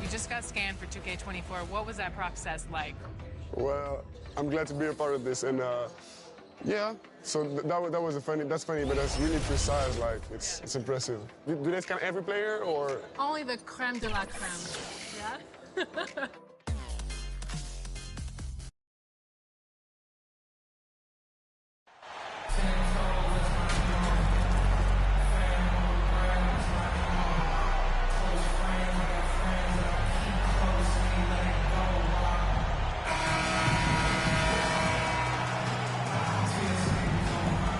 You just got scanned for 2K24. What was that process like? Well, I'm glad to be a part of this, and yeah. So that was that's funny, but that's really precise. Like it's impressive. Do they scan every player or? Only the creme de la creme. Yeah.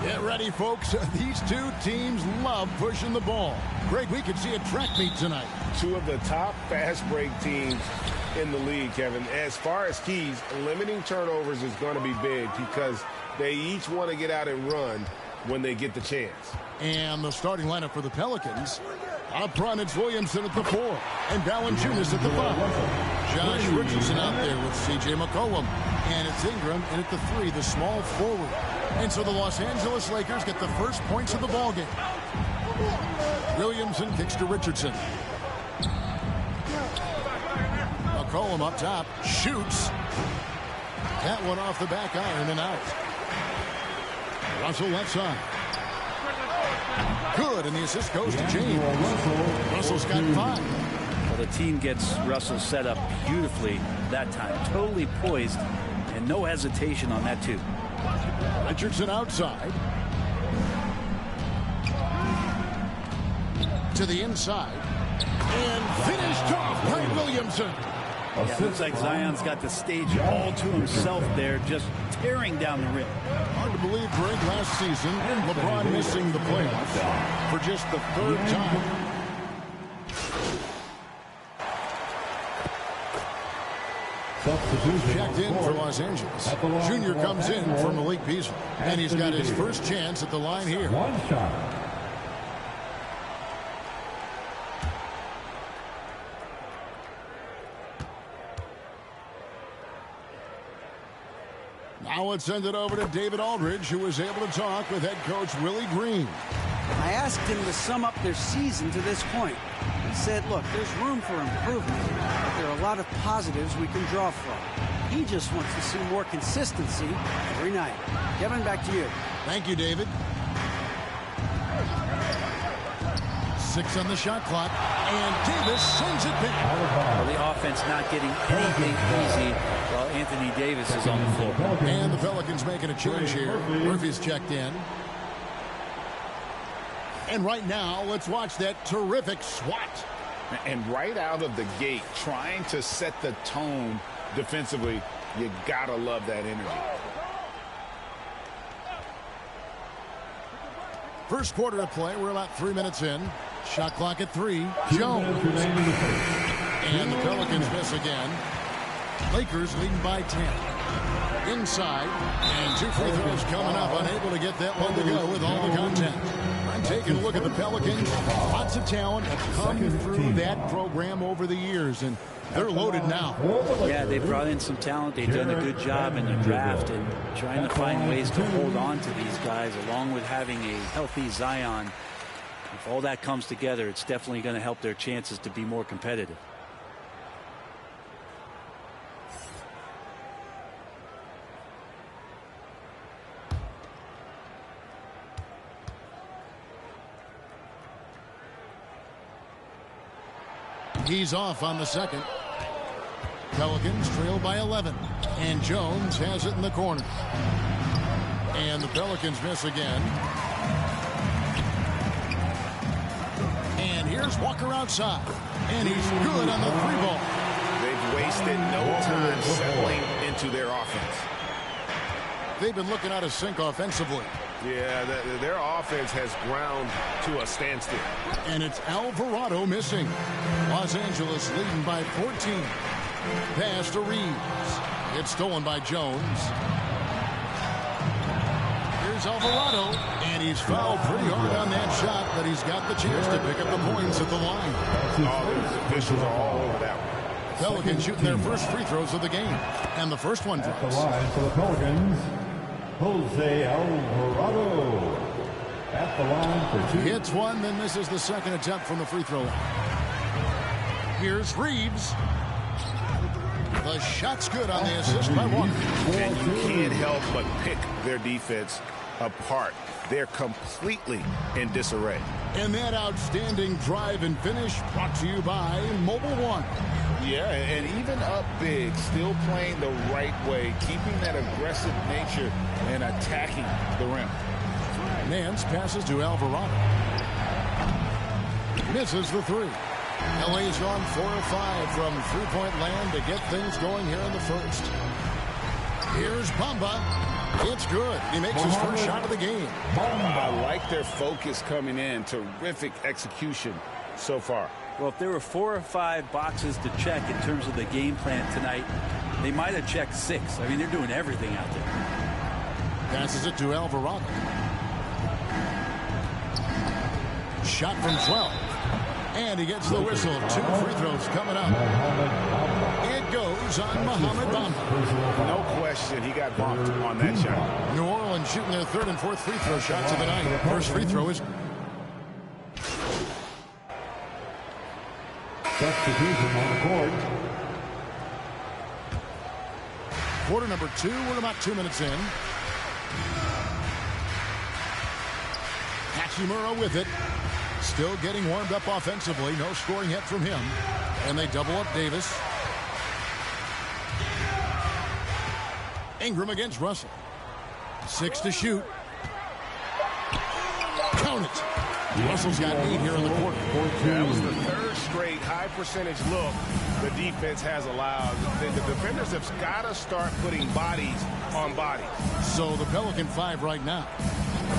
Get ready, folks. These two teams love pushing the ball. Greg, we could see a track meet tonight. Two of the top fast break teams in the league, Kevin. As far as keys, limiting turnovers is going to be big because they each want to get out and run when they get the chance. And the starting lineup for the Pelicans. Up front, it's Williamson at the 4 and Valanciunas at the 5. Josh Richardson out there with C.J. McCollum. And it's Ingram in at the 3, the small forward. And so the Los Angeles Lakers get the first points of the ballgame. Williamson kicks to Richardson. McCollum up top, shoots. That one off the back iron and out. Russell left side. Good, and the assist goes to James. Russell's got 5. Well, the team gets Russell set up beautifully that time. Totally poised and no hesitation on that too. Richardson outside. To the inside. And finished off by Williamson. Yeah, it looks like Zion's got the stage all to himself there, just tearing down the rim. Hard to believe, Greg, last season, LeBron missing the playoffs for just the 3rd time. Checked in for Los Angeles. Junior comes in for Malik Beasley. And he's got his first chance at the line here. One shot. Now let's send it over to David Aldridge, who was able to talk with head coach Willie Green. I asked him to sum up their season to this point. He said, look, there's room for improvement, but there are a lot of positives we can draw from. He just wants to see more consistency every night. Kevin, back to you. Thank you, David. 6 on the shot clock, and Davis sends it back. Well, the offense not getting anything easy while Anthony Davis is on the floor. And the Pelicans making a change here. Murphy's checked in. And right now, let's watch that terrific swat. And right out of the gate, trying to set the tone defensively, you gotta love that energy. First quarter of play, we're about 3 minutes in. Shot clock at 3. Jones. And the Pelicans miss again. Lakers leading by 10. Inside. And 2 free throws coming up. Unable to get that one to go with all the contact. I'm taking a look at the Pelicans. Lots of talent have come through that program over the years. And they're loaded now. Yeah, they brought in some talent. They've done a good job in the draft and trying to find ways to hold on to these guys, along with having a healthy Zion. If all that comes together, it's definitely going to help their chances to be more competitive. He's off on the second. Pelicans trail by 11. And Jones has it in the corner. And the Pelicans miss again. And here's Walker outside. And he's good on the 3-ball. They've wasted no time settling into their offense. They've been looking out of sync offensively. Yeah, their offense has ground to a standstill. And it's Alvarado missing. Los Angeles leading by 14. Pass to Reeves. It's stolen by Jones. Here's Alvarado. And he's fouled pretty hard on that shot, but he's got the chance to pick up the points at the line. Oh, the officials are all over that one. Pelicans shooting their first free throws of the game. And the first one drops. At the line for the Pelicans, Jose Alvarado. At the line for 2. Hits one, then misses the second attempt from the free throw line. Here's Reeves. The shot's good on the assist by Walker. And you can't help but pick their defense apart. They're completely in disarray. And that outstanding drive and finish brought to you by Mobile One. Yeah, and even up big, still playing the right way, keeping that aggressive nature and attacking the rim. Nance passes to Alvarado. Misses the three. LA's gone 4 of 5 from three-point land to get things going here in the first. Here's Bamba. It's good. He makes his first shot of the game. I like their focus coming in. Terrific execution so far. Well, if there were 4 or 5 boxes to check in terms of the game plan tonight, they might have checked 6. I mean, they're doing everything out there. Passes it to Alvarado. Shot from 12. And he gets the whistle. 2 free throws coming up. It goes on Mohamed Bamba. No question, he got bumped on that shot. New Orleans shooting their 3rd and 4th free throw shots of the night. First free throw is... Substitution on the court. Quarter number 2. We're about 2 minutes in. Hachimura with it. Still getting warmed up offensively. No scoring yet from him. And they double up Davis. Ingram against Russell. 6 to shoot. Count it. Russell's got 8 here in the quarter. That was the 3rd straight high percentage look the defense has allowed. The defenders have got to start putting bodies on bodies. So the Pelican 5 right now.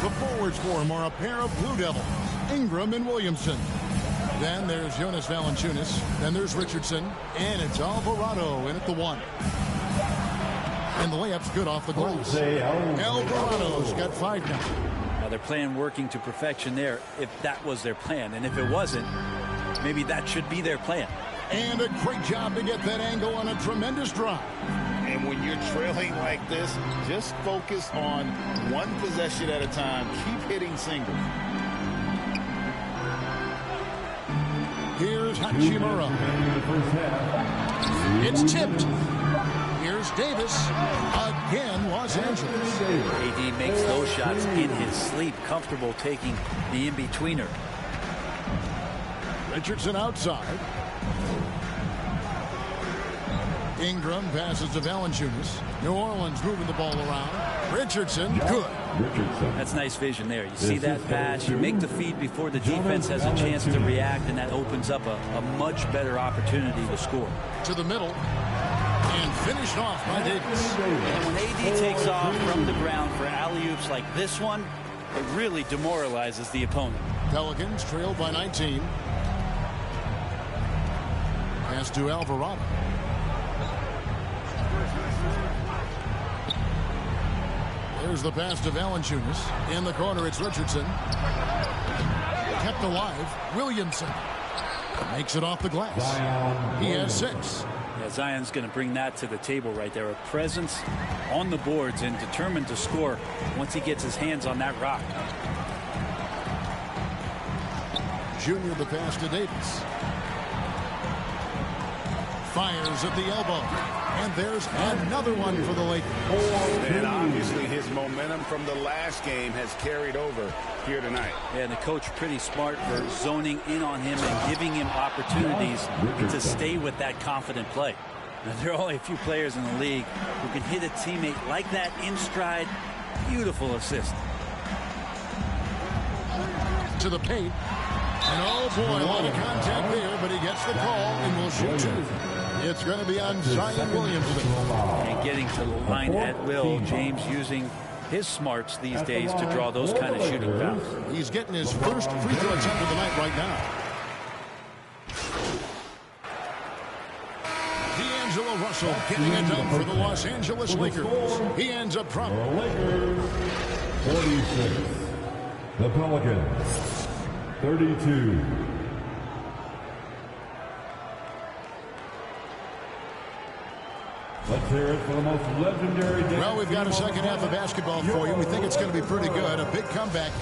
The forwards for him are a pair of Blue Devils, Ingram and Williamson. Then there's Jonas Valanciunas. Then there's Richardson. And it's Alvarado in at the 1. And the layup's good off the glass. Alvarado's got 5 now. Now they're playing working to perfection there if that was their plan. And if it wasn't, maybe that should be their plan. And a great job to get that angle on a tremendous drive. And when you're trailing like this, just focus on one possession at a time. Keep hitting singles. Here's Hachimura. It's tipped. Here's Davis. Again, Los Angeles. AD makes those shots in his sleep, comfortable taking the in-betweener. Richardson outside. Ingram passes to Valanciunas. New Orleans moving the ball around. Richardson, good. That's nice vision there. You see that pass, you make the feed before the defense has a chance to react, and that opens up a much better opportunity to score. To the middle. And finished off by Davis. And when AD takes off from the ground for alley-oops like this one, it really demoralizes the opponent. Pelicans trailed by 19. Pass to Alvarado. There's the pass to Valanciunas. In the corner, it's Richardson. Kept alive. Williamson makes it off the glass. He has 6. Yeah, Zion's going to bring that to the table right there. A presence on the boards and determined to score once he gets his hands on that rock. Junior the pass to Davis. Fires at the elbow. And there's another one for the Lakers. And obviously his momentum from the last game has carried over here tonight. Yeah, and the coach pretty smart for zoning in on him and giving him opportunities to stay with that confident play. Now, there are only a few players in the league who can hit a teammate like that in stride. Beautiful assist. To the paint. And oh boy, a lot of contact there, but he gets the call and will shoot 2. It's going to be on Zion Williamson. And getting to the line at will. James using his smarts these days to draw those kind of shooting fouls. He's getting his first free throw attempt of the night right now. D'Angelo Russell getting it done for the Los Angeles Lakers. He ends up trouble. Lakers 46. The Pelicans 32. Let's hear it for the most legendary. Well, we've got a second half of basketball for you. We think it's going to be pretty good. A big comeback.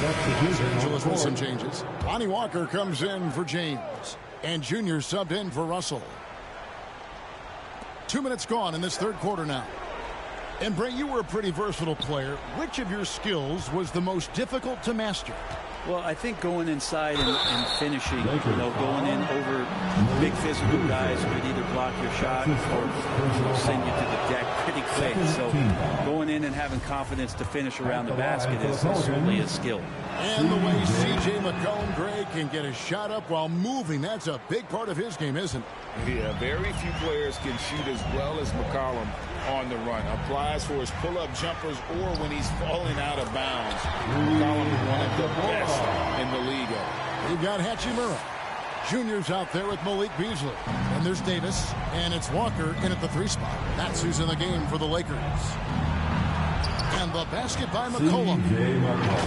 Los Angeles with some changes. Lonnie Walker comes in for James. And Junior subbed in for Russell. 2 minutes gone in this third quarter now. And Bray, you were a pretty versatile player. Which of your skills was the most difficult to master? Well, I think going inside and finishing, going in over big physical guys could either block your shot or send you to the deck pretty quick. So going in and having confidence to finish around the basket is certainly a skill. And the way C.J. McCollum Gray can get his shot up while moving, that's a big part of his game, isn't it? Yeah, very few players can shoot as well as McCollum on the run. Applies for his pull-up jumpers or when he's falling out of bounds. McCollum is one of the best in the league. We've got Hachimura. Junior's out there with Malik Beasley. And there's Davis. And it's Walker in at the 3 spot. That's who's in the game for the Lakers. And the basket by McCollum.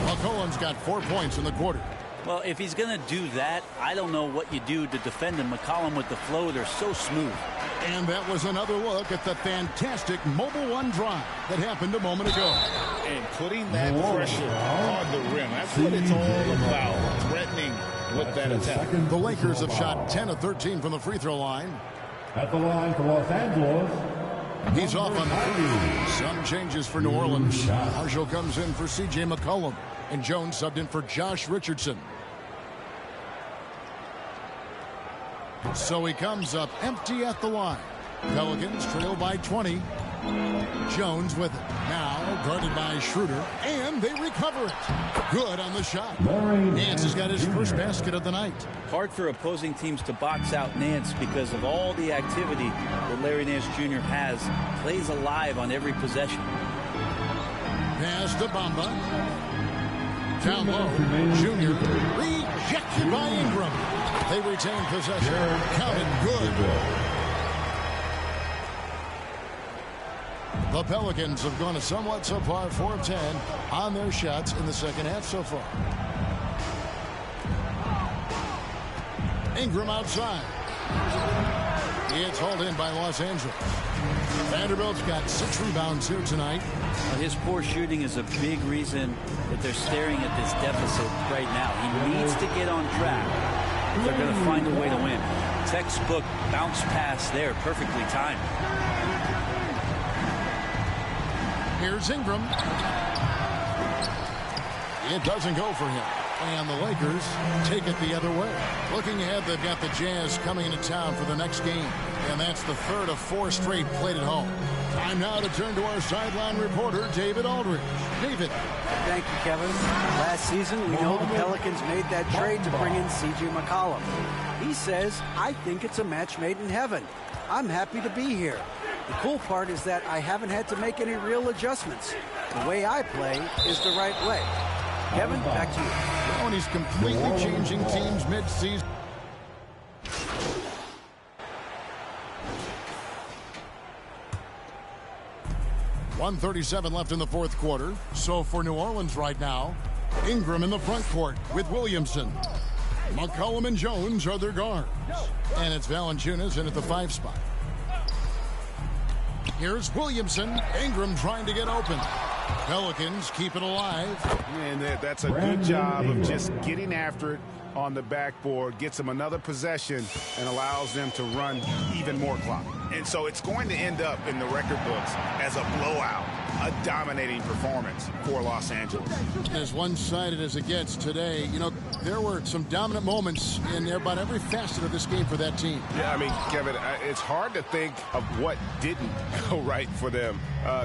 McCollum's got 4 points in the quarter. Well, if he's going to do that, I don't know what you do to defend him. McCollum with the floater, so smooth. And that was another look at the fantastic Mobile One drive that happened a moment ago. And putting that pressure on the rim. That's what it's all about. Threatening with that attack. The Lakers have shot 10 of 13 from the free throw line. At the line for Los Angeles. He's off on the 3. Some changes for New Orleans. Marshall comes in for C.J. McCollum. And Jones subbed in for Josh Richardson. So he comes up empty at the line. Pelicans trail by 20. Jones with it. Now guarded by Schroeder. And they recover it. Good on the shot. Nance has got his first basket of the night. Hard for opposing teams to box out Nance because of all the activity that Larry Nance Jr. has. Plays alive on every possession. Pass to Bamba. Down low. Junior. Rejected by Ingram. They retain possession. Counted good. The Pelicans have gone a somewhat subpar 4 of 10 on their shots in the second half so far. Ingram outside. It's hauled in by Los Angeles. Vanderbilt's got 6 rebounds here tonight. His poor shooting is a big reason that they're staring at this deficit right now. He needs to get on track. They're going to find a way to win. Textbook bounce pass there, perfectly timed. Here's Ingram. It doesn't go for him. And the Lakers take it the other way. Looking ahead, they've got the Jazz coming into town for the next game. And that's the 3rd of 4 straight played at home. Time now to turn to our sideline reporter, David Aldridge. David. Thank you, Kevin. Last season, we know the Pelicans made that trade to bring in C.J. McCollum. He says, I think it's a match made in heaven. I'm happy to be here. The cool part is that I haven't had to make any real adjustments. The way I play is the right way. Kevin, back to you. Well, and he's completely changing teams mid-season. .137 left in the fourth quarter. So for New Orleans right now, Ingram in the front court with Williamson. McCollum and Jones are their guards. And it's Valanciunas in at the 5 spot. Here's Williamson. Ingram trying to get open. Pelicans keep it alive. And that's a good job of just getting after it on the backboard. Gets them another possession and allows them to run even more clock. And so it's going to end up in the record books as a blowout, a dominating performance for Los Angeles. As one-sided as it gets today, you know, there were some dominant moments in about every facet of this game for that team. Yeah, I mean, Kevin, it's hard to think of what didn't go right for them.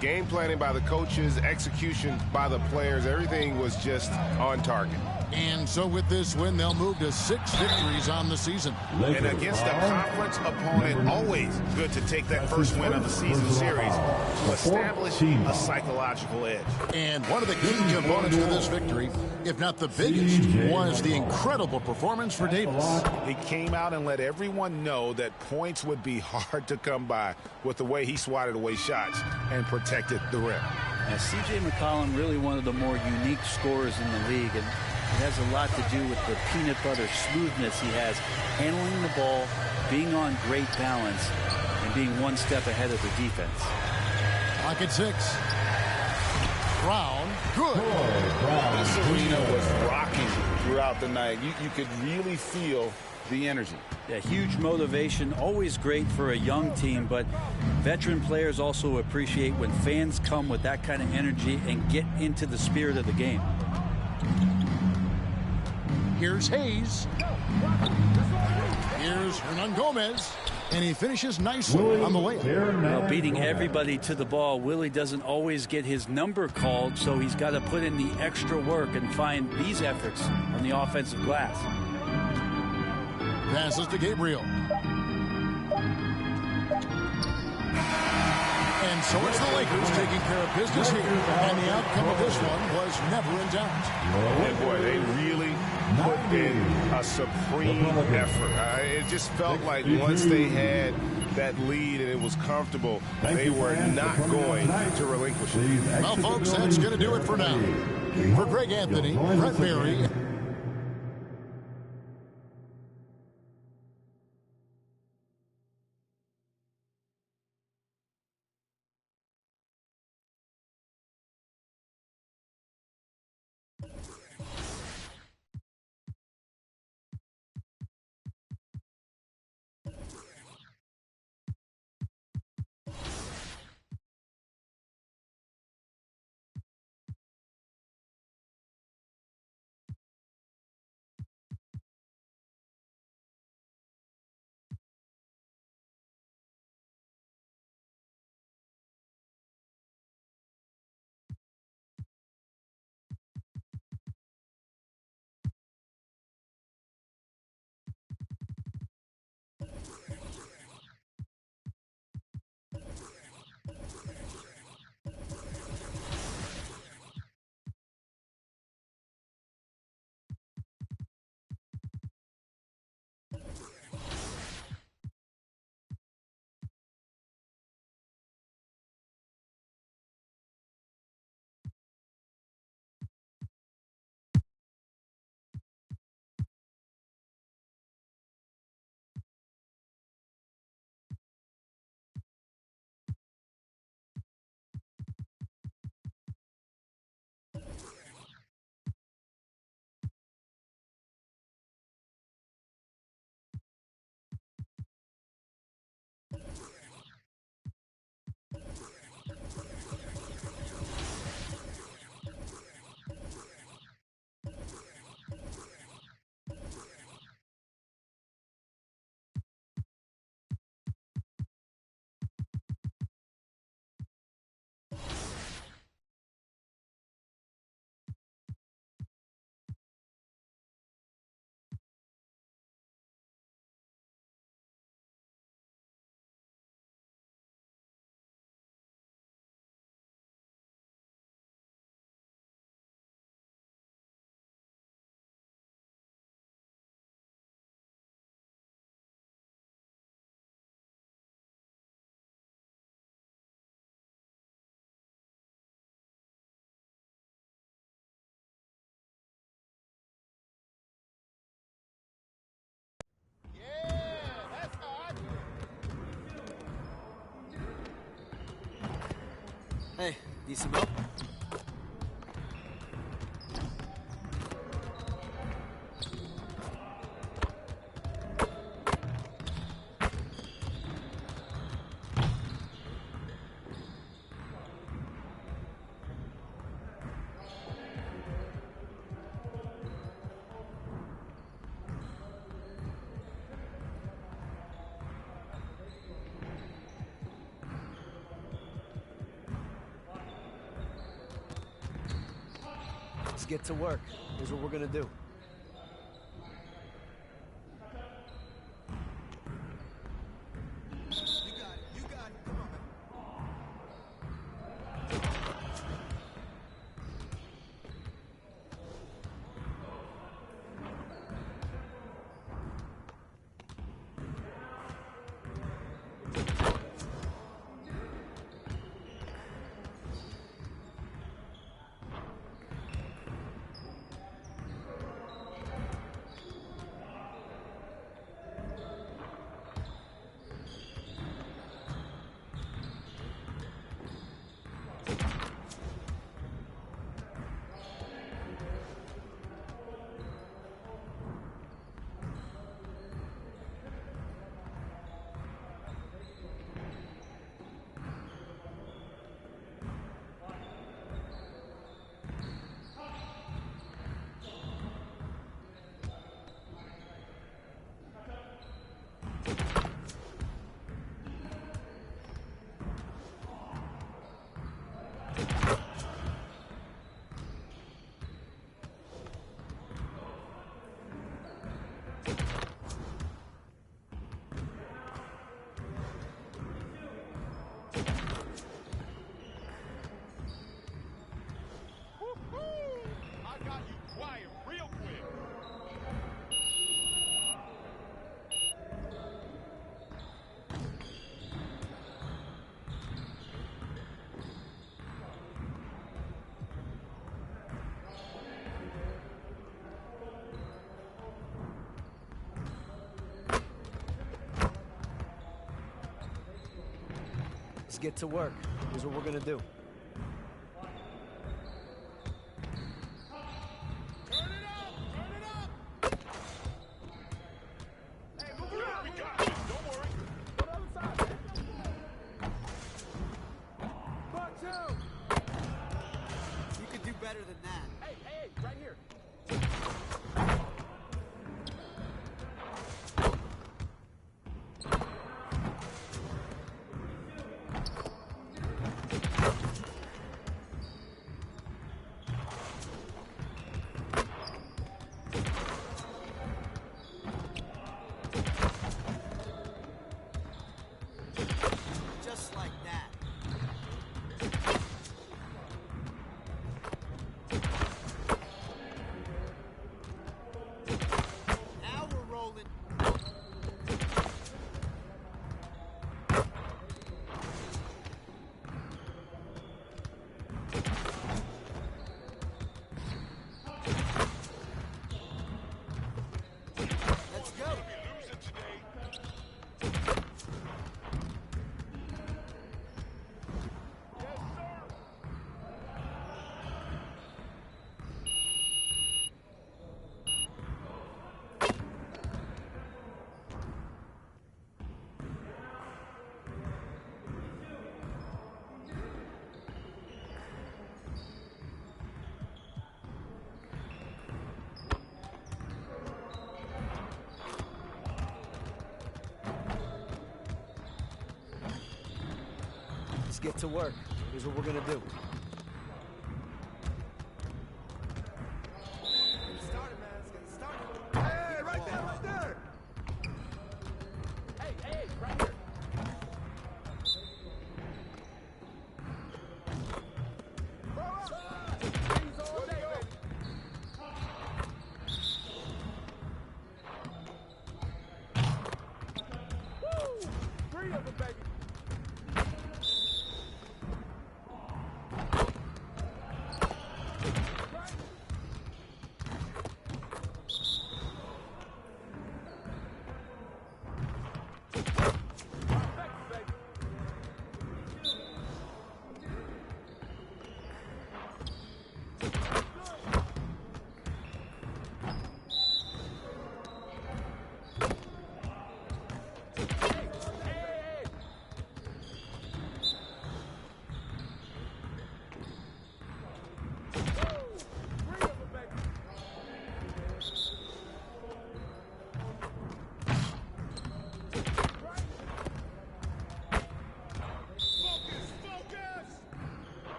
Game planning by the coaches, execution by the players, everything was just on target. And so with this win, they'll move to 6 victories on the season. And against a conference opponent, always good to take that first win of the season series to establish a psychological edge. And one of the key components to this victory, if not the biggest, was the incredible performance for Davis. He came out and let everyone know that points would be hard to come by with the way he swatted away shots and protected the rim. Now, C.J. McCollum, really one of the more unique scorers in the league, and it has a lot to do with the peanut butter smoothness he has, handling the ball, being on great balance, and being one step ahead of the defense. Clock at 6. Brown, good. This arena was rocking throughout the night. You could really feel the energy. Yeah, huge motivation, always great for a young team, but veteran players also appreciate when fans come with that kind of energy and get into the spirit of the game. Here's Hayes. Here's Hernan Gomez. And he finishes nicely on the way. Well, beating everybody to the ball, Willie doesn't always get his number called, so he's got to put in the extra work and find these efforts on the offensive glass. Passes to Gabriel. And so it's the Lakers taking care of business here. And the outcome of this one was never in doubt. And boy, they really put in a supreme effort. It just felt like once they had that lead and it was comfortable, they were not going to relinquish it. Well, folks, that's going to do it for now. For Greg Anthony, Brett Berry. Hey, decent ball. Let's get to work. Here's what we're going to do. get to work. Here's what we're going to do. Just like that. Now we're rolling. Let's go. Let's get to work. Here's what we're gonna do. Hey, right there, right there! Hey, right here! Woo! 3 of them, baby!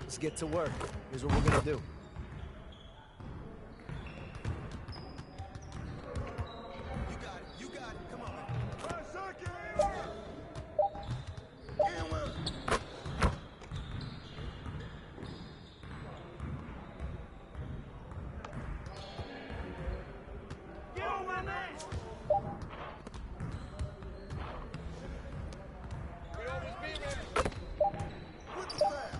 Let's get to work. Here's what we're gonna do. You got it, come on. Get on my name! We always be ready. With the flag.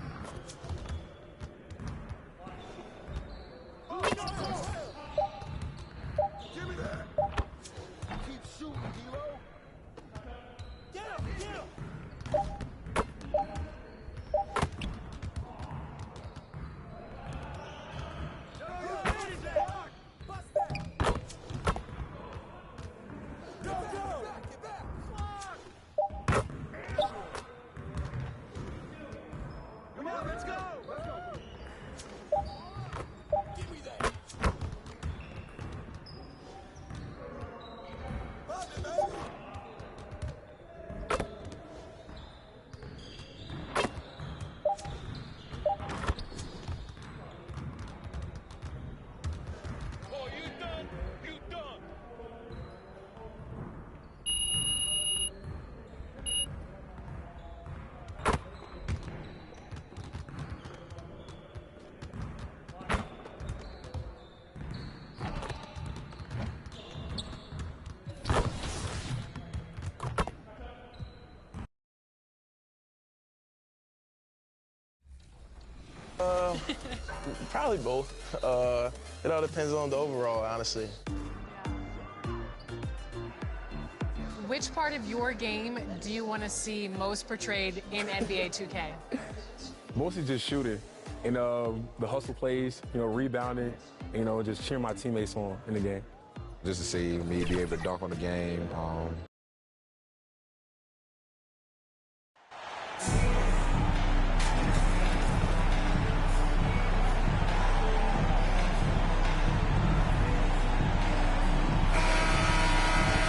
Probably both. It all depends on the overall, honestly. Which part of your game do you want to see most portrayed in NBA 2K? Mostly just shooting and the hustle plays, rebounding, just cheering my teammates on in the game. Just to see me be able to dunk on the game.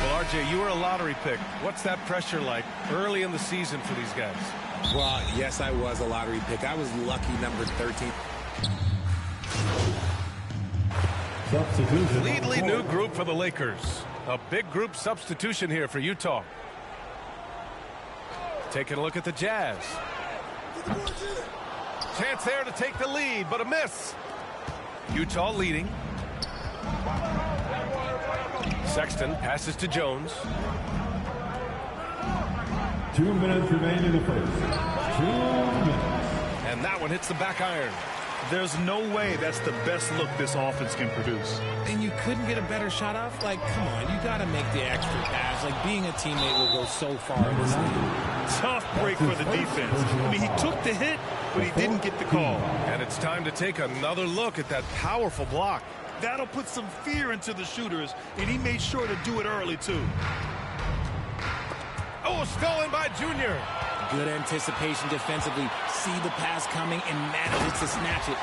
RJ, you were a lottery pick. What's that pressure like early in the season for these guys? Well, yes, I was a lottery pick. I was lucky number 13. Completely new group for the Lakers. A big group substitution here for Utah. Taking a look at the Jazz. Chance there to take the lead, but a miss. Utah leading. Sexton passes to Jones. 2 minutes remain in the first. 2 minutes. And that one hits the back iron. There's no way that's the best look this offense can produce. And you couldn't get a better shot off? Like, come on, you got to make the extra pass. Like, being a teammate will go so far in this league. Tough break for the defense. I mean, he took the hit, but he didn't get the call. And it's time to take another look at that powerful block. That'll put some fear into the shooters, and he made sure to do it early, too. Oh, stolen by Junior. Good anticipation defensively. See the pass coming and manages to snatch it.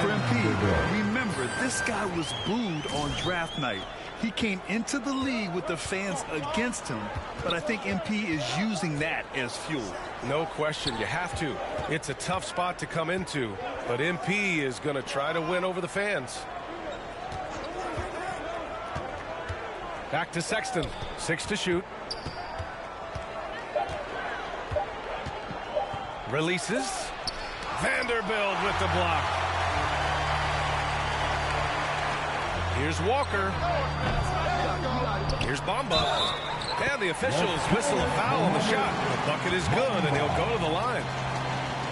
For MP, remember, this guy was booed on draft night. He came into the league with the fans against him, but I think MP is using that as fuel. No question, you have to. It's a tough spot to come into, but MP is going to try to win over the fans. Back to Sexton. 6 to shoot. Releases. Vanderbilt with the block. Here's Walker. Here's Bamba. And the officials whistle a foul on the shot. The bucket is good, and he'll go to the line.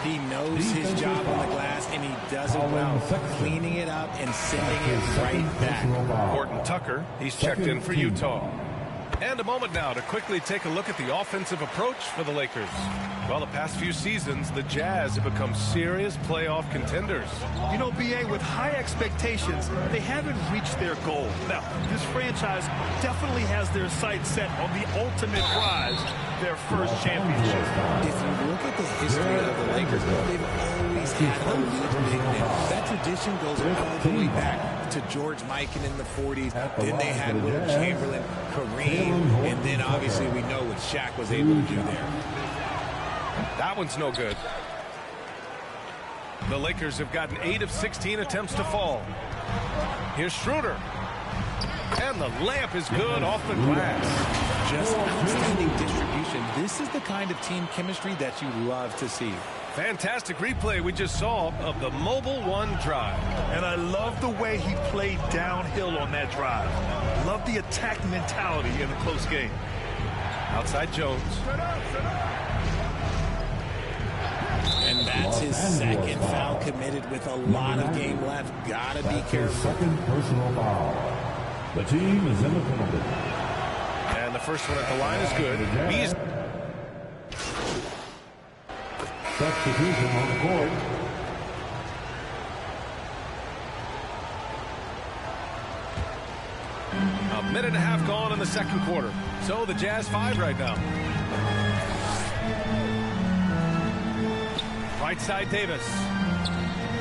He knows his job on the glass, and he does it well, cleaning it up and sending it right back. Horton Tucker, he's checked in for Utah. And a moment now to quickly take a look at the offensive approach for the Lakers. Well, the past few seasons, the Jazz have become serious playoff contenders. You know, B.A., with high expectations, they haven't reached their goal. Now, this franchise definitely has their sights set on the ultimate prize, their first championship. If you look at the history of the Lakers, they've always had elite big men. That tradition goes all the way back to George Mikan in the 40s. Then they had Will Chamberlain, Kareem, and then obviously we know what Shaq was able to do there. That one's no good. The Lakers have gotten 8 of 16 attempts to fall. Here's Schroeder. And the layup is good off the glass. Just outstanding distribution. This is the kind of team chemistry that you love to see. Fantastic replay we just saw of the Mobile One drive. And I love the way he played downhill on that drive. Love the attack mentality in a close game. Outside Jones. And that's his second foul committed with a lot of game left. Gotta be careful. Second personal foul. The team is in the penalty. And the first one at the line is good. He's substitution on the court. A minute and a half gone in the second quarter. So the Jazz 5 right now. Right side Davis.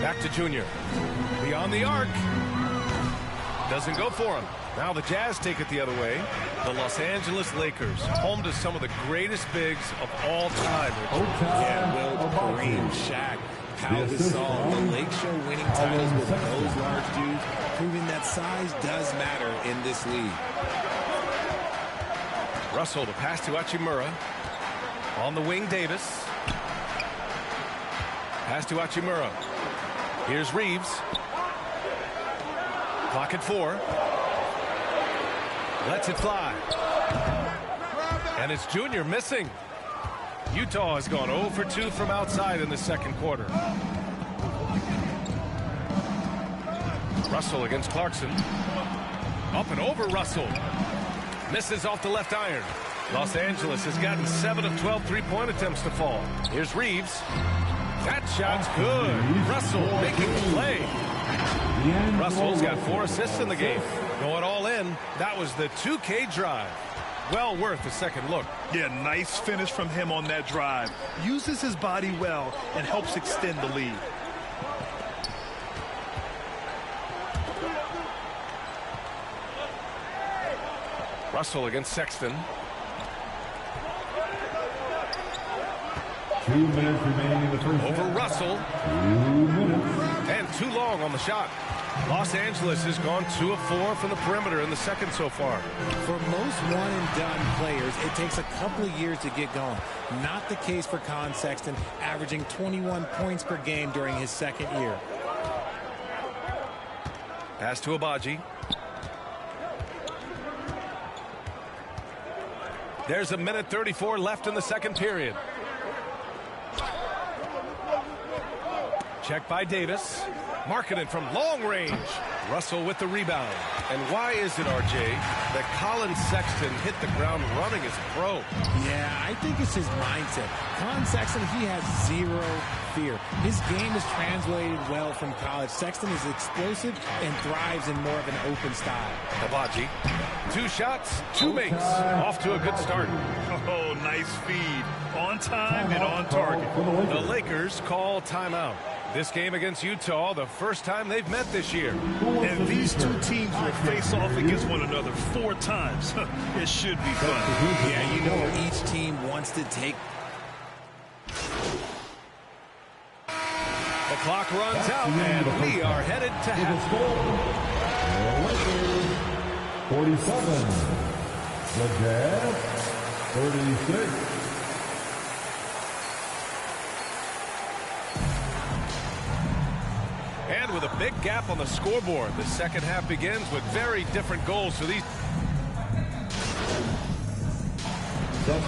Back to Junior. Beyond the arc. Doesn't go for him. Now the Jazz take it the other way. The Los Angeles Lakers, home to some of the greatest bigs of all time. Yeah, Will, Kareem, Shaq, Pau Gasol, the Lake Show winning titles with those large dudes, proving that size does matter in this league. Russell to pass to Hachimura. On the wing, Davis. Pass to Hachimura. Here's Reeves. Clock at 4. Lets it fly. And it's Junior missing. Utah has gone 0 for 2 from outside in the second quarter. Russell against Clarkson. Up and over Russell. Misses off the left iron. Los Angeles has gotten 7 of 12 three-point attempts to fall. Here's Reeves. That shot's good. Russell making the play. Russell's got 4 assists in the game. Going all in. That was the 2K drive. Well worth a second look. Yeah, nice finish from him on that drive. Uses his body well and helps extend the lead. Russell against Sexton. 2 minutes remaining in the first Over half. Russell. 2 minutes. And too long on the shot. Los Angeles has gone 2 of 4 from the perimeter in the second so far. For most one-and-done players, it takes a couple of years to get going. Not the case for Colin Sexton, averaging 21 points per game during his second year. Pass to Abaji. There's 1:34 left in the second period. Check by Davis. Marking it from long range. Russell with the rebound. And why is it, RJ, that Colin Sexton hit the ground running as a pro? Yeah, I think it's his mindset. Colin Sexton, he has zero fear. His game is translated well from college. Sexton is explosive and thrives in more of an open style. Abaji. 2 shots, 2 makes. Off to a good start. Oh, nice feed. On time and on target. The Lakers call timeout. This game against Utah, the first time they've met this year. And these two teams will face off against one another 4 times. It should be fun. Yeah, you know each team wants to take. The clock runs out, and we are headed to half. 47. The Jazz, 36. And with a big gap on the scoreboard, the second half begins with very different goals for these.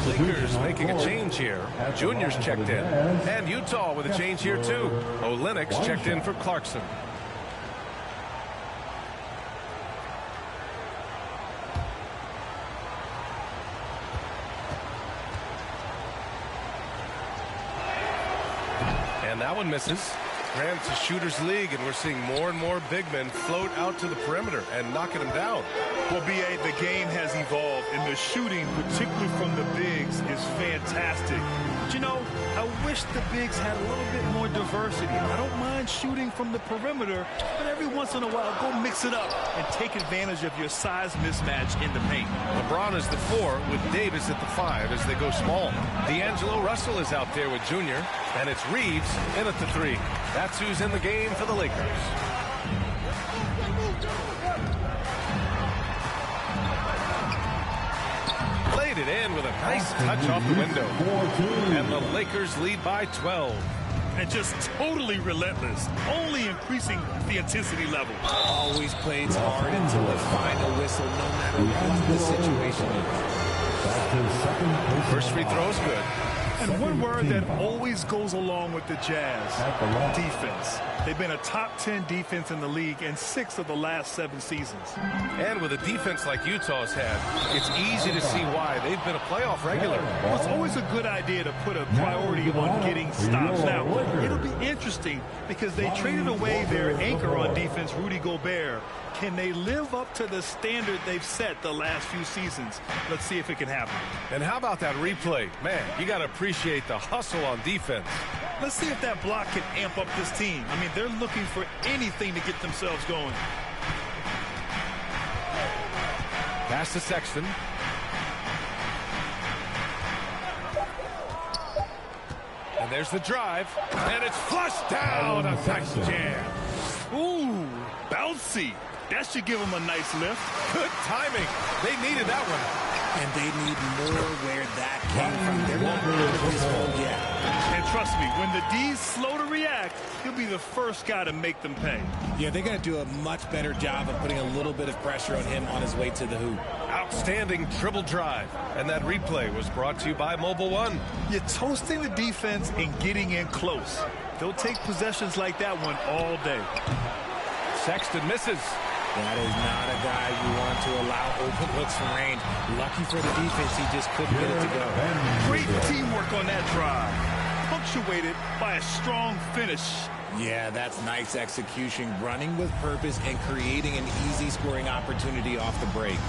Lakers making a change here. Junior's checked in. And Utah with a change here too. Olenek's checked in for Clarkson. And that one misses. Grant's a shooter's league, and we're seeing more and more big men float out to the perimeter and knocking them down. Well, B.A., the game has evolved, and the shooting, particularly from the bigs, is fantastic. But, you know, I wish the bigs had a little bit more diversity. I don't mind shooting from the perimeter, but every once in a while, go mix it up and take advantage of your size mismatch in the paint. LeBron is the 4 with Davis at the 5 as they go small. D'Angelo Russell is out there with Junior, and it's Reeves in at the 3. That's who's in the game for the Lakers. Played it in with a nice touch off the window. And the Lakers lead by 12. And just totally relentless, only increasing the intensity level. Always plays hard until the final whistle, no matter what the situation is. First free throw is good. And one word that always goes along with the Jazz, defense. They've been a top 10 defense in the league in 6 of the last 7 seasons. And with a defense like Utah's had, it's easy to see why they've been a playoff regular. Well, it's always a good idea to put a priority on getting stops. Now, it'll be interesting because they traded away their anchor on defense, Rudy Gobert. Can they live up to the standard they've set the last few seasons? Let's see if it can happen. And how about that replay? Man, you got to appreciate the hustle on defense. Let's see if that block can amp up this team. I mean, they're looking for anything to get themselves going. Pass to Sexton. And there's the drive. And it's flushed down. A nice jam. Ooh, bouncy. That should give them a nice lift. Good timing. They needed that one. And they need more where that came from. They're not out of this hole yet. And trust me, when the D's slow to react, he'll be the first guy to make them pay. Yeah, they're going to do a much better job of putting a little bit of pressure on him on his way to the hoop. Outstanding dribble drive. And that replay was brought to you by Mobile One. You're toasting the defense and getting in close. They'll take possessions like that one all day. Sexton misses. That is not a guy you want to allow open looks from range. Lucky for the defense, he just couldn't get it to go. Great teamwork on that drive, punctuated by a strong finish. Yeah, that's nice execution, running with purpose and creating an easy scoring opportunity off the break.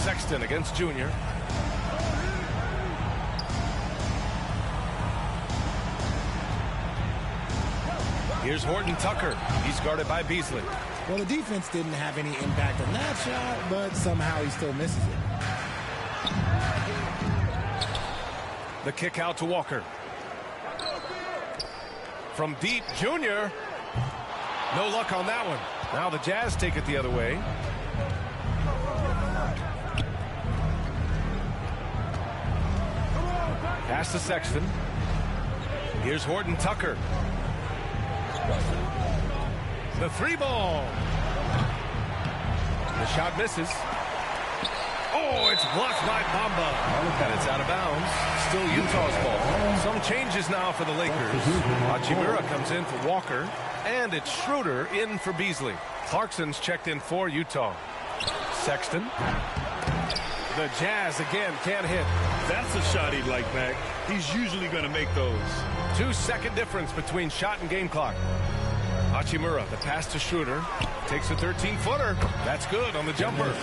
Sexton against Junior. Here's Horton Tucker. He's guarded by Beasley. Well, the defense didn't have any impact on that shot, but somehow he still misses it. The kick out to Walker. From deep, Junior. No luck on that one. Now the Jazz take it the other way. Pass to Sexton. Here's Horton Tucker. The three ball. The shot misses. Oh, it's blocked by Bamba. And it's out of bounds. Still Utah's ball. Some changes now for the Lakers. Hachimura comes in for Walker. And it's Schroeder in for Beasley. Clarkson's checked in for Utah. Sexton. The Jazz again can't hit. That's a shot he'd like back. He's usually going to make those. 2-second difference between shot and game clock. Hachimura, the pass to Schroeder. Takes a 13-footer. That's good on the jumper.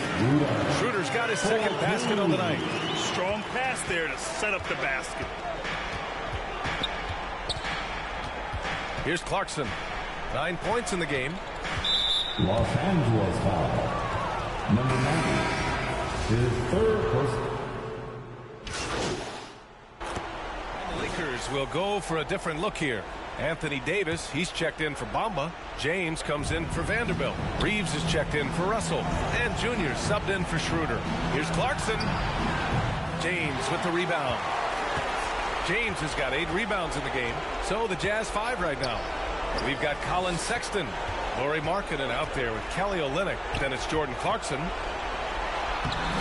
Schroeder's got his second basket on the night. Strong pass there to set up the basket. Here's Clarkson. 9 points in the game. Los Angeles foul. Number 90. His third person. The Lakers will go for a different look here. Anthony Davis, he's checked in for Bamba. James comes in for Vanderbilt. Reeves is checked in for Russell. And Junior subbed in for Schroeder. Here's Clarkson. James with the rebound. James has got 8 rebounds in the game. So the Jazz 5 right now. We've got Colin Sexton. Lauri Markkanen out there with Kelly Olynyk. Then it's Jordan Clarkson.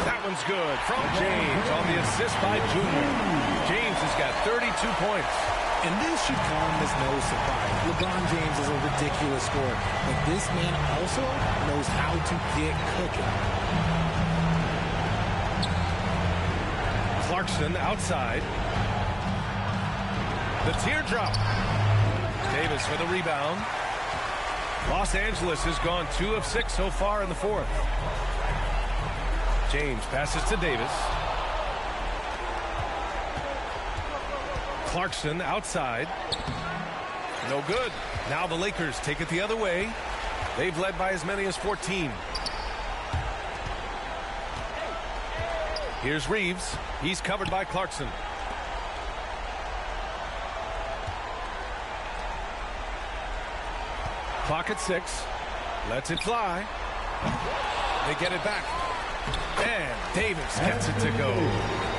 That one's good from James on the assist by Junior. James has got 32 points. And this should come as no surprise. LeBron James is a ridiculous scorer, but this man also knows how to get cooking. Clarkson outside. The teardrop. Davis for the rebound. Los Angeles has gone 2 of 6 so far in the fourth. James passes to Davis. Clarkson outside. No good. Now the Lakers take it the other way. They've led by as many as 14. Here's Reeves. He's covered by Clarkson. Clock at 6. Lets it fly. They get it back. And Davis gets it to go.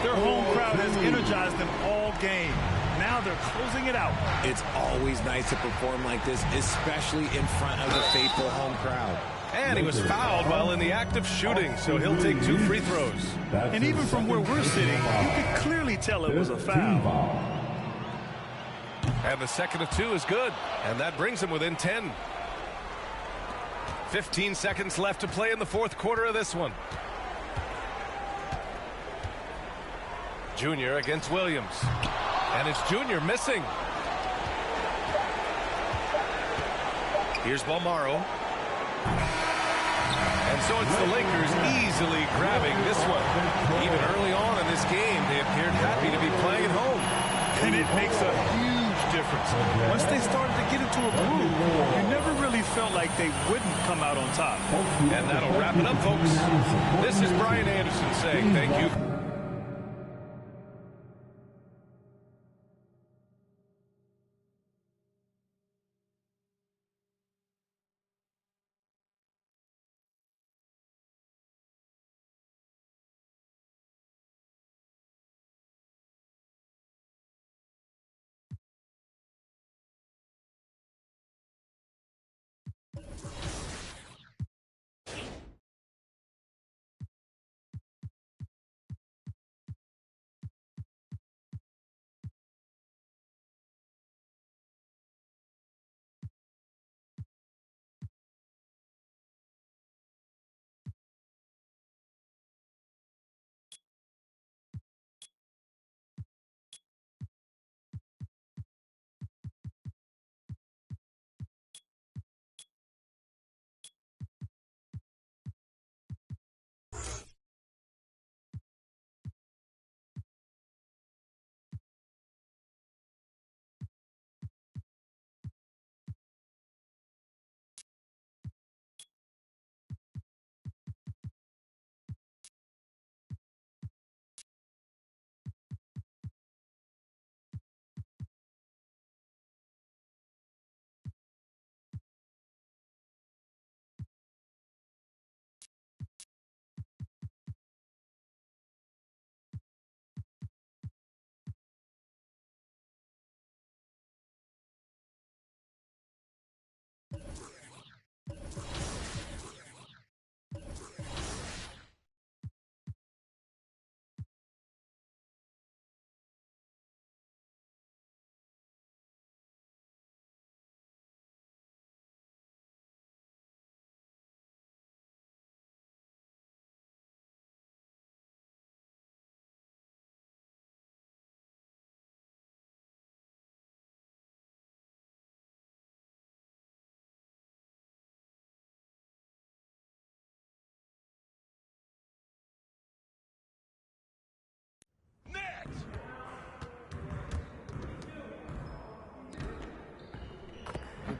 Their home crowd has energized them all game. Now they're closing it out. It's always nice to perform like this, especially in front of the faithful home crowd. And he was fouled while in the act of shooting, so he'll take 2 free throws. And even from where we're sitting, you can clearly tell it was a foul. And the second of 2 is good, and that brings him within 10. 15 seconds left to play in the fourth quarter of this one. Junior against Williams. And it's Junior missing. Here's Balmaro. And so it's the Lakers easily grabbing this one. Even early on in this game, they appeared happy to be playing at home. And it makes a huge difference. Once they started to get into a groove, you never really felt like they wouldn't come out on top. And that'll wrap it up, folks. This is Brian Anderson saying thank you.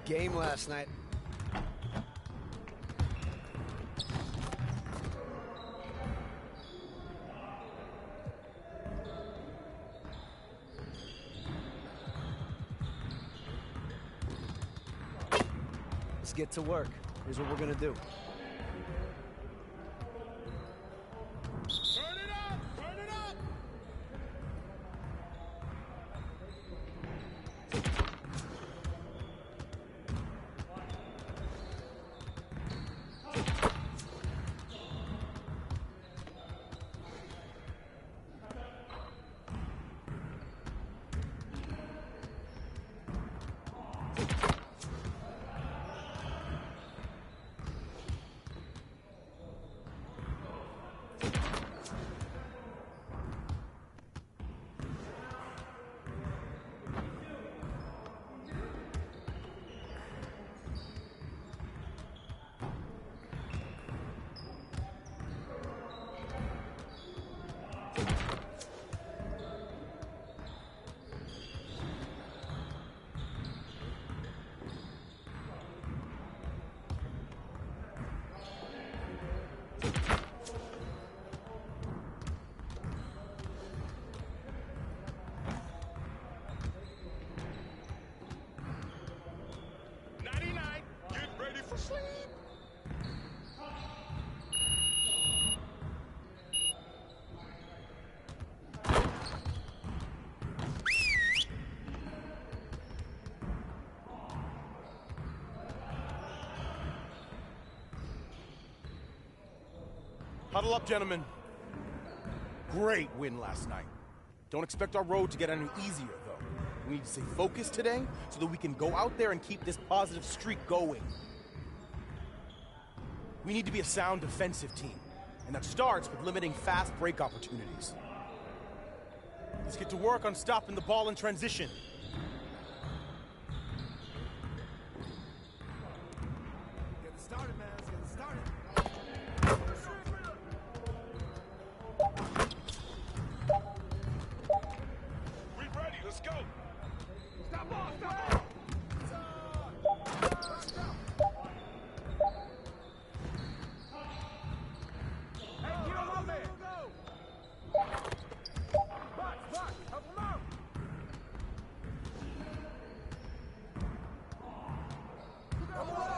game last night. Let's get to work. Here's what we're gonna do. Turn it up! Turn it up! Huddle up, gentlemen. Great win last night. Don't expect our road to get any easier, though. We need to stay focused today so that we can go out there and keep this positive streak going. We need to be a sound defensive team, and that starts with limiting fast break opportunities. Let's get to work on stopping the ball in transition. Get it started, man. Let's get it started. We ready. Let's go. Stop ball. Stop ball. Hey, get on my man. Go. Box. Help him out. Come on.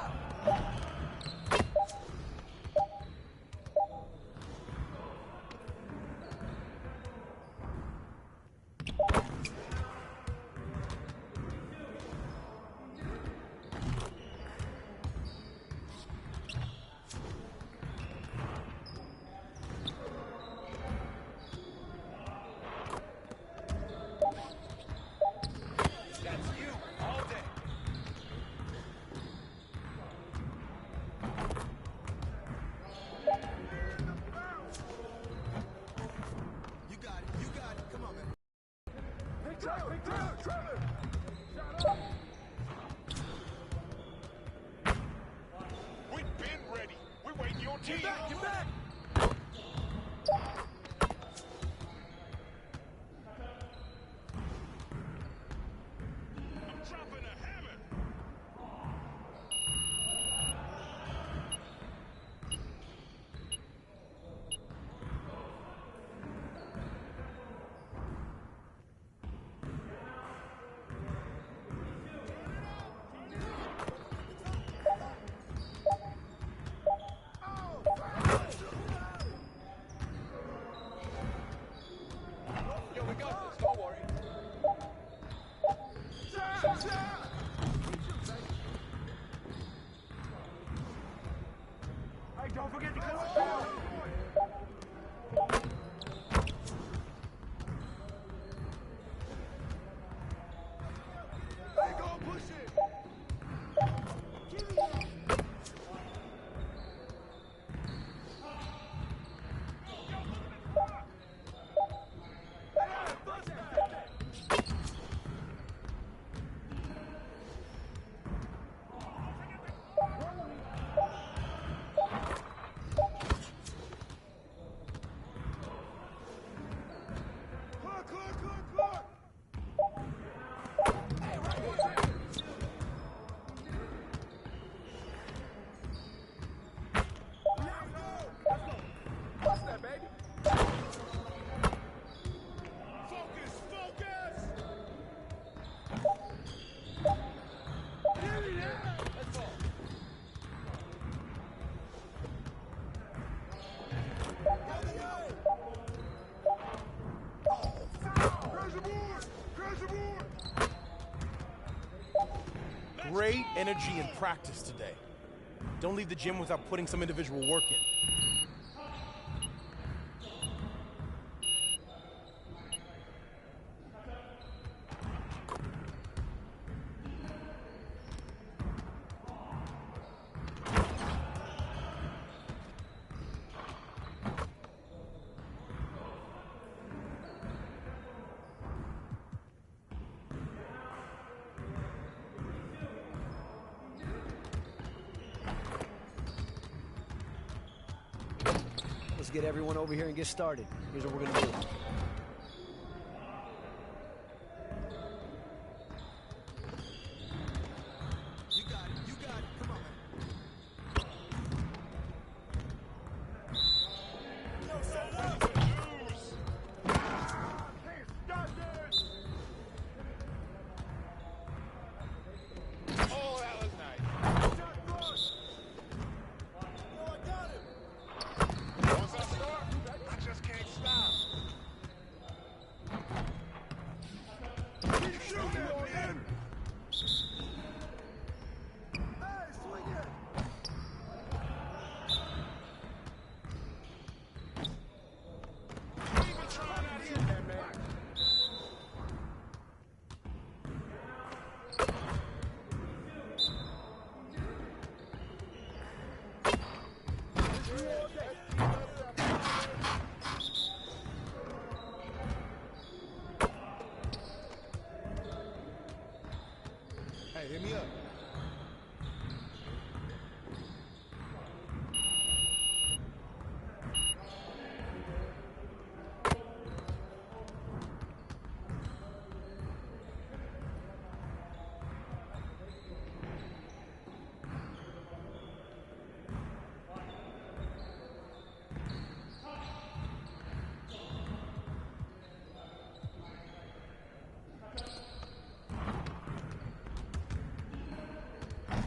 That's you all day. You got it. Come on, man. Big Trevor. We've been ready. We're waiting your team. Get back. I'm dropping a hammer. Yo, we got this. Don't worry. Hey, don't forget to close down. Hey, go push it. Give me that. great energy in practice today. Don't leave the gym without putting some individual work in. Let's get everyone over here and get started. Here's what we're going to do. Hey, hit me up.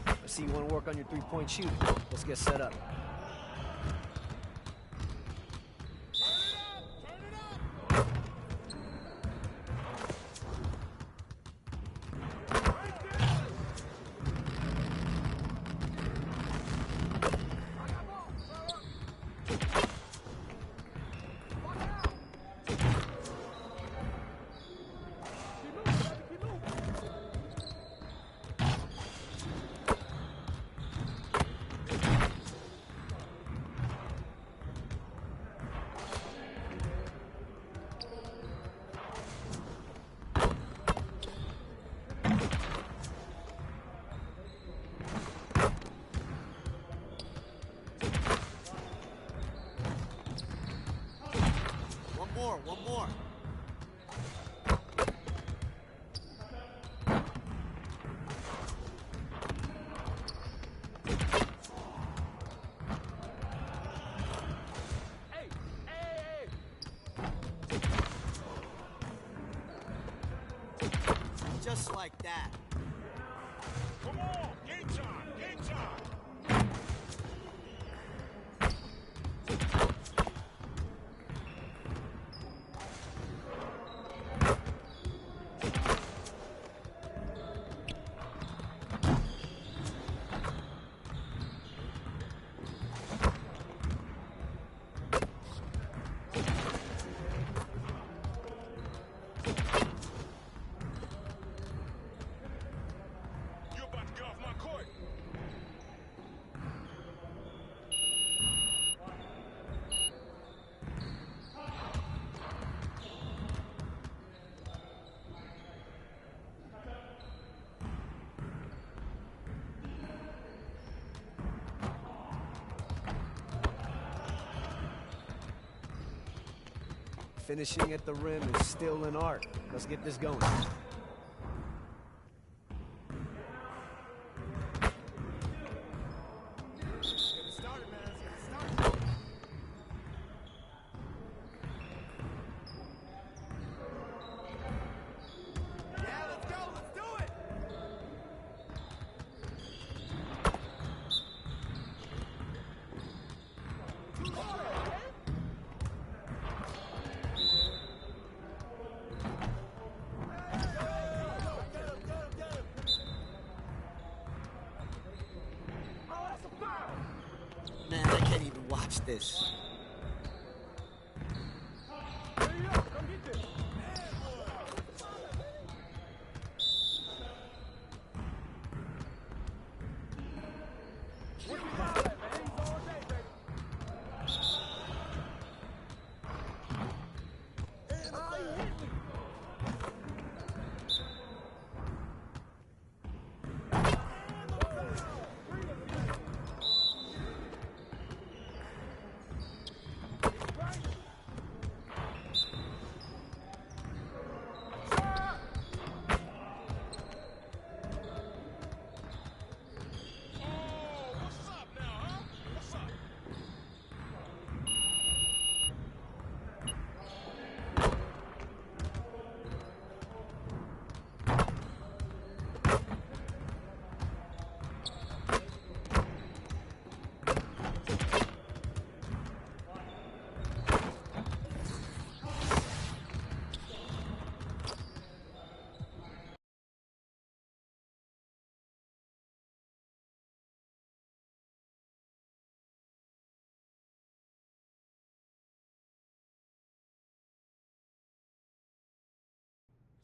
I see you want to work on your three-point shooting. Let's get set up. One more. Just like that. Come on, game time, game time. Finishing at the rim is still an art. Let's get this going. I can't even watch this.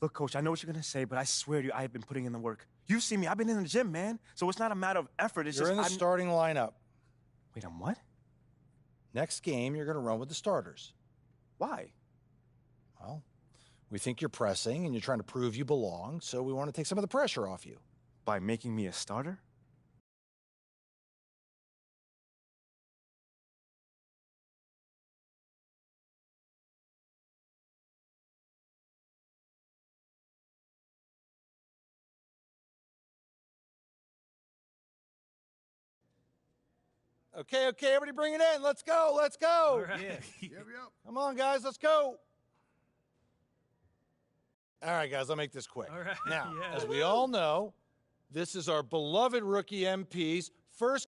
Look, Coach, I know what you're going to say, but I swear to you, I have been putting in the work. You've seen me. I've been in the gym, man. So it's not a matter of effort. It's You're just in the starting lineup. Wait, I'm what? Next game, you're going to run with the starters. Why? Well, we think you're pressing and you're trying to prove you belong, so we want to take some of the pressure off you. By making me a starter? Okay, everybody bring it in. Let's go, let's go. Right. Yeah. Come on, guys, let's go. All right, guys, I'll make this quick. All right. Now, Yeah. as we all know, this is our beloved rookie MP's first.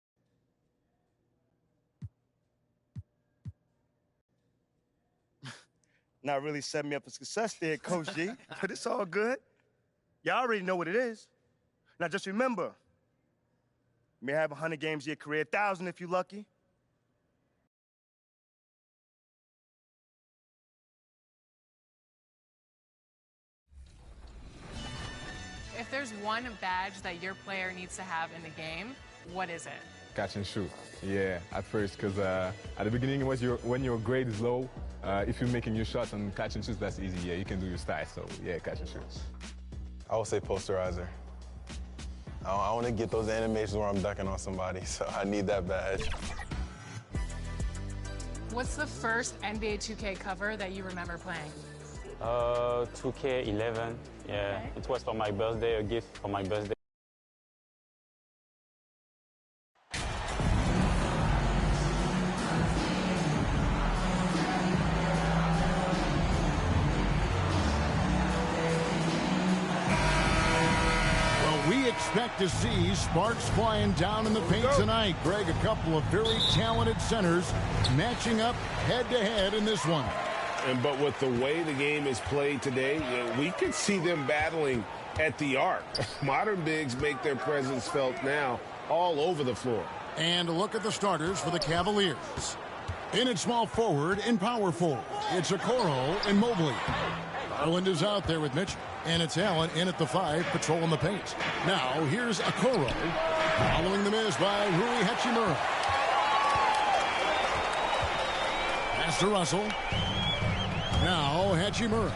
Not really setting me up for success there, Coach G, but it's all good. Y'all already know what it is. Now, just remember, you may have 100 games in your career, 1,000 if you're lucky. If there's one badge that your player needs to have in the game, what is it? Catch and shoot. Yeah, at first, because at the beginning, when your grade is low, if you're making your shots and catch and shoots, that's easy. Yeah, you can do your style. So, yeah, catch and shoot. I would say posterizer. I want to get those animations where I'm ducking on somebody, so I need that badge. What's the first NBA 2K cover that you remember playing? 2K11. Yeah, okay. It was for my birthday, a gift for my birthday. We expect to see sparks flying down in the paint tonight. Greg, a couple of very talented centers matching up head-to-head in this one. But with the way the game is played today, we could see them battling at the arc. Modern bigs make their presence felt now all over the floor. And a look at the starters for the Cavaliers. In at small forward and power forward, it's Okoro and Mobley. Garland is out there with Mitch, and it's Allen in at the 5, patrolling the paint. Now, here's Okoro, following the miss by Rui Hachimura. Pass to Russell. Now, Hachimura.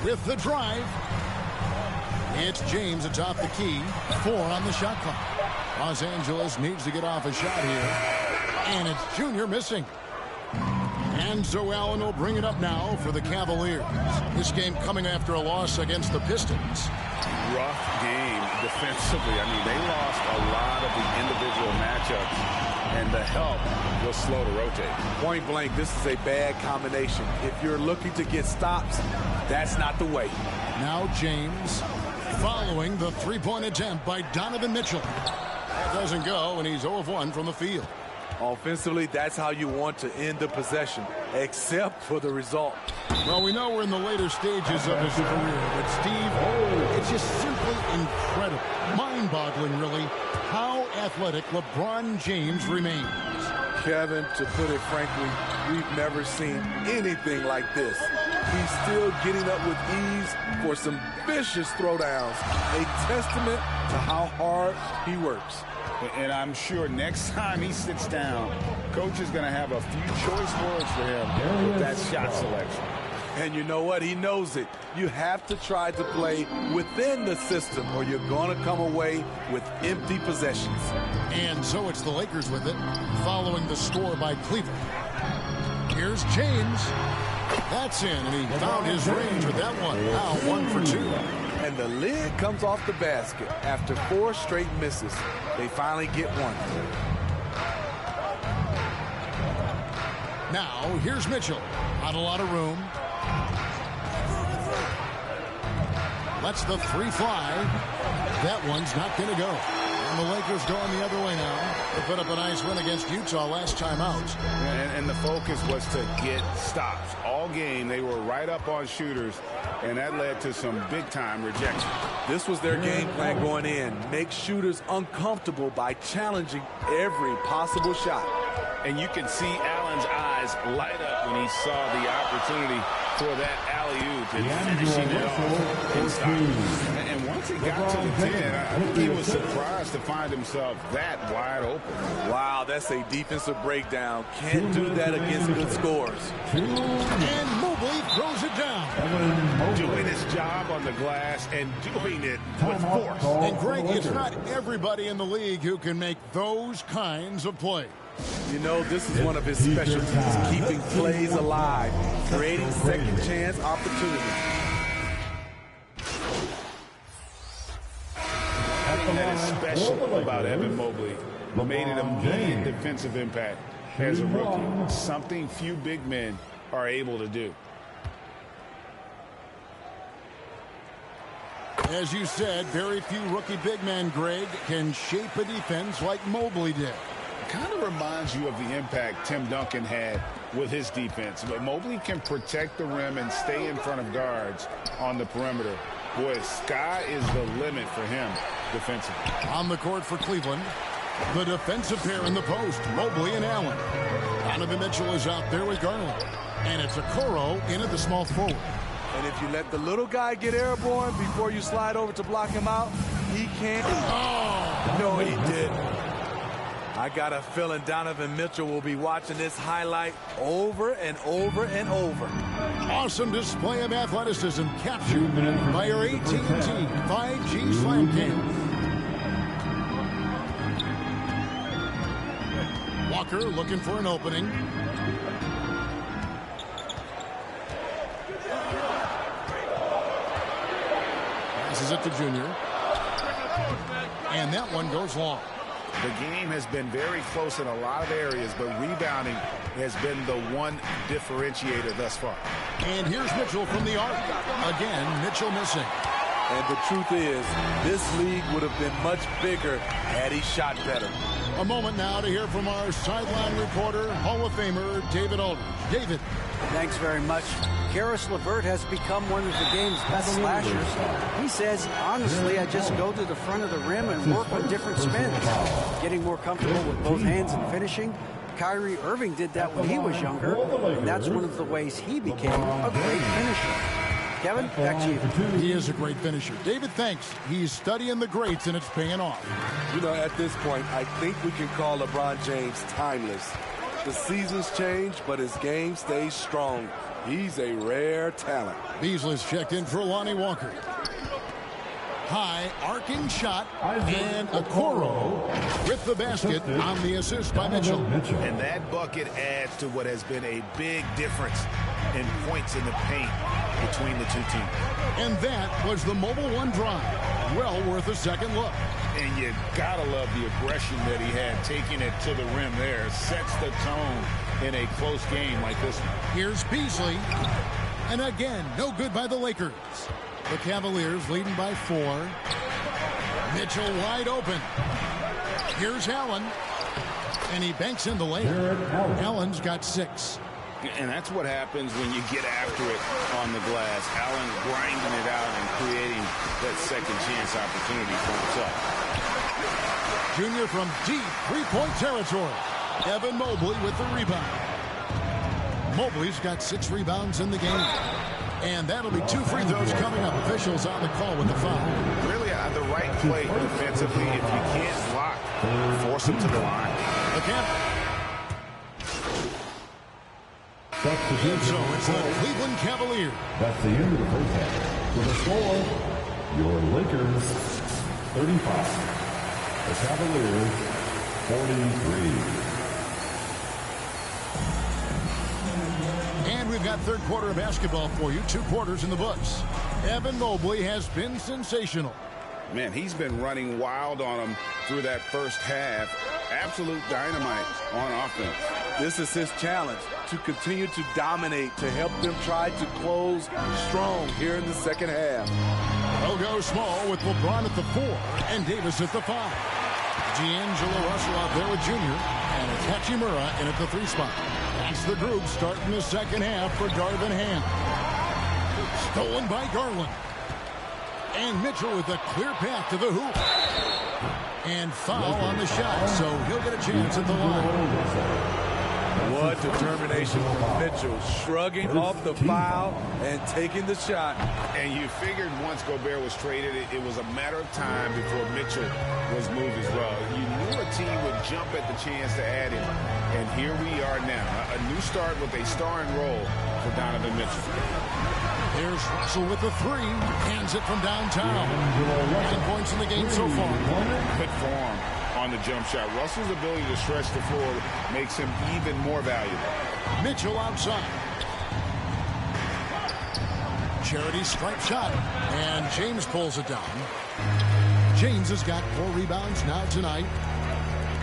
With the drive, it's James atop the key. 4 on the shot clock. Los Angeles needs to get off a shot here. And it's Junior missing. And so Allen will bring it up now for the Cavaliers. This game coming after a loss against the Pistons. Rough game defensively. I mean, they lost a lot of the individual matchups, and the help was slow to rotate. Point blank, this is a bad combination. If you're looking to get stops, that's not the way. Now James following the three-point attempt by Donovan Mitchell. That doesn't go, and he's 0 of 1 from the field. Offensively, that's how you want to end the possession, except for the result. Well, we know we're in the later stages of his career, but Steve, it's just simply incredible, mind-boggling, really, how athletic LeBron James remains. Kevin, to put it frankly, we've never seen anything like this. He's still getting up with ease for some vicious throwdowns, a testament to how hard he works. And I'm sure next time he sits down, coach is going to have a few choice words for him with that shot selection. And you know what? He knows it. You have to try to play within the system or you're going to come away with empty possessions. And so it's the Lakers with it, following the score by Cleveland. Here's James. That's in, and he found his range with that one. Now 1 for 2. And the lid comes off the basket after 4 straight misses. They finally get one. Now, here's Mitchell. Not a lot of room. Lets the 3 fly. That one's not going to go. And the Lakers going the other way now. They put up a nice win against Utah last time out. And the focus was to get stops. All game, they were right up on shooters, and that led to some big-time rejection. This was their game plan going in. Make shooters uncomfortable by challenging every possible shot. And you can see Allen's eyes light up when he saw the opportunity for that alley-oop and finishing it off in style. And once he got to the 10, I think he was surprised to find himself that wide open. Wow, that's a defensive breakdown. Can't do that against good scores. And Mobley throws it down. Doing his job on the glass and doing it with force. And Greg, it's not everybody in the league who can make those kinds of plays. You know, this is one of his specialties, keeping plays alive, creating second chance opportunities. That is special about Evan Mobley. Made an immediate defensive impact as a rookie. Something few big men are able to do. As you said, very few rookie big men, Greg, can shape a defense like Mobley did. Kind of reminds you of the impact Tim Duncan had with his defense. But Mobley can protect the rim and stay in front of guards on the perimeter. Boy, sky is the limit for him defensively. On the court for Cleveland, the defensive pair in the post, Mobley and Allen. Donovan Mitchell is out there with Garland. And it's Okoro in at the small forward. And if you let the little guy get airborne before you slide over to block him out, he can't. Oh! No, he didn't. I got a feeling Donovan Mitchell will be watching this highlight over and over and over. Awesome display of athleticism captured by your AT&T 5G Slam Cam. Walker looking for an opening. Passes it to Junior. And that one goes long. The game has been very close in a lot of areas, but rebounding has been the one differentiator thus far. And here's Mitchell from the arc. Again, Mitchell missing. And the truth is, this league would have been much bigger had he shot better. A moment now to hear from our sideline reporter, Hall of Famer David Aldridge. David. Thanks very much. Karis LeVert has become one of the game's best slashers. He says, honestly, I just go to the front of the rim and work on different spins. Getting more comfortable with both hands and finishing. Kyrie Irving did that when he was younger, and that's one of the ways he became a great finisher. Kevin, back to you. He is a great finisher. David, thanks. He's studying the greats, and it's paying off. You know, at this point, I think we can call LeBron James timeless. The seasons change, but his game stays strong. He's a rare talent. Beasley's checked in for Lonnie Walker. High arcing shot, and Okoro with the basket on the assist by Mitchell. And that bucket adds to what has been a big difference in points in the paint between the two teams. And that was the Mobile One drive. Well worth a second look. And you gotta love the aggression that he had, taking it to the rim there. Sets the tone in a close game like this one. Here's Beasley. And again, no good by the Lakers. The Cavaliers leading by 4. Mitchell wide open. Here's Allen. And he banks in the layup. Allen's got 6. And that's what happens when you get after it on the glass. Allen grinding it out and creating that second chance opportunity for himself. Junior from deep three-point territory. Evan Mobley with the rebound. Mobley's got 6 rebounds in the game. And that'll be 2 free throws coming up. Officials on the call with the foul. Really the right play defensively. If you can't block, force him to the line. Again. And so it's the Cleveland Cavaliers. That's the end of the first half. With a score, your Lakers 35. The Cavaliers 43. And we've got third quarter of basketball for you. 2 quarters in the books. Evan Mobley has been sensational. Man, he's been running wild on him through that first half. Absolute dynamite on offense. This is his challenge, to continue to dominate, to help them try to close strong here in the second half. They'll go small with LeBron at the 4 and Davis at the 5. D'Angelo Russell out there with Junior, and it's Hachimura in at the 3 spot. That's the group starting the second half for Darvin Ham. Stolen by Garland. And Mitchell with a clear path to the hoop. And foul on the shot, so he'll get a chance at the line. What determination from Mitchell, shrugging off the foul and taking the shot. And you figured once Gobert was traded, it was a matter of time before Mitchell was moved as well. You knew a team would jump at the chance to add him, and here we are now. A new start with a starring role for Donovan Mitchell. Here's Russell with the 3, hands it from downtown. 9 points in the game so far. Good form on the jump shot. Russell's ability to stretch the floor makes him even more valuable. Mitchell outside. Charity stripe shot, and James pulls it down. James has got 4 rebounds now tonight.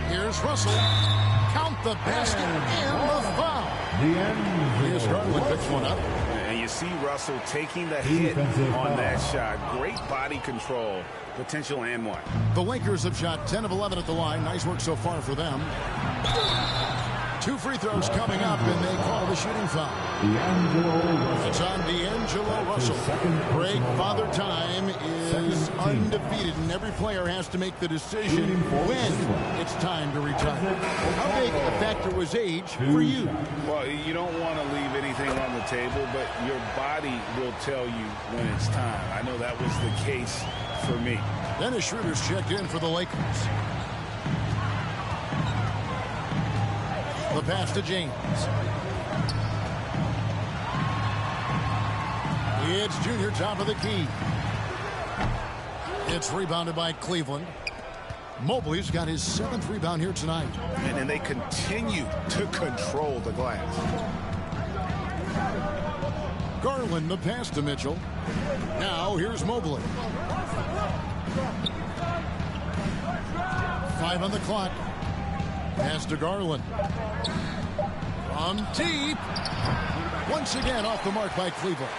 Here's Russell. Count the basket and the foul. Here's Garland picks one up. And you see Russell taking the hit on that shot. Great body control. Potential and one. The Lakers have shot 10 of 11 at the line. Nice work so far for them. 2 free throws coming up, and they call the shooting foul. It's on D'Angelo Russell. Greg, Father Time is undefeated, and every player has to make the decision when it's time to retire. How big a factor was age for you? Well, you don't want to leave anything on the table, but your body will tell you when it's time. I know that was the case for me. Dennis Schroeder's checked in for the Lakers. The pass to James. It's Junior, top of the key. It's rebounded by Cleveland. Mobley's got his 7th rebound here tonight. And they continue to control the glass. Garland, the pass to Mitchell. Now here's Mobley. 5 on the clock. Pass to Garland. From deep. Once again off the mark by Cleveland.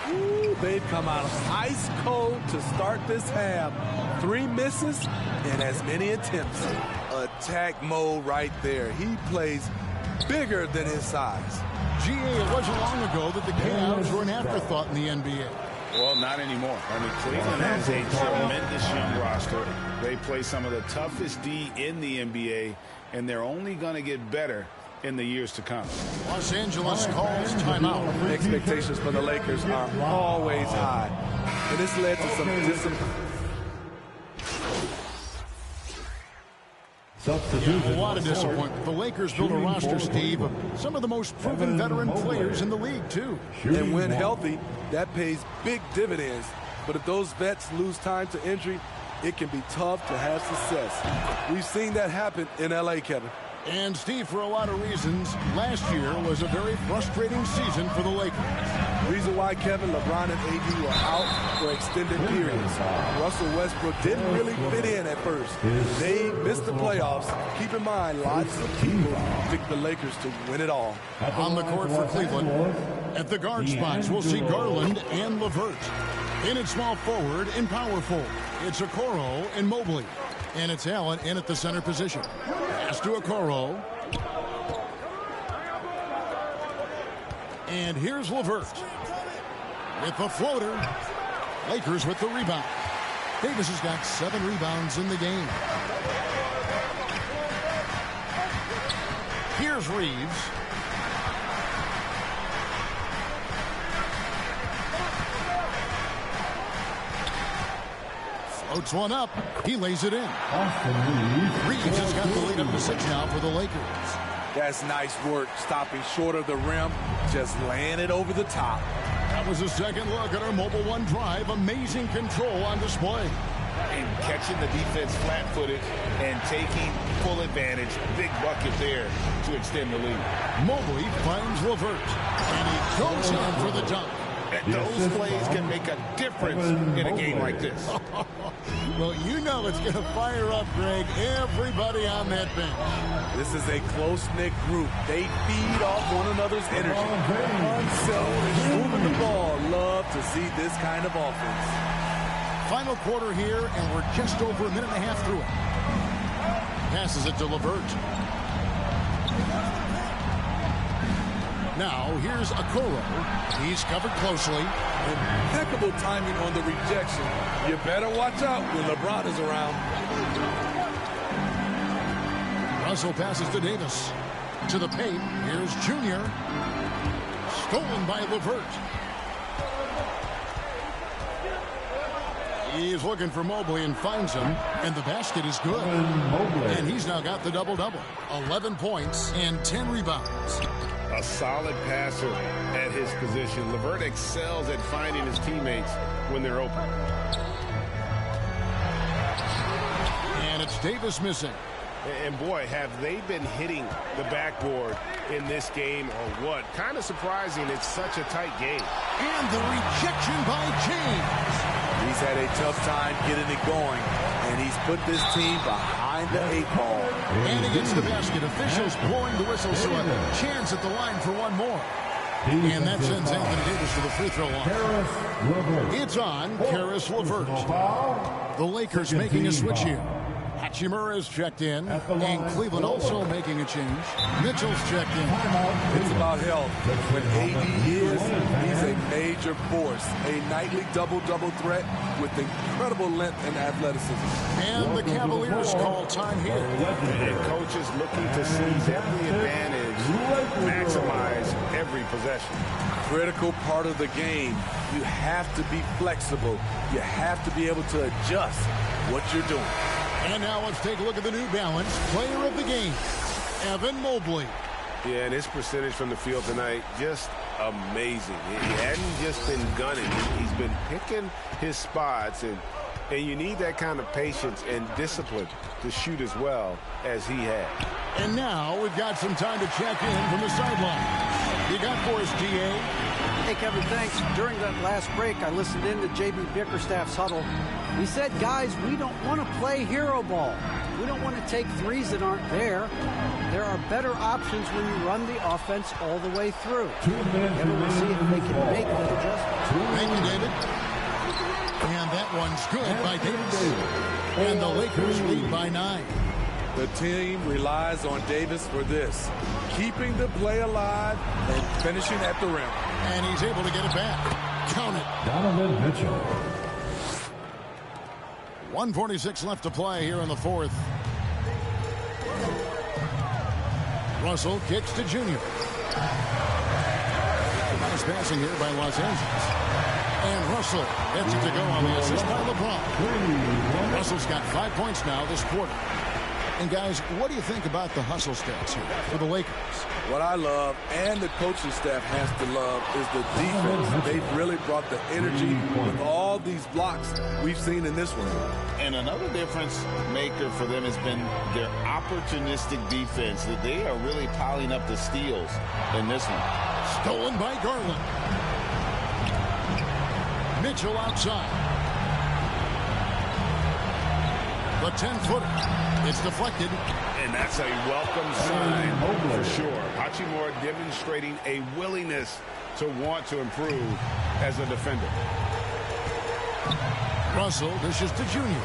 Ooh, they've come out ice cold to start this half. 3 misses and as many attempts. Attack mode right there. He plays bigger than his size. GA, it wasn't long ago that the Cavs were an afterthought in the NBA. Well, not anymore. I mean, Cleveland has a tremendous young roster. They play some of the toughest D in the NBA, and they're only going to get better in the years to come. Los Angeles calls timeout. Expectations for the Lakers are always high, and this led to some a lot of disappointment. The Lakers built a roster, Steve, of some of the most proven veteran players in the league, too. And when healthy, that pays big dividends. But if those vets lose time to injury, it can be tough to have success. We've seen that happen in L.A., Kevin. And, Steve, for a lot of reasons, last year was a very frustrating season for the Lakers. Reason why Kevin, LeBron, and AD were out for extended periods. Russell Westbrook didn't really fit in at first. They missed the playoffs. Keep in mind, lots of people picked the Lakers to win it all. On the court for Cleveland, at the guard spots, we'll see Garland and LeVert. In at small forward and power forward, it's Okoro and Mobley. And it's Allen in at the center position. Pass to Okoro. And here's LeVert with the floater. Lakers with the rebound. Davis has got 7 rebounds in the game. Here's Reeves. Floats one up. He lays it in. Reeves has got the lead up to 6 now for the Lakers. That's nice work, stopping short of the rim, just laying it over the top. That was a second look at our Mobile One drive. Amazing control on display. And catching the defense flat-footed and taking full advantage. Big bucket there to extend the lead. Mobley finds LeVert, and he goes in for the dunk. And those plays can make a difference in a game like this. Well, you know it's going to fire up, Greg, everybody on that bench. This is a close-knit group. They feed off one another's energy. Unsettled and moving the ball. Love to see this kind of offense. Final quarter here, and we're just over a minute and a half through it. Passes it to LeVert. Now, here's Okoro. He's covered closely. Impeccable timing on the rejection. You better watch out when LeBron is around. Russell passes to Davis. To the paint, here's Junior. Stolen by LeVert. He's looking for Mobley and finds him, and the basket is good. And he's now got the double-double. 11 points and 10 rebounds. A solid passer at his position. LeVert excels at finding his teammates when they're open. And it's Davis missing. And boy, have they been hitting the backboard in this game or what? Kind of surprising. It's such a tight game. And the rejection by James. He's had a tough time getting it going, and he's put this team behind the 8 ball. And against the basket, officials blowing the whistle, so a chance at the line for one more. And that sends Anthony Davis to the free throw line. It's on Caris LeVert. The Lakers making a switch here. Hachimura's checked in, and Cleveland also making a change. Mitchell's checked in. It's about health. When AD is, he's a major force. A nightly double-double threat with incredible length and athleticism. And the Cavaliers call time here. And coaches looking to seize every advantage, maximize every possession. Critical part of the game. You have to be flexible. You have to be able to adjust what you're doing. And now let's take a look at the New Balance player of the game, Evan Mobley. Yeah, and his percentage from the field tonight, just amazing. He hadn't just been gunning. He's been picking his spots, and you need that kind of patience and discipline to shoot as well as he had. And now we've got some time to check in from the sideline. You got for us, DA? Hey, Kevin, thanks. During that last break, I listened in to J.B. Bickerstaff's huddle. He said, guys, we don't want to play hero ball. We don't want to take threes that aren't there. There are better options when you run the offense all the way through. Kevin, we'll see if they can make that adjustment. Thank you, David. And that one's good by Davis. And the Lakers lead by 9. The team relies on Davis for this, keeping the play alive and finishing at the rim. And he's able to get it back. Count it. Donovan Mitchell. 1:46 left to play here in the fourth. Russell kicks to Junior. Nice passing here by Los Angeles. And Russell gets it to go on the assist by LeBron. Russell's got 5 points now this quarter. And guys, what do you think about the hustle stats here for the Lakers? What I love, and the coaching staff has to love, is the defense. They've really brought the energy with all these blocks we've seen in this one. And another difference maker for them has been their opportunistic defense, that they are really piling up the steals in this one. Stolen by Garland. Mitchell outside. The 10-footer. It's deflected. And that's a welcome sign for sure. Hachimura demonstrating a willingness to want to improve as a defender. Russell dishes to Junior.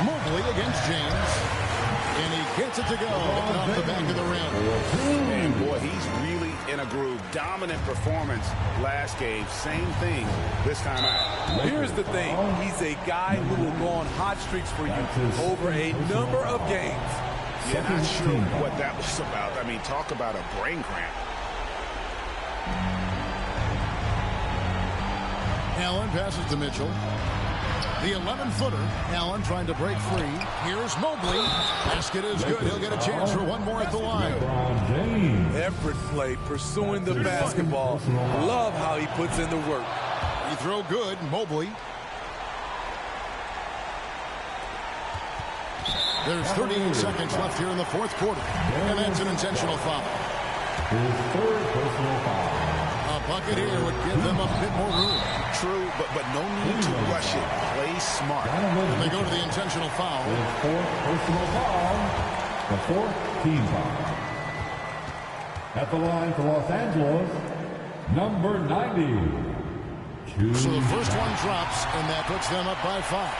Mobley against James. And he gets it to go off the back of the rim. And boy, he's really in a groove. Dominant performance last game. Same thing this time out. Here's the thing. He's a guy who will go on hot streaks for you over a number of games. Yeah, not sure what that was about. I mean, talk about a brain cramp. Allen passes to Mitchell. The 11-footer. Allen trying to break free. Here's Mobley. Basket is good. He'll get a chance for one more at the line. Effort play, pursuing the basketball. Love how he puts in the work. He throw good. Mobley. There's 38 seconds left here in the fourth quarter. And that's an intentional foul. His third personal foul. A bucket here would give them a bit more room. True, but no need to rush it. Play smart. And they go to the intentional foul. His fourth personal foul. The fourth team foul. At the line for Los Angeles, number 90. So the first one drops, and that puts them up by 5.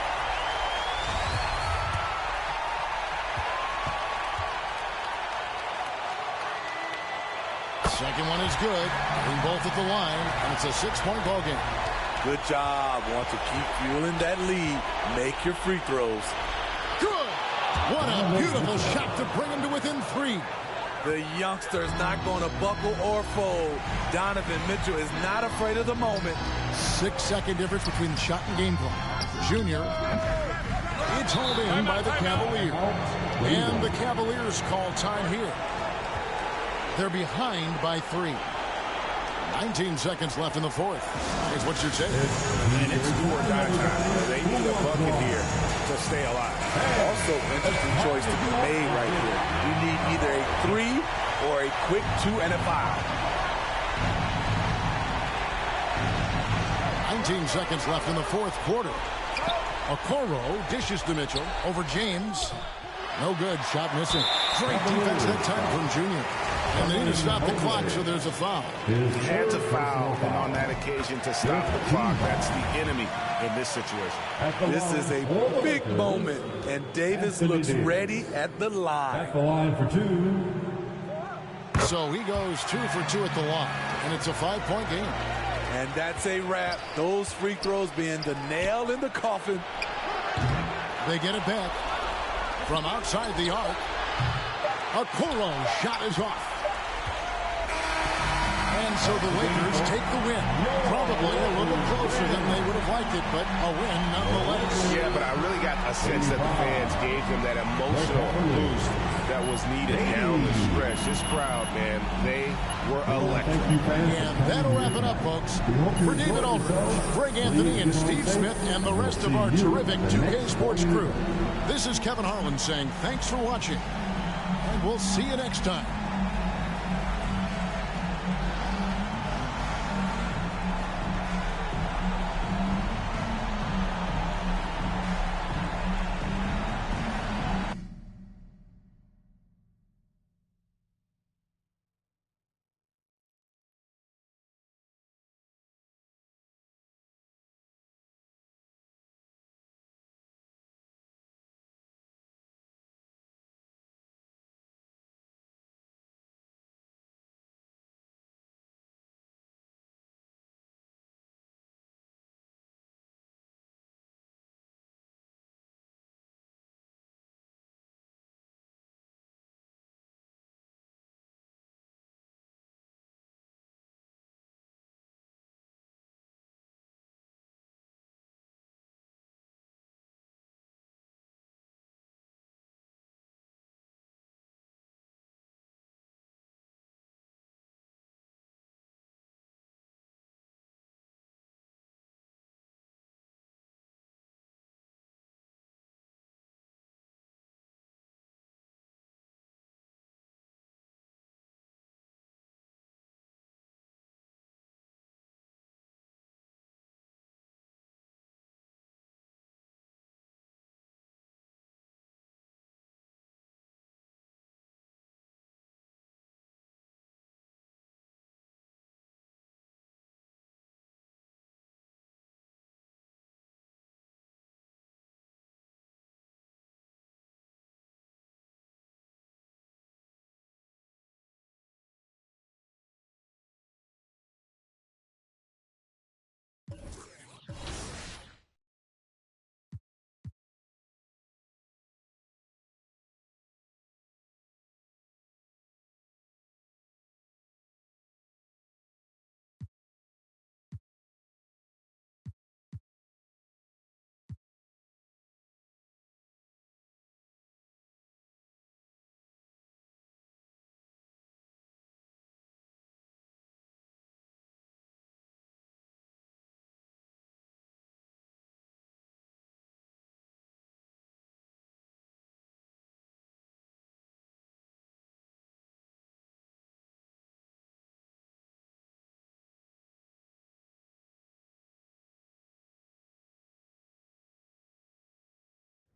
Second one is good. Hitting both at the line, and it's a 6-point ball game. Good job. Want to keep fueling that lead. Make your free throws. Good. What a beautiful shot to bring him to within 3. The youngster is not going to buckle or fold. Donovan Mitchell is not afraid of the moment. 6-second difference between shot and game clock. Junior. It's hauled in by the Cavaliers. And the Cavaliers call time here. They're behind by 3. 19 seconds left in the fourth. Is what you're saying. And it's do or die time. They need a bucket here to stay alive. Also, interesting choice to be made right here. You need either a 3 or a quick 2 and a foul. 19 seconds left in the fourth quarter. Okoro dishes to Mitchell over James. No good. Shot missing. Great defense that time from Junior. And they need to stop the clock, so there's a foul. Had to foul, and on that occasion to stop the clock. That's the enemy in this situation. This is a big moment, and Davis looks ready at the line. At the line for 2. So he goes 2 for 2 at the line, and it's a 5-point game. And that's a wrap. Those free throws being the nail in the coffin. They get it back from outside the arc. Okoro shot is off. And so the Lakers take the win. Probably a little closer than they would have liked it, but a win nonetheless. Yeah, but I really got a sense that the fans gave them that emotional boost that was needed down the stretch. This crowd, man, they were electric. And that'll wrap it up, folks. For David Aldridge, Greg Anthony, and Steve Smith, and the rest of our terrific 2K Sports crew, this is Kevin Harlan saying thanks for watching, and we'll see you next time.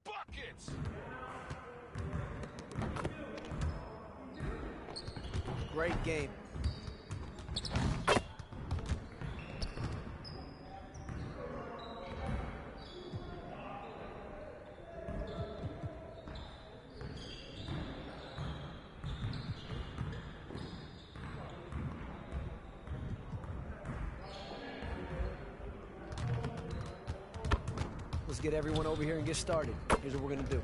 buckets. Great game. Let's get everyone over here and get started. Here's what we're going to do.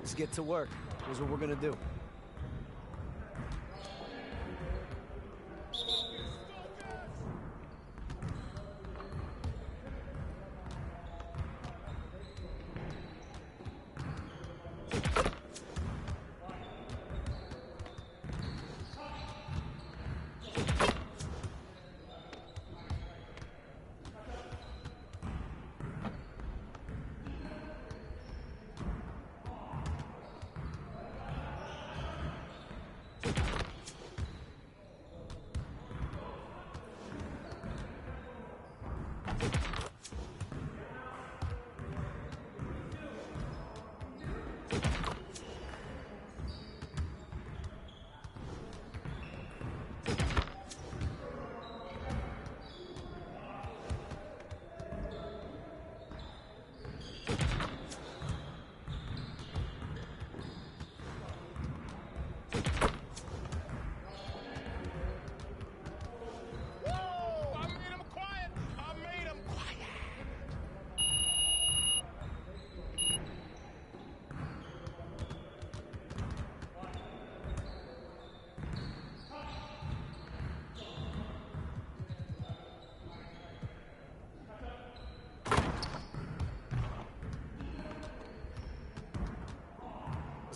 Let's get to work. Here's what we're going to do.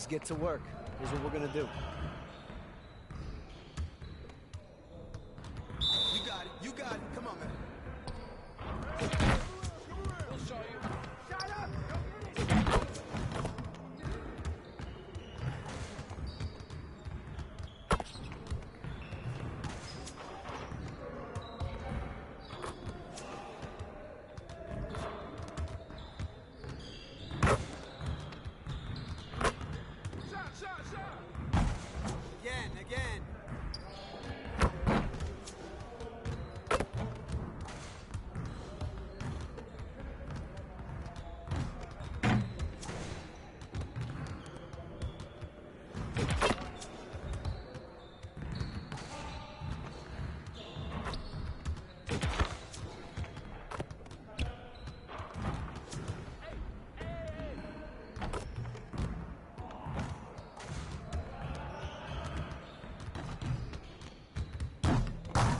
Let's get to work. Here's what we're going to do. You got it. You got it. Come on, man. We'll show you. Shut up. Again.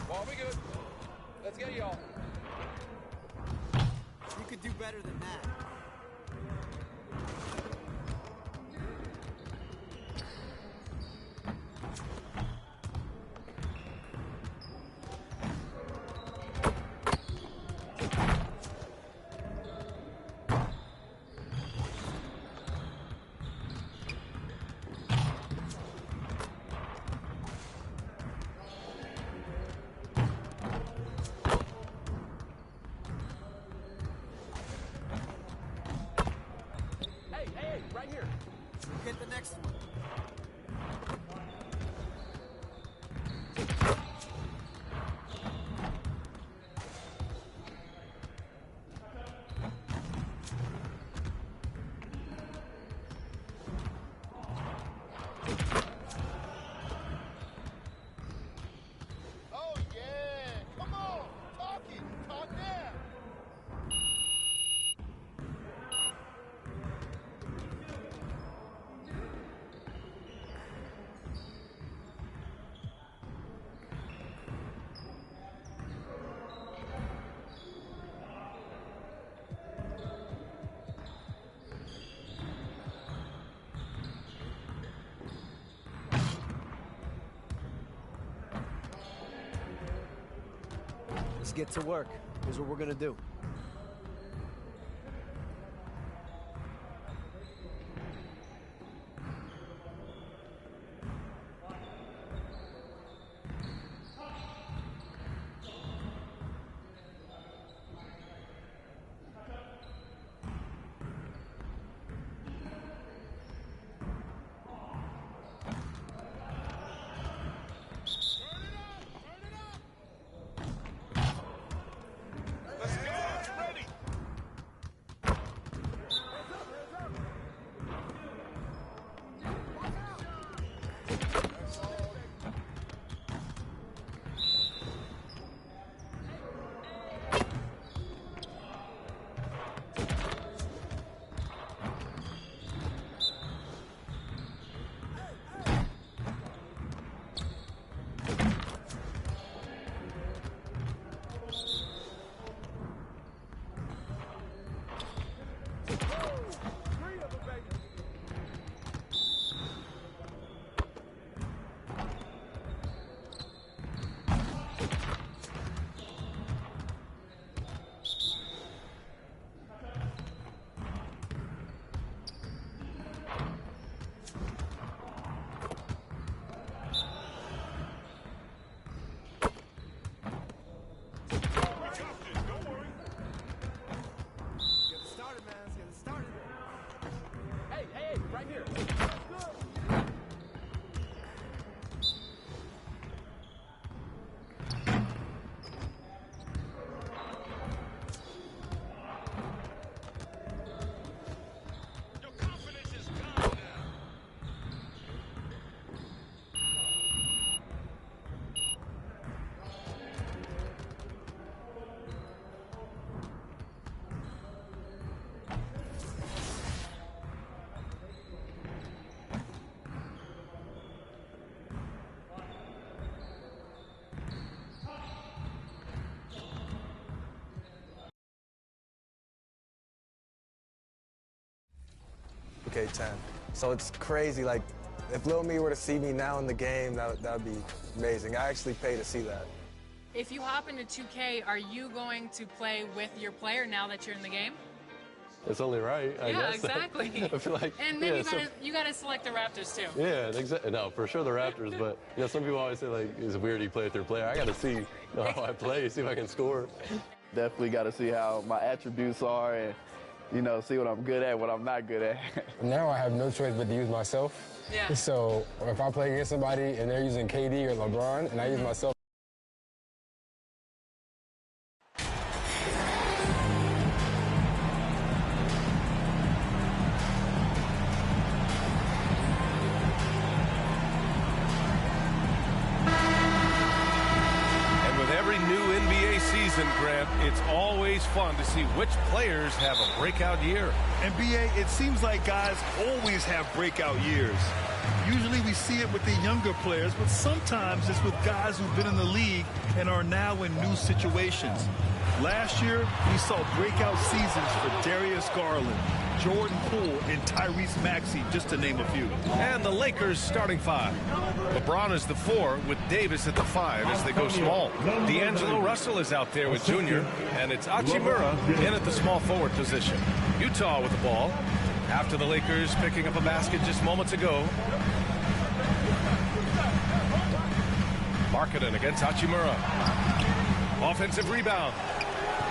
Ball, we good. Let's get y'all. could do better than that. Get the next one. Oh, yeah. Come on. Talk it. Talk now. Let's get to work. Here's what we're going to do. Okay, 10. So it's crazy. Like, if Lil Me were to see me now in the game, that would be amazing. I actually pay to see that. If you hop into 2K, are you going to play with your player now that you're in the game? It's only right, I guess. Exactly. I feel like, and then you gotta select the Raptors too. Yeah, exactly. No, for sure the Raptors, but some people always say like, it's weird you play with your player. I gotta see how I play, see if I can score. Definitely got to see how my attributes are and, see what I'm good at, what I'm not good at. Now I have no choice but to use myself. Yeah. So if I play against somebody and they're using KD or LeBron and I use myself. Grant, it's always fun to see which players have a breakout year. NBA, it seems like guys always have breakout years. Usually we see it with the younger players, but sometimes it's with guys who've been in the league and are now in new situations. Last year, we saw breakout seasons for Darius Garland, Jordan Poole, and Tyrese Maxey, just to name a few. And the Lakers starting five. LeBron is the 4 with Davis at the 5 as they go small. D'Angelo Russell is out there with Junior, and it's Hachimura in at the small forward position. Utah with the ball after the Lakers picking up a basket just moments ago. Markkanen against Hachimura. Offensive rebound.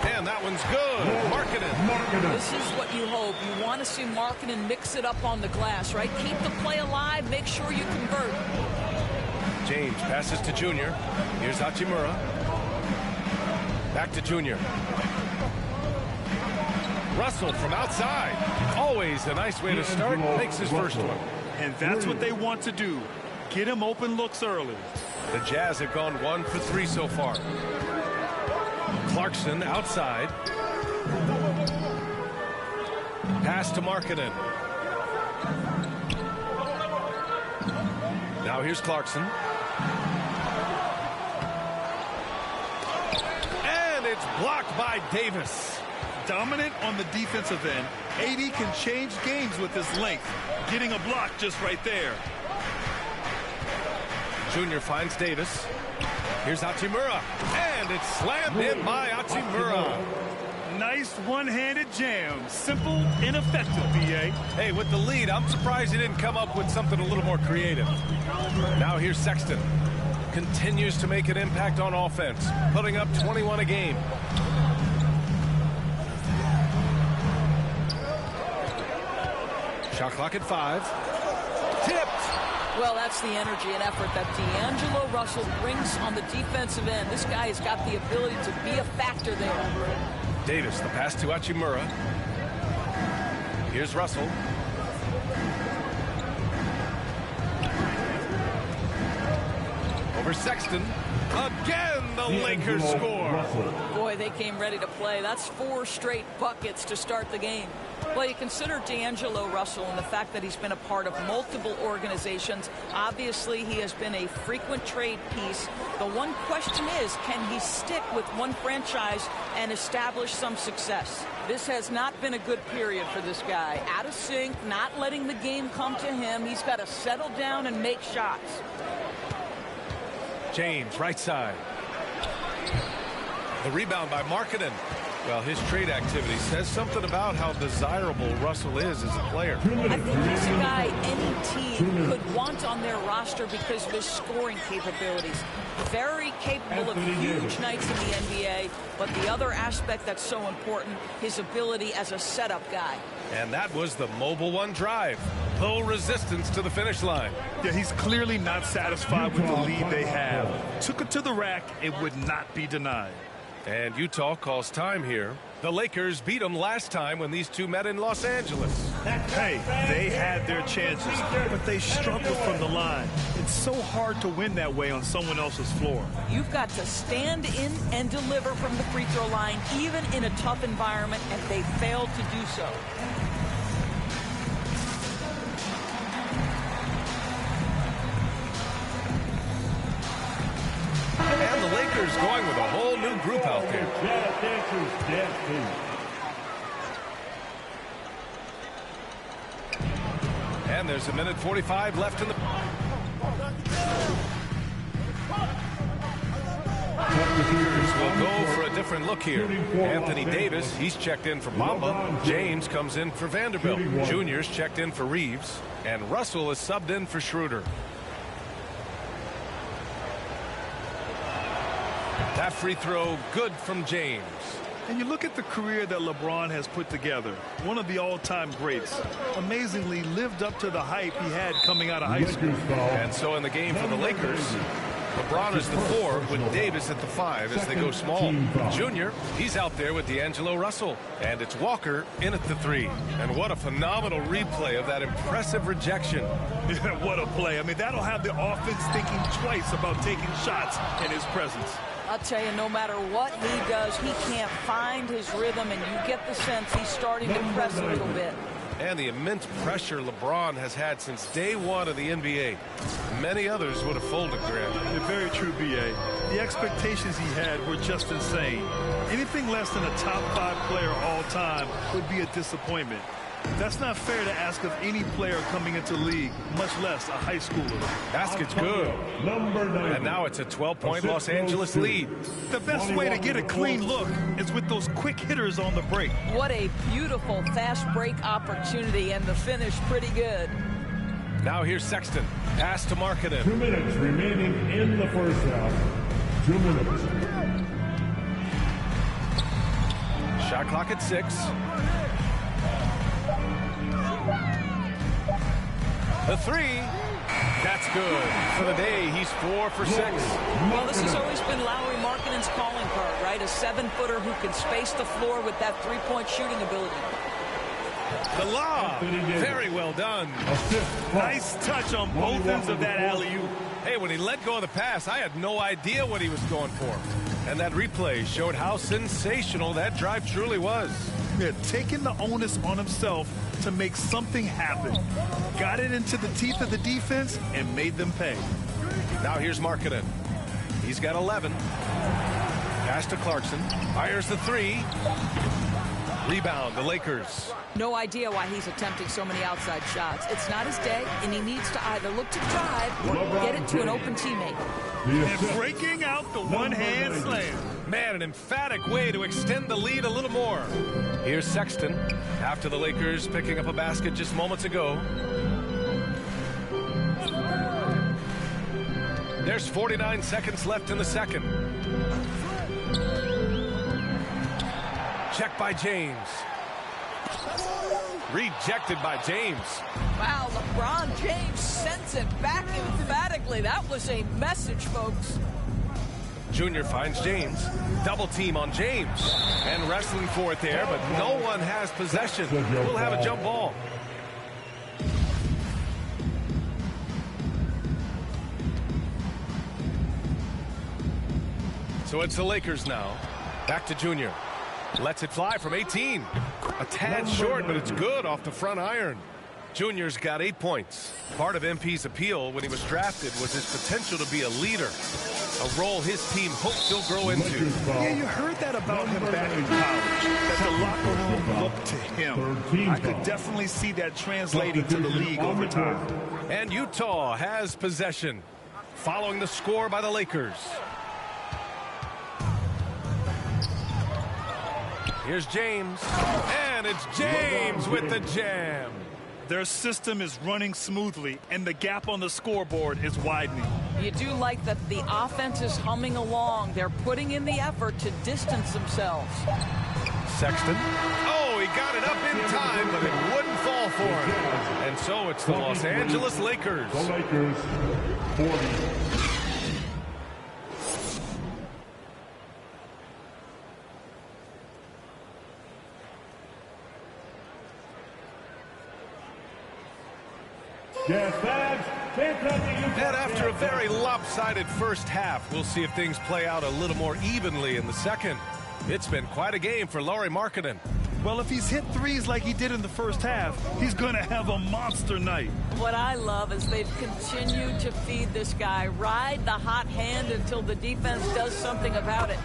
And that one's good. Markkanen. This is what you hope. You want to see Markkanen mix it up on the glass, right? Keep the play alive. Make sure you convert. James passes to Junior. Here's Hachimura. Back to Junior. Russell from outside. Always a nice way to start. Makes his first one. And that's what they want to do. Get him open looks early. The Jazz have gone 1 for 3 so far. Clarkson outside. Pass to Markkanen. Now here's Clarkson. And it's blocked by Davis. Dominant on the defensive end. AD can change games with his length. Getting a block just right there. Junior finds Davis. Here's Hachimura. And it's slammed in by Hachimura. Nice one-handed jam. Simple and effective, B.A. Hey, with the lead, I'm surprised he didn't come up with something a little more creative. Now here's Sexton. Continues to make an impact on offense, putting up 21 a game. Shot clock at 5. Tipped. Well, that's the energy and effort that D'Angelo Russell brings on the defensive end. This guy has got the ability to be a factor there. Davis, the pass to Hachimura. Here's Russell. Over Sexton. Again, the Lakers score. Boy, they came ready to play. That's 4 straight buckets to start the game. Well, you consider D'Angelo Russell and the fact that he's been a part of multiple organizations. Obviously, he has been a frequent trade piece. The one question is, can he stick with one franchise and establish some success? This has not been a good period for this guy. Out of sync, not letting the game come to him. He's got to settle down and make shots. James, right side. The rebound by Markkanen. Well, his trade activity says something about how desirable Russell is as a player. I think he's a guy any team could want on their roster because of his scoring capabilities. Very capable of huge nights in the NBA, but the other aspect that's so important, his ability as a setup guy. And that was the mobile one drive. Low resistance to the finish line. Yeah, he's clearly not satisfied with the lead they have. Took it to the rack, it would not be denied. And Utah calls time here. The Lakers beat them last time when these two met in Los Angeles. Hey, they had their chances, but they struggled from the line. It's so hard to win that way on someone else's floor. You've got to stand in and deliver from the free throw line, even in a tough environment, and they failed to do so. And the Lakers going with a whole new group out there. And there's a minute 45 left in the... We'll go for a different look here. Anthony Davis, he's checked in for Bamba. James comes in for Vanderbilt. Junior's checked in for Reeves. And Russell is subbed in for Schroeder. That free throw good from James. And you look at the career that LeBron has put together. One of the all-time greats. Amazingly lived up to the hype he had coming out of high school. And so in the game for the Lakers, LeBron is the 4 with Davis at the 5 as they go small. Junior, he's out there with D'Angelo Russell. And it's Walker in at the 3. And what a phenomenal replay of that impressive rejection. Yeah, what a play. I mean, that'll have the offense thinking twice about taking shots in his presence. I'll tell you, no matter what he does, he can't find his rhythm, and you get the sense he's starting to press a little bit. And the immense pressure LeBron has had since day one of the NBA. Many others would have folded, Grant. Yeah, very true, B.A. The expectations he had were just insane. Anything less than a top 5 player all time would be a disappointment. That's not fair to ask of any player coming into the league, much less a high schooler. Basket's good. And now it's a 12-point Los Angeles lead. The best way to get a clean look is with those quick hitters on the break. What a beautiful fast break opportunity, and the finish pretty good. Now here's Sexton. Pass to Markkanen. 2 minutes remaining in the first half. 2 minutes. Shot clock at 6. The 3. That's good. For the day, he's 4 for 6. Well, this has always been Lauri Markkanen's calling card, right? A 7-footer who can space the floor with that 3-point shooting ability. The lob. Very well done. Nice touch on both ends of that alley-oop. Hey, when he let go of the pass, I had no idea what he was going for. And that replay showed how sensational that drive truly was. Yeah, taking the onus on himself to make something happen. Got it into the teeth of the defense and made them pay. Now here's Markkanen. He's got 11. Pass to Clarkson. Fires the 3. Rebound, the Lakers. No idea why he's attempting so many outside shots. It's not his day, and he needs to either look to drive or get it to an open teammate. And breaking out the one-hand slam. Man, an emphatic way to extend the lead a little more. Here's Sexton after the Lakers picking up a basket just moments ago. There's 49 seconds left in the second. Check by James. Rejected by James. Wow, LeBron James sends it back emphatically. That was a message, folks. Junior finds James. Double team on James. And wrestling for it there, but no one has possession. We'll have a jump ball. So it's the Lakers now. Back to Junior. Lets it fly from 18. A tad short, but it's good off the front iron. Junior's got 8 points. Part of MP's appeal when he was drafted was his potential to be a leader, a role his team hopes he'll grow into. Yeah, you heard that about him back in college, that the locker room looked to him. I could definitely see that translating to the league over time. And Utah has possession, following the score by the Lakers. Here's James, and it's James with the jam. Their system is running smoothly, and the gap on the scoreboard is widening. You do like that the offense is humming along. They're putting in the effort to distance themselves. Sexton. Oh, he got it up in time, but it wouldn't fall for him. And so it's the Los Angeles Lakers. The Lakers, 40. And after a very lopsided first half, we'll see if things play out a little more evenly in the second. It's been quite a game for Lauri Markkanen. Well, if he's hit threes like he did in the first half, he's going to have a monster night. What I love is they've continued to feed this guy, ride the hot hand until the defense does something about it.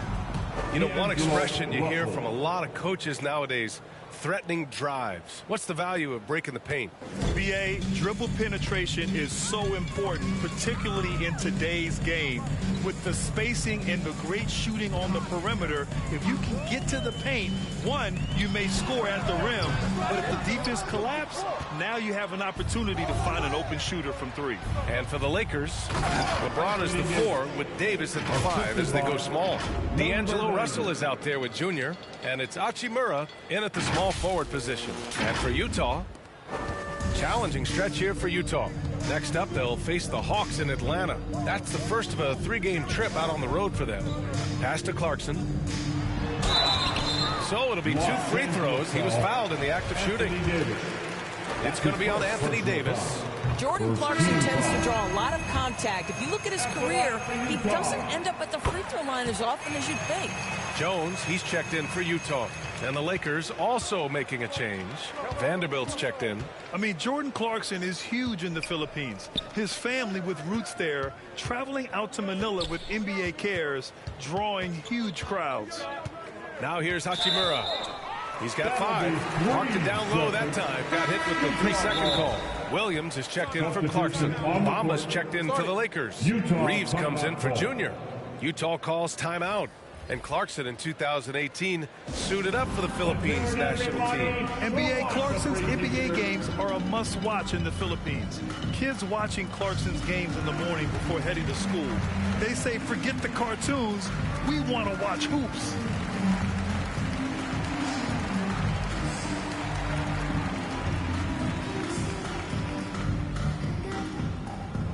You know, one expression you hear from a lot of coaches nowadays, threatening drives. What's the value of breaking the paint? BA, dribble penetration is so important, particularly in today's game. With the spacing and the great shooting on the perimeter, if you can get to the paint, one, you may score at the rim. But if the defense collapses, now you have an opportunity to find an open shooter from 3. And for the Lakers, LeBron is the 4 with Davis at the 5 as they go small. D'Angelo Russell is out there with Junior, and it's Hachimura in at the small forward position. And for Utah, challenging stretch here for Utah. Next up, they'll face the Hawks in Atlanta. That's the first of a 3-game trip out on the road for them. Pass to Clarkson. So it'll be 2 free throws. He was fouled in the act of shooting. It's going to be on Anthony Davis. Jordan Clarkson tends to draw a lot of contact. If you look at his career, he doesn't end up at the free throw line as often as you'd think. Jones, he's checked in for Utah. And the Lakers also making a change. Vanderbilt's checked in. I mean, Jordan Clarkson is huge in the Philippines. His family with roots there, traveling out to Manila with NBA Cares, drawing huge crowds. Now here's Hachimura. He's got 5. Marked it down low that time. Got hit with the 3-second call. Williams is checked in for Clarkson. Bamba's checked in for the Lakers. Reeves comes in for Junior. Utah calls timeout. And Clarkson in 2018 suited up for the Philippines national team. Clarkson's NBA games are a must-watch in the Philippines. Kids watching Clarkson's games in the morning before heading to school. They say, forget the cartoons, we want to watch hoops.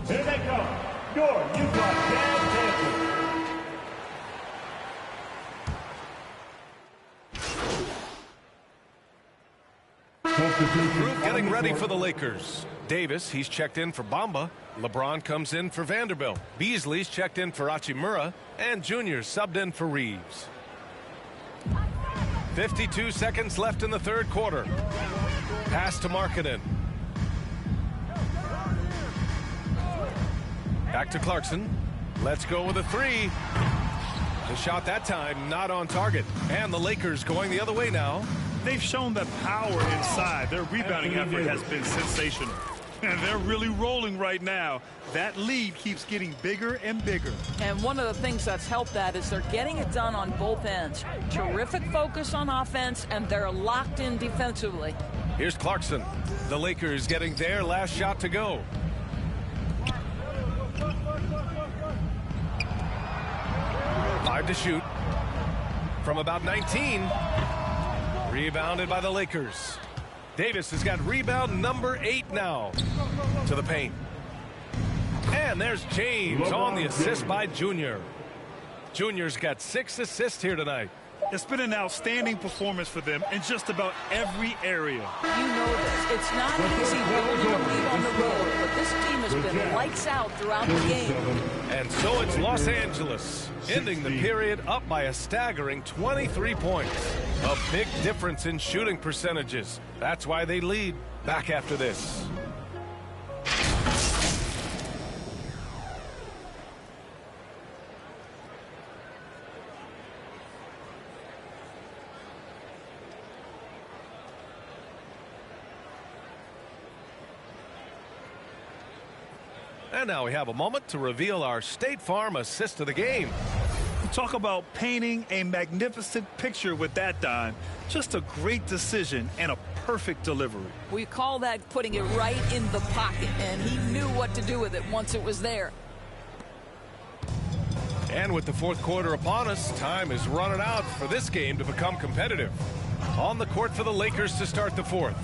Here they come, your Utah Jazz dancers. Group getting ready for the Lakers. Davis, he's checked in for Bamba. LeBron comes in for Vanderbilt. Beasley's checked in for Hachimura. And Junior subbed in for Reeves. 52 seconds left in the third quarter. Pass to Markkanen. Back to Clarkson. Let's go with a 3. The shot that time not on target. And the Lakers going the other way now. They've shown that power inside. Their rebounding effort has been sensational. And they're really rolling right now. That lead keeps getting bigger and bigger. And one of the things that's helped that is they're getting it done on both ends. Terrific focus on offense, and they're locked in defensively. Here's Clarkson. The Lakers getting their last shot to go. Five to shoot. From about 19. Rebounded by the Lakers. Davis has got rebound number 8 now. To the paint. And there's James on the assist by Junior. Junior's got 6 assists here tonight. It's been an outstanding performance for them in just about every area. You know this. It's not easy building a lead on the road, but this team has been lights out throughout the game. And so it's Los Angeles, ending the period up by a staggering 23 points. A big difference in shooting percentages. That's why they lead. Back after this. And now we have a moment to reveal our State Farm assist of the game. Talk about painting a magnificent picture with that dime. Just a great decision and a perfect delivery. We call that putting it right in the pocket, and he knew what to do with it once it was there. And with the fourth quarter upon us, time is running out for this game to become competitive. On the court for the Lakers to start the fourth.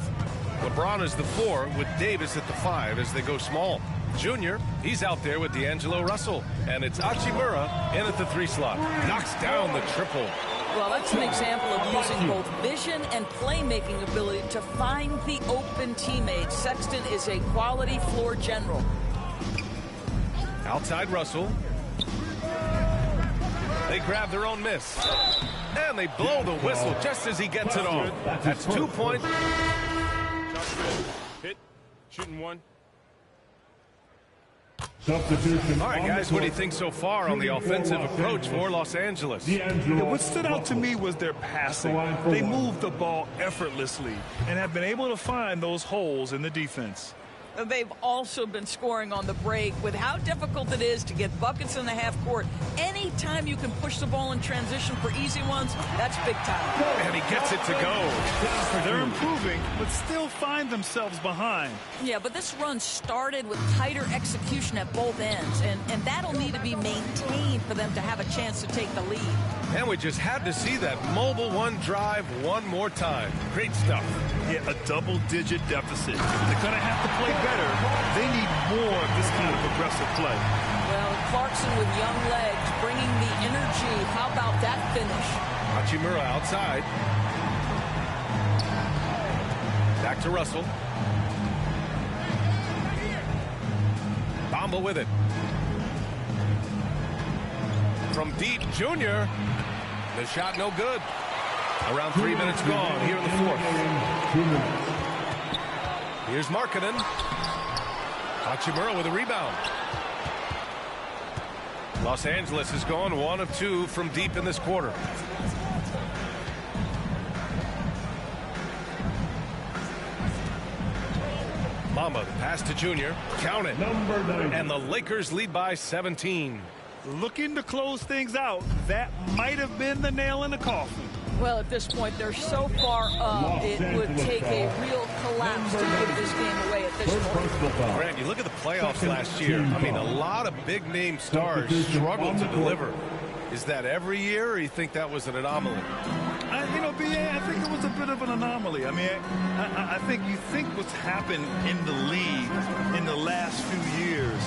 LeBron is the 4 with Davis at the 5 as they go small. Junior, he's out there with D'Angelo Russell. And it's Hachimura in at the 3 slot. Knocks down the triple. Well, that's an example of using both vision and playmaking ability to find the open teammates. Sexton is a quality floor general. Outside Russell. They grab their own miss. And they blow the whistle just as he gets it on. That's 2 points. Hit. Shooting 1. All right, guys, what do you think so far on the offensive approach for Los Angeles? What stood out to me was their passing. They moved the ball effortlessly and have been able to find those holes in the defense. They've also been scoring on the break. With how difficult it is to get buckets in the half court, anytime you can push the ball in transition for easy ones, that's big time. And he gets it to go. They're improving, but still find themselves behind. Yeah, but this run started with tighter execution at both ends, and that'll need to be maintained for them to have a chance to take the lead. And we just had to see that mobile one drive one more time. Great stuff. Yeah, a double-digit deficit. They're going to have to play better. They need more of this kind of aggressive play. Well, Clarkson with young legs, bringing the energy. How about that finish? Hachimura outside. Back to Russell. Mamba with it. From deep, Junior. The shot no good. Around 3 minutes gone here in the fourth. Here's Markkanen. Hachimura with a rebound. Los Angeles has gone 1 of 2 from deep in this quarter. Mamba, the pass to Junior. Count it. And the Lakers lead by 17. Looking to close things out. That might have been the nail in the coffin. Well, at this point, they're so far up, it would take a real collapse to give this game away at this point. Grant, you look at the playoffs last year. I mean, a lot of big-name stars struggled to deliver. Is that every year, or you think that was an anomaly? You know, B.A., I think it was a bit of an anomaly. I mean, I think you think what's happened in the league in the last few years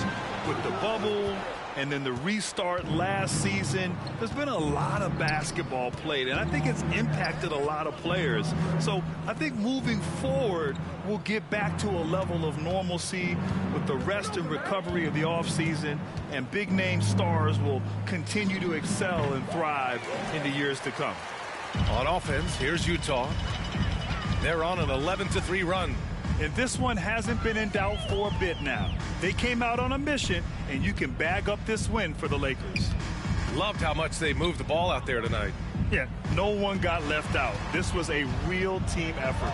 with the bubble and then the restart last season, there's been a lot of basketball played, and I think it's impacted a lot of players. So I think moving forward, we'll get back to a level of normalcy with the rest and recovery of the offseason, and big-name stars will continue to excel and thrive in the years to come. On offense, here's Utah. They're on an 11-3 run. And this one hasn't been in doubt for a bit now. They came out on a mission, and you can bag up this win for the Lakers. Loved how much they moved the ball out there tonight. Yeah, no one got left out. This was a real team effort.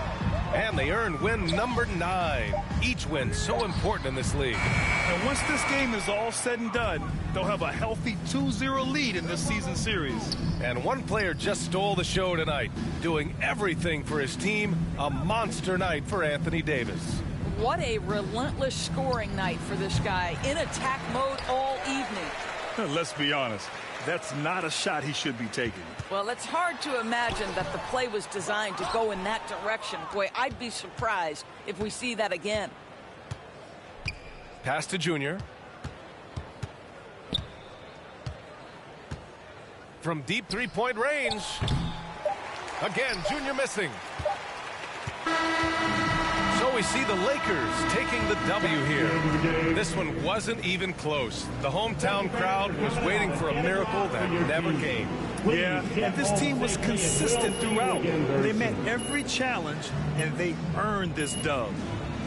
And they earned win number 9. Each win so important in this league. And once this game is all said and done, they'll have a healthy 2-0 lead in this season series. And one player just stole the show tonight, doing everything for his team. A monster night for Anthony Davis. What a relentless scoring night for this guy, in attack mode all evening. Let's be honest, that's not a shot he should be taking. Well, it's hard to imagine that the play was designed to go in that direction. Boy, I'd be surprised if we see that again. Pass to Junior. From deep three-point range. Again, Junior missing. So we see the Lakers taking the W here. This one wasn't even close. The hometown crowd was waiting for a miracle that never came. Yeah, and this team was consistent throughout. They met every challenge, and they earned this dub.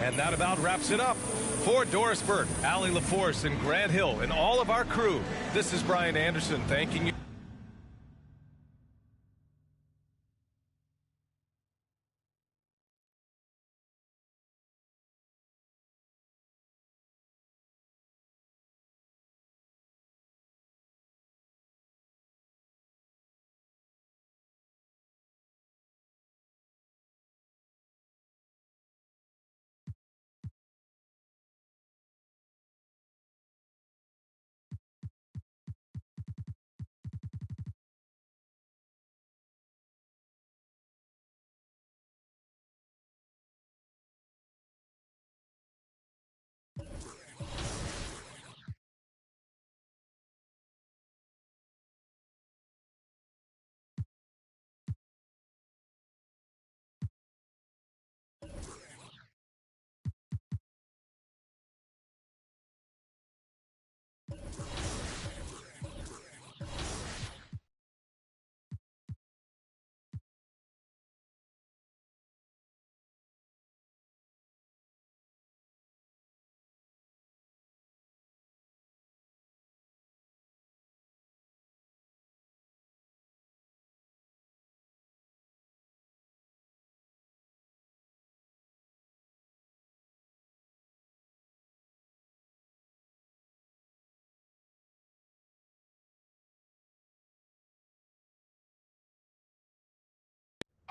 And that about wraps it up. For Doris Burke, Allie LaForce, and Grant Hill, and all of our crew, this is Brian Anderson thanking you.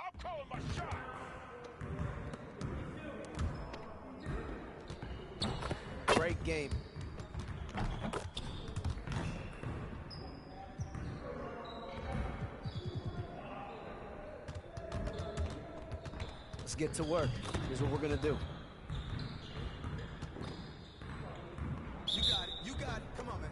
I'm calling my shot. Great game. Let's get to work. Here's what we're gonna do. You got it. You got it. Come on, man.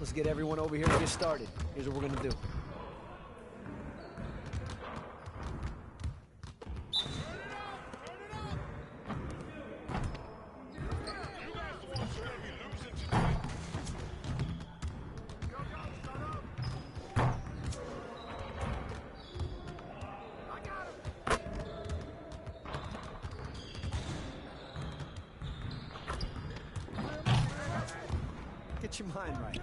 Let's get everyone over here and get started. Here's what we're going to do. Get your mind right.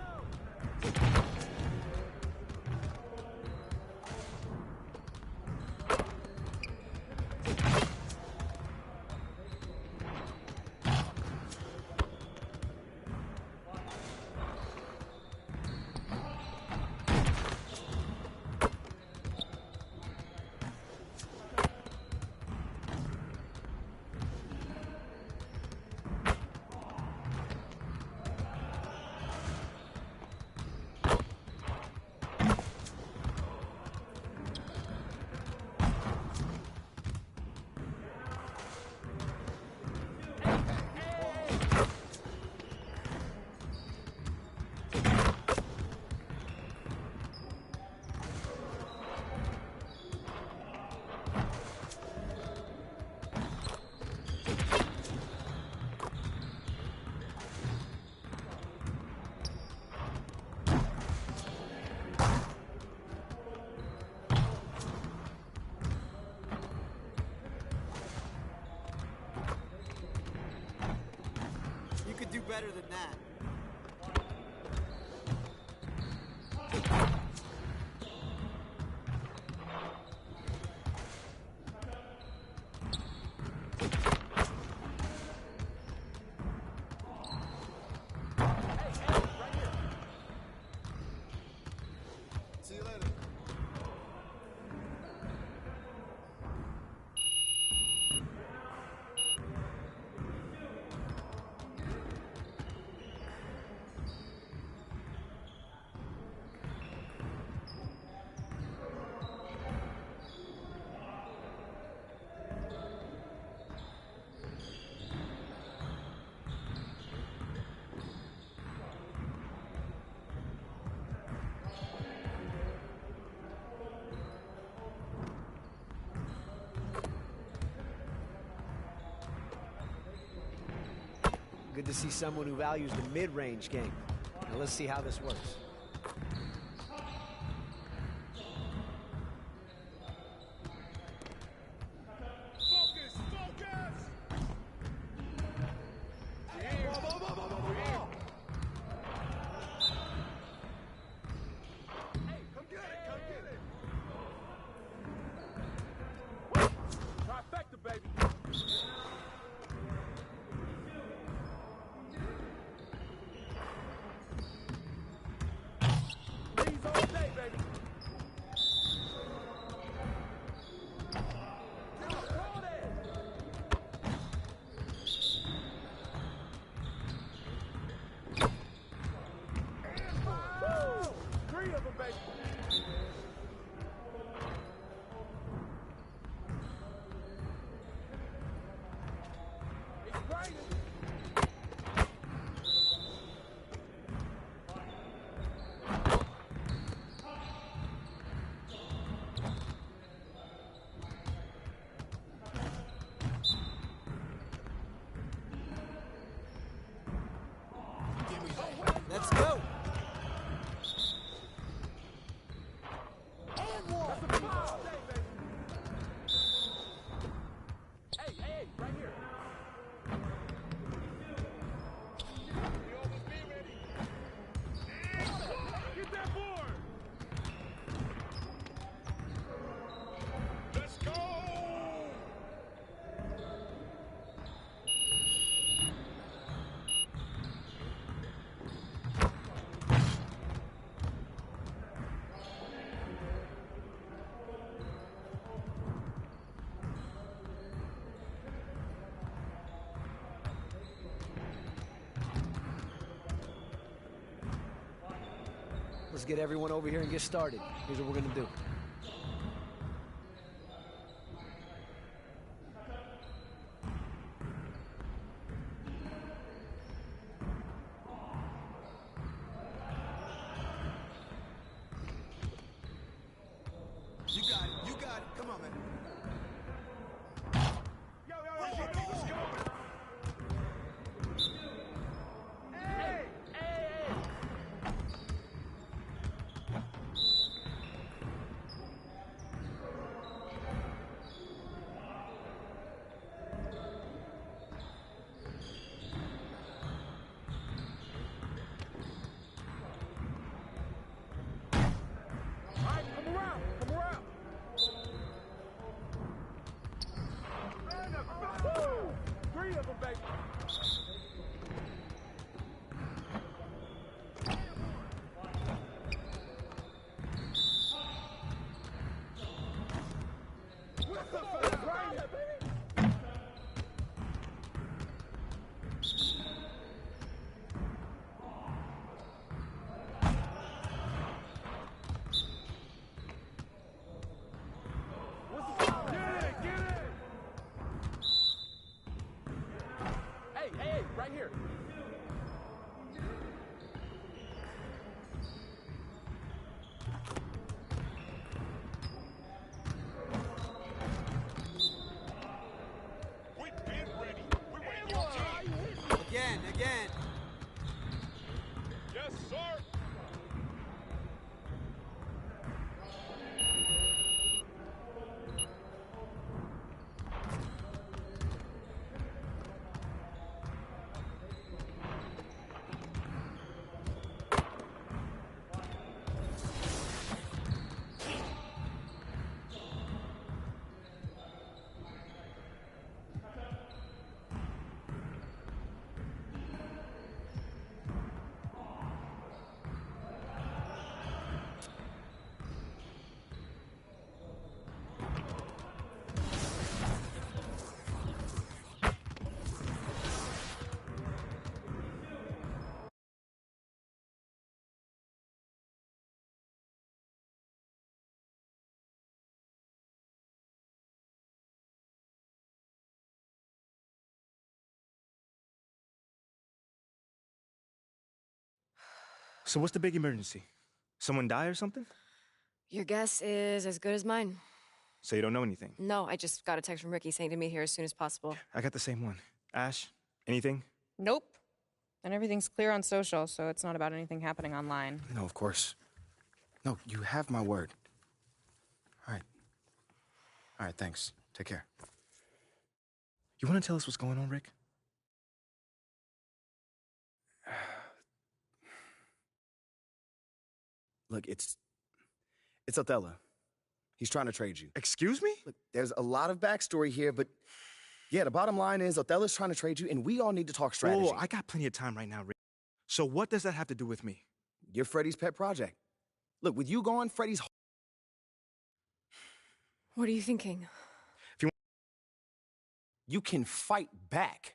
You could do better than that. See you later. Good to see someone who values the mid-range game. Now let's see how this works. Trifecta, baby. Leads all day, baby. Woo! 3 of them, baby. It's raining. Let's go. And one. That's a foul. Hey, hey, right here. Get that board. Let's go. Let's get everyone over here and get started. Here's what we're going to do. again. Yes, sir. So what's the big emergency? Someone die or something? Your guess is as good as mine. So you don't know anything? No, I just got a text from Ricky saying to meet here as soon as possible. I got the same one. Ash, anything? Nope. And everything's clear on social, so it's not about anything happening online. No, of course. No, you have my word. All right. All right, thanks. Take care. You want to tell us what's going on, Rick? Look, it's Othello. He's trying to trade you. Excuse me? Look, there's a lot of backstory here, but yeah, the bottom line is Othello's trying to trade you, and we all need to talk strategy. Whoa, I got plenty of time right now, Rick. So what does that have to do with me? You're Freddie's pet project. Look, with you gone, Freddie's... What are you thinking? If you can fight back.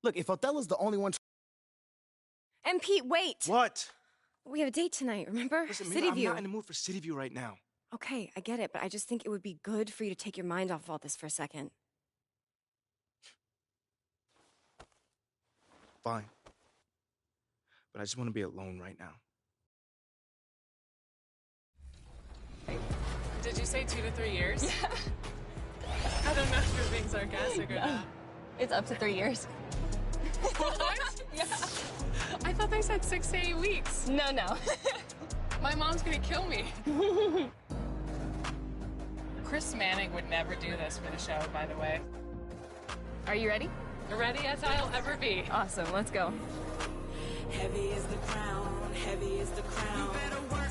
Look, if Othello's the only one... And Pete, wait! What? We have a date tonight, remember? Listen, City I'm View. not in the mood for City View right now. Okay, I get it, but I just think it would be good for you to take your mind off all this for a second. Fine. But I just want to be alone right now. Did you say 2 to 3 years? Yeah. I don't know if you're being sarcastic or not. It's up to 3 years. What? Yeah. I thought they said 6 to 8 weeks. No. My mom's gonna kill me. Chris Manning would never do this for the show, by the way. Are you ready? Ready as I'll ever be. Awesome, let's go. Heavy is the crown, heavy is the crown. You better work.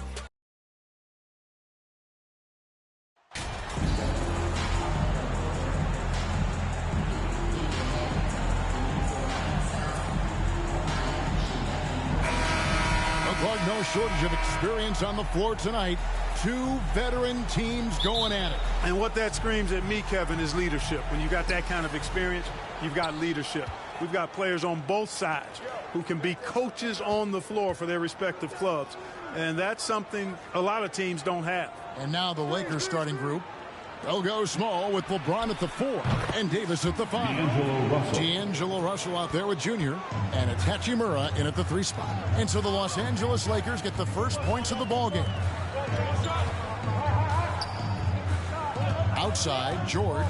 Like no shortage of experience on the floor tonight. Two veteran teams going at it. And what that screams at me, Kevin, is leadership. When you got that kind of experience, you've got leadership. We've got players on both sides who can be coaches on the floor for their respective clubs. And that's something a lot of teams don't have. And now the Lakers starting group. They'll go small with LeBron at the 4 and Davis at the 5. D'Angelo Russell out there with Junior and Hachimura in at the 3 spot. And so the Los Angeles Lakers get the first points of the ballgame. Outside, George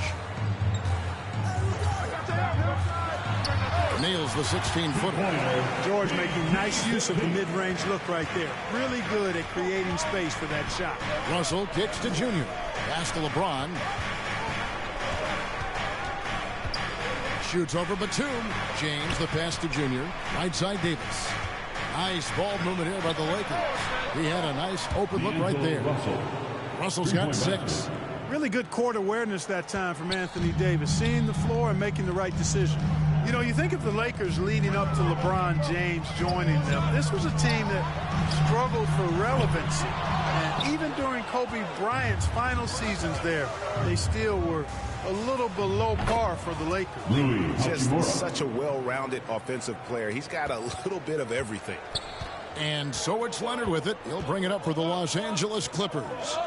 nails the 16-foot hole. George making nice use of the mid-range look right there. Really good at creating space for that shot. Russell kicks to Junior. Pass to LeBron. Shoots over Batum. James, the pass to Junior. Right side, Davis. Nice ball movement here by the Lakers. He had a nice open look right there. Russell's got 6. Really good court awareness that time from Anthony Davis. Seeing the floor and making the right decision. You know, you think of the Lakers leading up to LeBron James joining them. This was a team that struggled for relevancy. And even during Kobe Bryant's final seasons there, they still were a little below par for the Lakers. Just such a well-rounded offensive player. He's got a little bit of everything. And so it's Leonard with it. He'll bring it up for the Los Angeles Clippers.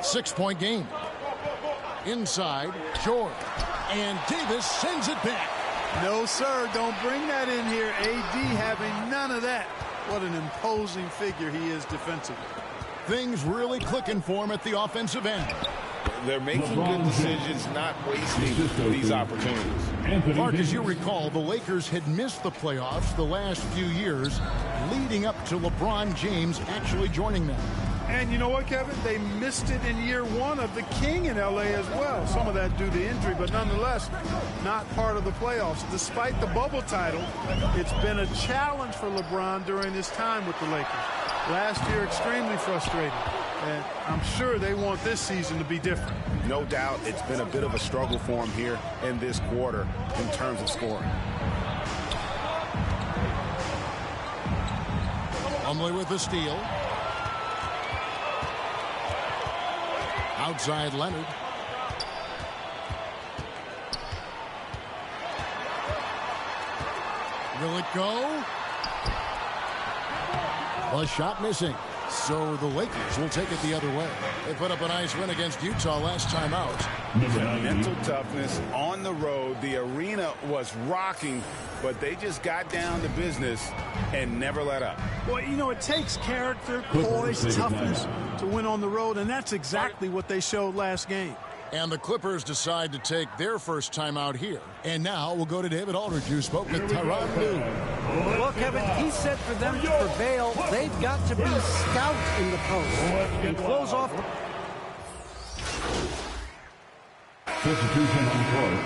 6-point game. Inside, George. And Davis sends it back. No, sir, don't bring that in here. AD having none of that. What an imposing figure he is defensively. Things really clicking for him at the offensive end. They're making good decisions, not wasting these opportunities. Mark, as you recall, the Lakers had missed the playoffs the last few years, leading up to LeBron James actually joining them. And you know what, Kevin? They missed it in year one of the King in L.A. as well. Some of that due to injury, but nonetheless, not part of the playoffs. Despite the bubble title, it's been a challenge for LeBron during his time with the Lakers. Last year, extremely frustrating. And I'm sure they want this season to be different. No doubt it's been a bit of a struggle for him here in this quarter in terms of scoring. Plumlee with the steal. Outside Leonard. Will it go? The shot missing. So the Lakers will take it the other way. They put up a nice win against Utah last time out. Mental toughness on the road. The arena was rocking, but they just got down to business and never let up. Well, you know, it takes character, poise, toughness to win on the road, and that's exactly what they showed last game. And the Clippers decide to take their first time out here. And now we'll go to David Aldridge, who spoke with Tyronn Lue. Well, Kevin, he said for them to prevail, they've got to be stout in the post and close off. Substitution on court.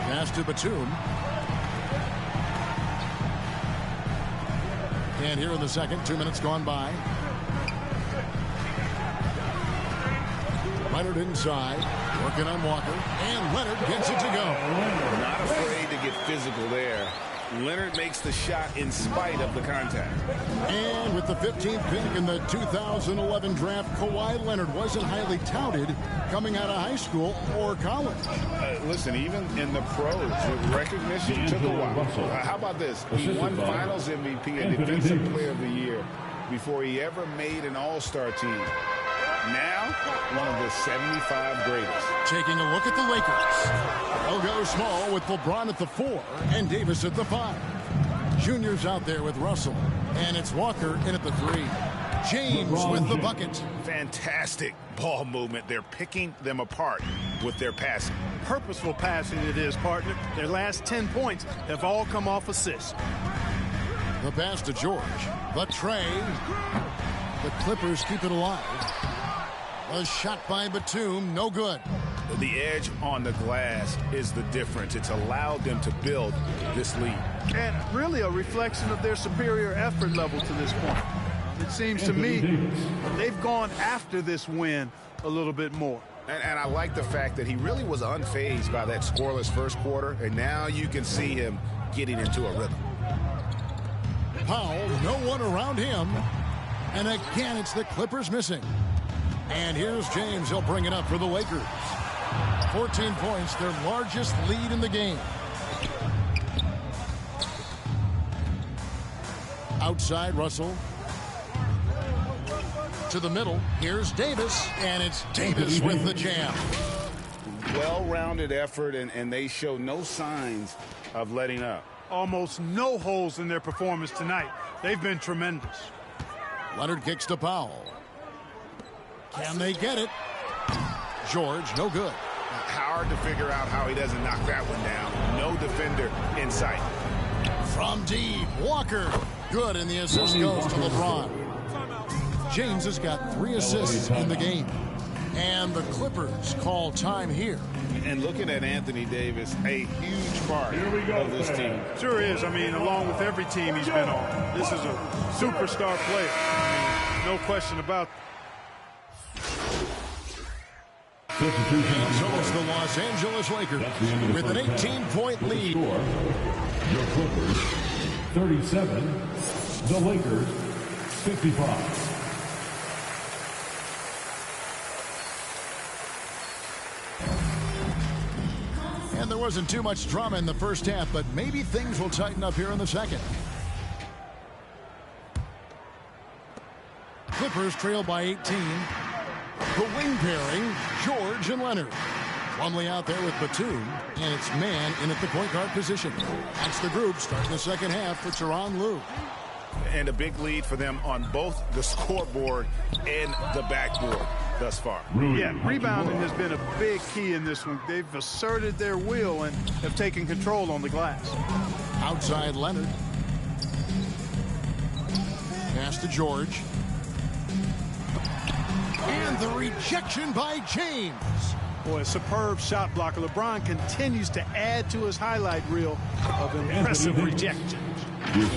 Pass to Batum. And here in the second, 2 minutes gone by. Leonard inside, working on Walker, and Leonard gets it to go. Not afraid to get physical there. Leonard makes the shot in spite of the contact. And with the 15th pick in the 2011 draft, Kawhi Leonard wasn't highly touted coming out of high school or college. Listen, even in the pros, recognition took a while. How about this? He won Finals MVP and Defensive Player of the Year before he ever made an All-Star team. Now, one of the 75 greatest. Taking a look at the Lakers. They'll go small with LeBron at the 4 and Davis at the 5. Junior's out there with Russell, and it's Walker in at the 3. James with the bucket. Fantastic ball movement. They're picking them apart with their passing. Purposeful passing it is, partner. Their last 10 points have all come off assists. The pass to George. The tray. The Clippers keep it alive. A shot by Batum, no good. The edge on the glass is the difference. It's allowed them to build this lead. And really a reflection of their superior effort level to this point. It seems to me they've gone after this win a little bit more. And I like the fact that he really was unfazed by that scoreless first quarter, and now you can see him getting into a rhythm. Powell, no one around him. And again, it's the Clippers missing. And here's James. He'll bring it up for the Lakers. 14 points, their largest lead in the game. Outside, Russell. To the middle. Here's Davis. And it's Davis with the jam. Well-rounded effort, and they show no signs of letting up. Almost no holes in their performance tonight. They've been tremendous. Leonard kicks to Powell. Can they get it? George, no good. Hard to figure out how he doesn't knock that one down. No defender in sight. From deep, Walker. Good, and the assist goes to LeBron. James has got 3 assists in the game. And the Clippers call time here. And looking at Anthony Davis, a huge part of this team. Sure is. I mean, along with every team he's been on. This is a superstar player. I mean, no question about that. So it's the Los Angeles Lakers with an 18-point lead. Your Clippers, 37. The Lakers, 55. And there wasn't too much drama in the first half, but maybe things will tighten up here in the second. Clippers trail by 18. The wing pairing, George and Leonard. Plumlee out there with Batum, and it's man in at the point guard position. That's the group starting the second half for Tyronn Lue. And a big lead for them on both the scoreboard and the backboard thus far. Yeah, rebounding has been a big key in this one. They've asserted their will and have taken control on the glass. Outside Leonard. Pass to George. And the rejection by James. Boy, a superb shot blocker. LeBron continues to add to his highlight reel of impressive rejections.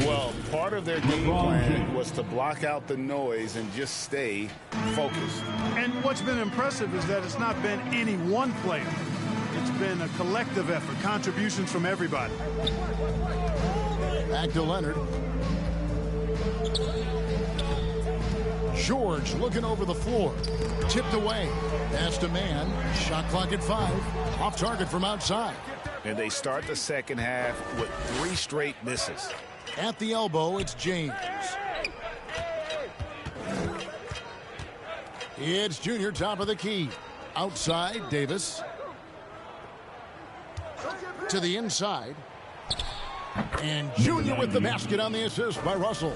Well, part of their game plan was to block out the noise and just stay focused. And what's been impressive is that it's not been any one player. It's been a collective effort, contributions from everybody. Back to Leonard. George looking over the floor. Tipped away. Pass to man. Shot clock at 5. Off target from outside. And they start the second half with 3 straight misses. At the elbow, it's James. It's Junior top of the key. Outside, Davis. To the inside. And Junior with the basket on the assist by Russell.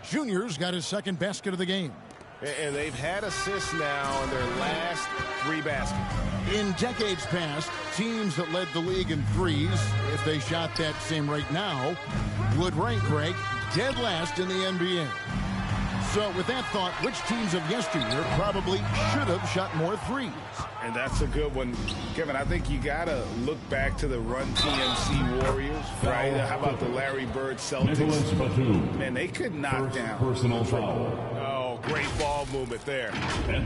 Junior's got his second basket of the game. And they've had assists now in their last 3 baskets. In decades past, teams that led the league in threes, if they shot that same rate now, would rank, Greg, dead last in the NBA. So with that thought, which teams of yesteryear probably should have shot more threes? And that's a good one. Kevin, I think you got to look back to the Run TMC Warriors, right? How about the Larry Bird Celtics? Man, they could knock down. Personal foul. Oh, great ball movement there.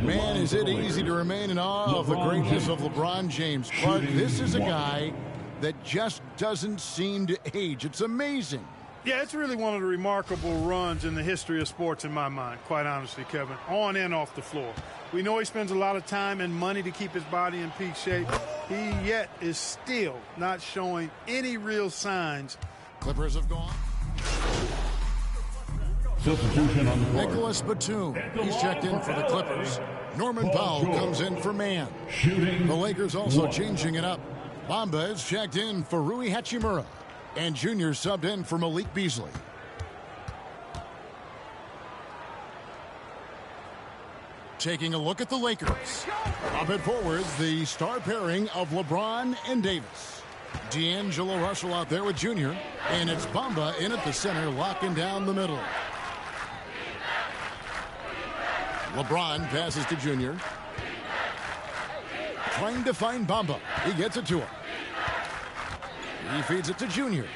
Man, is it easy to remain in awe of the greatness of LeBron James. Clark, this is a guy that just doesn't seem to age. It's amazing. Yeah, it's really one of the remarkable runs in the history of sports in my mind, quite honestly, Kevin, on and off the floor. We know he spends a lot of time and money to keep his body in peak shape. He yet is still not showing any real signs. Clippers have gone. Substitution on the court. Nicholas Batum. He's checked in for the Clippers. Norman Powell comes in for man. The Lakers also changing it up. Bamba is checked in for Rui Hachimura. And Junior subbed in for Malik Beasley. Taking a look at the Lakers. Up and forward, the star pairing of LeBron and Davis. D'Angelo Russell out there with Junior. And it's Bamba in at the center, locking down the middle. LeBron passes to Junior. Trying to find Bamba. He gets it to him. He feeds it to Junior.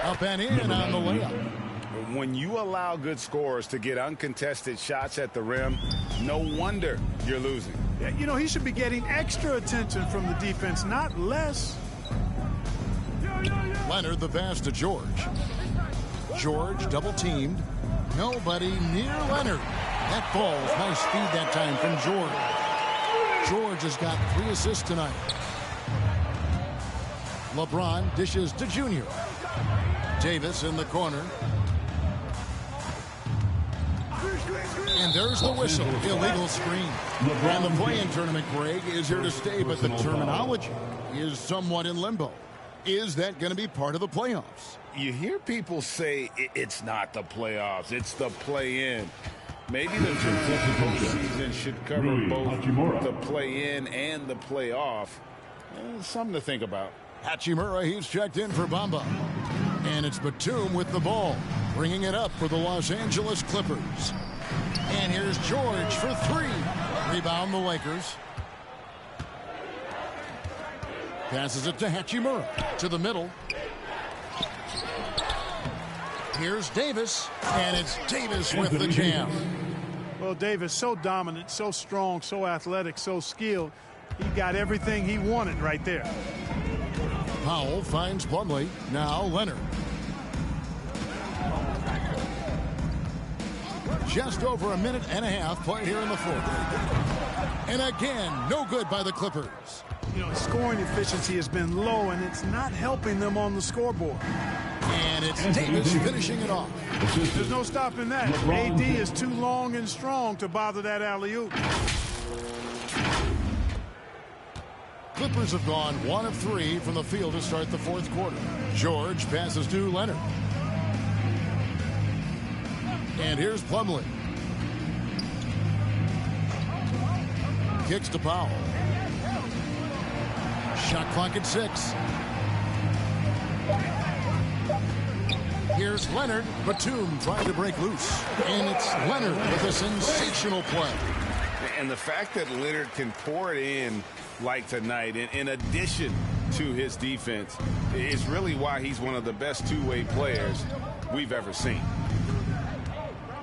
Up and in on the layup. When you allow good scorers to get uncontested shots at the rim, no wonder you're losing. Yeah, you know, he should be getting extra attention from the defense, not less. Leonard the pass to George. George double teamed. Nobody near Leonard. That falls. Nice feed that time from George. George has got 3 assists tonight. LeBron dishes to Junior. Davis in the corner. And there's the whistle. Illegal screen. And the play-in tournament, Greg, is here to stay, but the terminology is somewhat in limbo. Is that going to be part of the playoffs? You hear people say it's not the playoffs, it's the play-in. Maybe the postseason should cover both the play-in and the playoff. Something to think about. Hachimura, he's checked in for Bamba. And it's Batum with the ball, bringing it up for the Los Angeles Clippers. And here's George for 3. Rebound the Lakers. Passes it to Hachimura. To the middle. Here's Davis. And it's Davis with the jam. Well, Davis, so dominant, so strong, so athletic, so skilled. He got everything he wanted right there. Powell finds Plumlee. Now Leonard. Just over a minute and a half played here in the fourth. And again, no good by the Clippers. You know, scoring efficiency has been low, and it's not helping them on the scoreboard. And it's Davis finishing it off. There's no stopping that. AD is too long and strong to bother that alley-oop. Clippers have gone 1 of 3 from the field to start the fourth quarter. George passes to Leonard. And here's Plumlee. Kicks to Powell. Shot clock at 6. Here's Leonard. Batum trying to break loose. And it's Leonard with a sensational play. And the fact that Leonard can pour it in like tonight, in addition to his defense, is really why he's one of the best two-way players we've ever seen.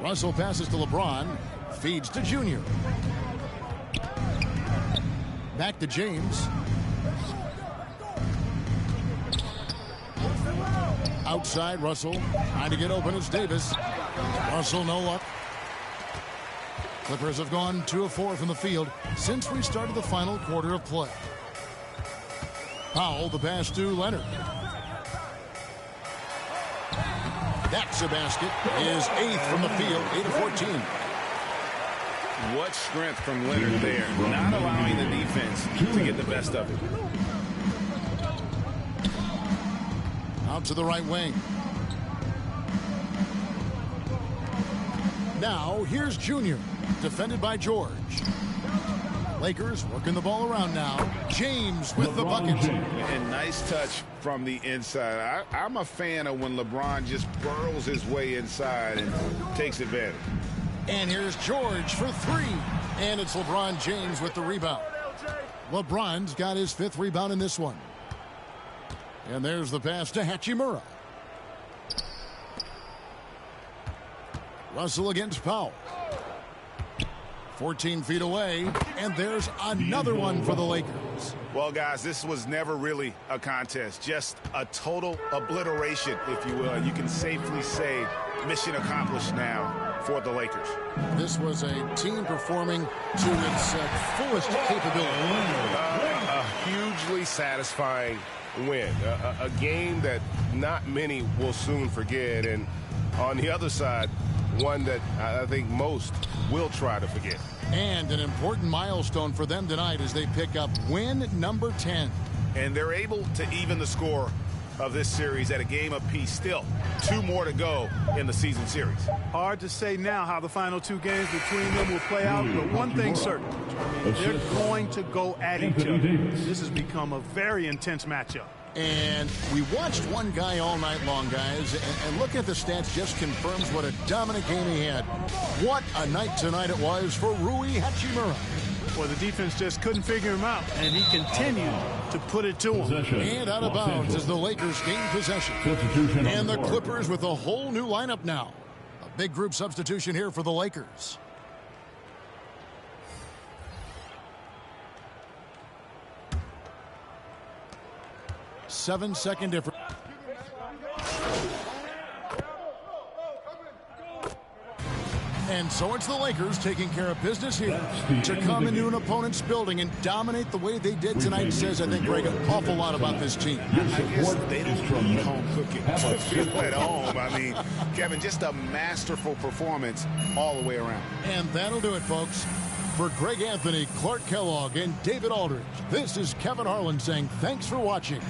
Russell passes to LeBron. Feeds to Junior. Back to James. Outside, Russell. Trying to get open is Davis. Russell, no luck. Clippers have gone 2 of 4 from the field since we started the final quarter of play. Powell, the pass to Leonard. That's a basket. His 8th from the field, 8 of 14. What strength from Leonard there, not allowing the defense to get the best of it. Out to the right wing. Now, here's Junior, defended by George. Lakers working the ball around now. James with the bucket. And nice touch from the inside. I'm a fan of when LeBron just burrows his way inside and takes advantage. And here's George for 3. And it's LeBron James with the rebound. LeBron's got his 5th rebound in this one. And there's the pass to Hachimura. Russell against Powell. 14 feet away, and there's another one for the Lakers. Well, guys, this was never really a contest, just a total obliteration, if you will. You can safely say mission accomplished now for the Lakers. This was a team performing to its fullest capability. A hugely satisfying win, a game that not many will soon forget, and on the other side, one that I think most will try to forget. And an important milestone for them tonight as they pick up win number 10. And they're able to even the score of this series at a game apiece. Still 2 more to go in the season series. Hard to say now how the final 2 games between them will play out, but one thing's certain. They're going to go at each other. This has become a very intense matchup. And we watched one guy all night long, guys, and looking at the stats just confirms what a dominant game he had. What a night tonight it was for Rui Hachimura. Well, the defense just couldn't figure him out, and he continued to put it to him. And out of bounds as the Lakers gain possession. And the Clippers with a whole new lineup now. A big group substitution here for the Lakers. Seven-second difference. And so it's the Lakers taking care of business here. To come into an opponent's building and dominate the way they did tonight says, I think, Greg, an awful lot about this team. I guess they don't need home cooking to feel at home. I mean, Kevin, just a masterful performance all the way around. And that'll do it, folks. For Greg Anthony, Clark Kellogg, and David Aldridge, this is Kevin Harlan saying thanks for watching.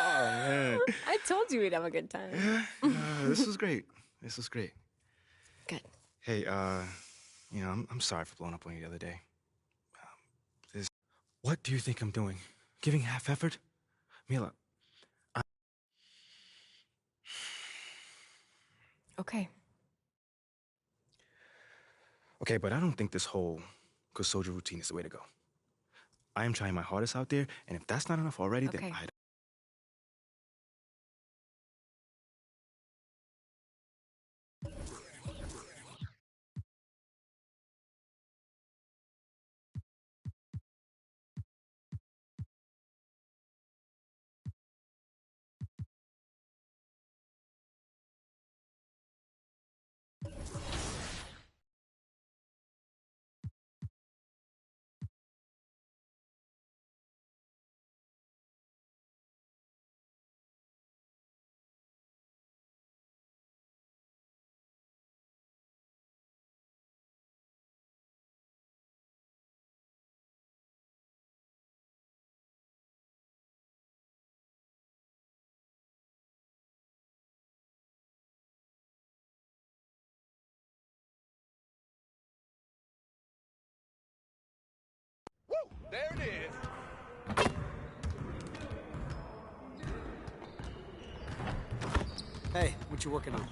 Oh, man. I told you we'd have a good time. This was great. This was great. Good. Hey, you know, I'm sorry for blowing up on you the other day. What do you think I'm doing? Giving half effort? Mila, Okay. Okay, but I don't think this whole Kusoja routine is the way to go. I am trying my hardest out there, and if that's not enough already, then I There it is. Hey, what you working on?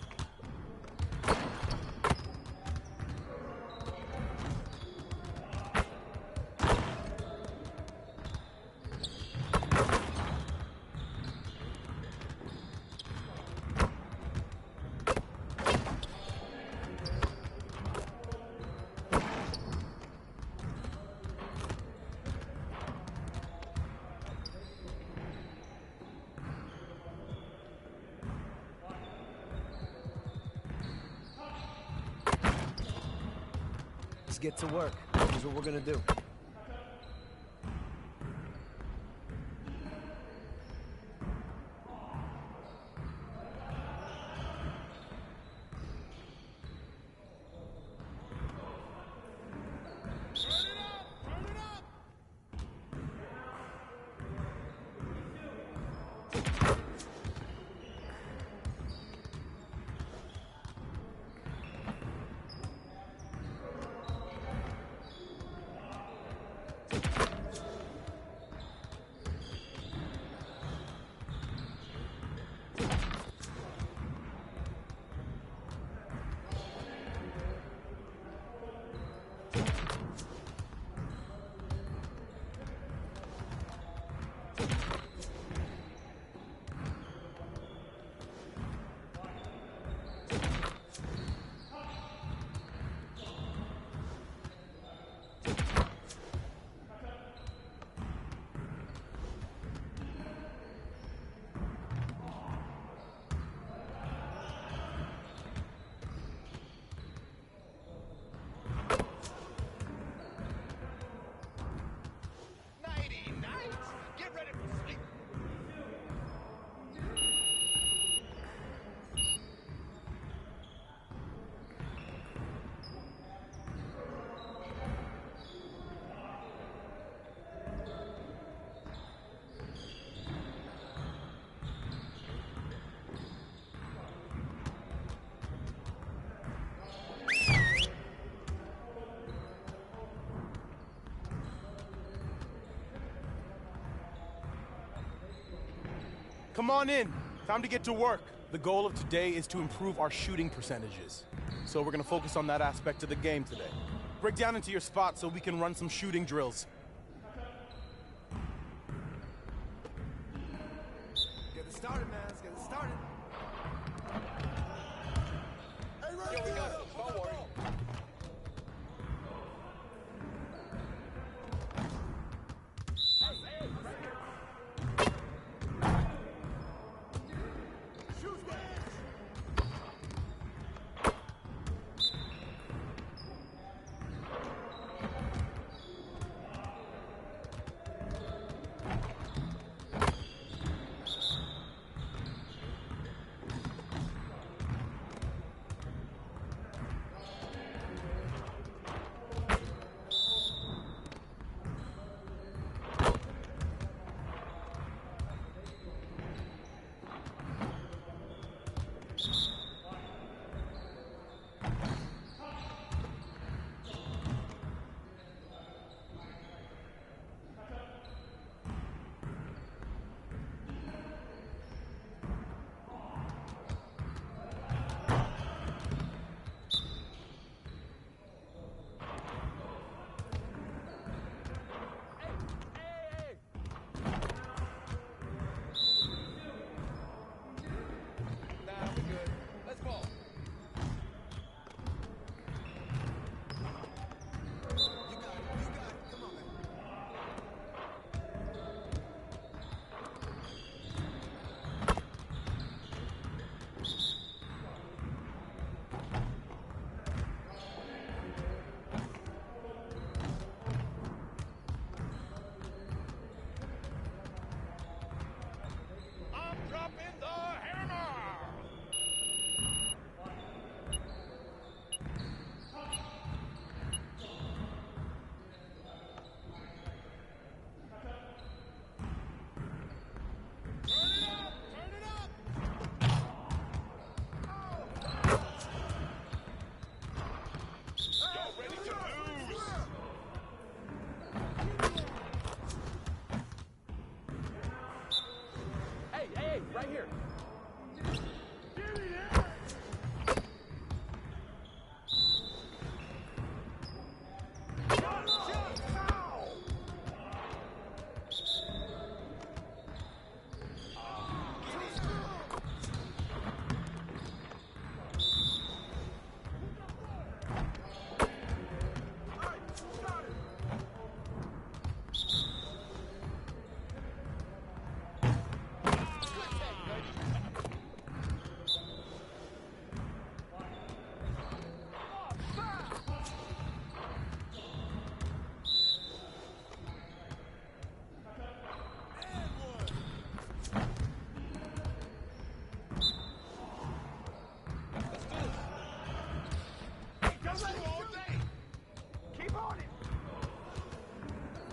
Let's get to work. Here's what we're gonna do. Come on in. Time to get to work. The goal of today is to improve our shooting percentages. So we're going to focus on that aspect of the game today. Break down into your spot so we can run some shooting drills. Get it started, man. Let's get it started. Here we go. Don't worry.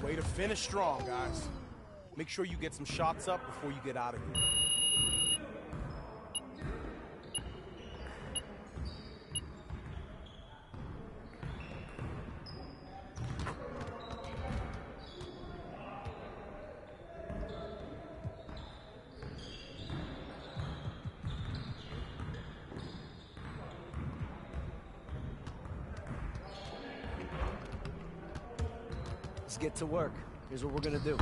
Way to finish strong, guys. Make sure you get some shots up before you get out of here. Let's get to work. Here's what we're gonna do.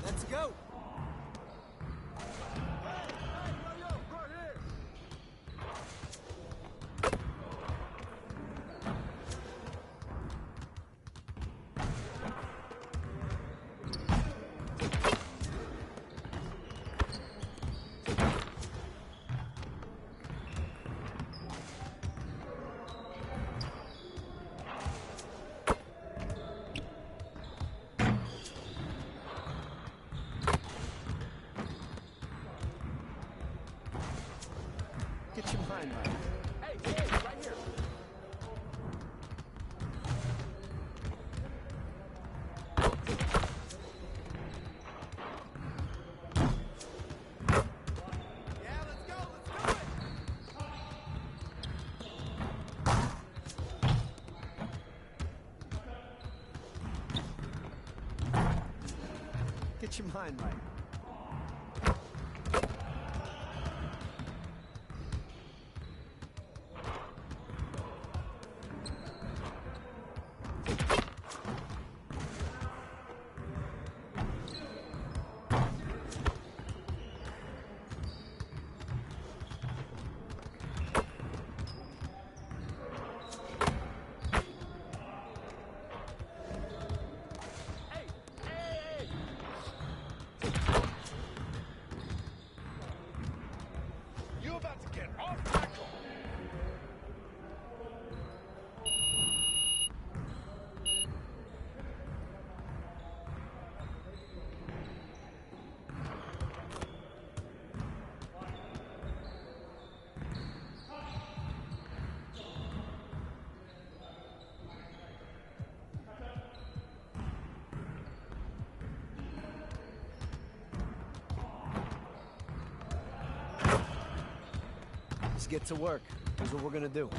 Let's go. Get your mind right. Hey, right here. Get your mind right. You about to get off my court. Let's get to work. Here's what we're gonna do.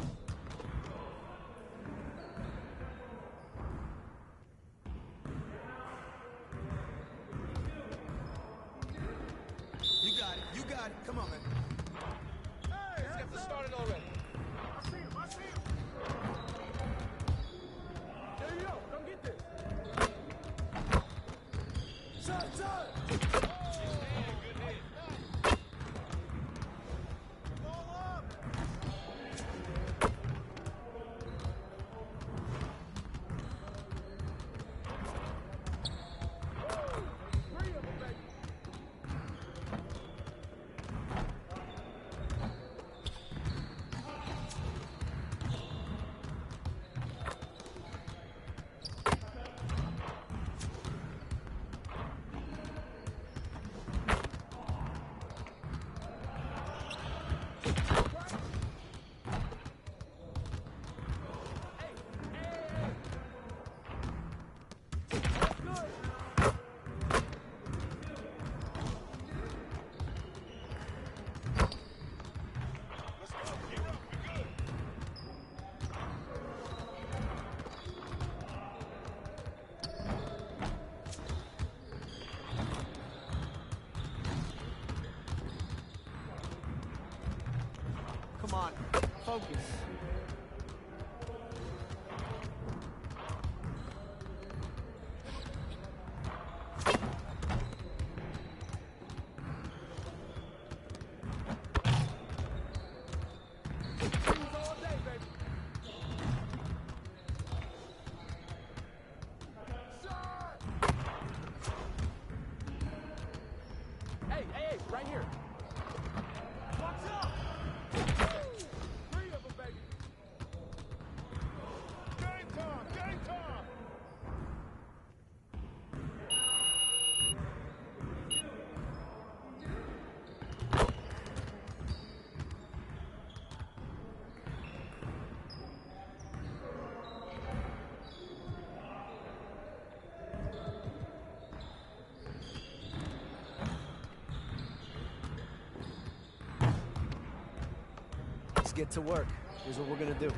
You got it. You got it. Come on, man. Hey, let's get this started already. I see him. I see him. There you go. Come get this. Shot, shot. Come on, focus. All day, baby. Shot. Hey, right here. Watch out. 3 of them, baby. get to work. Here's what we're going to do.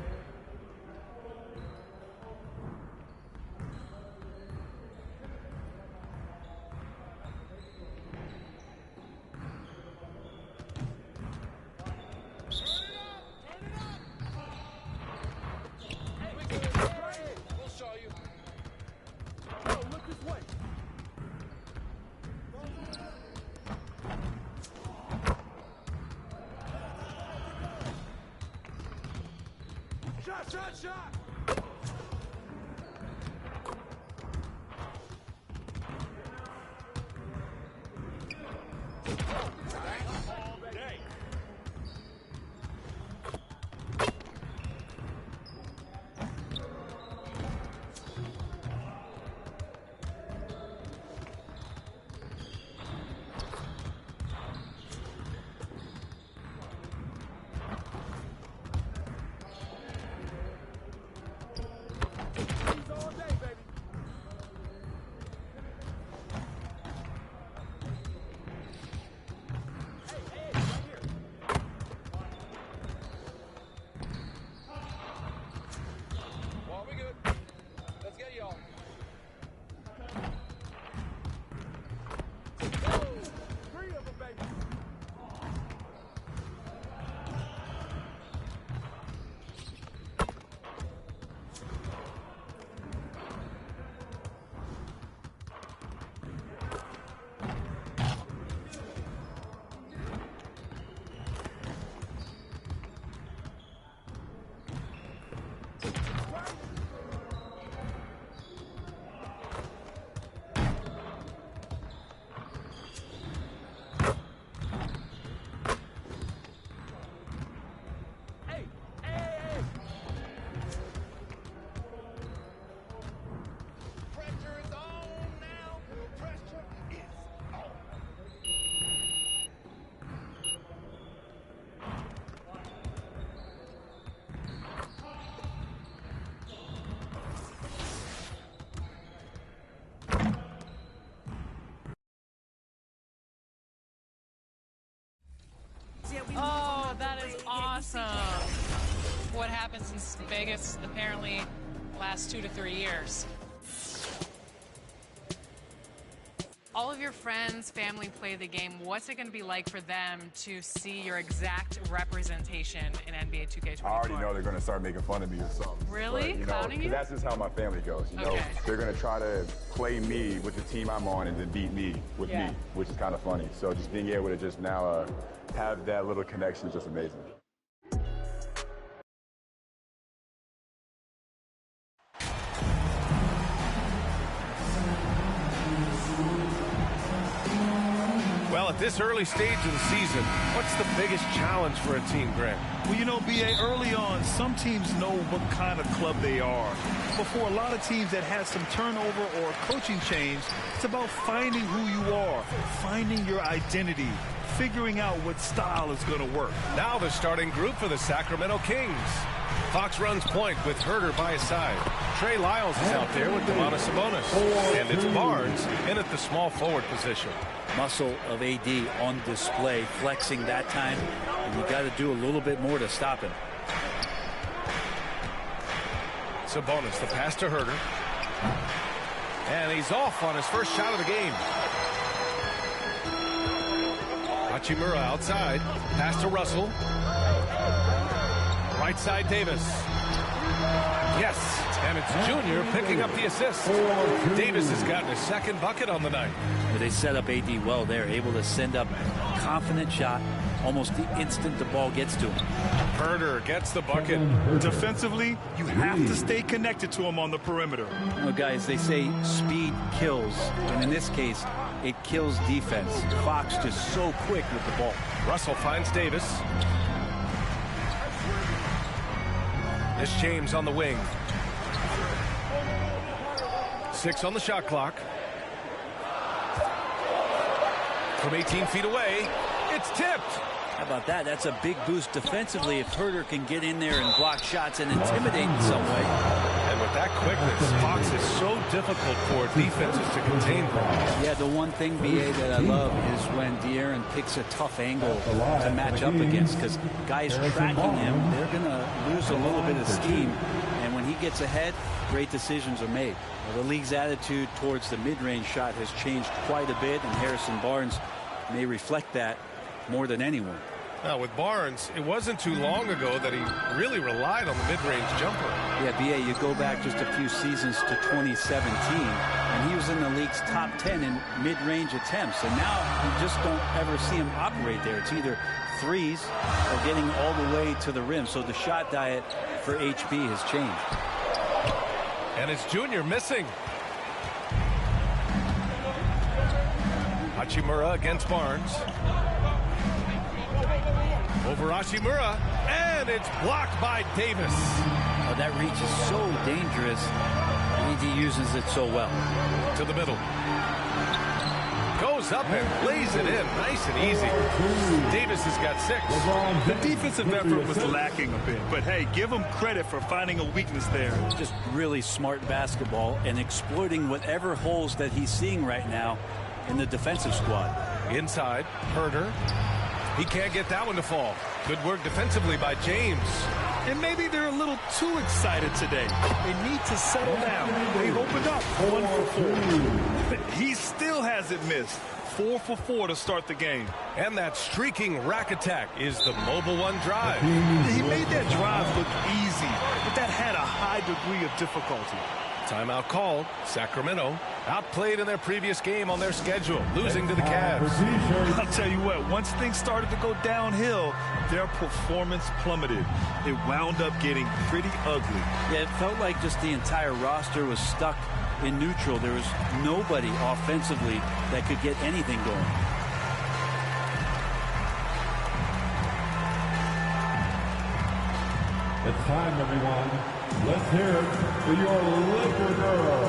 Shot! Oh, that is awesome. What happened since Vegas apparently last 2 to 3 years. All of your friends, family play the game. What's it going to be like for them to see your exact representation in NBA 2K23? I already know they're going to start making fun of me or something. Really? But, Clowning you? That's just how my family goes. You know, they're going to try to play me with the team I'm on and then beat me with me, which is kind of funny. So just being able to just now have that little connection is just amazing. Well, at this early stage of the season, what's the biggest challenge for a team, Grant? Well, you know, B.A., early on, some teams know what kind of club they are. But for a lot of teams that had some turnover or coaching change, it's about finding who you are, finding your identity, figuring out what style is going to work. Now the starting group for the Sacramento Kings. Fox runs point with Herder by his side. Trey Lyles is out there with Domantas Sabonis. And it's Barnes in at the small forward position. Muscle of AD on display, flexing that time, and you got to do a little bit more to stop him. Sabonis, the pass to Herder. And he's off on his first shot of the game. Hachimura outside. Pass to Russell. Right side Davis. Yes, and it's Junior picking up the assist. Davis has gotten his second bucket on the night. They set up AD well there, able to send up a confident shot almost the instant the ball gets to him. Herder gets the bucket. Defensively, you have to stay connected to him on the perimeter. You know, guys, they say speed kills, and in this case, it kills defense. Fox just so quick with the ball. Russell finds Davis. It's James on the wing. 6 on the shot clock. From 18 feet away, it's tipped. How about that? That's a big boost defensively if Herder can get in there and block shots and intimidate in some way. And with that quickness. Fox is so difficult for defenses to contain. Yeah, the one thing, BA, that I love is when De'Aaron picks a tough angle to match up against, because guys tracking him, they're going to lose a little bit of steam. And when he gets ahead, great decisions are made. Well, the league's attitude towards the mid-range shot has changed quite a bit, and Harrison Barnes may reflect that more than anyone. Now, with Barnes, it wasn't too long ago that he really relied on the mid-range jumper. Yeah, BA, you go back just a few seasons to 2017, and he was in the league's top 10 in mid-range attempts. And now you just don't ever see him operate there. It's either threes or getting all the way to the rim. So the shot diet for HB has changed. And it's Junior missing. Hachimura against Barnes. Over Hachimura, and it's blocked by Davis. Oh, that reach is so dangerous, and he uses it so well. To the middle. Goes up and lays it in, nice and easy. Davis has got 6. The defensive effort was lacking a bit, but hey, give him credit for finding a weakness there. Just really smart basketball and exploiting whatever holes that he's seeing right now in the defensive squad. Inside, Herder. He can't get that one to fall. Good work defensively by James. And maybe they're a little too excited today. They need to settle down. They've opened up 1 for 4. He still hasn't missed. 4 for 4 to start the game. And that streaking rack attack is the mobile one drive. He made that drive look easy, but that had a high degree of difficulty. Timeout called. Sacramento outplayed in their previous game on their schedule, losing to the Cavs. I'll tell you what, once things started to go downhill, their performance plummeted. It wound up getting pretty ugly. Yeah, it felt like just the entire roster was stuck in neutral. There was nobody offensively that could get anything going. It's time, everyone. Let's hear it for your Laker girl.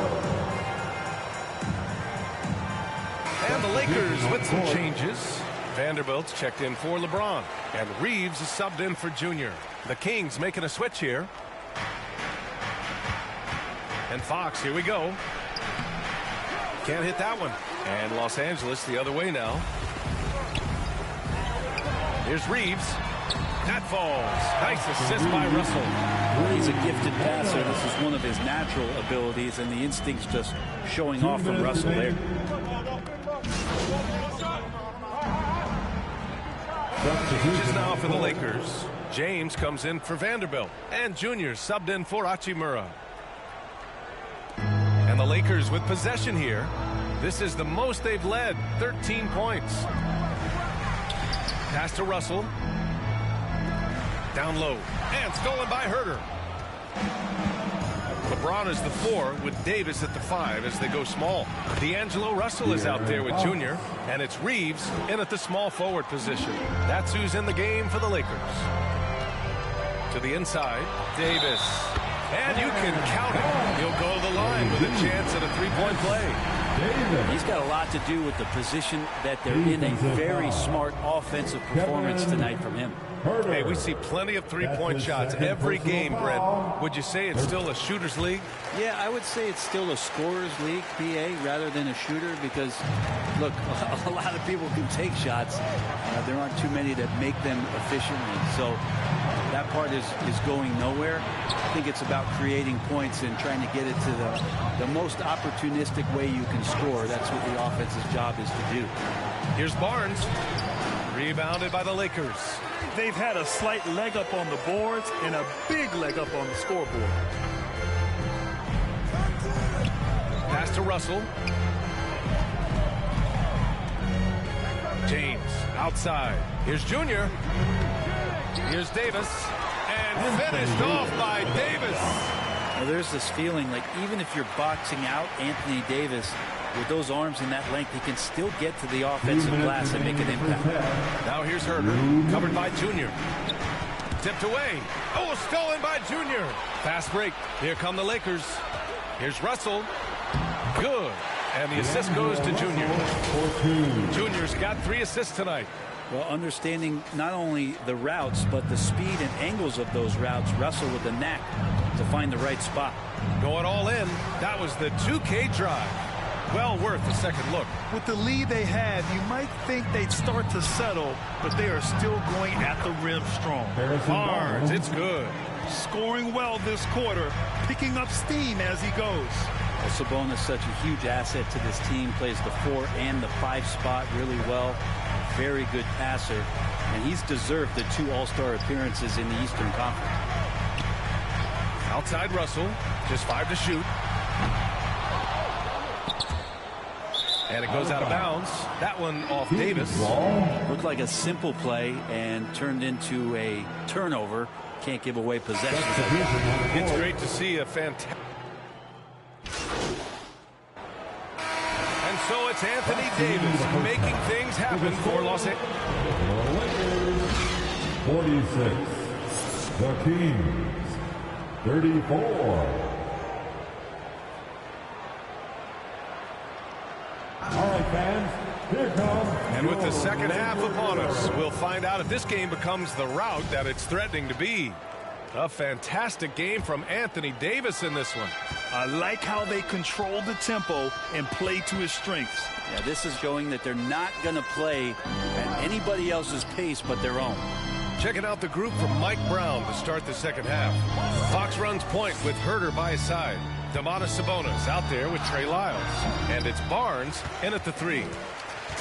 And the Lakers with some changes. Vanderbilt's checked in for LeBron. And Reeves is subbed in for Junior. The Kings making a switch here. And Fox, here we go. Can't hit that one. And Los Angeles the other way now. Here's Reeves. That falls. Nice assist by Russell. He's a gifted passer. This is one of his natural abilities, and the instincts just showing off from Russell there. Changes now for the Lakers. James comes in for Vanderbilt, and Junior subbed in for Hachimura. And the Lakers with possession here. This is the most they've led, 13 points. Pass to Russell. Down low, and stolen by Herder. LeBron is the 4 with Davis at the 5 as they go small. D'Angelo Russell is out there with Junior, and it's Reeves in at the small forward position. That's who's in the game for the Lakers. To the inside, Davis. And you can count it. He'll go to the line with a chance at a three-point play. He's got a lot to do with the position that they're in. A very smart offensive performance tonight from him. Hey, we see plenty of three-point shots every game, Brent. Would you say it's still a shooter's league? Yeah, I would say it's still a scorer's league, PA, rather than a shooter, because, look, a lot of people can take shots. There aren't too many that make them efficiently. So that part is going nowhere. I think it's about creating points and trying to get it to the most opportunistic way you can score. That's what the offense's job is to do. Here's Barnes. Rebounded by the Lakers. They've had a slight leg up on the boards and a big leg up on the scoreboard. Pass to Russell. James outside. Here's Junior. Here's Davis. And finished off by Davis. Now there's this feeling like even if you're boxing out Anthony Davis with those arms and that length, he can still get to the offensive glass and make an impact. Now here's Herder, covered by Junior. Tipped away. Oh, stolen by Junior. Fast break. Here come the Lakers. Here's Russell. Good. And the assist goes to Junior. Junior's got 3 assists tonight. Well, understanding not only the routes, but the speed and angles of those routes, Russell with the knack to find the right spot. Going all in. That was the 2K drive. Well worth a second look. With the lead they have, you might think they'd start to settle, but they are still going at the rim strong. Barnes, it's good. Scoring well this quarter, picking up steam as he goes. Well, Sabonis, such a huge asset to this team, plays the 4 and the 5 spot really well. Very good passer, and he's deserved the 2 All-Star appearances in the Eastern Conference. Outside Russell, just 5 to shoot. And it goes out of bounds. That one off Davis. Looked like a simple play and turned into a turnover. Can't give away possession. It's great to see a fantastic. And so it's Anthony Davis making things happen for Los Angeles. 46. The Kings. 34. All right, fans, here comes. And with the second half upon us, we'll find out if this game becomes the rout that it's threatening to be. A fantastic game from Anthony Davis in this one. I like how they control the tempo and play to his strengths. Yeah, this is showing that they're not going to play at anybody else's pace but their own. Checking out the group from Mike Brown to start the second half. Fox runs point with Herter by his side. Domantas Sabonis out there with Trey Lyles. And it's Barnes in at the 3.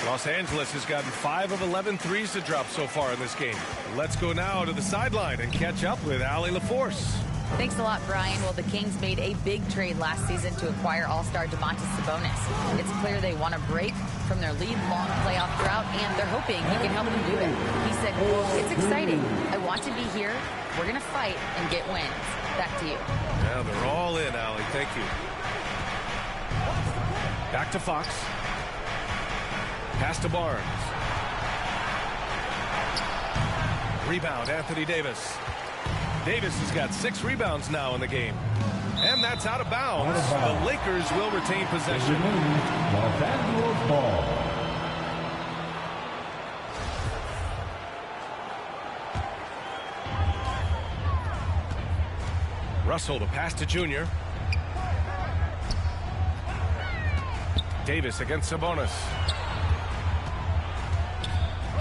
Los Angeles has gotten 5 of 11 threes to drop so far in this game. Let's go now to the sideline and catch up with Allie LaForce. Thanks a lot, Brian. Well, the Kings made a big trade last season to acquire All-Star Domantas Sabonis. It's clear they want to break from their lead-long playoff drought, and they're hoping he can help them do it. He said, quote, "It's exciting. I want to be here. We're going to fight and get wins." Back to you. Yeah, they're all in, Allie. Thank you. Back to Fox. Pass to Barnes. Rebound, Anthony Davis. Davis has got 6 rebounds now in the game. And that's out of bounds. The Lakers will retain possession. Los Angeles ball. Russell to pass to Junior. Davis against Sabonis.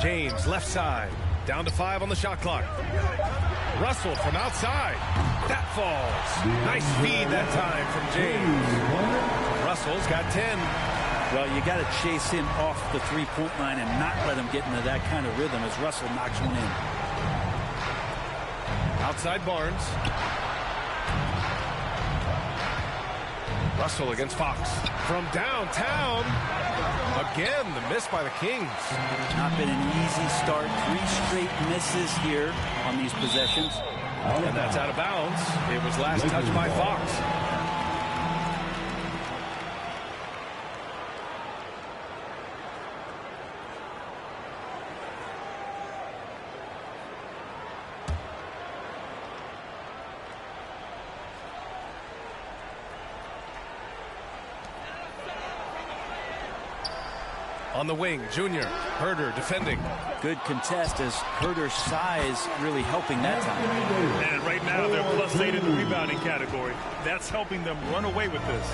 James left side. Down to 5 on the shot clock. Russell from outside. That falls. Nice feed that time from James. Russell's got 10. Well, you got to chase him off the three-point line and not let him get into that kind of rhythm as Russell knocks one in. Outside Barnes. Russell against Fox. From downtown. Again, the miss by the Kings. Not been an easy start. 3 straight misses here on these possessions. And that's out of bounds. It was last touched by Fox. On the wing, Junior. Herter defending. Good contest as Herter's size really helping that time. And right now they're +8 in the rebounding category. That's helping them run away with this.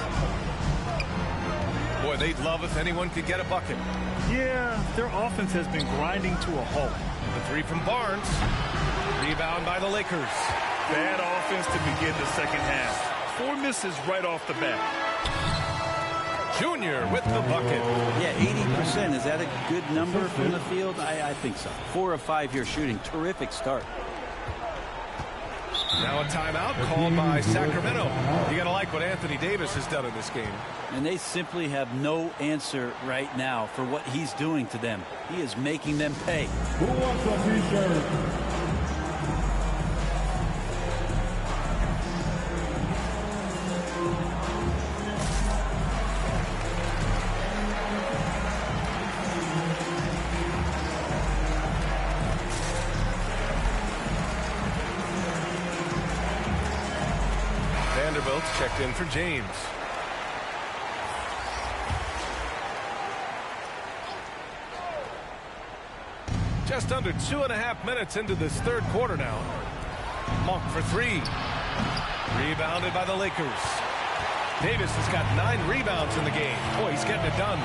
Boy, they'd love if anyone could get a bucket. Yeah, their offense has been grinding to a halt. The 3 from Barnes. Rebound by the Lakers. Bad offense to begin the second half. 4 misses right off the bat. Junior with the bucket. Yeah, 80%. Is that a good number from the field? I think so. 4 of 5 here shooting. Terrific start. Now a timeout called by Sacramento. You got to like what Anthony Davis has done in this game. And they simply have no answer right now for what he's doing to them. He is making them pay. Who wants a t-shirt? Checked in for James. Just under 2.5 minutes into this third quarter now. Monk for 3. Rebounded by the Lakers. Davis has got 9 rebounds in the game. Boy, he's getting it done.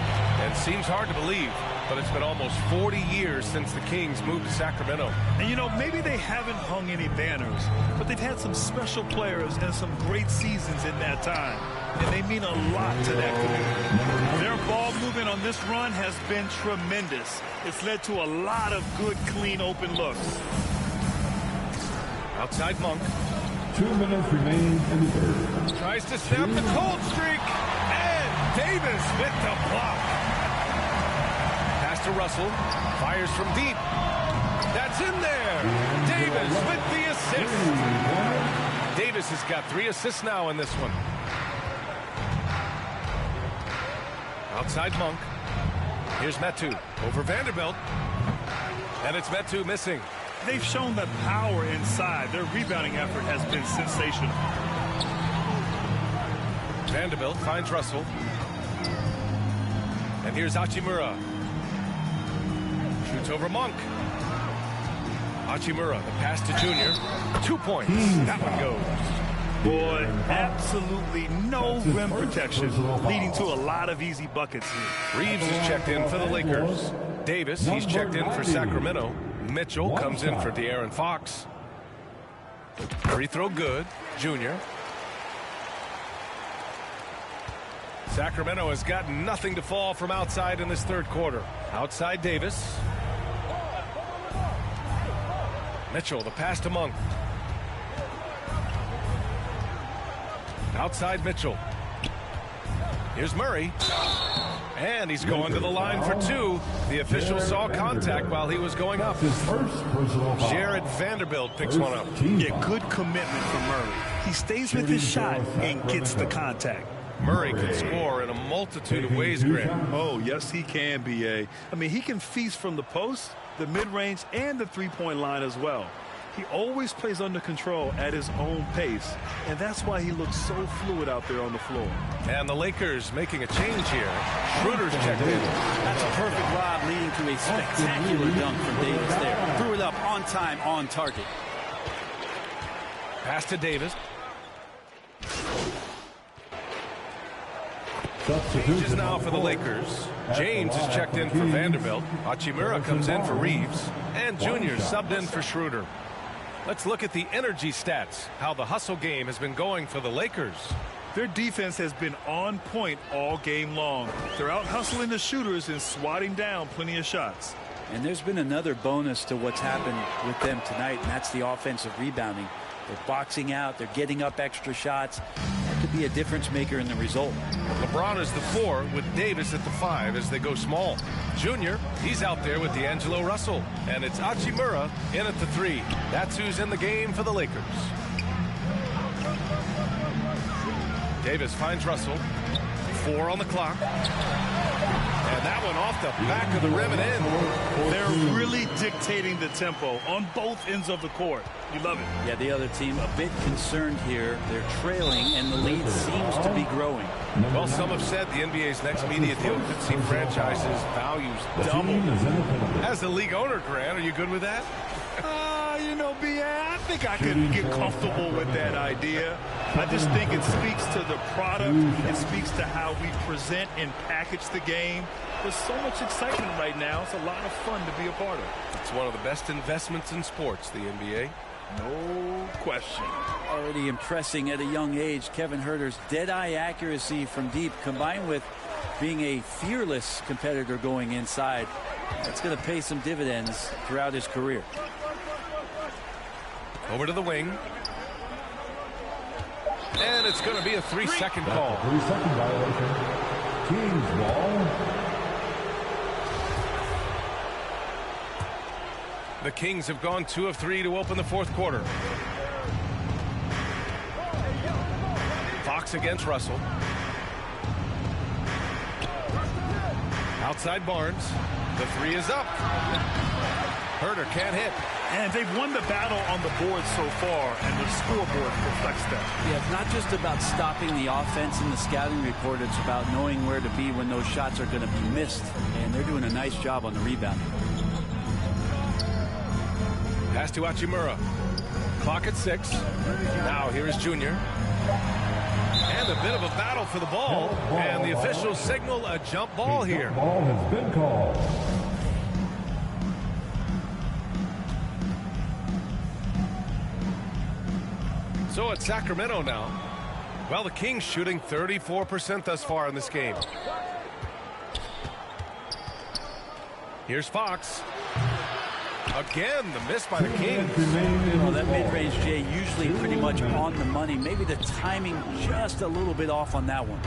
And seems hard to believe, but it's been almost 40 years since the Kings moved to Sacramento. And you know, maybe they haven't hung any banners, but they've had some special players and some great seasons in that time. And they mean a lot to that community. Their ball movement on this run has been tremendous. It's led to a lot of good, clean, open looks. Outside Monk. 2 minutes remain in the third. Tries to snap the cold streak. And Davis with the block. Pass to Russell. Fires from deep. That's in there. Davis with the assist. Davis has got 3 assists now in this one. Outside Monk. Here's Metu over Vanderbilt. And it's Metu missing. They've shown that power inside. Their rebounding effort has been sensational. Vanderbilt finds Russell. And here's Hachimura. Shoots over Monk. Hachimura, the pass to Junior. 2 points. That one goes. Boy, absolutely no rim protection, leading to a lot of easy buckets here. Reeves is checked in for the Lakers. Davis, he's checked in for Sacramento. Mitchell comes in for De'Aaron Fox. Free throw good. Junior. Sacramento has got nothing to fall from outside in this third quarter. Outside Davis. Mitchell, the pass to Monk. Outside Mitchell. Here's Murray. And he's going to the line for 2. The official saw contact while he was going up. Jared Vanderbilt picks one up. Yeah, good commitment from Murray. He stays with his shot and gets the contact. Murray can score in a multitude of ways, Graham. Oh, yes, he can, B.A. I mean, he can feast from the post, the mid-range, and the three-point line as well. He always plays under control at his own pace, and that's why he looks so fluid out there on the floor. And the Lakers making a change here. Schroeder's checked in. That's a perfect lob leading to a spectacular dunk from Davis there. Threw it up on time, on target. Pass to Davis. Changes now for the Lakers. James is checked in for Vanderbilt. Hachimura comes in for Reeves. And Junior subbed in for Schroeder. Let's look at the energy stats, how the hustle game has been going for the Lakers. Their defense has been on point all game long. They're out hustling the shooters and swatting down plenty of shots. And there's been another bonus to what's happened with them tonight, and that's the offensive rebounding. They're boxing out. They're getting up extra shots. That could be a difference maker in the result. LeBron is the 4 with Davis at the 5 as they go small. Junior, he's out there with D'Angelo Russell. And it's Hachimura in at the 3. That's who's in the game for the Lakers. Davis finds Russell. 4 on the clock. And that one off the back of the rim and in. They're really dictating the tempo on both ends of the court. You love it. Yeah, the other team a bit concerned here. They're trailing, and the lead seems to be growing. Well, some have said the NBA's next media deal could see franchises' values double. As the league owner, Grant, are you good with that? You know, B.A., I think I could get comfortable with that idea. I just think it speaks to the product. It speaks to how we present and package the game. There's so much excitement right now. It's a lot of fun to be a part of. It's one of the best investments in sports, the NBA. No question. Already impressing at a young age, Kevin Huerter's dead-eye accuracy from deep, combined with being a fearless competitor going inside. That's going to pay some dividends throughout his career. Over to the wing. And it's going to be a 3-second call. 3-second violation. Team's ball. The Kings have gone 2 of 3 to open the fourth quarter. Fox against Russell. Outside Barnes. The 3 is up. Huerter can't hit. And they've won the battle on the board so far, and the scoreboard reflects that. Yeah, it's not just about stopping the offense in the scouting report. It's about knowing where to be when those shots are going to be missed. And they're doing a nice job on the rebound. Pass to Hachimura. Clock at 6. Now here is Junior. And a bit of a battle for the ball. And the officials signal a jump ball here. Ball has been called. So it's Sacramento now. Well, the Kings shooting 34% thus far in this game. Here's Fox. Again, the miss by the Kings. Well, that mid-range, Jay, usually pretty much on the money. Maybe the timing just a little bit off on that one.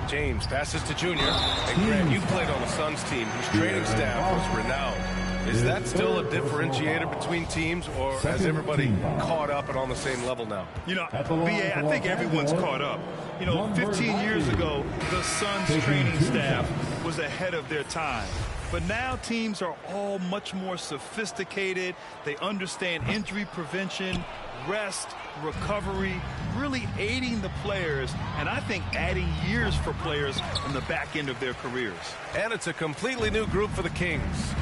James passes to Junior. And Grant, you played on the Suns team whose training staff was renowned. Is that still a differentiator between teams, or has everybody caught up and on the same level now? You know, BA, I think everyone's caught up. You know, 15 years ago, the Suns training staff was ahead of their time. But now teams are all much more sophisticated. They understand injury prevention, rest, recovery, really aiding the players, and I think adding years for players on the back end of their careers. And it's a completely new group for the Kings.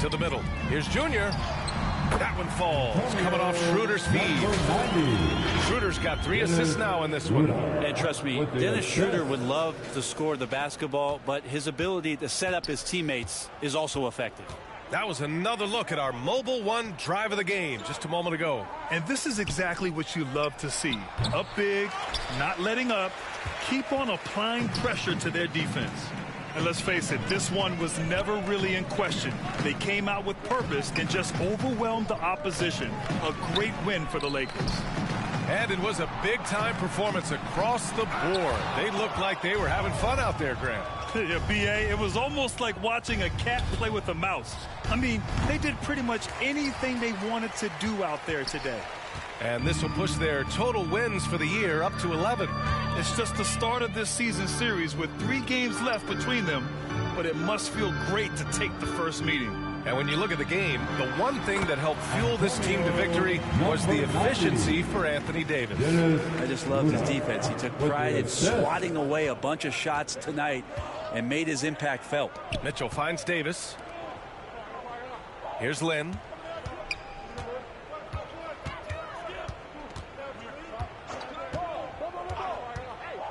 To the middle. Here's Junior. That one falls. Coming off Schroeder's feed. Schroeder's got 3 assists now in this one. And trust me, Dennis Schroeder would love to score the basketball, but his ability to set up his teammates is also effective. That was another look at our Mobile One drive of the game just a moment ago. And this is exactly what you love to see. Up big, not letting up, keep on applying pressure to their defense. And let's face it, this one was never really in question. They came out with purpose and just overwhelmed the opposition. A great win for the Lakers. And it was a big-time performance across the board. They looked like they were having fun out there, Grant. Yeah, BA, it was almost like watching a cat play with a mouse. I mean, they did pretty much anything they wanted to do out there today. And this will push their total wins for the year up to 11. It's just the start of this season series with 3 games left between them, but it must feel great to take the first meeting. And when you look at the game, the one thing that helped fuel this team to victory was the efficiency for Anthony Davis. I just loved his defense. He took pride in swatting away a bunch of shots tonight and made his impact felt. Mitchell finds Davis. Here's Lynn.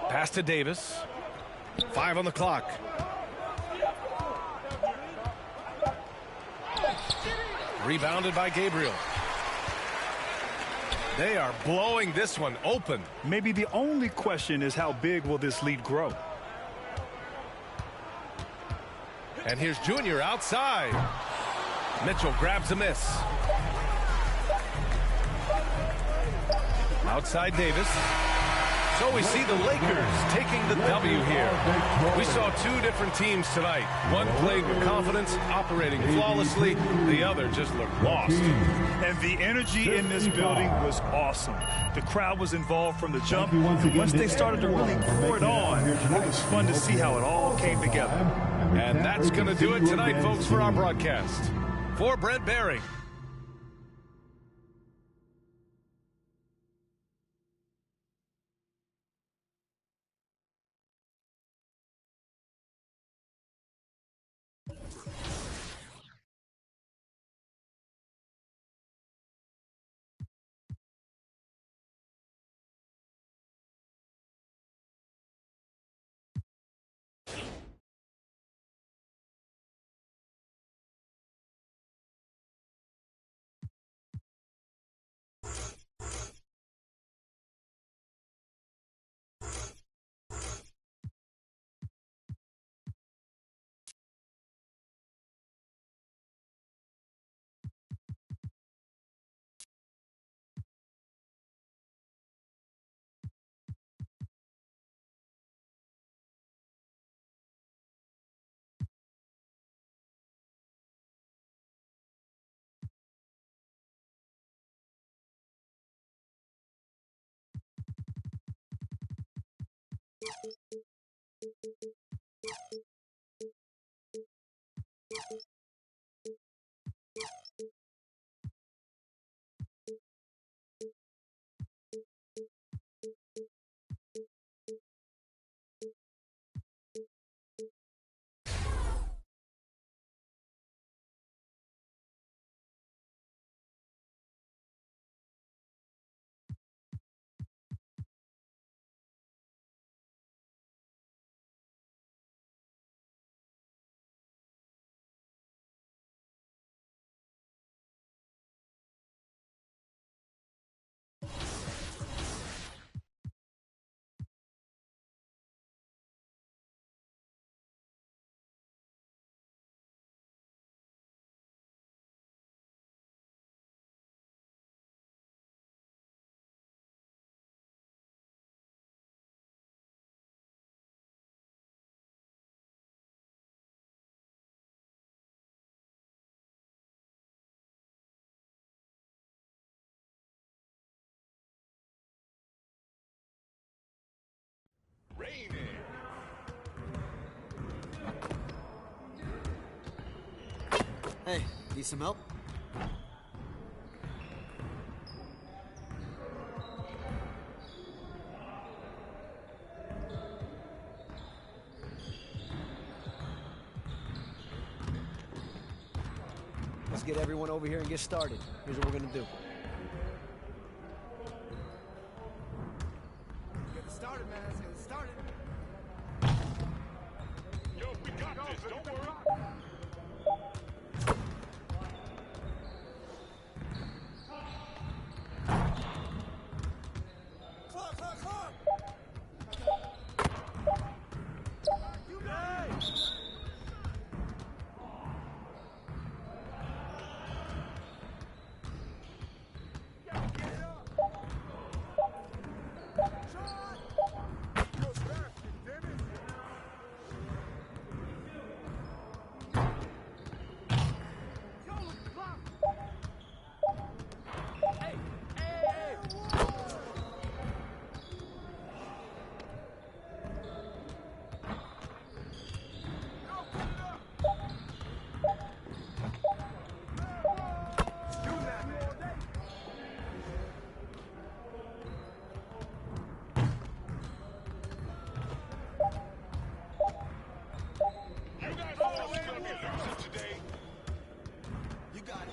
Pass to Davis. 5 on the clock. Rebounded by Gabriel. They are blowing this one open. Maybe the only question is how big will this lead grow? And here's Junior outside. Mitchell grabs a miss. Outside Davis. So we see the Lakers taking the W here. We saw 2 different teams tonight. One played with confidence, operating flawlessly. The other just looked lost. And the energy in this building was awesome. The crowd was involved from the jump. And once they started to really pour it on, it was fun to see how it all came together. And that's going to do it tonight, folks, for our broadcast. For Brent Barry. Hey, need some help? Let's get everyone over here and get started. Here's what we're gonna do. Get it started, man. Let's get it started. Yo, we got this. Don't worry. You got it.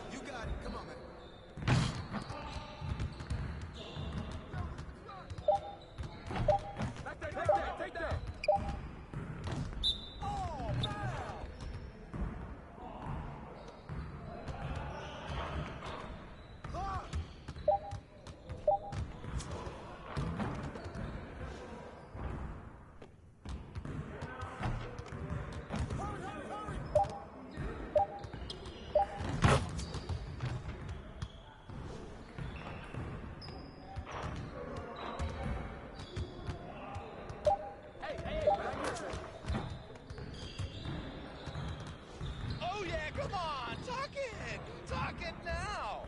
Oh yeah, come on, talk it now.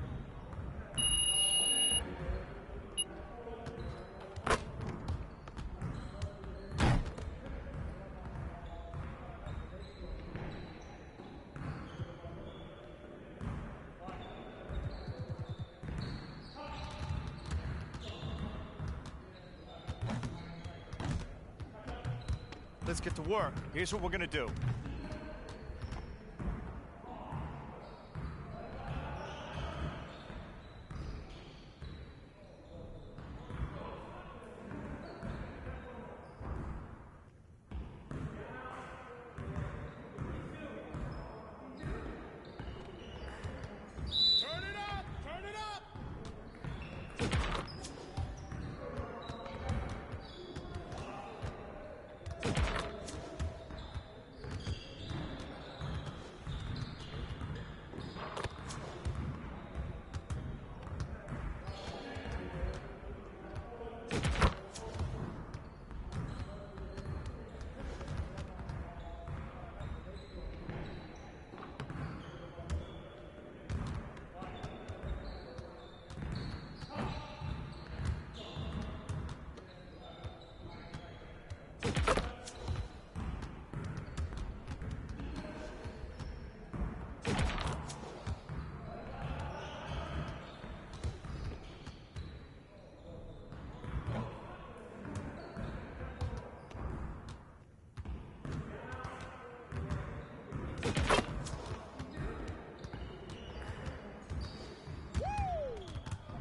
Let's get to work. Here's what we're gonna do. Turn it up, turn it up.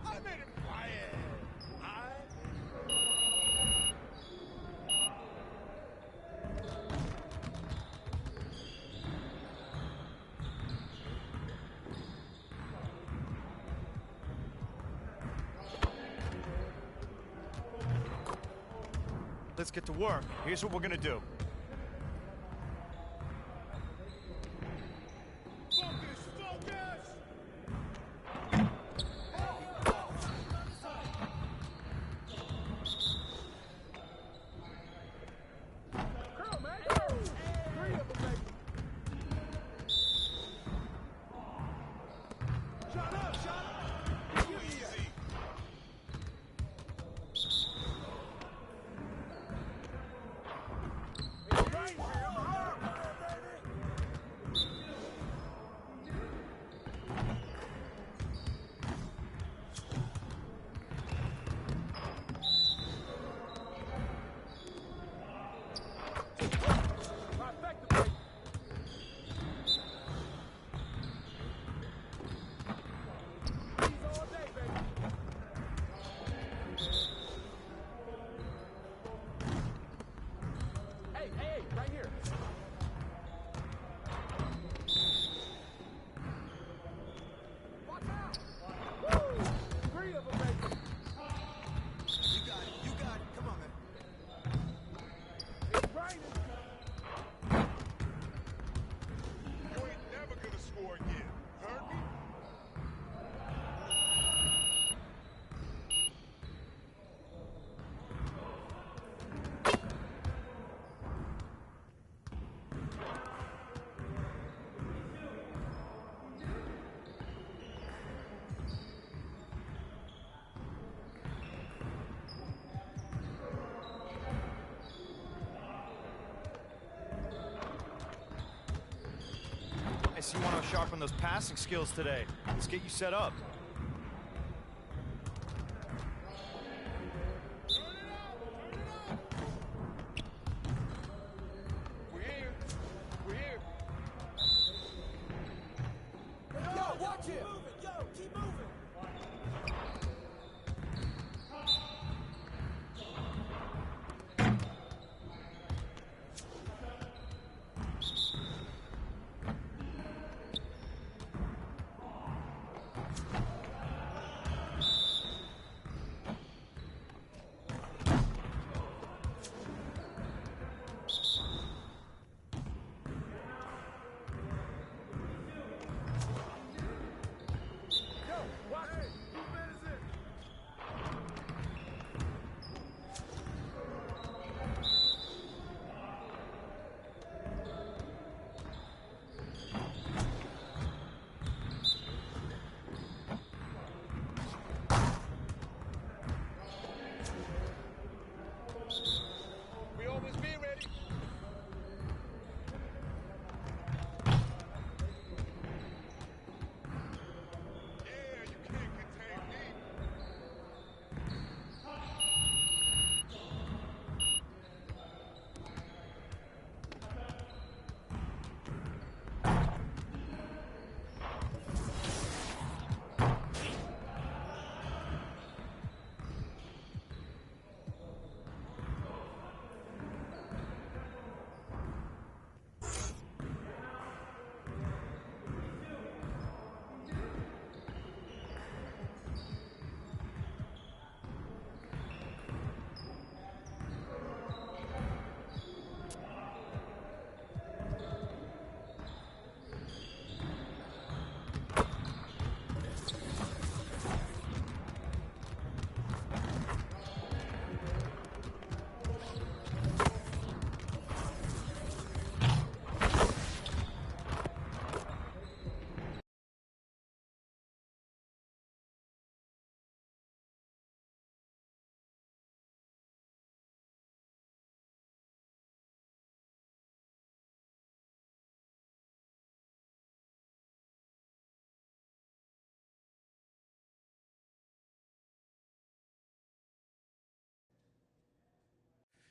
I made him quiet. Let's get to work. Here's what we're gonna do. Focus, focus. Come on, man. Go. 3 of them, baby. Shut up, shut up. Easy. Guess you want to sharpen those passing skills today. Let's get you set up.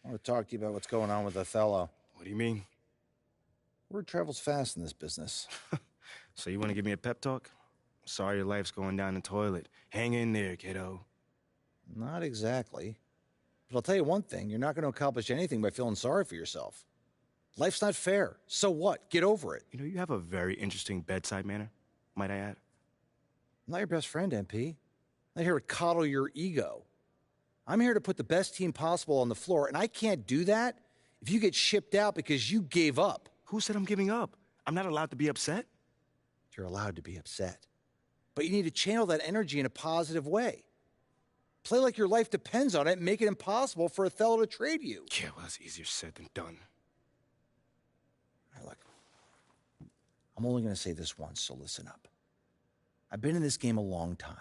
I want to talk to you about what's going on with Othello. What do you mean? Word travels fast in this business. So you want to give me a pep talk? Sorry your life's going down the toilet. Hang in there, kiddo. Not exactly. But I'll tell you one thing, you're not going to accomplish anything by feeling sorry for yourself. Life's not fair. So what? Get over it. You know, you have a very interesting bedside manner, might I add. I'm not your best friend, MP. I'm not here to coddle your ego. I'm here to put the best team possible on the floor, and I can't do that if you get shipped out because you gave up. Who said I'm giving up? I'm not allowed to be upset. You're allowed to be upset. But you need to channel that energy in a positive way. Play like your life depends on it and make it impossible for Othello to trade you. Yeah, well, that's easier said than done. All right, look, I'm only going to say this once, so listen up. I've been in this game a long time.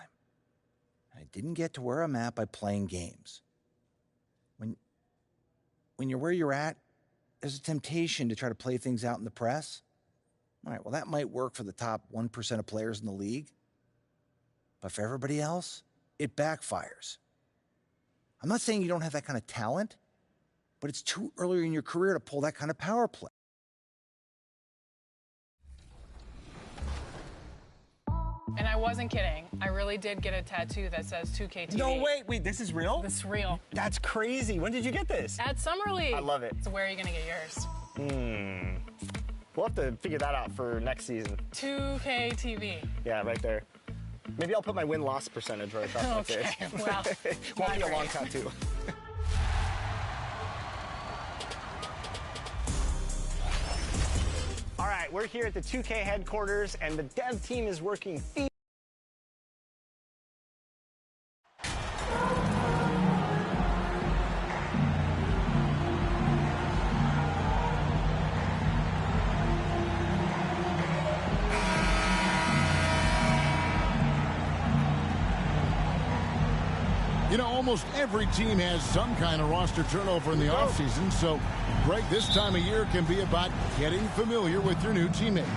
I didn't get to where I'm at by playing games. When you're where you're at, there's a temptation to try to play things out in the press. All right, well, that might work for the top 1% of players in the league. But for everybody else, it backfires. I'm not saying you don't have that kind of talent, but it's too early in your career to pull that kind of power play. And I wasn't kidding. I really did get a tattoo that says 2K TV. No, wait, this is real? This is real. That's crazy. When did you get this? At Summer League. I love it. So where are you going to get yours? We'll have to figure that out for next season. 2K TV. Yeah, right there. Maybe I'll put my win-loss percentage right across my face. Okay, well. Won't be a long tattoo. All right, we're here at the 2K headquarters, and the dev team is working You know, almost every team has some kind of roster turnover in the offseason, so, Greg, this time of year can be about getting familiar with your new teammates.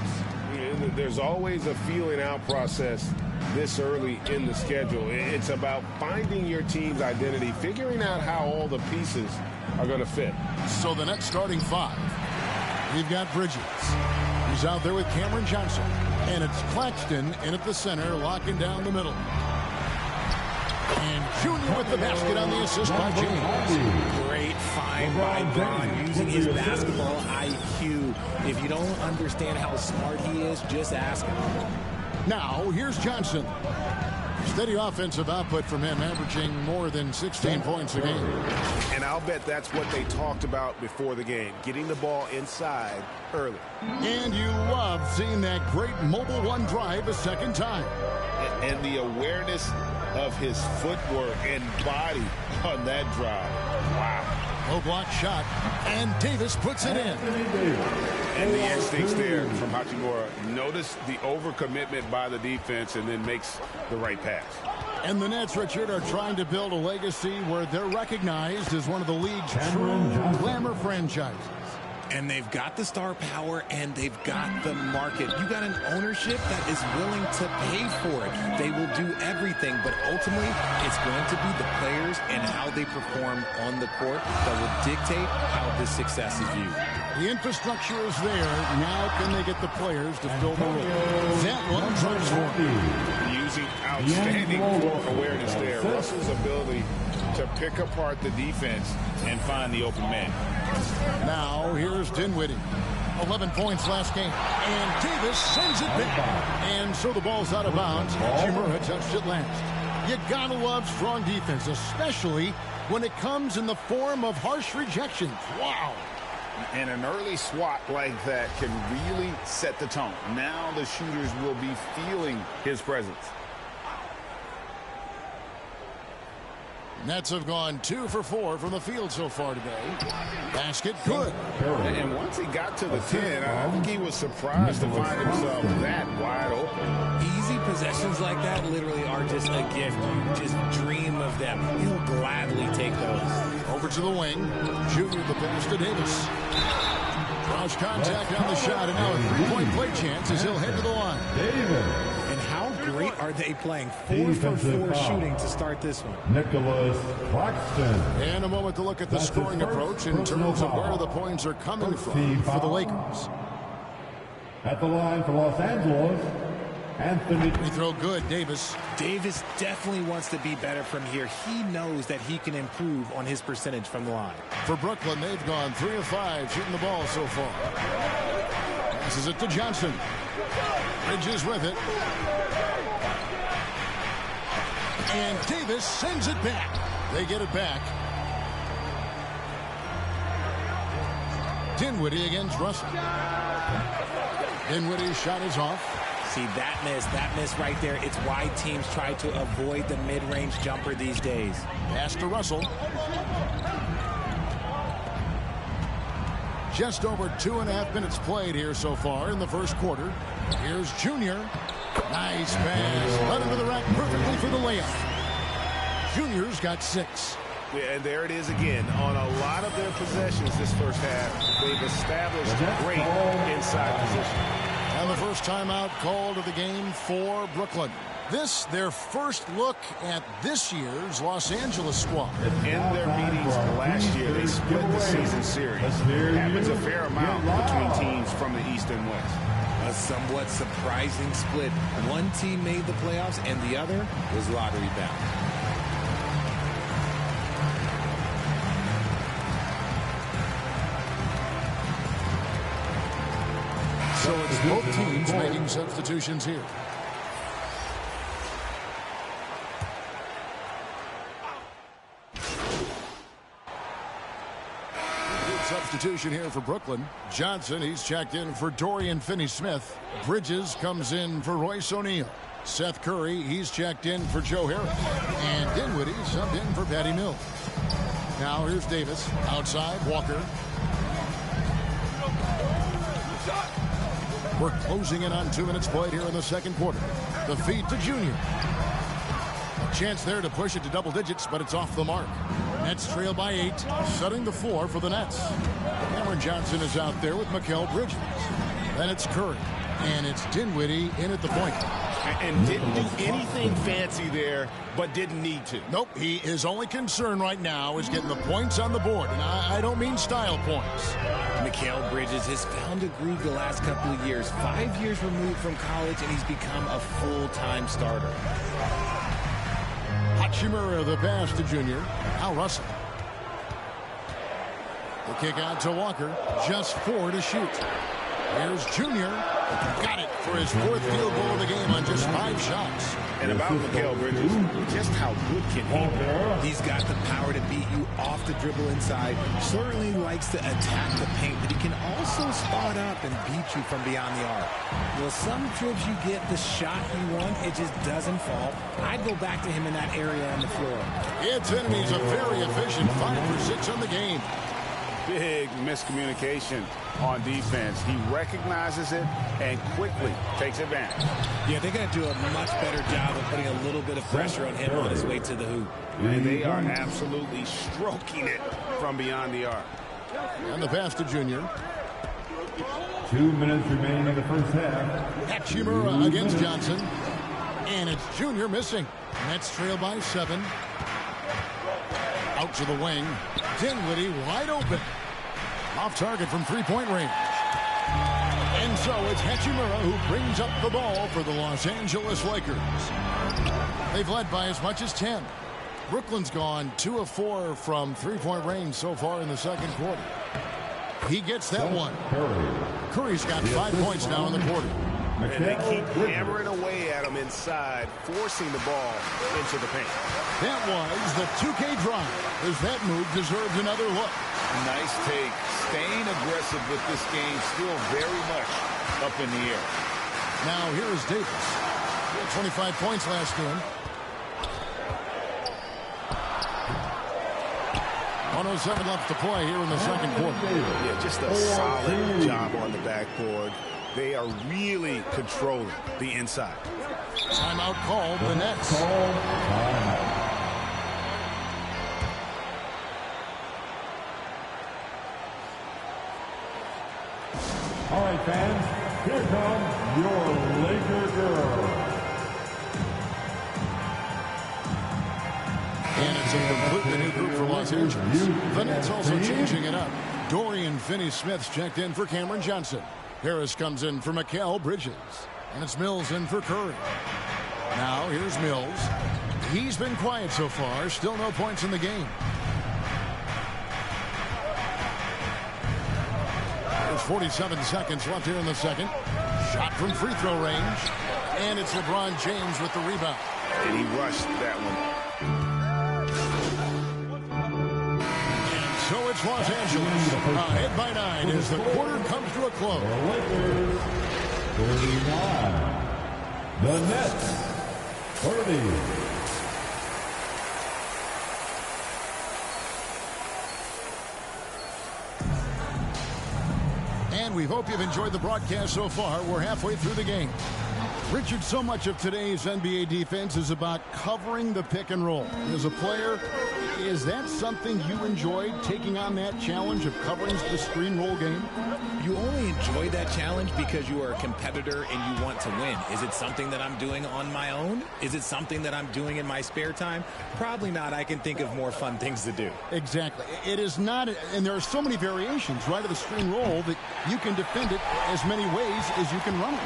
In there's always a feeling out process this early in the schedule. It's about finding your team's identity, figuring out how all the pieces are going to fit. So the Nets starting five. We've got Bridges. He's out there with Cameron Johnson. And it's Claxton in at the center, locking down the middle. And Junior with the basket on the assist by James. Great find by Braun using his basketball IQ. If you don't understand how smart he is, just ask him. Now, here's Johnson. Steady offensive output from him, averaging more than 16 points a game. And I'll bet that's what they talked about before the game, getting the ball inside early. And you love seeing that great mobile one drive a second time. And the awareness of his footwork and body on that drive. Wow. Low block shot, and Davis puts it in. And the instincts there from Hachimura. Notice the overcommitment by the defense and then makes the right pass. And the Nets, Richard, are trying to build a legacy where they're recognized as one of the league's true glamour franchises. And they've got the star power and they've got the market. You got an ownership that is willing to pay for it. They will do everything, but ultimately it's going to be the players and how they perform on the court that will dictate how this success is viewed. The infrastructure is there. Now can they get the players to fill the role? That one transformed. Using outstanding awareness there. Russell's ability to pick apart the defense and find the open man. Now here's Dinwiddie. 11 points last game. And Davis sends it back. And so the ball's out of bounds. Hachimura touched it last. You gotta love strong defense, especially when it comes in the form of harsh rejections. Wow. And an early swat like that can really set the tone. Now the shooters will be feeling his presence. Nets have gone 2 for 4 from the field so far today. Basket good. And once he got to the 10, I think he was surprised to find himself that wide open. Easy possessions like that literally are just a gift. You just dream of them. He'll gladly take those. Over to the wing. Junior the pass to Davis. Cross contact on the shot, and now a three-point play chance as he'll head to the line. And how great are they playing? 4 for 4 shooting to start this one. Nicholas Claxton. And a moment to look at the scoring approach in terms of where the points are coming from for the Lakers. At the line for Los Angeles, Anthony. Free throw good, Davis. Davis definitely wants to be better from here. He knows that he can improve on his percentage from the line. For Brooklyn, they've gone 3 of 5 shooting the ball so far. Passes it to Johnson. Bridges with it. And Davis sends it back. They get it back. Dinwiddie against Russell. Dinwiddie's shot is off. See, that miss right there, it's why teams try to avoid the mid-range jumper these days. Pass to Russell. Just over 2.5 minutes played here so far in the first quarter. Here's Junior. Nice pass. Led into the rack perfectly for the layup. Junior's got 6. Yeah, and there it is again. On a lot of their possessions this first half, they've established great inside position. And the first timeout called of the game for Brooklyn. This, their first look at this year's Los Angeles squad. In their meetings last year, they split the season series. Happens a fair amount between teams from the East and West. A somewhat surprising split. One team made the playoffs and the other was lottery bound. So it's both teams making substitutions here. Good substitution here for Brooklyn. Johnson, he's checked in for Dorian Finney-Smith. Bridges comes in for Royce O'Neal. Seth Curry, he's checked in for Joe Harris. And Dinwiddie subbed in for Patty Mills. Now here's Davis. Outside, Walker. We're closing in on 2 minutes played here in the second quarter. The feed to Junior. A chance there to push it to double digits, but it's off the mark. Nets trail by 8, setting the floor for the Nets. Cameron Johnson is out there with Mikal Bridges. Then it's Curry. And it's Dinwiddie in at the point. And didn't do anything fancy there, but didn't need to. Nope, his only concern right now is getting the points on the board. And I don't mean style points. Mikal Bridges has found a groove the last couple of years. 5 years removed from college, and he's become a full-time starter. Hachimura the pass to Junior. Al Russell. The kick out to Walker. Just 4 to shoot. Here's Junior. Got it for his 4th field goal of the game on just 5 shots. And about Mikal Bridges, just how good can he be? He's got the power to beat you off the dribble inside. Certainly likes to attack the paint, but he can also spot up and beat you from beyond the arc. Well, some trips you get the shot you want, it just doesn't fall. I'd go back to him in that area on the floor. It's in, and he's a very efficient 5 for 6 on the game. Big miscommunication on defense. He recognizes it and quickly takes advantage. Yeah, they're going to do a much better job of putting a little bit of pressure on him on his way to the hoop. And they are absolutely stroking it from beyond the arc. And the pass to Junior. 2 minutes remaining in the first half. Hachimura against Johnson. And it's Junior missing. Nets trail by 7. Out to the wing. Dinwiddie wide open. Off target from 3-point range. And so it's Hachimura who brings up the ball for the Los Angeles Lakers. They've led by as much as 10. Brooklyn's gone 2 of 4 from 3-point range so far in the second quarter. He gets that one. Curry's got 5 points now in the quarter. And they keep hammering away at him inside, forcing the ball into the paint. That was the 2K drive, as that move deserves another look. Nice take. Staying aggressive with this game, still very much up in the air. Now here is Davis. He had 25 points last game. 107 left to play here in the second quarter. Yeah, just a solid job on the backboard. They are really controlling the inside. Timeout called, the Nets. All right, fans, here comes your Laker girl. And it's a completely new group for Los Angeles. The Nets also changing it up. Dorian Finney-Smith's checked in for Cameron Johnson. Harris comes in for Mikal Bridges. And it's Mills in for Curry. Now here's Mills. He's been quiet so far. Still no points in the game. There's 47 seconds left here in the second. Shot from free throw range. And it's LeBron James with the rebound. And he rushed that one. So it's Los Angeles ahead by 9 as the quarter comes to a close. Lakers 39. The Nets 30. And we hope you've enjoyed the broadcast so far. We're halfway through the game. Richard, so much of today's NBA defense is about covering the pick and roll. As a player, is that something you enjoyed, taking on that challenge of covering the screen roll game? You only enjoy that challenge because you are a competitor and you want to win. Is it something that I'm doing on my own? Is it something that I'm doing in my spare time? Probably not. I can think of more fun things to do. Exactly. It is not, and there are so many variations, right, of the screen roll that you can defend it as many ways as you can run it.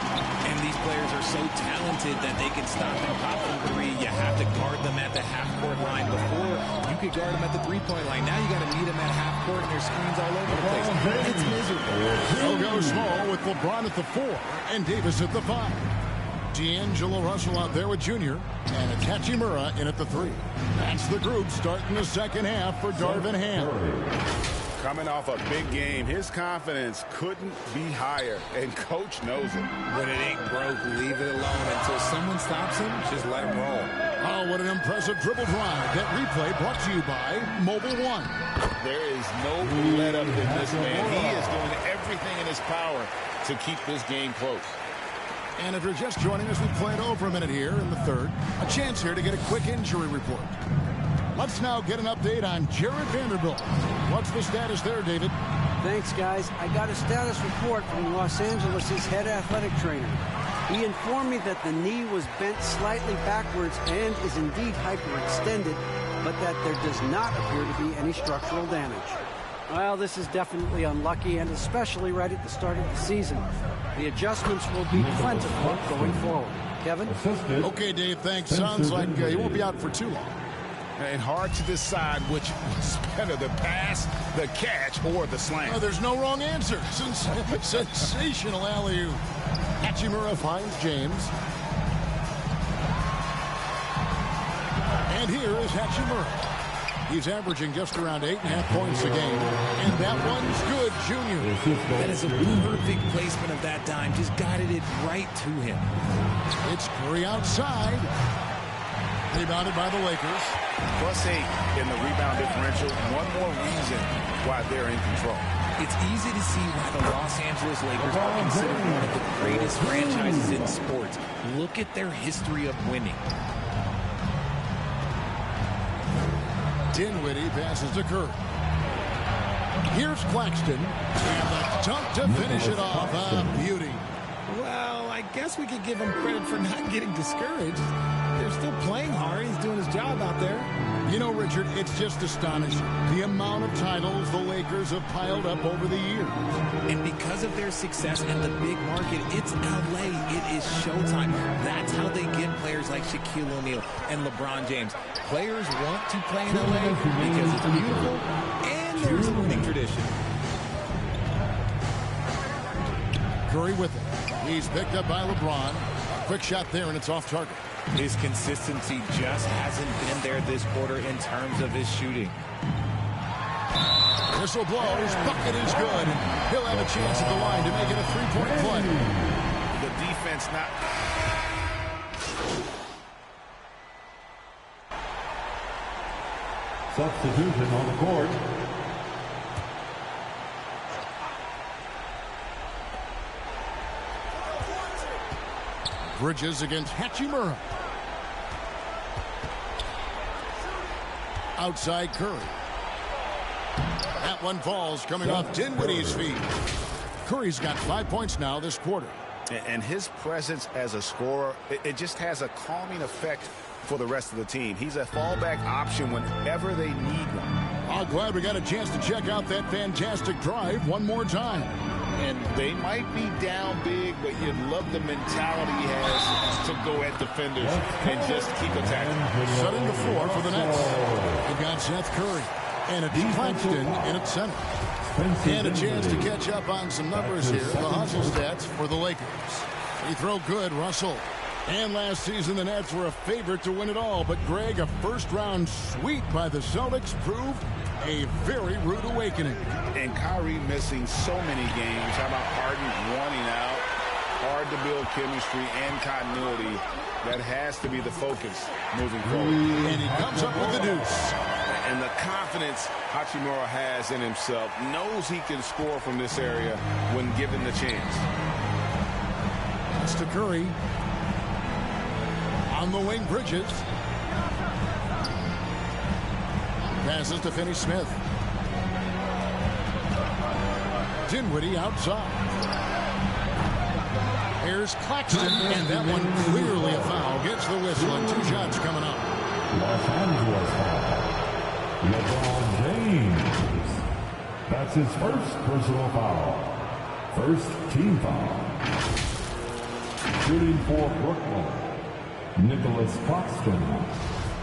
And these players are so talented that they can stop and pop from 3. You have to guard them at the half-court line. Before, you could guard them at the 3-point line. Now you got to meet them at half-court, and there's screens all over the place. It's miserable. They'll go small with LeBron at the 4 and Davis at the 5. D'Angelo Russell out there with Junior, and it's Hachimura in at the 3. That's the group starting the second half for Darvin Ham. Coming off a big game, his confidence couldn't be higher, and Coach knows it. When it ain't broke, leave it alone. Until someone stops him, just let him roll. Oh, what an impressive dribble drive. That replay brought to you by Mobile One. There is no let-up in this man. He is doing everything in his power to keep this game close. And if you're just joining us, we played over a minute here in the third. A chance here to get a quick injury report. Let's now get an update on Jared Vanderbilt. What's the status there, David? Thanks, guys. I got a status report from Los Angeles' head athletic trainer. He informed me that the knee was bent slightly backwards and is indeed hyperextended, but that there does not appear to be any structural damage. Well, this is definitely unlucky, and especially right at the start of the season. The adjustments will be plentiful going forward. Kevin? Okay, Dave, thanks. Sounds like he won't be out for too long. And hard to decide which was better, the pass, the catch, or the slam. Oh, there's no wrong answer. Sensational alley-oop. Hachimura finds James. And here is Hachimura. He's averaging just around 8.5 points a game. And that one's good, Junior. That is a perfect placement of that dime. Just guided it right to him. It's Curry outside. Rebounded by the Lakers. +8 in the rebound differential. One more reason why they're in control. It's easy to see why the Los Angeles Lakers are considered one of the greatest franchises in sports. Look at their history of winning. Dinwiddie passes to Curry. Here's Claxton. And the dunk to finish it off. Beauty. Well, I guess we could give him credit for not getting discouraged. They're still playing hard. He's doing his job out there. You know, Richard, it's just astonishing the amount of titles the Lakers have piled up over the years. And because of their success and the big market, it's L.A. It is showtime. That's how they get players like Shaquille O'Neal and LeBron James. Players want to play in L.A. because it's beautiful and there's a winning tradition. Curry with it. He's picked up by LeBron. Quick shot there, and it's off target. His consistency just hasn't been there this quarter in terms of his shooting. Whistle blows. Bucket is good. He'll have a chance at the line to make it a three-point play. The defense not... Substitution on the court. Bridges against Hachimura. Outside Curry. That one falls coming off Dinwiddie's feet. Curry's got 5 points now this quarter. And his presence as a scorer, it just has a calming effect for the rest of the team. He's a fallback option whenever they need one. I'm glad we got a chance to check out that fantastic drive one more time. And they might be down big, but you'd love the mentality he has to go at defenders and just keep attacking. Setting the floor for the Nets. They've got Seth Curry. And it's Claxton in at center. And a chance to catch up on some numbers here. The hustle stats for the Lakers. Free throw good, Russell. And last season, the Nets were a favorite to win it all. But, Greg, a first-round sweep by the Celtics proved a very rude awakening. And Kyrie missing so many games. How about Harden wanting out? Hard to build chemistry and continuity. That has to be the focus moving forward. And he comes up with the deuce. And the confidence Hachimura has in himself, knows he can score from this area when given the chance. That's to Curry. On the wing, Bridges. Passes to Finney-Smith. Dinwiddie outside. Here's Claxton, and that one clearly a foul. Gets the whistle, and 2 shots coming up. Los Angeles foul. LeBron James. That's his first personal foul. First team foul. Shooting for Brooklyn, Nicholas Claxton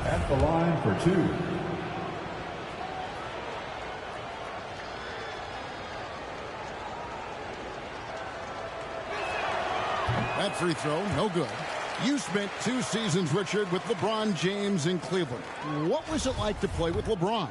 at the line for 2. That free throw, no good. You spent 2 seasons, Richard, with LeBron James in Cleveland. What was it like to play with LeBron?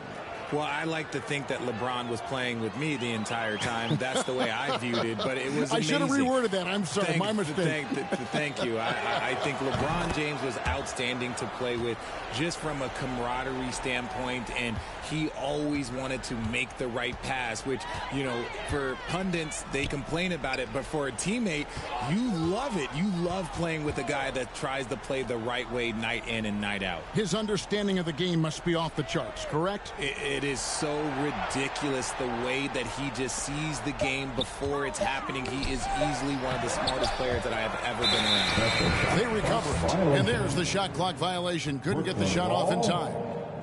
Well, I like to think that LeBron was playing with me the entire time. That's the way I viewed it, but it was amazing. I should have reworded that. I'm sorry, my mistake. Thank you. I think LeBron James was outstanding to play with just from a camaraderie standpoint, and he always wanted to make the right pass, which, you know, for pundits, they complain about it, but for a teammate, you love it. You love playing with a guy that tries to play the right way night in and night out. His understanding of the game must be off the charts, correct? It It is so ridiculous the way that he just sees the game before it's happening. He is easily one of the smartest players that I have ever been around. They recover it. And there's the shot clock violation. Couldn't get the shot off in time.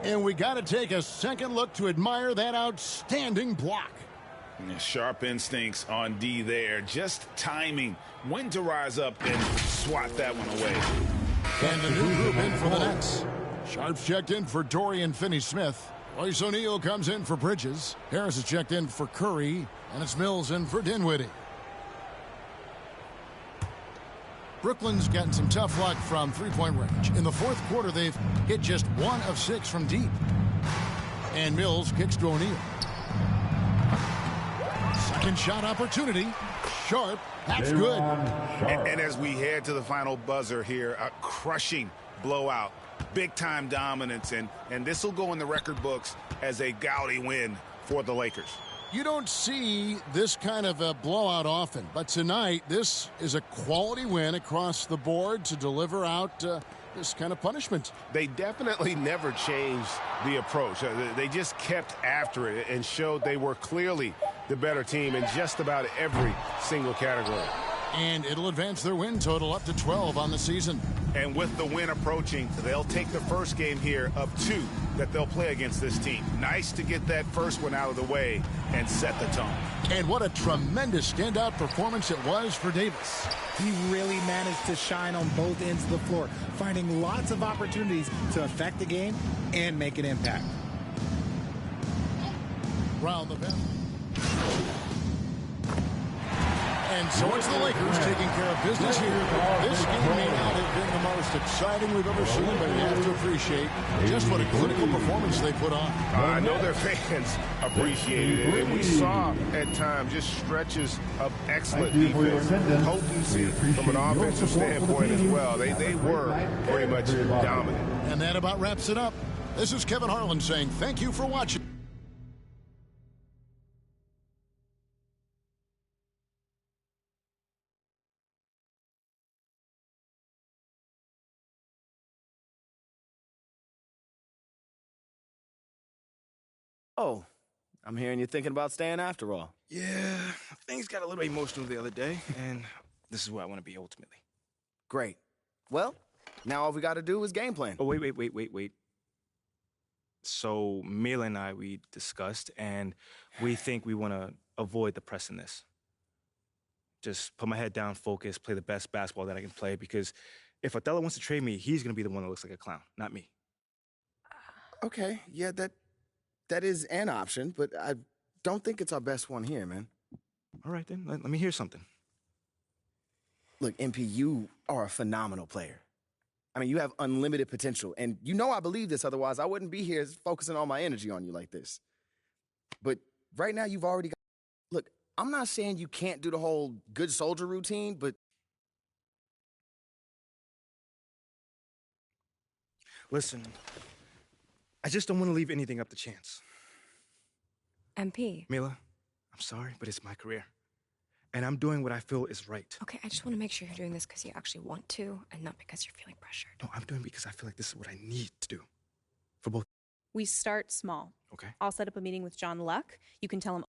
And we got to take a second look to admire that outstanding block. Sharp instincts on D there. Just timing. When to rise up and swat that one away. And the new group in for the Nets. Sharp's checked in for Dorian Finney-Smith. Royce O'Neal comes in for Bridges. Harris is checked in for Curry. And it's Mills in for Dinwiddie. Brooklyn's gotten some tough luck from three-point range. In the fourth quarter, they've hit just 1 of 6 from deep. And Mills kicks to O'Neal. Second shot opportunity. Sharp. That's good. And as we head to the final buzzer here, a crushing blowout. Big-time dominance. And this will go in the record books as a gaudy win for the Lakers. You don't see this kind of a blowout often, but tonight this is a quality win across the board to deliver out this kind of punishment. They definitely never changed the approach. They just kept after it and showed they were clearly the better team in just about every single category. And it'll advance their win total up to 12 on the season. And with the win approaching, they'll take the first game here of 2 that they'll play against this team. Nice to get that first one out of the way and set the tone. And what a tremendous standout performance it was for Davis. He really managed to shine on both ends of the floor, finding lots of opportunities to affect the game and make an impact. Round the bend. And so it's the Lakers taking care of business here. This game may not have been the most exciting we've ever seen, but you have to appreciate just what a clinical performance they put on. I know their fans appreciated it. And we saw at times just stretches of excellent defense, potency from an offensive standpoint as well. They were pretty much dominant. And that about wraps it up. This is Kevin Harlan saying thank you for watching. Oh, I'm hearing you're thinking about staying after all. Yeah, things got a little emotional the other day, and this is where I want to be ultimately. Great. Well, now all we got to do is game plan. Oh, wait. So Mila and I, we discussed, and we think we want to avoid the press in this. Just put my head down, focus, play the best basketball that I can play, because if Othello wants to trade me, he's going to be the one that looks like a clown, not me. Okay, yeah, that is an option, but I don't think it's our best one here, man. All right, then. Let me hear something. Look, MP, you are a phenomenal player. I mean, you have unlimited potential, and you know I believe this, otherwise I wouldn't be here focusing all my energy on you like this. But right now, you've already got... Look, I'm not saying you can't do the whole good soldier routine, but... Listen, I just don't want to leave anything up to chance. MP. Mila, I'm sorry, but it's my career. And I'm doing what I feel is right. Okay, I just want to make sure you're doing this because you actually want to and not because you're feeling pressured. No, I'm doing it because I feel like this is what I need to do. For both. We start small. Okay. I'll set up a meeting with John Luck. You can tell him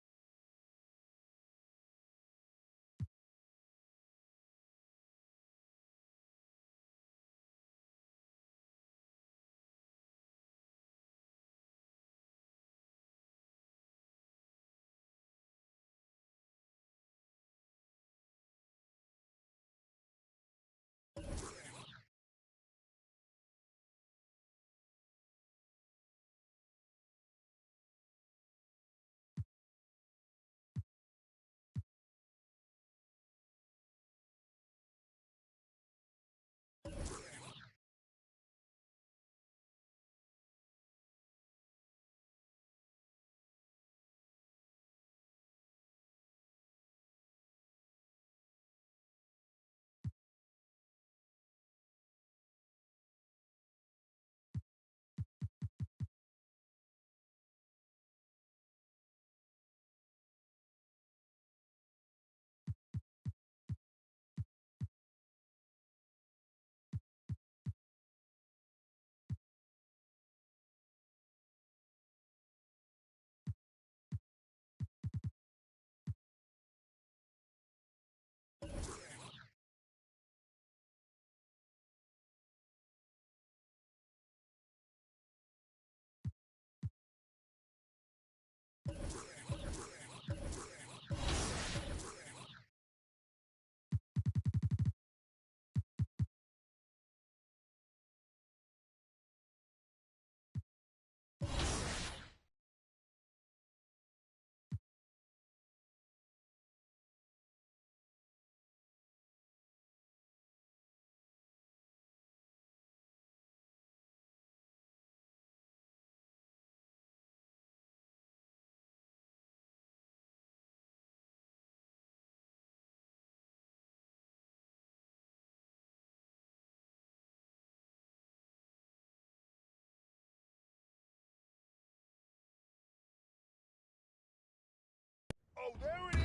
Uh-oh, there it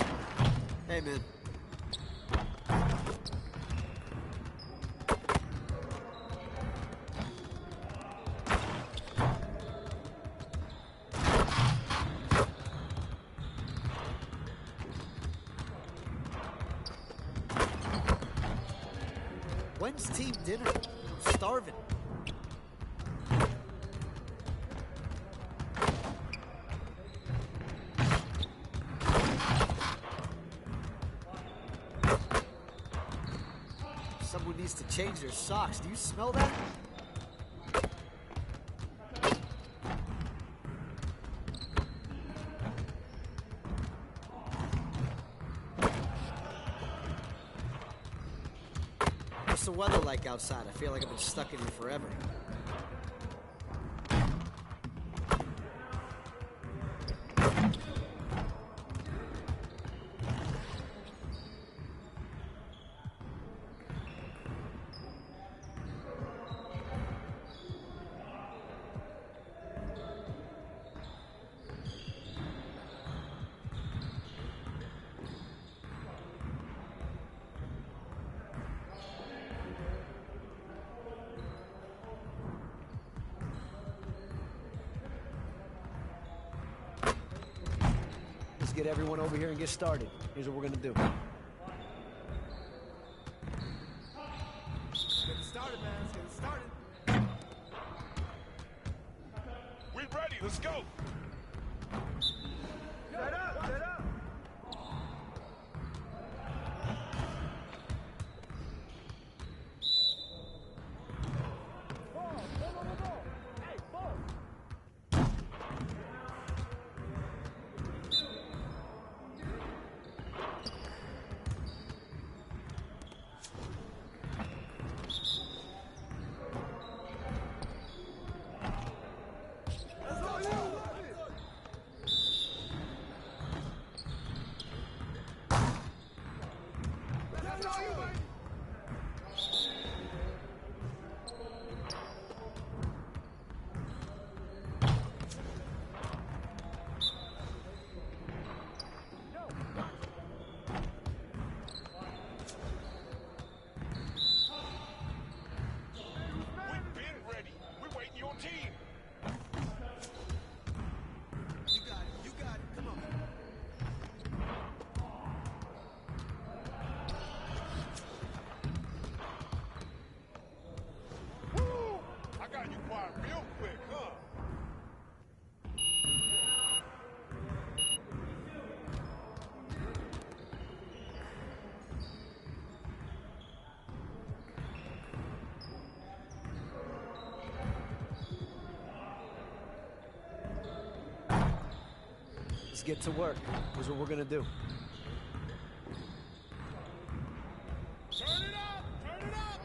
is. Hey, man. When's team dinner? I'm starving. Someone needs to change their socks. Do you smell that? What's the weather like outside? I feel like I've been stuck in here forever. Let's get everyone over here and get started. Here's what we're gonna do. Get it started, man. Let's get it started. We ready. Let's go. Set up. Set up. Hey, ball. Real quick, huh? Let's get to work. Here's what we're gonna do. Turn it up! Turn it up!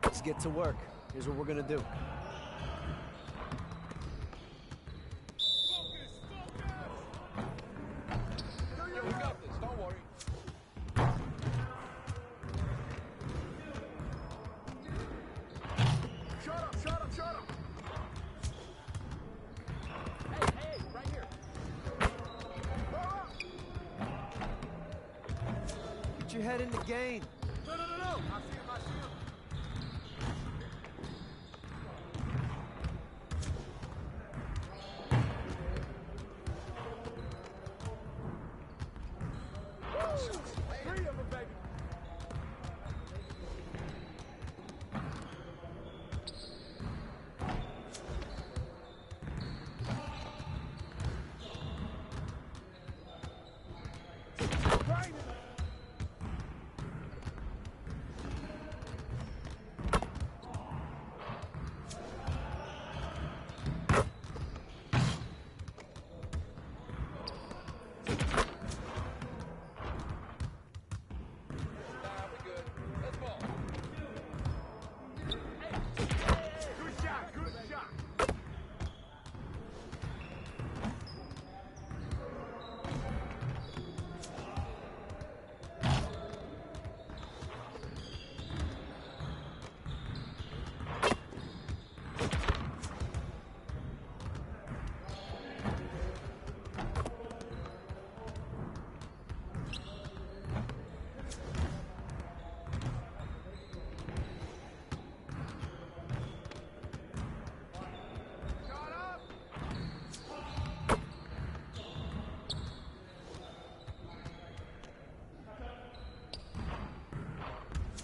Let's get to work. Here's what we're gonna do. Focus! Focus! your head in the game. No. I see him. I see him. Three of them, baby.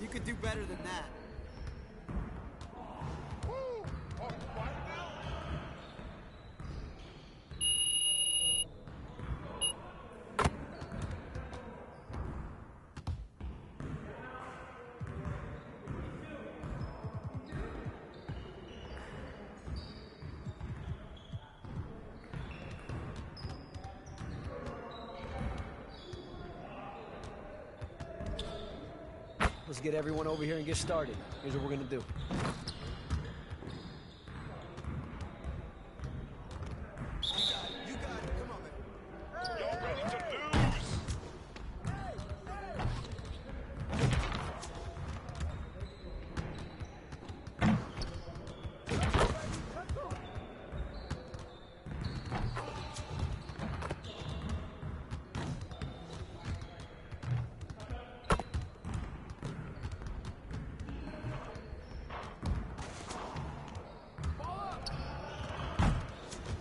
You could do better than that. Let's get everyone over here and get started. Here's what we're gonna do.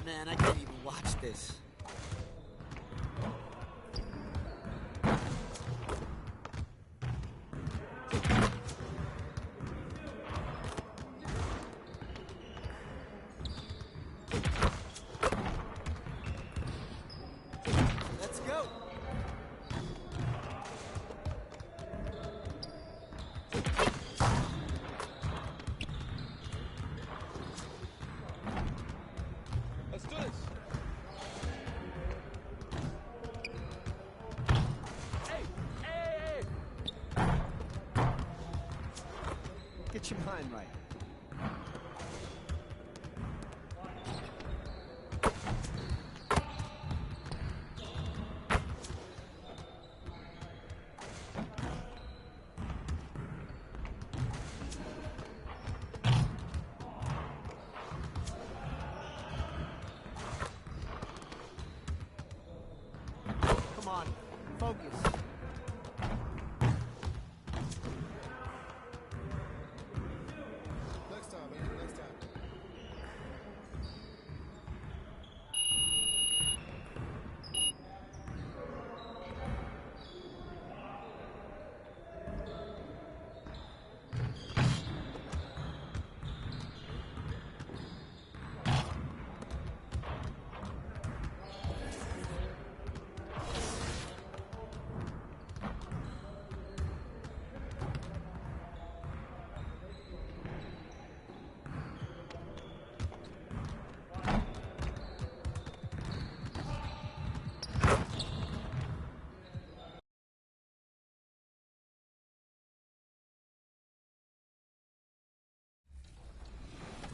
Man, I can't even watch this. Let's go. Let's do this. Hey. Get your mind right. Come on, focus. Next time, man. Next time.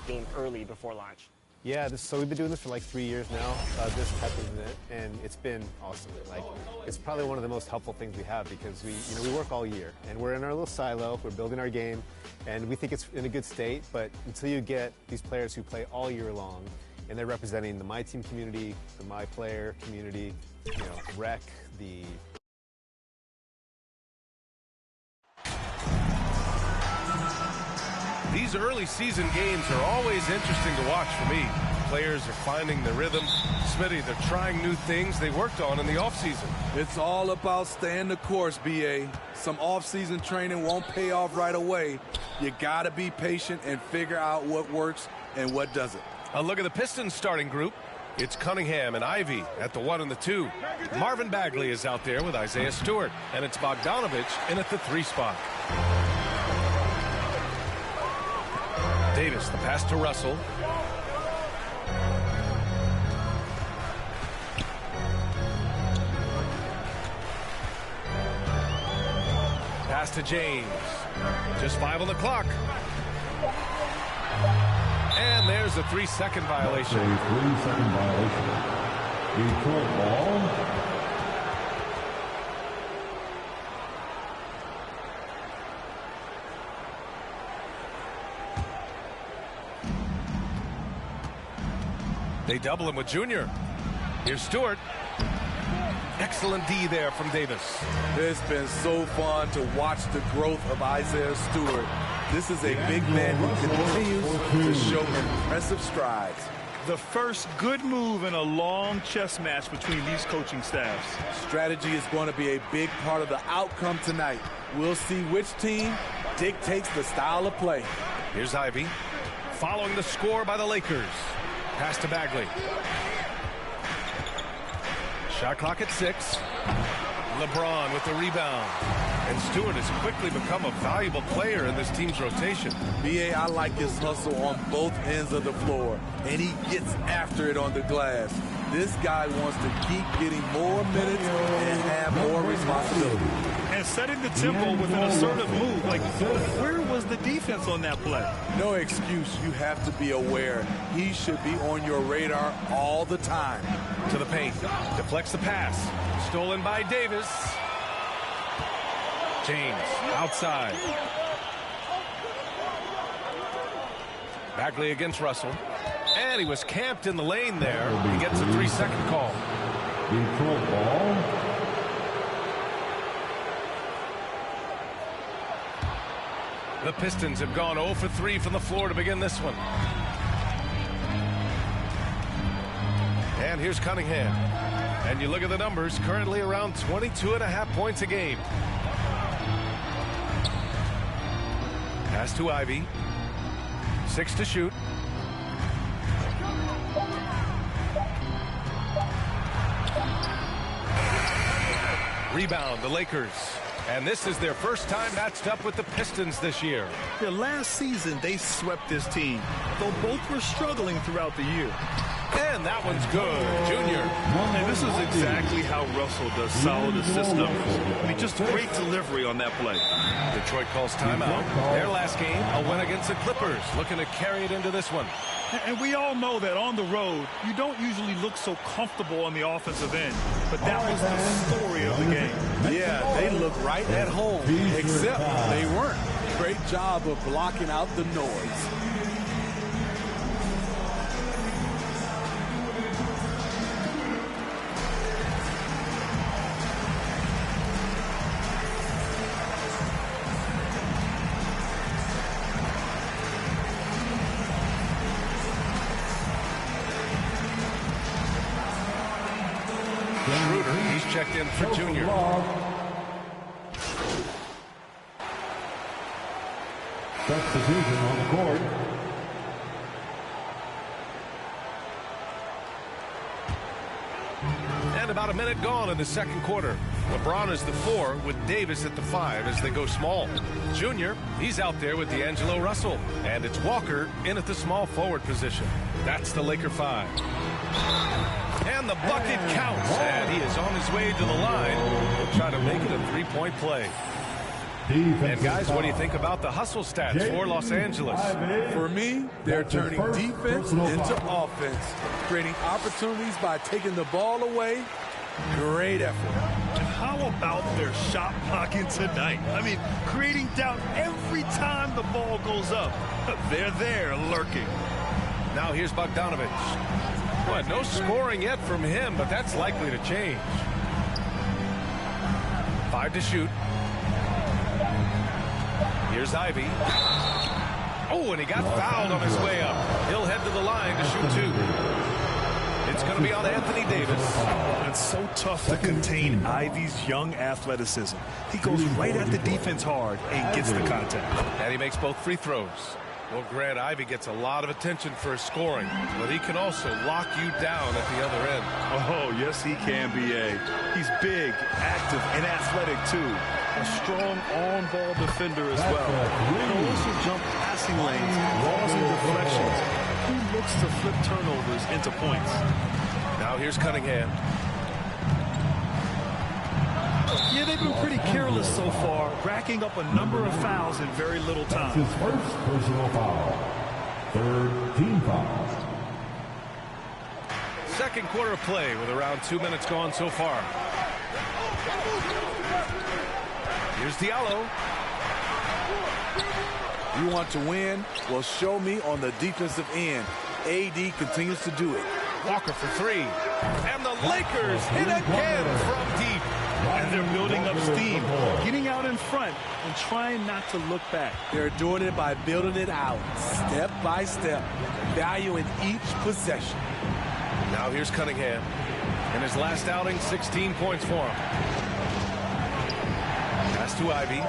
Game early before launch. Yeah, so we've been doing this for like 3 years now, this type of event, and it's been awesome. Like, it's probably one of the most helpful things we have because we work all year, and we're in our little silo, we're building our game, and we think it's in a good state, but until you get these players who play all year long, and they're representing the My Team community, the My Player community, rec, the These early season games are always interesting to watch for me. Players are finding their rhythm. Smitty, they're trying new things they worked on in the offseason. It's all about staying the course, BA. Some off-season training won't pay off right away. You got to be patient and figure out what works and what doesn't. A look at the Pistons starting group. It's Cunningham and Ivy at the 1 and the 2. Marvin Bagley is out there with Isaiah Stewart. And it's Bogdanovich in at the 3 spot. Davis, the pass to Russell. Pass to James. Just 5 on the clock. And there's a 3-second violation. A 3-second violation. Detroit ball. They double him with Junior. Here's Stewart. Excellent D there from Davis. It's been so fun to watch the growth of Isaiah Stewart. This is a big man who continues to show impressive strides. The first good move in a long chess match between these coaching staffs. Strategy is going to be a big part of the outcome tonight. We'll see which team dictates the style of play. Here's Ivy. Following the score by the Lakers. Pass to Bagley. Shot clock at 6. LeBron with the rebound. And Stewart has quickly become a valuable player in this team's rotation. BA, I like his hustle on both ends of the floor, and he gets after it on the glass. This guy wants to keep getting more minutes and have more responsibility. And setting the tempo with an assertive move. Like, where was the defense on that play? No excuse. You have to be aware. He should be on your radar all the time. To the paint. Deflects the pass. Stolen by Davis. James outside. Bagley against Russell. And he was camped in the lane there. He gets a 3-second call. Detroit ball. The Pistons have gone 0 for 3 from the floor to begin this one. And here's Cunningham. And you look at the numbers, currently around 22.5 points a game. Pass to Ivy. 6 to shoot. Rebound, the Lakers. And this is their first time matched up with the Pistons this year. Yeah, last season, they swept this team, though both were struggling throughout the year. And that one's good. Junior. And this is exactly how Russell does solid systems. I mean, just great delivery on that play. Detroit calls timeout. Their last game, a win against the Clippers. Looking to carry it into this one. And we all know that on the road, you don't usually look so comfortable on the offensive end. But that was the story of the game. Yeah, they look right at home, except they weren't. Great job of blocking out the noise. He's checked in for Junior. Substitution on the court. And about a minute gone in the second quarter. LeBron is the 4 with Davis at the 5 as they go small. Junior, he's out there with D'Angelo Russell. And it's Walker in at the small forward position. That's the Laker 5. And the bucket counts. And he is on his way to the line. He'll try to make it a 3-point play. And guys, what do you think about the hustle stats for Los Angeles? For me, they're turning defense into offense, creating opportunities by taking the ball away. Great effort. How about their shot blocking tonight? I mean, creating doubt every time the ball goes up. They're there lurking. Now here's Bogdanovich. Well, no scoring yet from him, but that's likely to change. 5 to shoot. Here's Ivy. Oh, and he got fouled on his way up. He'll head to the line to shoot 2. It's going to be on Anthony Davis. It's so tough to contain Ivy's young athleticism. He goes right at the defense hard and gets the contact. And he makes both free throws. Well, Grant, Ivy gets a lot of attention for his scoring, but he can also lock you down at the other end. Oh, yes, he can, B.A. He's big, active, and athletic, too. A strong on-ball defender as well. He'll also jump passing lanes, balls and deflections. He looks to flip turnovers into points. Now here's Cunningham. Yeah, they've been pretty careless so far, racking up a number of fouls in very little time. That's his first personal foul. 3rd team foul. Second quarter of play with around 2 minutes gone so far. Here's Diallo. You want to win? Well, show me on the defensive end. AD continues to do it. Walker for 3. And the Lakers hit again from deep. And they're building up steam, getting out in front and trying not to look back. They're doing it by building it out, step by step, valuing each possession. Now here's Cunningham. In his last outing, 16 points for him. Pass to Ivy.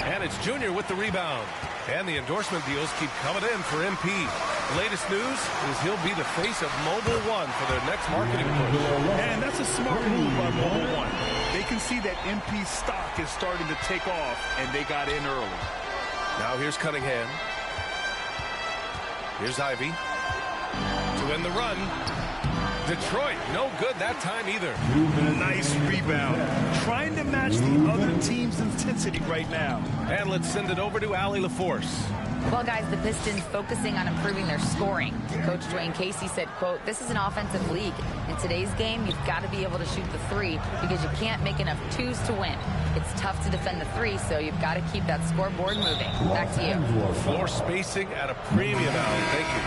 And it's Junior with the rebound. And the endorsement deals keep coming in for MP. The latest news is he'll be the face of Mobile One for their next marketing push. And that's a smart move by Mobile One. They can see that MP's stock is starting to take off, and they got in early. Now here's Cunningham. Here's Ivy. To end the run. Detroit, no good that time either. Nice rebound. Trying to match the other team's intensity right now. And let's send it over to Allie LaForce. Well, guys, the Pistons focusing on improving their scoring. Coach Dwayne Casey said, quote, "This is an offensive league. In today's game, you've got to be able to shoot the 3 because you can't make enough 2s to win. It's tough to defend the 3, so you've got to keep that scoreboard moving." Back to you. Floor spacing at a premium, Allie. Thank you.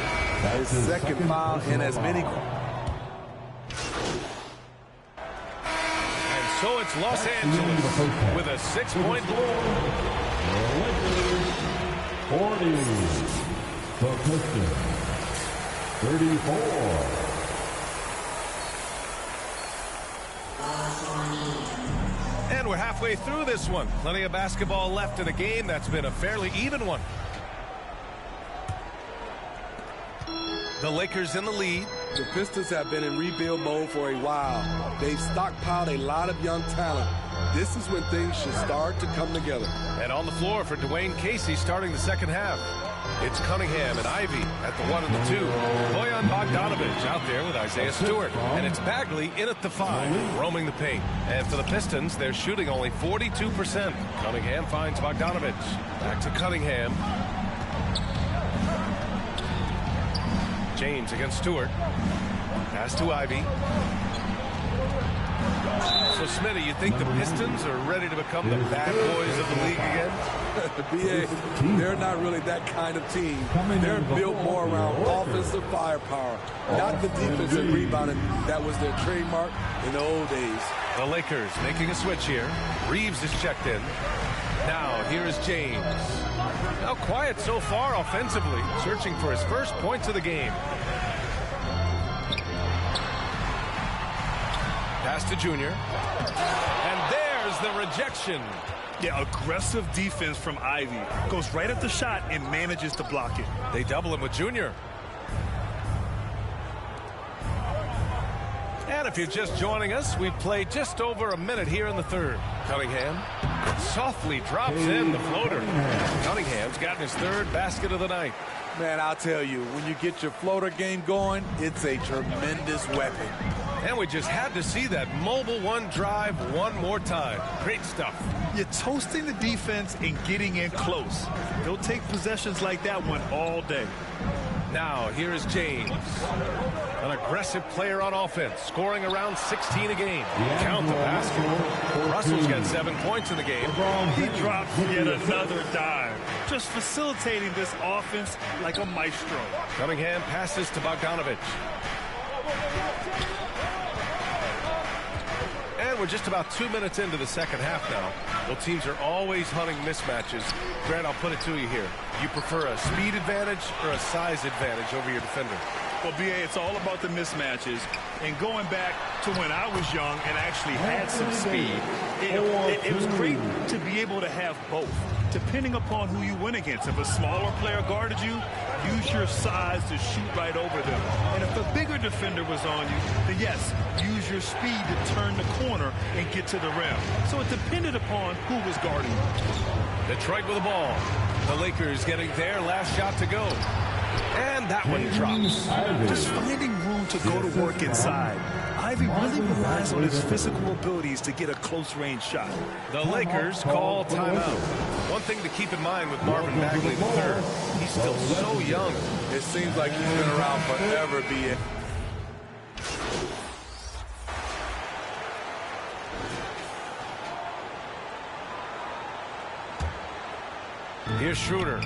His second foul in as many. So it's Los Angeles with a 6-point lead. 40. The Pistons. 34. And we're halfway through this one. Plenty of basketball left in a game that's been a fairly even one. The Lakers in the lead. The Pistons have been in rebuild mode for a while. They've stockpiled a lot of young talent. This is when things should start to come together. And on the floor for Dwayne Casey starting the second half. It's Cunningham and Ivy at the 1 and the 2. Bojan Bogdanovic out there with Isaiah Stewart. And it's Bagley in at the 5, roaming the paint. And for the Pistons, they're shooting only 42%. Cunningham finds Bogdanovic. Back to Cunningham. James against Stewart. Pass to Ivy. So, Smitty, you think the Pistons are ready to become the bad boys of the league again? BA, they're not really that kind of team. They're built more around offensive firepower, not the defensive rebounding that was their trademark in the old days. The Lakers making a switch here. Reeves is checked in. Now, here is James. Now quiet so far offensively, searching for his first points of the game. Pass to Junior. And there's the rejection. Yeah, aggressive defense from Ivy. Goes right at the shot and manages to block it. They double him with Junior. And if you're just joining us, we've played just over a minute here in the third. Cunningham softly drops in the floater. Cunningham's gotten his 3rd basket of the night. Man, I'll tell you, when you get your floater game going, it's a tremendous weapon. And we just had to see that Mobile One drive one more time. Great stuff. You're toasting the defense and getting in close. They'll take possessions like that one all day. Now, here is James. An aggressive player on offense, scoring around 16 a game. Count the basket. Russell's got 7 points in the game. He drops yet another dive. Just facilitating this offense like a maestro. Cunningham passes to Bogdanovic. And And we're just about 2 minutes into the second half now. Well, teams are always hunting mismatches. Grant, I'll put it to you here. You prefer a speed advantage or a size advantage over your defender? Well, B.A., it's all about the mismatches. And going back to when I was young and actually had some speed, it was great to be able to have both, depending upon who you went against. If a smaller player guarded you, use your size to shoot right over them. And if a bigger defender was on you, then yes, use your speed to turn the corner and get to the rim. So it depended upon who was guarding you. Detroit with the ball. The Lakers getting their last shot to go. And that one drops. Just finding room to go to work inside. Ivy really relies on his physical abilities to get a close-range shot. The Lakers call timeout. One thing to keep in mind with Marvin Bagley III, he's still so young. It seems like he's been around forever, B.A. Here's Schroeder.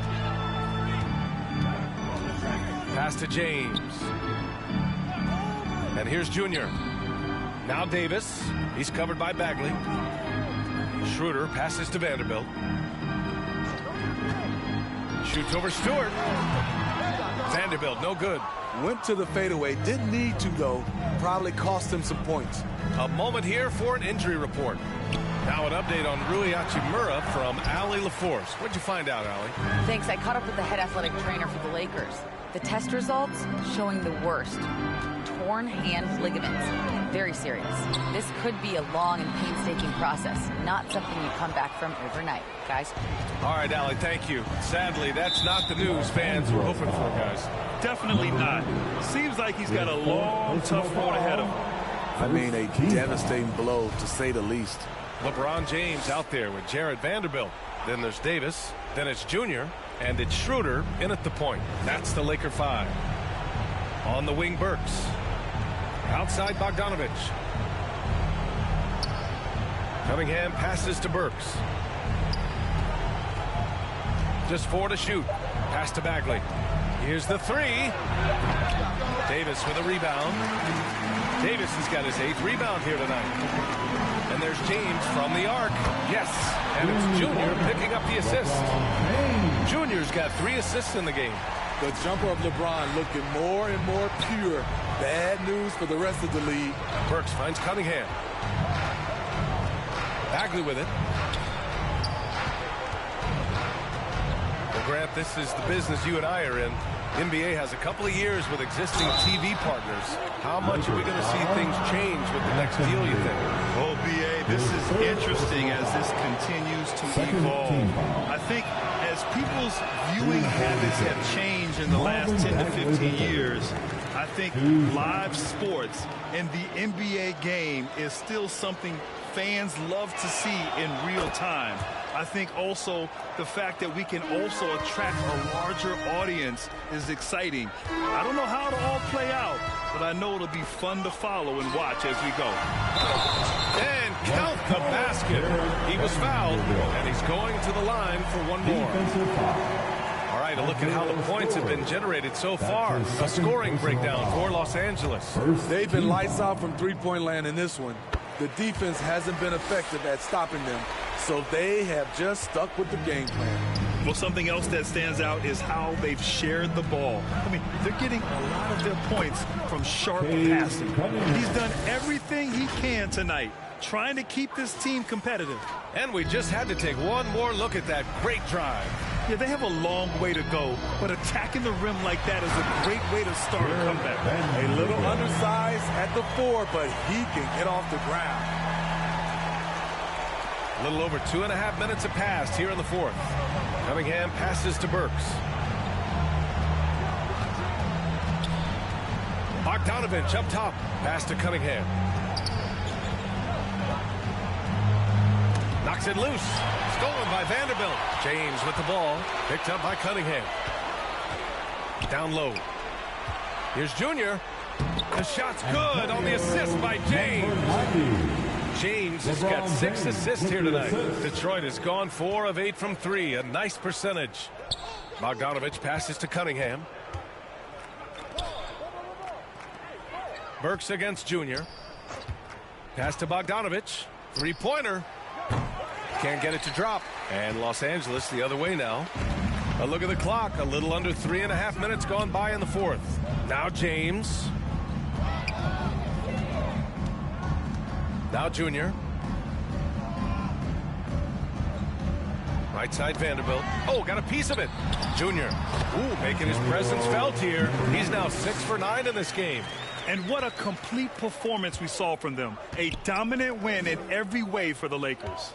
Pass to James. And here's Junior. Now Davis. He's covered by Bagley. Schroeder passes to Vanderbilt. Shoots over Stewart. Vanderbilt, no good. Went to the fadeaway. Didn't need to, though. Probably cost him some points. A moment here for an injury report. Now an update on Rui Hachimura from Allie LaForce. What'd you find out, Allie? Thanks. I caught up with the head athletic trainer for the Lakers. The test results showing the worst. Torn hand ligaments. Very serious. This could be a long and painstaking process, not something you come back from overnight, guys. All right, Allie, thank you. Sadly, that's not the news fans were hoping for, guys. Definitely not. Seems like he's got a long, tough road ahead of him. I mean, a devastating blow, to say the least. LeBron James out there with Jared Vanderbilt. Then there's Davis. Then it's Junior. And it's Schroeder in at the point. That's the Laker 5. On the wing, Burks. Outside, Bogdanovich. Cunningham passes to Burks. Just 4 to shoot. Pass to Bagley. Here's the 3. Davis with a rebound. Davis has got his 8th rebound here tonight. And there's James from the arc. Yes. And it's Junior picking up the assist. Junior's got 3 assists in the game. The jumper of LeBron looking more and more pure. Bad news for the rest of the league. Burks finds Cunningham. Bagley with it. Well, Grant, this is the business you and I are in. NBA has a couple of years with existing TV partners. How much are we going to see things change with the next deal, you think? Well, B.A., this is interesting as this continues to evolve. I think as people's viewing habits have changed in the last 10 to 15 years, I think live sports and the NBA game is still something fans love to see in real time. I think also the fact that we can also attract a larger audience is exciting. I don't know how it'll all play out, but I know it'll be fun to follow and watch as we go. And count the basket. He was fouled, and he's going to the line for one more. All right, a look at how the points have been generated so far. A scoring breakdown for Los Angeles. They've been lights out from three-point land in this one. The defense hasn't been effective at stopping them, so they have just stuck with the game plan. Well, something else that stands out is how they've shared the ball. I mean, they're getting a lot of their points from sharp passing. He's done everything he can tonight, trying to keep this team competitive. And we just had to take one more look at that great drive. Yeah, they have a long way to go, but attacking the rim like that is a great way to start a comeback. A little undersized at the 4, but he can get off the ground. A little over 2.5 minutes have passed here in the 4th. Cunningham passes to Burks. Bogdanovich up top. Pass to Cunningham. Knocks it loose. Stolen by Vanderbilt. James with the ball. Picked up by Cunningham. Down low. Here's Junior. The shot's good on the assist by James. James has got 6 assists here tonight. Detroit has gone 4 of 8 from 3. A nice percentage. Bogdanovich passes to Cunningham. Burks against Junior. Pass to Bogdanovich. Three-pointer. Can't get it to drop. And Los Angeles the other way now. A look at the clock. A little under 3.5 minutes gone by in the fourth. Now James. Now Junior. Right side Vanderbilt. Oh, got a piece of it. Junior. Ooh, making his presence felt here. He's now 6 for 9 in this game. And what a complete performance we saw from them. A dominant win in every way for the Lakers.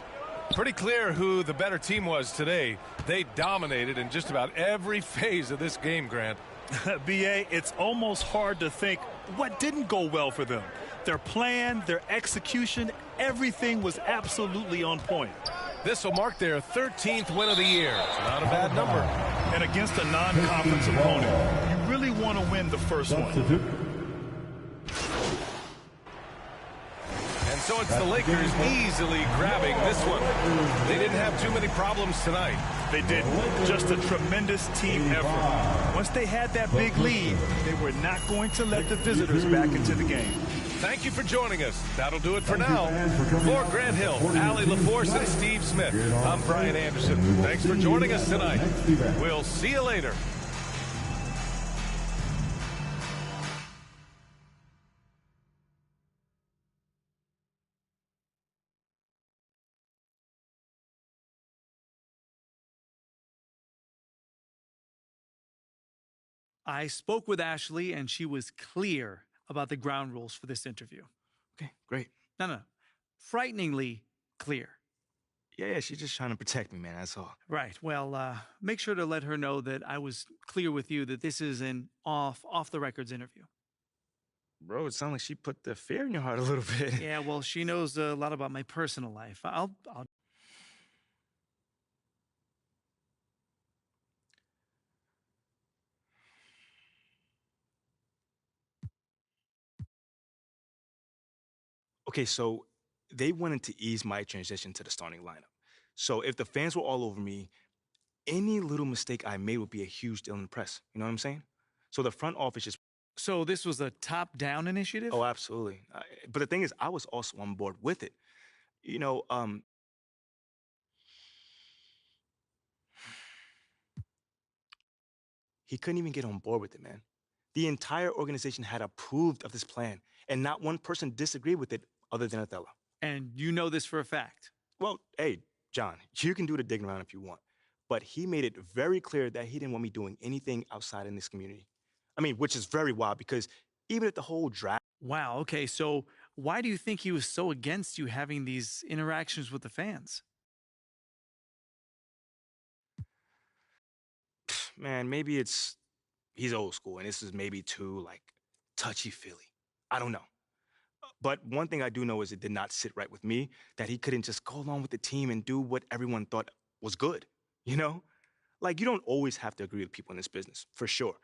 Pretty clear who the better team was today. They dominated in just about every phase of this game, Grant. B.A., it's almost hard to think what didn't go well for them. Their plan, their execution, everything was absolutely on point. This will mark their 13th win of the year. Not a bad number. And against a non-conference opponent, you really want to win the first one. And so it's the Lakers easily grabbing this one. They didn't have too many problems tonight. They didn't. Just a tremendous team effort. Once they had that big lead, they were not going to let the visitors back into the game. Thank you for joining us. That'll do it for now. For Grant Hill, Allie LaForce, and Steve Smith, I'm Brian Anderson. Thanks for joining us tonight. We'll see you later. I spoke with Ashley, and she was clear about the ground rules for this interview. Okay, great. No. Frighteningly clear. Yeah, she's just trying to protect me, man, that's all. Right. Well, make sure to let her know that I was clear with you that this is an off-the-records interview. Bro, it sounds like she put the fear in your heart a little bit. Yeah, well, she knows a lot about my personal life. I'll Okay, so they wanted to ease my transition to the starting lineup. So if the fans were all over me, any little mistake I made would be a huge deal in the press. You know what I'm saying? So the front office just... So this was a top-down initiative? Oh, absolutely. But the thing is, I was also on board with it. You know, he couldn't even get on board with it, man. The entire organization had approved of this plan, and not one person disagreed with it other than Othello. And you know this for a fact? Well, hey, John, you can do the digging around if you want. But he made it very clear that he didn't want me doing anything outside in this community. I mean, which is very wild because even at the whole draft... Wow, okay, so why do you think he was so against you having these interactions with the fans? Man, maybe he's old school and this is maybe too, like, touchy-feely. I don't know. But one thing I do know is it did not sit right with me that he couldn't just go along with the team and do what everyone thought was good, you know? Like, you don't always have to agree with people in this business, for sure.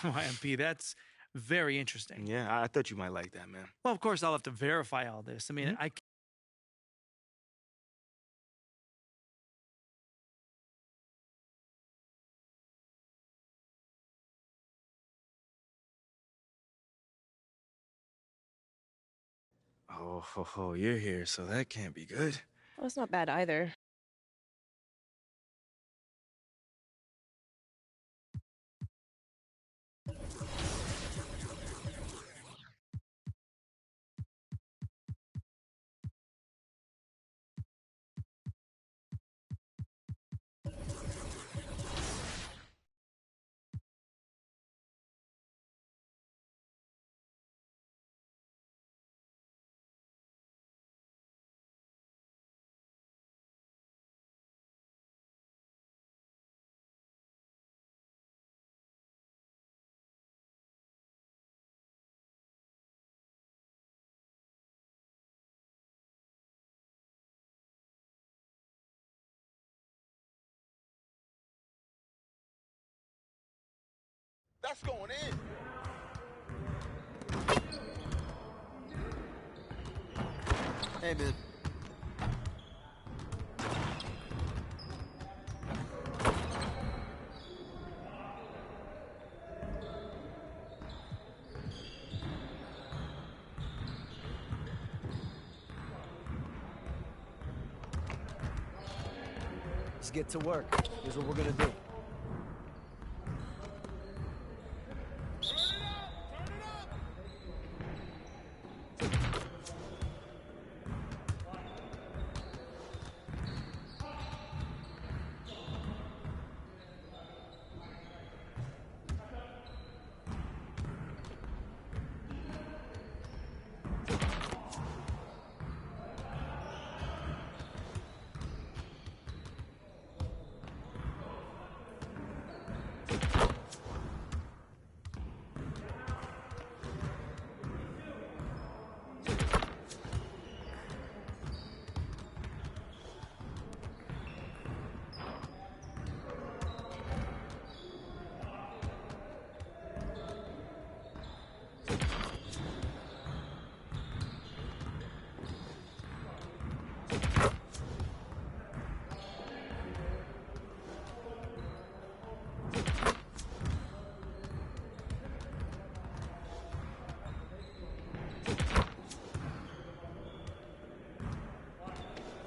YMP, that's very interesting. Yeah, I thought you might like that, man. Well, of course, I'll have to verify all this. I mean, Oh, you're here, so that can't be good. Well, it's not bad either. That's going in. Hey, man. Let's get to work. Here's what we're gonna do.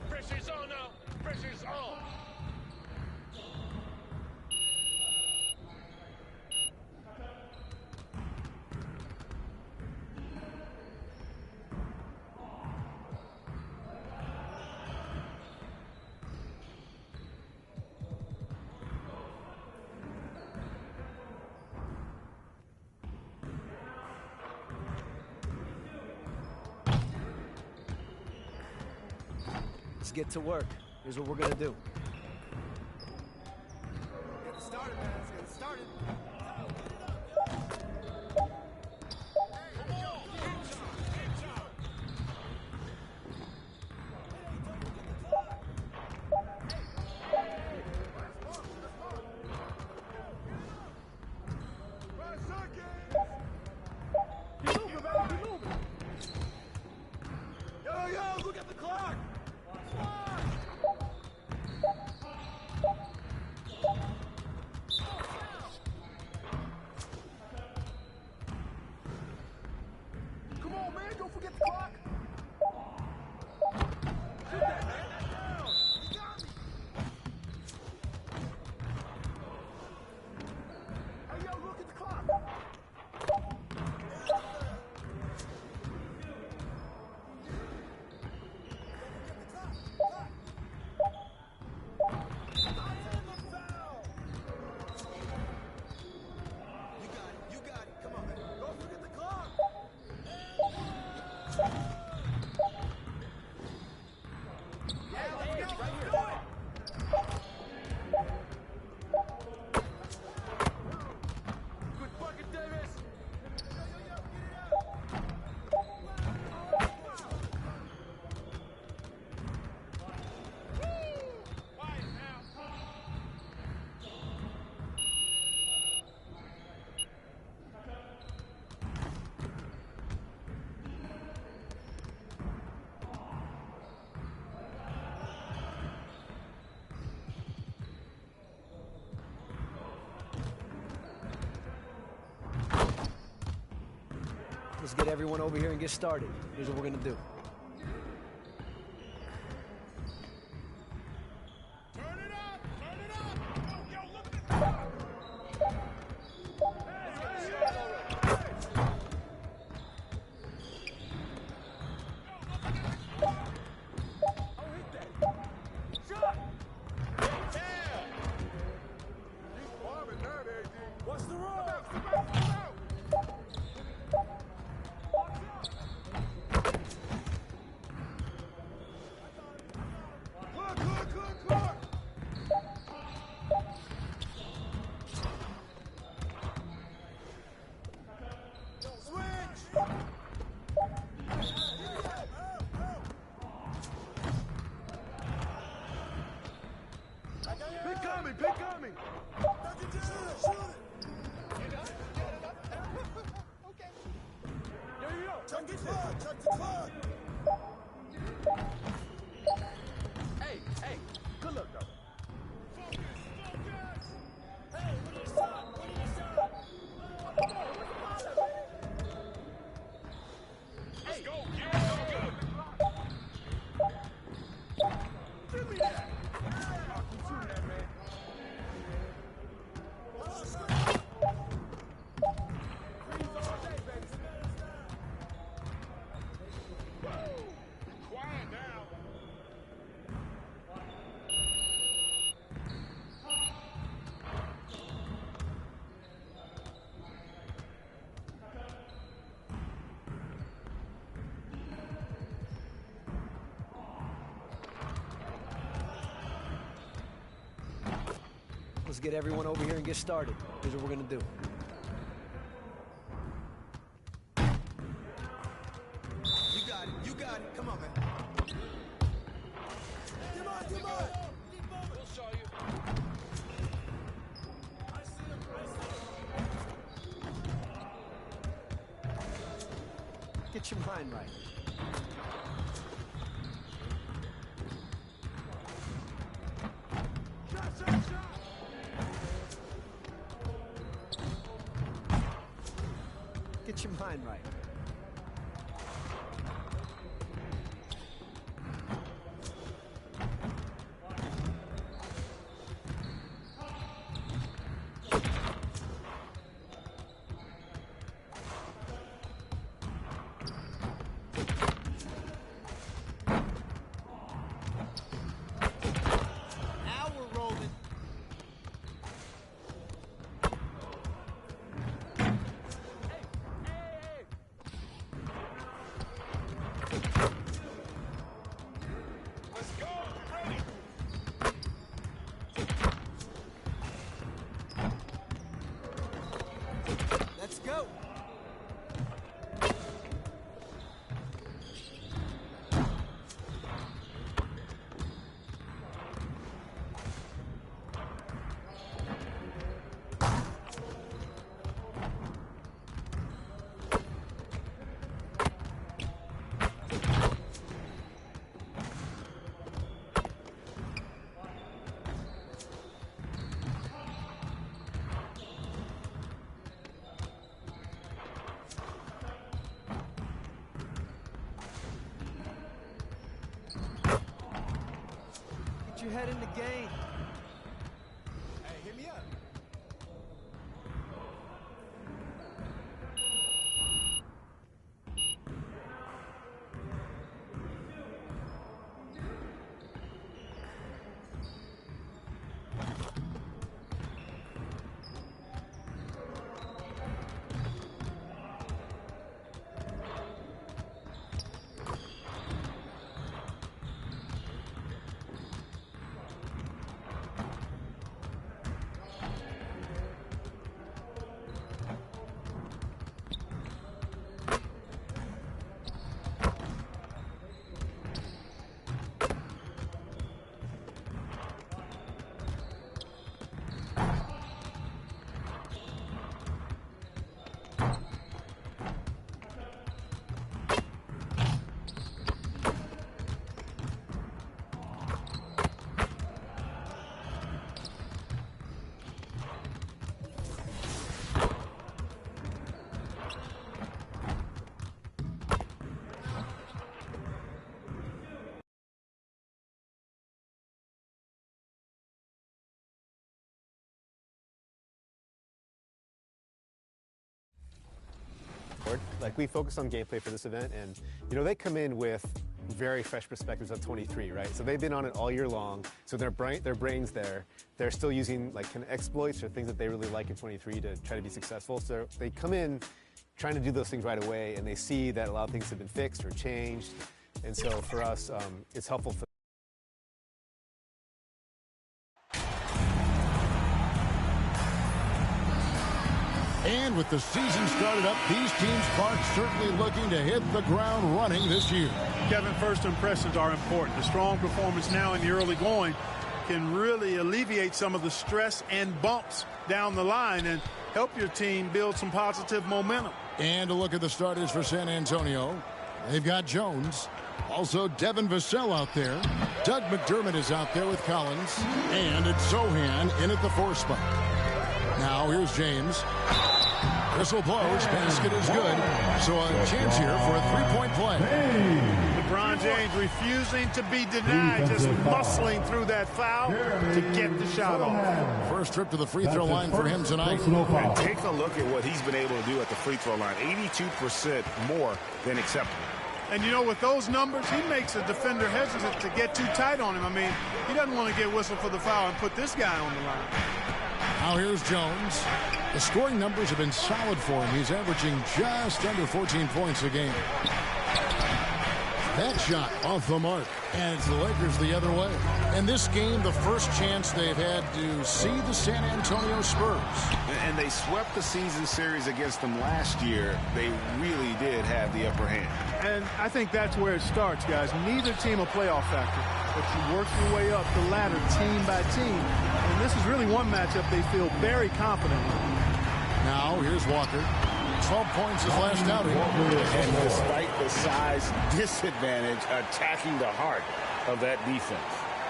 Pressure's on now. Pressure's on. Let's get to work. Here's what we're gonna do. Get it started, man. Let's get it started. Yo, look at the clock! Come on, man, don't forget the clock! Shoot that, man! You got me! Hey, yo, look at the clock! Let's get everyone over here and get started. Here's what we're gonna do. What's the rule? Pick coming! Okay. Yo. Check the clock! Hey, good luck, though. Focus! Hey, what are you shot? Let's go, give me that! Let's get everyone over here and get started. Here's what we're going to do. You got it. You got it. Come on, man. Come on, come on. We'll show you. Get your mind right. Get your mind right. Now we're rolling. Let's go. Ready. Let's go. Get your head in the game. Hey, hit me up. Like, we focus on gameplay for this event, and they come in with very fresh perspectives of 23, right? So they've been on it all year long, so their brains there, they're still using like kind of exploits or things that they really like in 23 to try to be successful. So they come in trying to do those things right away, and they see that a lot of things have been fixed or changed, and so for us, it's helpful for And with the season started up, these teams, Clark, certainly looking to hit the ground running this year. Kevin, first impressions are important. The strong performance now in the early going can really alleviate some of the stress and bumps down the line and help your team build some positive momentum. And a look at the starters for San Antonio. They've got Jones. Also Devin Vassell out there. Doug McDermott is out there with Collins. And it's Zohan in at the 4 spot. Now here's James. Whistle blows. Basket is good. So a chance here for a 3-point play. LeBron James refusing to be denied, just muscling through that foul to get the shot off. First trip to the free throw line for him tonight. And take a look at what he's been able to do at the free throw line. 82% more than acceptable. And with those numbers, he makes a defender hesitant to get too tight on him. I mean, he doesn't want to get whistled for the foul and put this guy on the line. Now here's Jones. The scoring numbers have been solid for him. He's averaging just under 14 points a game. That shot off the mark. And it's the Lakers the other way. In this game, the first chance they've had to see the San Antonio Spurs. And they swept the season series against them last year. They really did have the upper hand. And I think that's where it starts, guys. Neither team a playoff factor, but you work your way up the ladder team by team. And this is really one matchup they feel very confident in. Now, here's Walker. 12 points his last outing. And despite the size disadvantage, attacking the heart of that defense.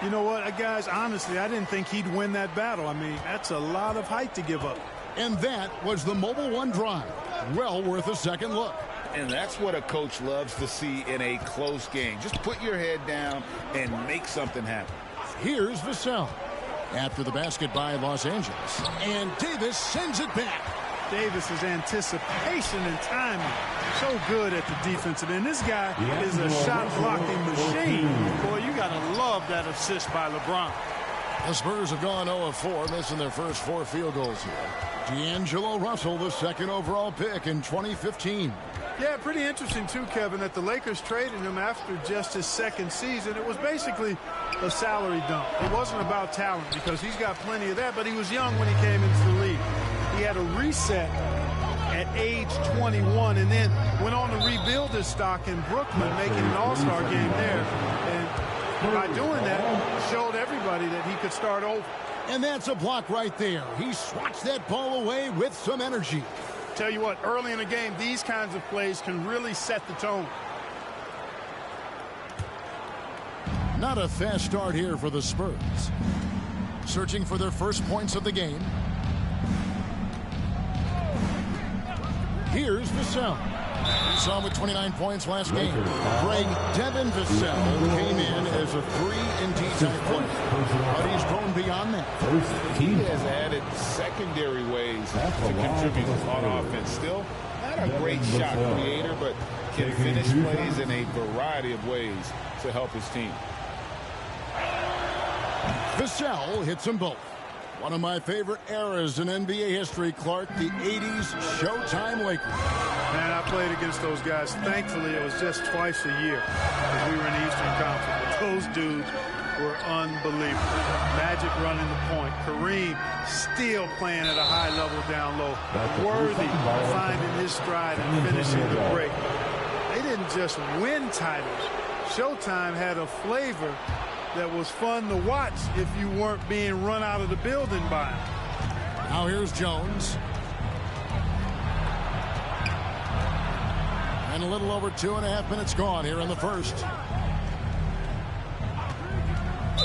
You know what, guys, honestly, I didn't think he'd win that battle. I mean, that's a lot of height to give up. And that was the Mobile One drive. Well worth a second look. And that's what a coach loves to see in a close game. Just put your head down and make something happen. Here's Vassell. After the basket by Los Angeles. And Davis sends it back. Davis's anticipation and timing, so good at the defensive end. This guy is a shot-blocking machine. Boy, you got to love that assist by LeBron. The Spurs have gone 0 of 4, missing their first 4 field goals here. D'Angelo Russell, the second overall pick in 2015. Yeah, pretty interesting, too, Kevin, that the Lakers traded him after just his second season. It was basically a salary dump. It wasn't about talent because he's got plenty of that, but he was young when he came into the league. He had a reset at age 21 and then went on to rebuild his stock in Brooklyn, making an all-star game there. And by doing that, showed everybody that he could start over. And that's a block right there. He swats that ball away with some energy. Tell you what, early in the game, these kinds of plays can really set the tone. Not a fast start here for the Spurs. Searching for their first points of the game. Here's Vassell. We saw him with 29 points last game. Greg, Devin Vassell came in as a 3-and-D type player, but he's grown beyond that. He has added secondary ways to contribute on offense. Still not a great shot creator, but can finish plays in a variety of ways to help his team. Vassell hits them both. One of my favorite eras in NBA history, Clark, the 80s Showtime Lakers. Man, I played against those guys. Thankfully, it was just twice a year as we were in the Eastern Conference. But those dudes were unbelievable. Magic running the point. Kareem still playing at a high level down low. Worthy finding his stride and finishing the break. They didn't just win titles. Showtime had a flavor that was fun to watch if you weren't being run out of the building by him. Now here's Jones. And a little over 2.5 minutes gone here in the first.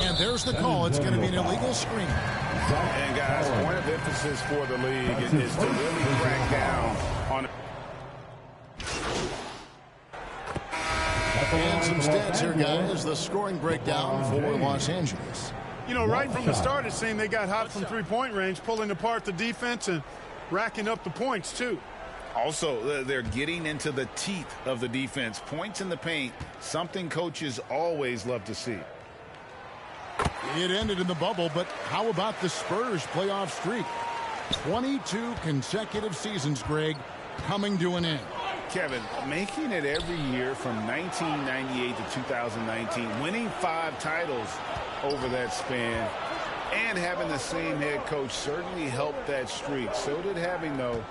And there's the call. It's going to be an illegal screen. And guys, point of emphasis for the league is to really crack down on it. And some stats here, guys. The scoring breakdown for Los Angeles. You know, right from the start, it seemed they got hot from three-point range, pulling apart the defense and racking up the points, too. Also, they're getting into the teeth of the defense. Points in the paint, something coaches always love to see. It ended in the bubble, but how about the Spurs playoff streak? 22 consecutive seasons, Greg, coming to an end. Kevin, making it every year from 1998 to 2019, winning 5 titles over that span, and having the same head coach certainly helped that streak. So did having, though,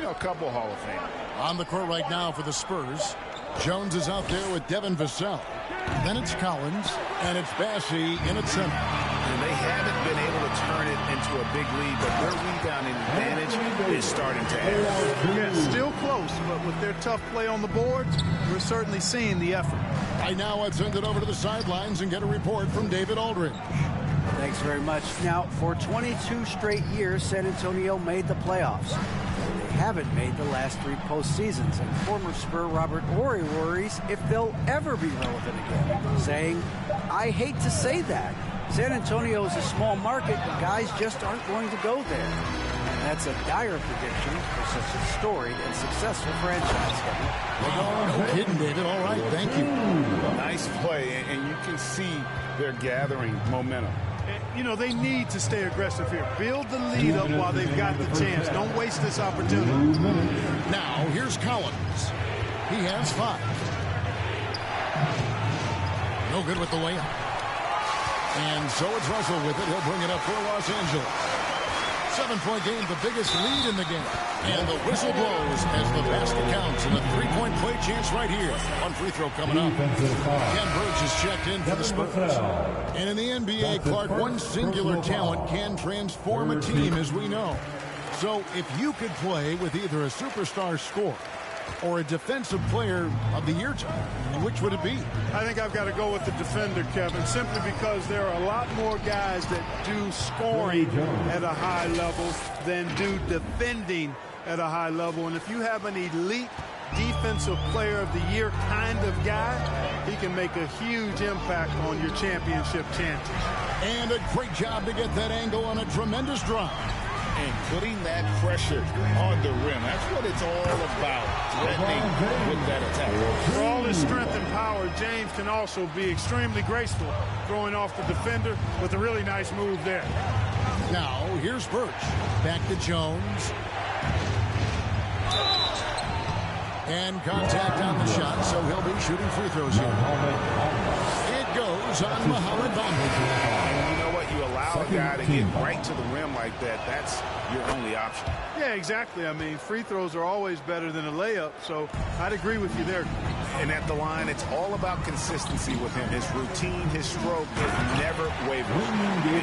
a couple Hall of Fame. On the court right now for the Spurs, Jones is out there with Devin Vassell. Then it's Collins, and it's Bassey in at center. And they haven't been able to turn it into a big lead, but their rebounding advantage is starting to add. Yeah, still close, but with their tough play on the boards, we're certainly seeing the effort. Right now, I'd send it over to the sidelines and get a report from David Aldridge. Thanks very much. Now, for 22 straight years, San Antonio made the playoffs. They haven't made the last 3 postseasons, and former Spur Robert Horry worries if they'll ever be relevant again, saying, I hate to say that. San Antonio is a small market, but guys just aren't going to go there. And that's a dire prediction for such a storied and successful franchise, Kevin. No kidding, David. All right, thank you. Nice play, and you can see they're gathering momentum. You know, they need to stay aggressive here. Build the lead up while they've got the chance. Don't waste this opportunity. Now, here's Collins. He has 5. No good with the layup. And so it's Russell with it. He'll bring it up for Los Angeles. 7-point game, the biggest lead in the game. And the whistle blows as the basket counts. And a 3-point play chance right here. One free throw coming up. Ken Burge is checked in for the Spurs. And in the NBA, Clark, one singular talent can transform a team, as we know. So if you could play with either a superstar scorer or a defensive player of the year time, which would it be? I think I've got to go with the defender, Kevin, simply because there are a lot more guys that do scoring at a high level than do defending at a high level. And if you have an elite defensive player of the year kind of guy, he can make a huge impact on your championship chances. And a great job to get that angle on a tremendous drive. And putting that pressure on the rim. That's what it's all about, threatening with that attack. For all his strength and power, James can also be extremely graceful throwing off the defender with a really nice move there. Now, here's Birch. Back to Jones. And contact on the shot, so he'll be shooting free throws here. It goes on Mohamed Bamba. You know what? You allow a guy to get right to the rim like that. That's your only option. Yeah, exactly. I mean, free throws are always better than a layup, so I'd agree with you there. And at the line, it's all about consistency with him. His routine, his stroke is never wavering.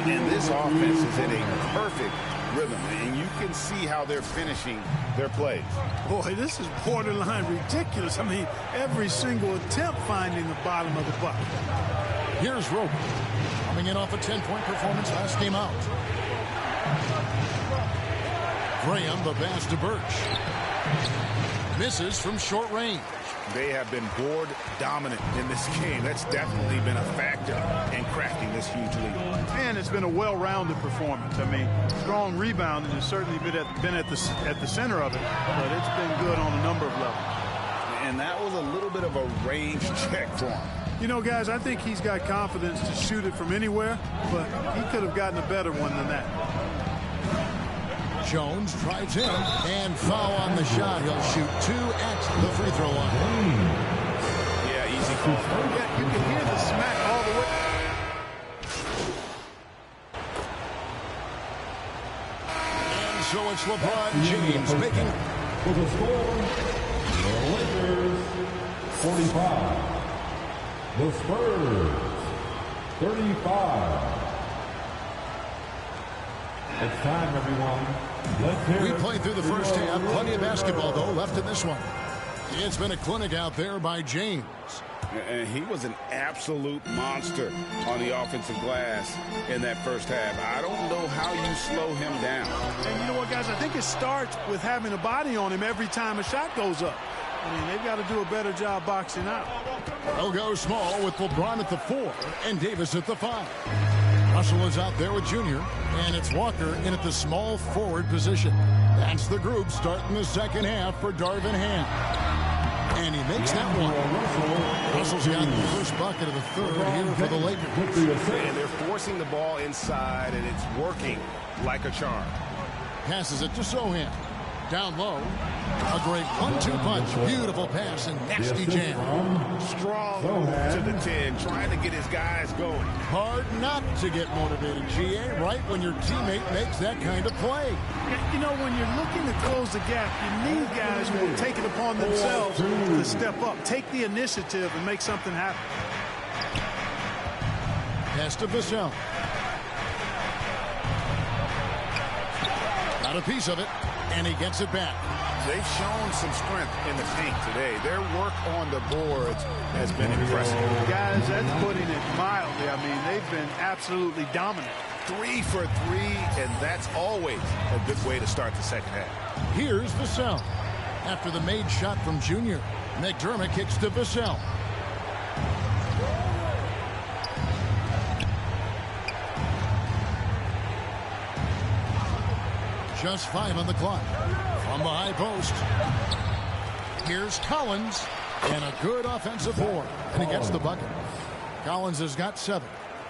And this offense is in a perfect rhythm, and you can see how they're finishing their plays. Boy, this is borderline ridiculous. I mean, every single attempt finding the bottom of the bucket. Here's Roby, coming in off a 10-point performance last game out. Graham, the pass to Birch. Misses from short range. They have been board dominant in this game. That's definitely been a factor in crafting this huge lead. And it's been a well-rounded performance. I mean, strong rebounding has certainly been at the center of it, but it's been good on a number of levels. And that was a little bit of a range check for him. You know, guys, I think he's got confidence to shoot it from anywhere, but he could have gotten a better one than that. Jones drives in and foul on the shot. He'll shoot 2 at the free throw line. Yeah, easy call. Yeah, you can hear the smack all the way. And so it's LeBron James making. With a score, the Lakers 45. The Spurs 35. It's time, everyone. Let's hear We it. played through the first half. Plenty of basketball, though, left in this one. It's been a clinic out there by James. And he was an absolute monster on the offensive glass in that first half. I don't know how you slow him down. And you know what, guys? I think it starts with having a body on him every time a shot goes up. I mean, they've got to do a better job boxing out. They'll go small with LeBron at the 4 and Davis at the 5. Russell is out there with Junior, and it's Walker in at the small forward position. That's the group starting the second half for Darvin Ham. And he makes that one. Russell's got the first bucket of the third here for the Lakers. And they're forcing the ball inside, and it's working like a charm. Passes it to Sohan. Down low. A great 1-2 punch. Beautiful pass and nasty jam. Strong to the 10, trying to get his guys going. Hard not to get motivated, GA, right when your teammate makes that kind of play. You know, when you're looking to close the gap, you need guys who will take it upon themselves to step up, take the initiative, and make something happen. Pass to Vassell. Got a piece of it, and he gets it back. They've shown some strength in the paint today. Their work on the boards has been impressive. Guys, that's putting it mildly. I mean, they've been absolutely dominant. 3 for 3, and that's always a good way to start the second half. Here's Vassell. After the made shot from Junior, McDermott kicks to Vassell. Just 5 on the clock. From the high post. Here's Collins. And a good offensive board. And he gets the bucket. Collins has got 7.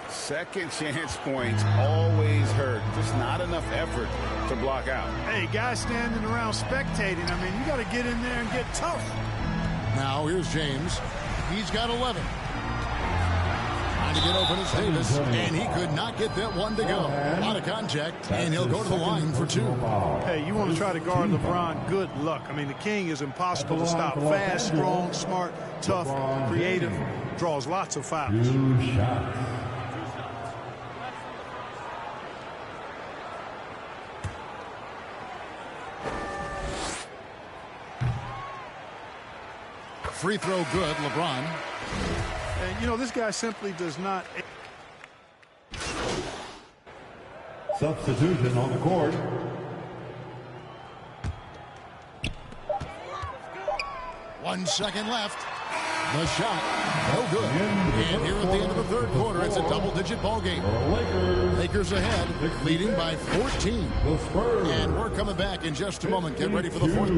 Second chance points always hurt. Just not enough effort to block out. Hey, guys standing around spectating. I mean, you got to get in there and get tough. Now here's James. He's got 11. to get open is Davis, and he could not get that one to go. A lot of contact, and he'll go to the line for 2. Hey, you want to try to guard LeBron, good luck. I mean, the king is impossible to stop. Fast, strong, smart, tough, creative, draws lots of fouls. 2 shots. Free throw good, LeBron. And, you know, this guy simply does not. Substitution on the court. One second left. The shot, no good. And here at the end of the third quarter, it's a double-digit ball game. Lakers ahead, leading by 14. And we're coming back in just a moment. Get ready for the fourth.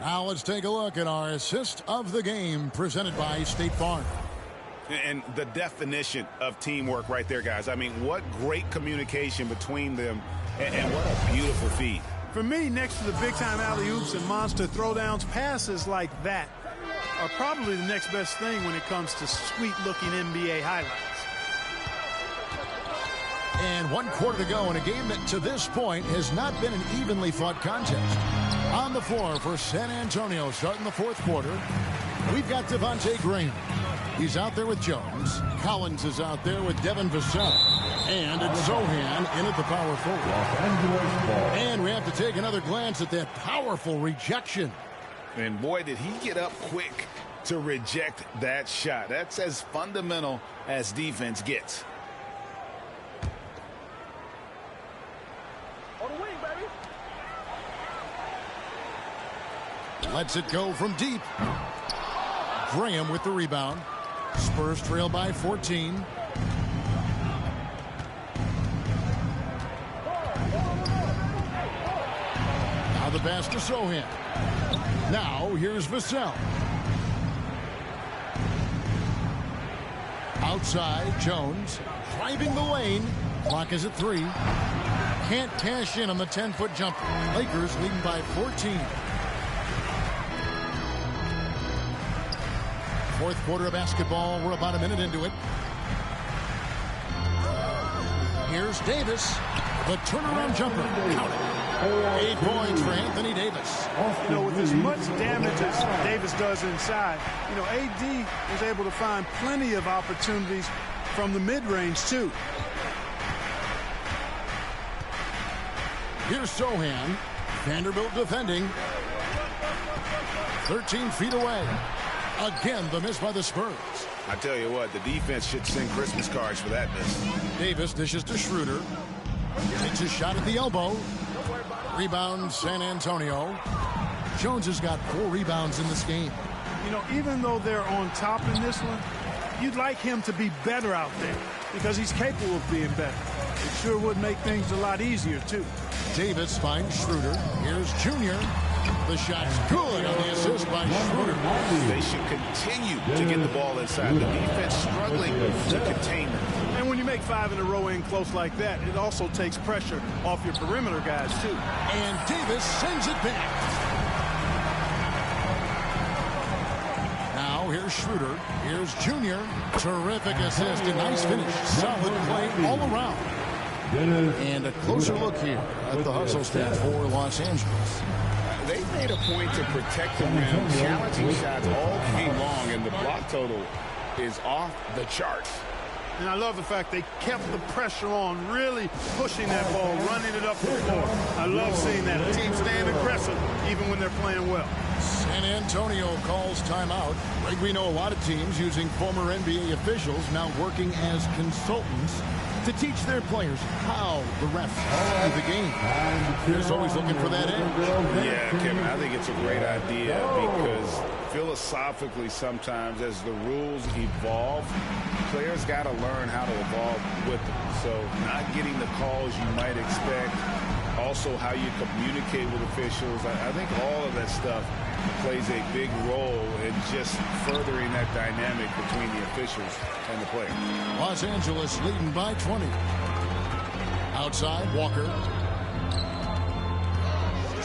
Now let's take a look at our assist of the game presented by State Farm. And the definition of teamwork right there, guys. I mean, what great communication between them, and what a beautiful feed. For me, next to the big-time alley-oops and monster throwdowns, passes like that are probably the next best thing when it comes to sweet-looking NBA highlights. And 1 quarter to go in a game that to this point has not been an evenly fought contest. On the floor for San Antonio starting the fourth quarter, we've got Devontae Graham. He's out there with Jones. Collins is out there with Devin Vassell. And it's Zohan in at the power forward. And we have to take another glance at that powerful rejection. And boy, did he get up quick to reject that shot. That's as fundamental as defense gets. On the wing, baby. Lets it go from deep. Graham with the rebound. Spurs trail by 14. Now the pass to Sohan. Now here's Vassell. Outside, Jones driving the lane. Clock is at 3. Can't cash in on the 10-foot jumper. Lakers leading by 14. Fourth quarter of basketball. We're about a minute into it. Here's Davis. The turnaround jumper. Count it. 8 points for Anthony Davis. You know, with as much damage as Davis does inside, you know, AD is able to find plenty of opportunities from the mid-range, too. Here's Sohan. Vanderbilt defending. 13 feet away. Again, the miss by the Spurs. I tell you what, the defense should send Christmas cards for that miss. Davis dishes to Schroeder. Takes a shot at the elbow. Rebound, San Antonio. Jones has got 4 rebounds in this game. You know, even though they're on top in this one, you'd like him to be better out there because he's capable of being better. It sure would make things a lot easier, too. Davis finds Schroeder. Here's Junior. The shot's good on the assist by Schroeder. They should continue to get the ball inside. The defense struggling to contain them. And when you make 5 in a row in close like that, it also takes pressure off your perimeter guys, too. And Davis sends it back. Now here's Schroeder. Here's Junior. Terrific assist. A nice finish. Solid play all around. And a closer look here at the hustle stat for Los Angeles. They made a point to protect the rim, challenging shots all game long, and the block total is off the charts. And I love the fact they kept the pressure on, really pushing that ball, running it up the floor. I love seeing that. The team staying aggressive even when they're playing well. San Antonio calls timeout. Like we know a lot of teams using former NBA officials now working as consultants to teach their players how the refs play the game. Here's always looking for that edge. Yeah, Kevin, I think it's a great idea because philosophically sometimes as the rules evolve, players got to learn how to evolve with them. So not getting the calls you might expect, also how you communicate with officials. I think all of that stuff plays a big role in just furthering that dynamic between the officials and the players. Los Angeles leading by 20. Outside, Walker.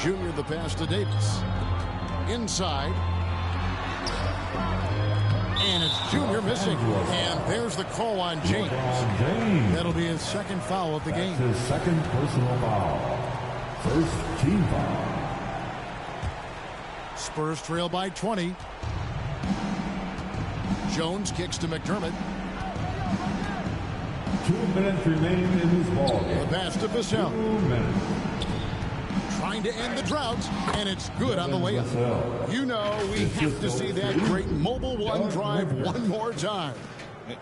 Junior the pass to Davis. Inside. And it's Junior missing. And there's the call on James. That'll be his second foul of the game. His second personal foul. First team foul. Spurs trail by 20. Jones kicks to McDermott. 2 minutes remain in this ball game. The pass to Vassell. 2 minutes. Trying to end the drought, and it's good on the way up. You know we have to see that great mobile one drive one more time.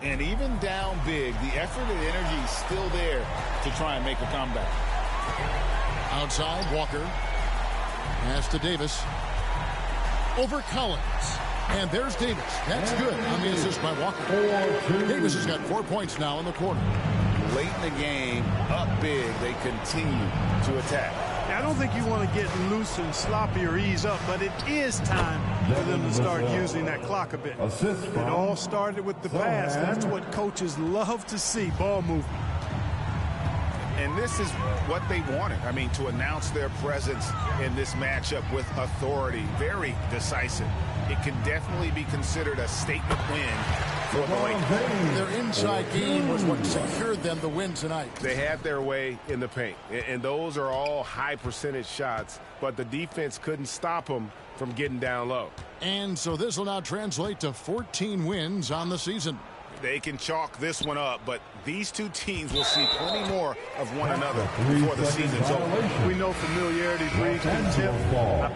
And even down big, the effort and energy is still there to try and make a comeback. Outside, Walker. Pass to Davis. Over Collins. And there's Davis. That's good on the assist by Walker. Davis has got 4 points now in the quarter. Late in the game, up big, they continue to attack. I don't think you want to get loose and sloppy or ease up, but it is time for them to start using that clock a bit. It all started with the pass. That's what coaches love to see, ball movement. And this is what they wanted. I mean, to announce their presence in this matchup with authority, very decisive. It can definitely be considered a statement win for the Lakers. Their inside game was what secured them the win tonight. They had their way in the paint, and those are all high percentage shots, but the defense couldn't stop them from getting down low. And so this will now translate to 14 wins on the season. They can chalk this one up, but these two teams will see plenty more of one another before the season's over. We know familiarity breeds contempt.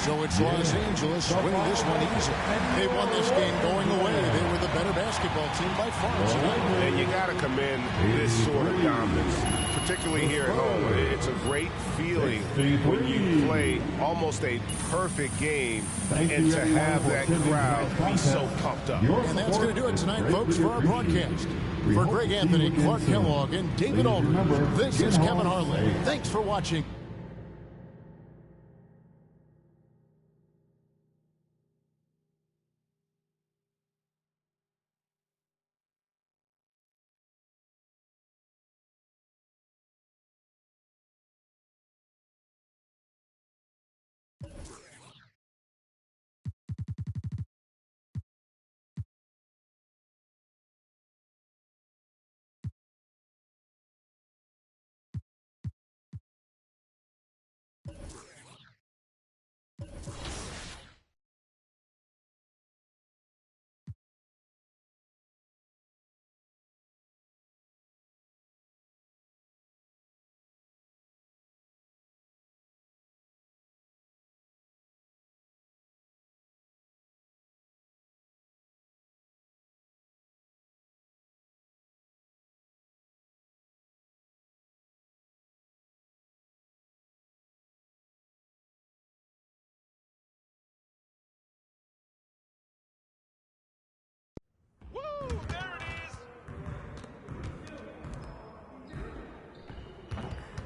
So it's Los Angeles winning this one easy. They won this game going away. They were the better basketball team by far tonight. And you got to commend this sort of dominance, particularly here at home. It's a great feeling when you play almost a perfect game and to have that crowd be so pumped up. And that's going to do it tonight, folks, for our broadcast. For Greg Anthony, Clark Kellogg, and David Aldridge, this is Kevin Harlan. Thanks for watching.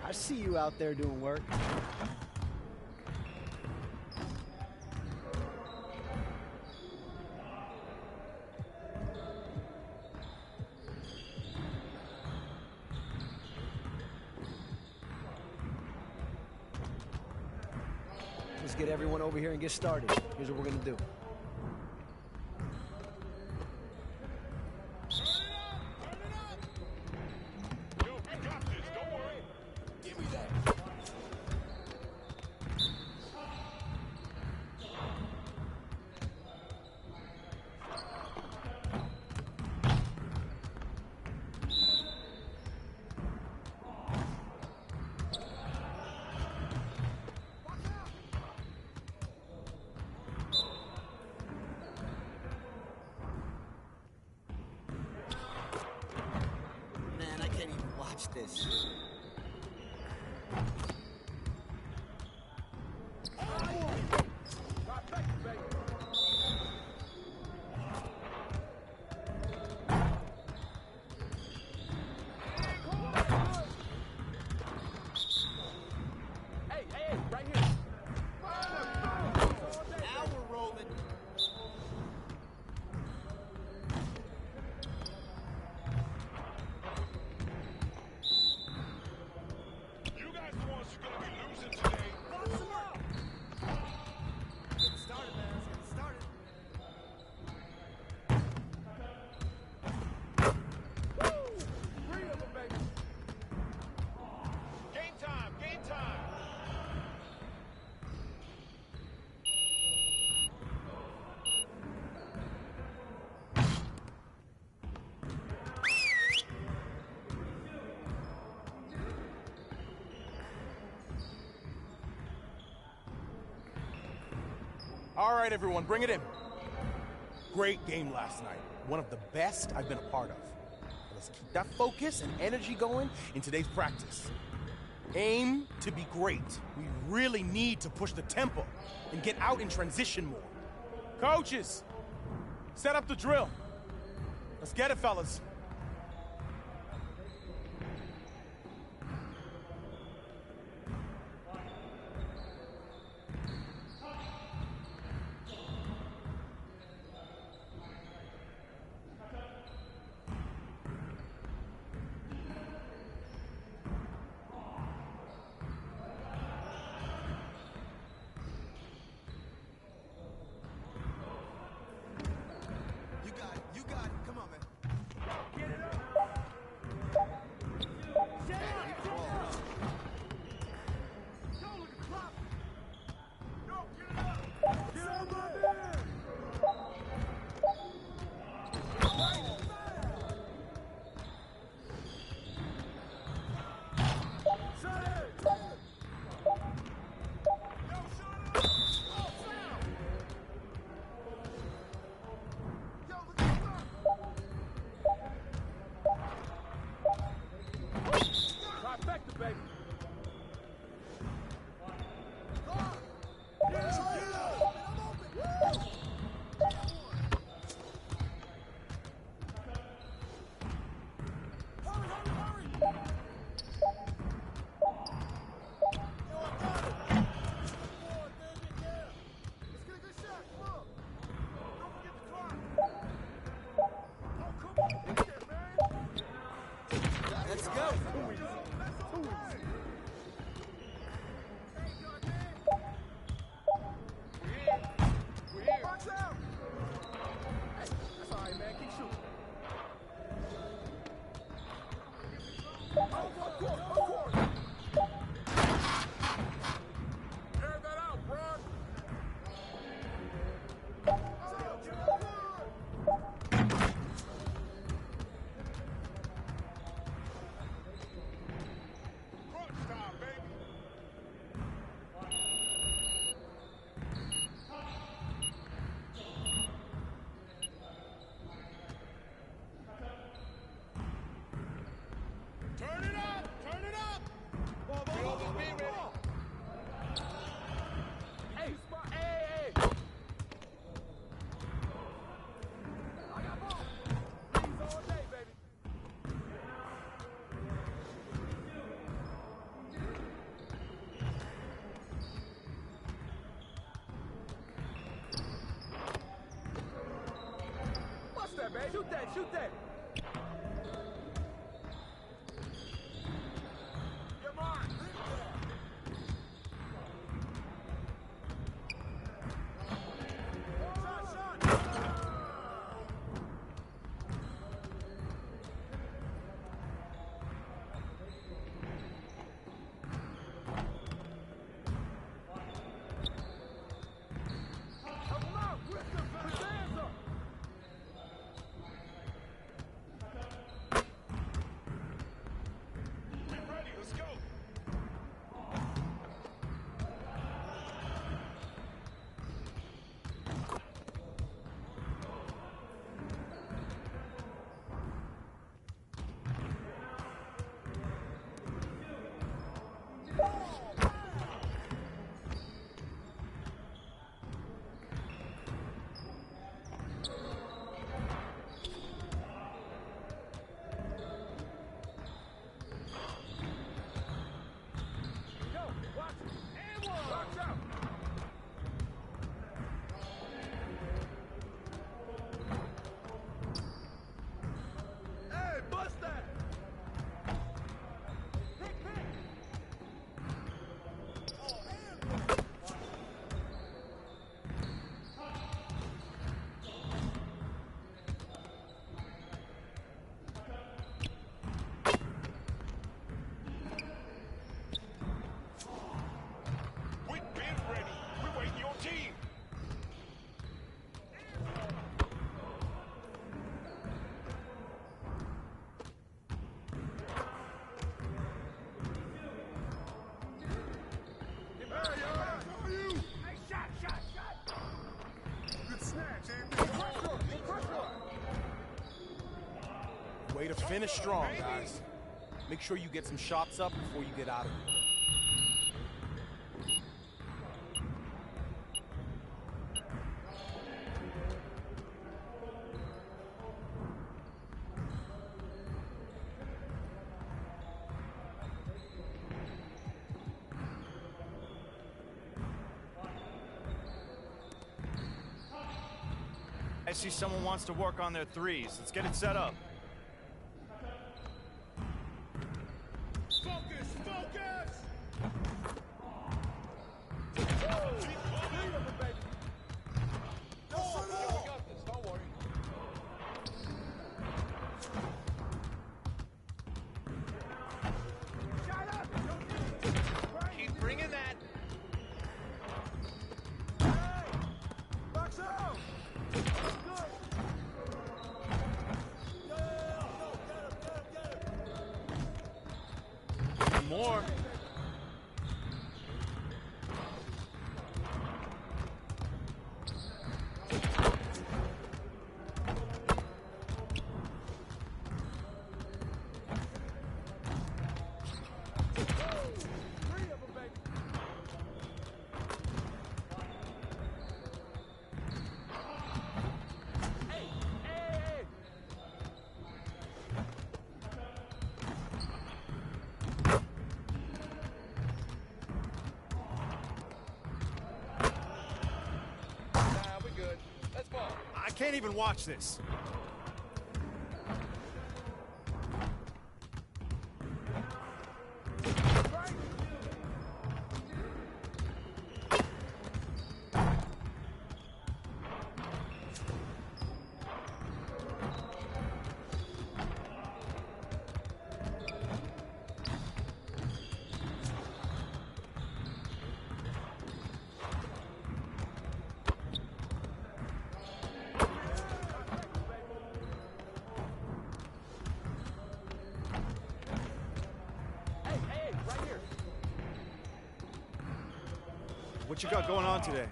I see you out there doing work. Let's get everyone over here and get started. Here's what we're going to do. This. Hey, right here. Now we're rolling. All right, everyone, bring it in. Great game last night. One of the best I've been a part of. Let's keep that focus and energy going in today's practice. Aim to be great. We really need to push the tempo and get out in transition more. Coaches, set up the drill. Let's get it, fellas. Shoot that, shoot that! You're mine! Way to finish strong, guys. Make sure you get some shots up before you get out of here. I see someone wants to work on their threes. Let's get it set up. Focus! Focus! Keep bringing that. Box out! More. I can't even watch this. What you got going on today?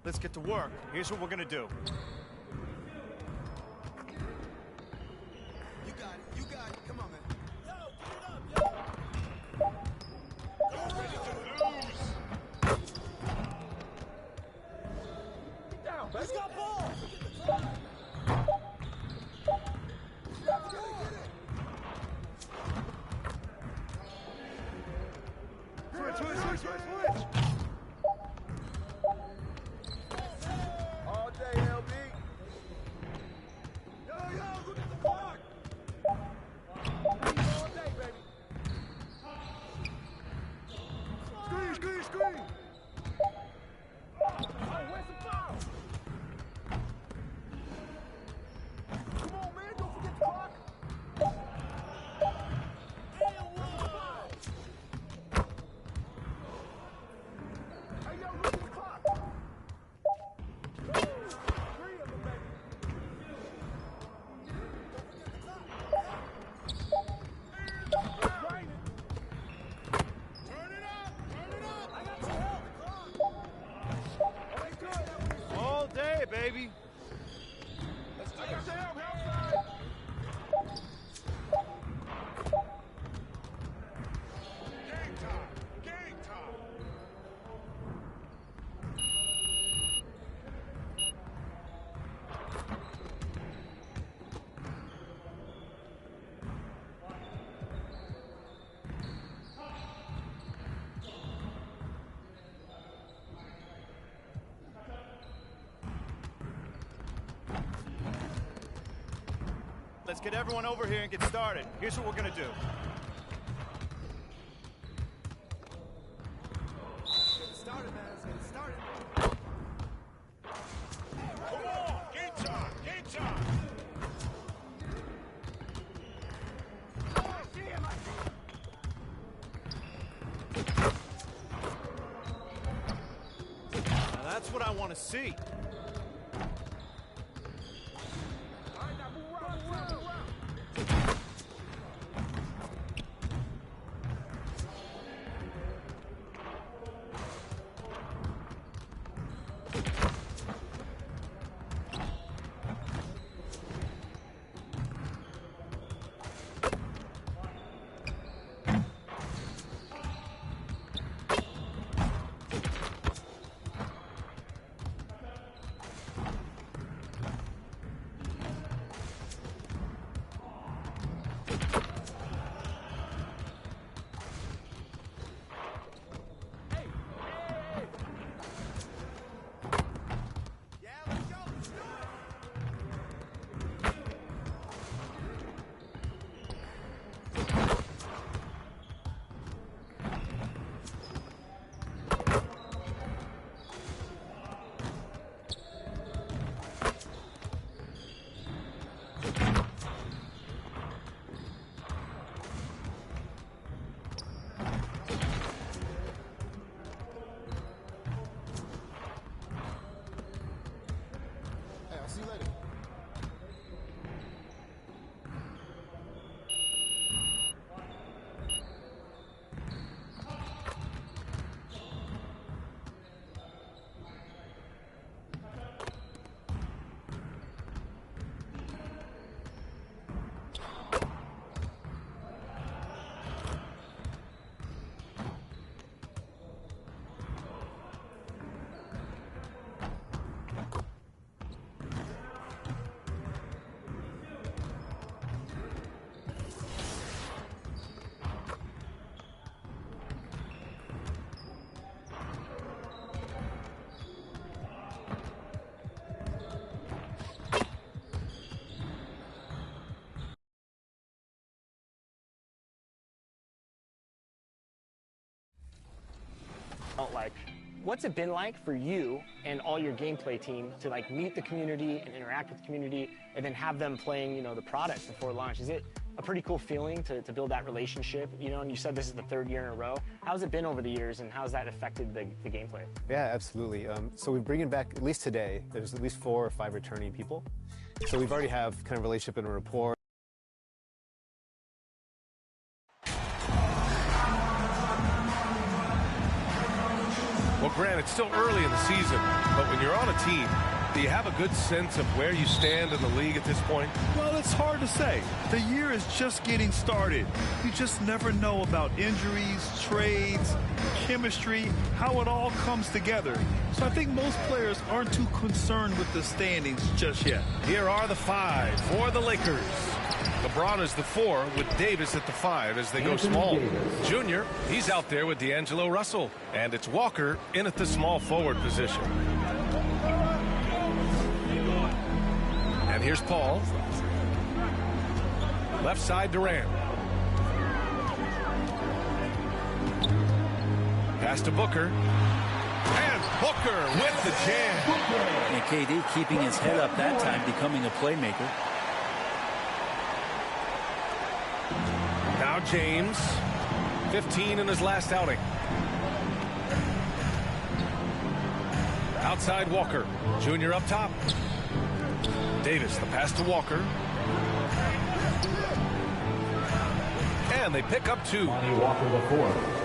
Let's get to work. Here's what we're gonna do. Let's go, ball! Switch! All day, LB. Yo, look at the clock. All day, baby. Screen. Oh, where's the foul? Come on, man, don't forget the clock. Hey, yo, look at the clock. Three of them, baby. Right. Turn it up. I got your help. All day, baby. Let's do this. Outside. Game time. Let's get everyone over here and get started. Here's what we're gonna do. Get started, man. Let's get it started. Come on. Game time. Let's see. See you later. Like, what's it been like for you and all your gameplay team to like meet the community and interact with the community and then have them playing, you know, the product before launch? Is it a pretty cool feeling to build that relationship, you know? And you said this is the 3rd year in a row. How's it been over the years, and how's that affected the gameplay? Yeah, absolutely. So we're bringing back, at least today, there's at least 4 or 5 returning people. So we've already have kind of relationship and a rapport. Well, Grant, it's still early in the season, but when you're on a team, do you have a good sense of where you stand in the league at this point? Well, it's hard to say. The year is just getting started. You just never know about injuries, trades, chemistry, how it all comes together. So I think most players aren't too concerned with the standings just yet. Here are the 5 for the Lakers. LeBron is the 4 with Davis at the 5 as they go small. Junior, he's out there with D'Angelo Russell. And it's Walker in at the small forward position. And here's Paul. Left side, Durant. Pass to Booker. And Booker with the jam. And KD keeping his head up that time, becoming a playmaker. Now James, 15 in his last outing. Outside Walker. Junior up top. Davis, the pass to Walker. And they pick up 2. Walker the 4th.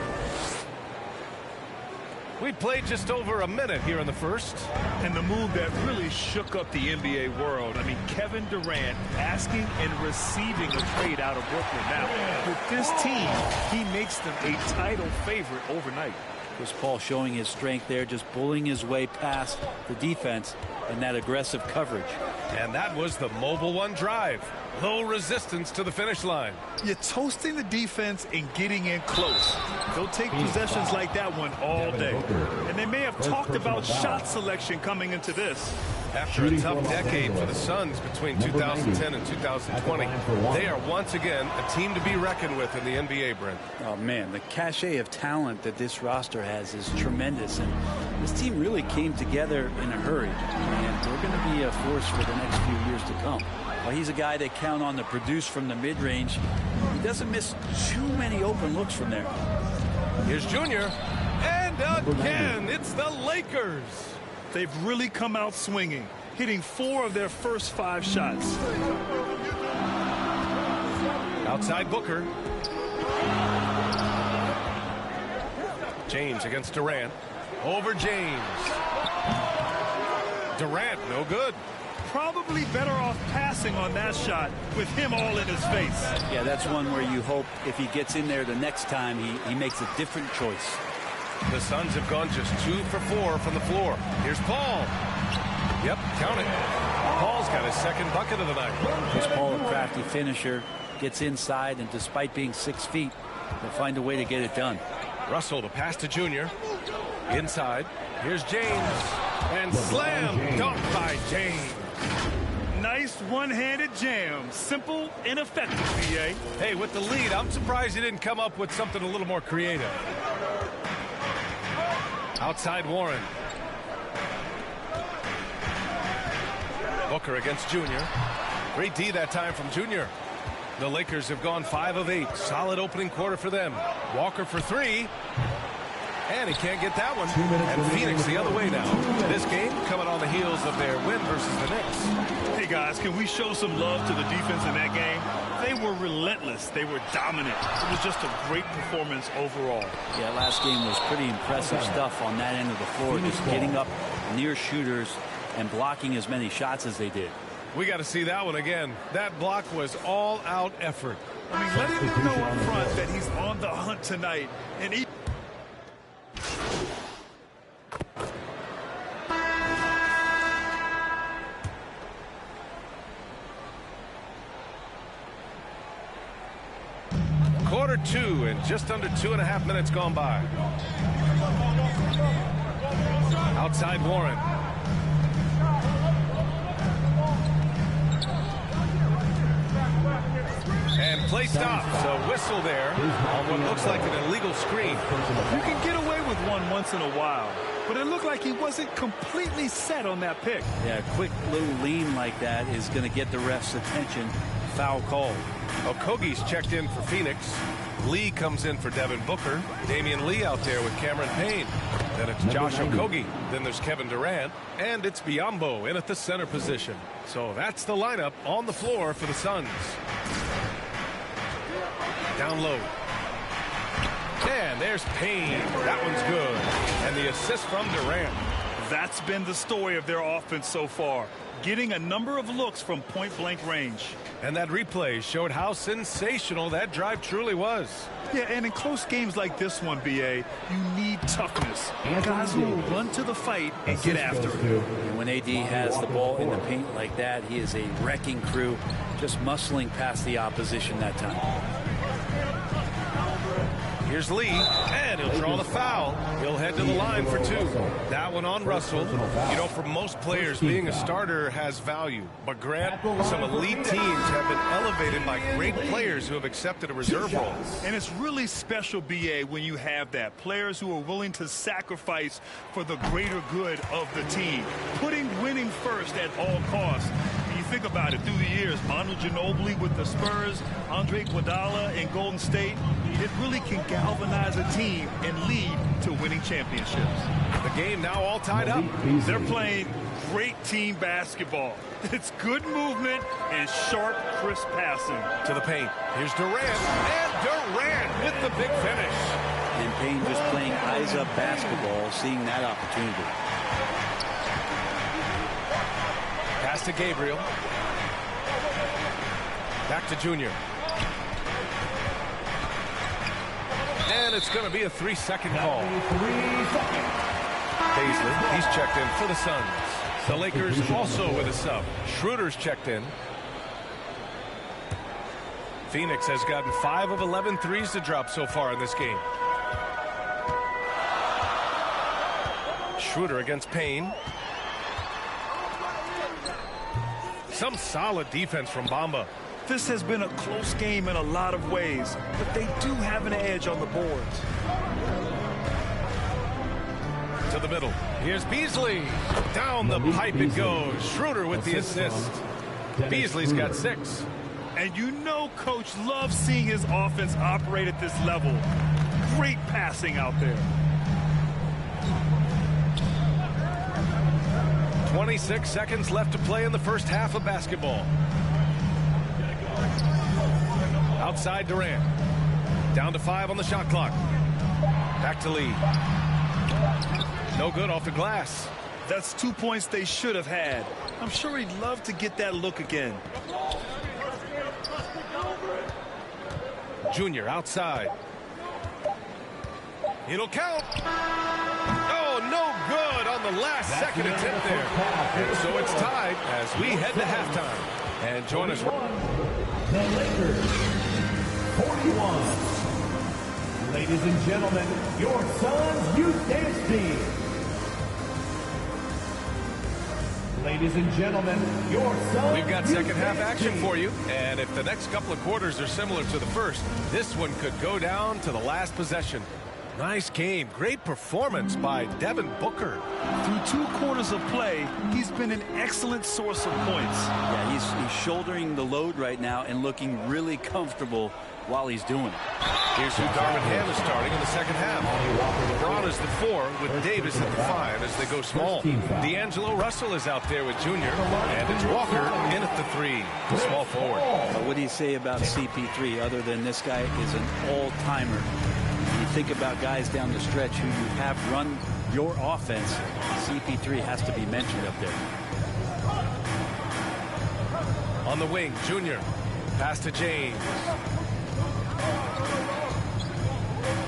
We played just over a minute here in the first. And the move that really shook up the NBA world. I mean, Kevin Durant asking and receiving a trade out of Brooklyn. Now, with this team, he makes them a title favorite overnight. Chris Paul showing his strength there, just bullying his way past the defense and that aggressive coverage. And that was the Mobile One drive. Low resistance to the finish line. You're toasting the defense and getting in close. They'll take possessions like that one all day. And they may have talked about shot selection coming into this. After a tough decade for the Suns between 2010 and 2020, they are once again a team to be reckoned with in the NBA, Brent. Oh, man, the cachet of talent that this roster has is tremendous. And this team really came together in a hurry. And they're going to be a force for the next few years to come. Well, he's a guy they count on to produce from the mid-range. He doesn't miss too many open looks from there. Here's Junior. And again, it's the Lakers. They've really come out swinging, hitting 4 of their first 5 shots. Outside Booker. James against Durant. Over James. Durant, no good. Probably better off passing on that shot with him all in his face. Yeah, that's one where you hope if he gets in there the next time, he makes a different choice. The Suns have gone just 2 for 4 from the floor. Here's Paul. Yep, count it. Paul's got his second bucket of the night. Chris Paul, a crafty finisher, gets inside, and despite being 6 feet, he'll find a way to get it done. Russell, the pass to Junior. Inside. Here's James. And slam dunk by James. Nice one-handed jam. Simple and effective, BA. Hey, with the lead, I'm surprised he didn't come up with something a little more creative. Outside Warren. Booker against Junior. Great D that time from Junior. The Lakers have gone 5 of 8. Solid opening quarter for them. Walker for 3. And he can't get that one. And Phoenix the other way now. This game coming on the heels of their win versus the Knicks. Hey, guys, can we show some love to the defense in that game? They were relentless. They were dominant. It was just a great performance overall. Yeah, last game was pretty impressive stuff on that end of the floor. Just getting up near shooters and blocking as many shots as they did. We got to see that one again. That block was all-out effort. I mean, letting him know up front that he's on the hunt tonight. And he... Quarter 2 and just under 2.5 minutes gone by. Outside Warren. And play stops. A whistle there on what looks like an illegal screen. You can get away with one once in a while, but it looked like he wasn't completely set on that pick. Yeah, a quick little lean like that is going to get the ref's attention. Foul call. Okogie's checked in for Phoenix. Lee comes in for Devin Booker. Damian Lee out there with Cameron Payne. Then it's Josh Okogie. Then there's Kevin Durant. And it's Biyombo in at the center position. So that's the lineup on the floor for the Suns. Down low. And there's Payne. That one's good. And the assist from Durant. That's been the story of their offense so far. Getting a number of looks from point-blank range. And that replay showed how sensational that drive truly was. Yeah, and in close games like this one, BA, you need toughness. Guys who will run to the fight and get after it. And when AD has the ball in the paint like that, he is a wrecking crew, just muscling past the opposition that time. Here's Lee, and he'll draw the foul. He'll head to the line for 2. That one on Russell. You know, for most players, being a starter has value. But Grant, some elite teams have been elevated by great players who have accepted a reserve role. And it's really special, BA, when you have that. Players who are willing to sacrifice for the greater good of the team. Putting winning first at all costs. Think about it through the years. Manu Ginobili with the Spurs, Andre Iguodala in Golden State. It really can galvanize a team and lead to winning championships. The game now all tied up. They're playing great team basketball. It's good movement and sharp, crisp passing. To the paint. Here's Durant. And Durant with the big finish. And Payne just playing eyes-up basketball, seeing that opportunity. Pass to Gabriel. Back to Junior. And it's going to be a 3-second call. Paisley, he's checked in for the Suns. The Lakers also with a sub. Schroeder's checked in. Phoenix has gotten 5 of 11 threes to drop so far in this game. Schroeder against Payne. Some solid defense from Bamba. This has been a close game in a lot of ways, but they do have an edge on the boards. To the middle. Here's Beasley. Down the pipe it goes. Schroeder with the assist. Beasley's got 6. And you know Coach loves seeing his offense operate at this level. Great passing out there. 26 seconds left to play in the first half of basketball. Outside Durant. Down to 5 on the shot clock. Back to Lee. No good off the glass. That's 2 points they should have had. I'm sure he'd love to get that look again. Junior outside. It'll count. Oh, no good on the last second attempt there. And so it's tied as we head to halftime. And join us. The Lakers, 41. Ladies and gentlemen, your Suns youth dance team. Ladies and gentlemen, your Suns. We've got second half action for you. And if the next couple of quarters are similar to the first, this one could go down to the last possession. Nice game. Great performance by Devin Booker. Through 2 quarters of play, he's been an excellent source of points. Yeah, he's shouldering the load right now and looking really comfortable while he's doing it. Here's who Darvin Ham is starting in the second half. LeBron is the 4 with Davis at the 5 as they go small. D'Angelo Russell is out there with Junior, and it's Walker in at the 3, the small forward. What do you say about CP3 other than this guy is an all-timer? You think about guys down the stretch who you have run your offense, CP3 has to be mentioned up there. On the wing, Junior. Pass to James.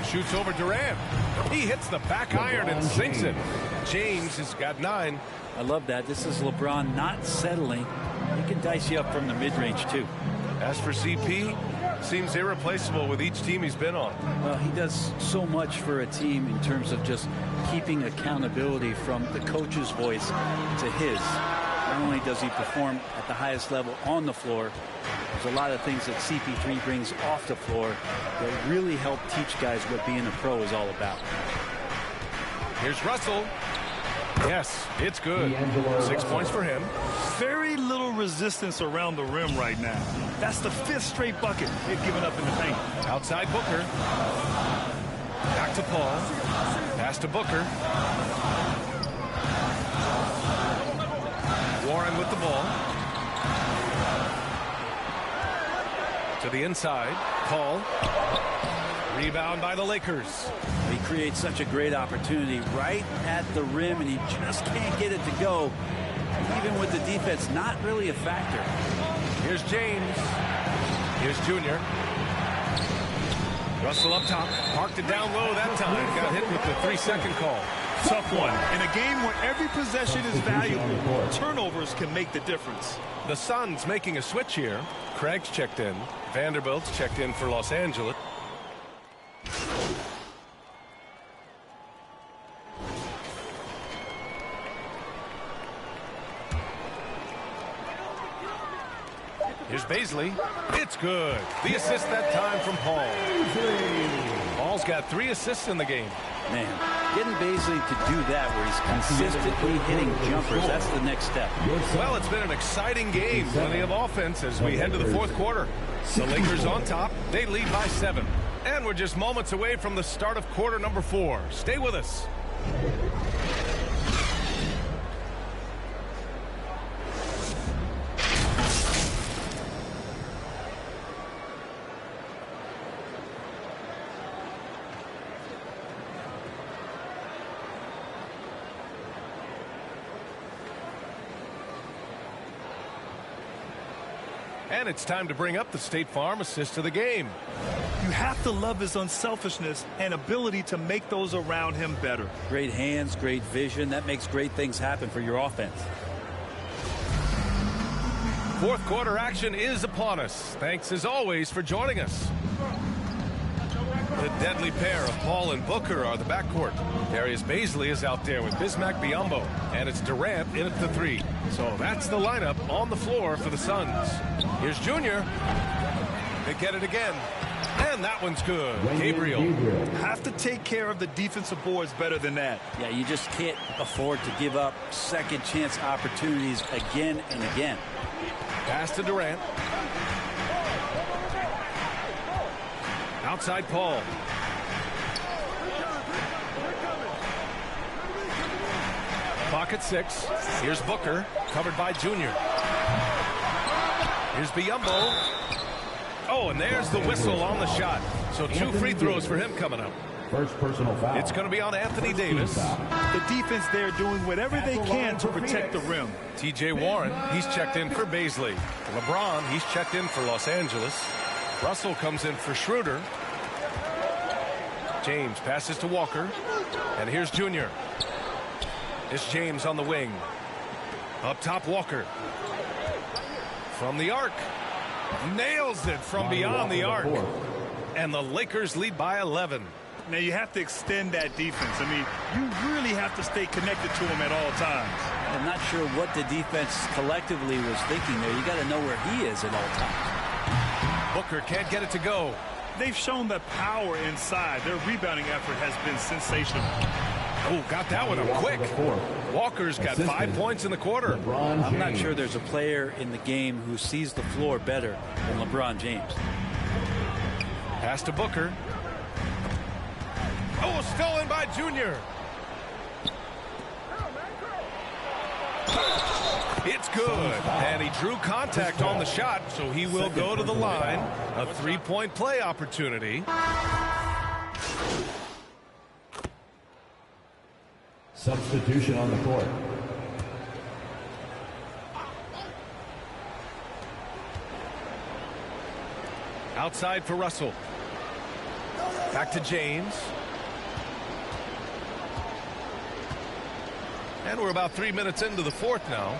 Shoots over Durant. He hits the back iron and sinks it. James has got 9. I love that. This is LeBron not settling. He can dice you up from the mid-range, too. As for CP, seems irreplaceable with each team he's been on. Well, he does so much for a team in terms of just keeping accountability from the coach's voice to his. Not only does he perform at the highest level on the floor, there's a lot of things that CP3 brings off the floor that really help teach guys what being a pro is all about. Here's Russell. Yes, it's good. 6 points for him. Very little resistance around the rim right now. That's the 5th straight bucket they've given up in the paint. Outside Booker. Back to Paul. Pass to Booker. Warren with the ball. To the inside. Paul. Rebound by the Lakers. He creates such a great opportunity right at the rim, and he just can't get it to go. Even with the defense, not really a factor. Here's James. Here's Junior. Russell up top. Parked it down low that time. Got hit with the 3-second call. Tough one. In a game where every possession is valuable, turnovers can make the difference. The Suns making a switch here. Craig's checked in. Vanderbilt's checked in for Los Angeles. Here's Baisley. It's good. The assist that time from Paul. Paul's got 3 assists in the game. Man, getting Baisley to do that where he's consistently hitting jumpers, that's the next step. Well, it's been an exciting game. Plenty of offense as we head to the 4th quarter. The Lakers on top. They lead by 7. And we're just moments away from the start of quarter number 4. Stay with us. And it's time to bring up the State Farm assist to the game. You have to love his unselfishness and ability to make those around him better. Great hands, great vision. That makes great things happen for your offense. 4th quarter action is upon us. Thanks as always for joining us. The deadly pair of Paul and Booker are the backcourt. Darius Baisley is out there with Bismack Biyombo, and it's Durant in at the 3. So that's the lineup on the floor for the Suns. Here's Junior. They get it again. And that one's good. Gabriel. Have to take care of the defensive boards better than that. Yeah, you just can't afford to give up second chance opportunities again and again. Pass to Durant. Outside Paul. Clock at 6. Here's Booker, covered by Junior. Here's Biyombo. Oh, and there's the whistle on the shot. So 2 free throws for him coming up. First personal foul. It's going to be on Anthony Davis. The defense there doing whatever they can to protect the rim. T.J. Warren, he's checked in for Baisley. LeBron, he's checked in for Los Angeles. Russell comes in for Schroeder. James passes to Walker. And here's Junior. It's James on the wing. Up top, Walker. From the arc. Nails it from beyond the arc. And the Lakers lead by 11. Now you have to extend that defense. I mean, you really have to stay connected to him at all times. I'm not sure what the defense collectively was thinking there. You got to know where he is at all times. Booker can't get it to go. They've shown the power inside. Their rebounding effort has been sensational. Oh, got that one up quick. Walker's got 5 points in the quarter. I'm not sure there's a player in the game who sees the floor better than LeBron James. Pass to Booker. Oh, stolen by Junior. It's good. And he drew contact on the shot, so he will go to the line. A 3-point play opportunity. Substitution on the court. Outside for Russell. Back to James. And we're about 3 minutes into the fourth now.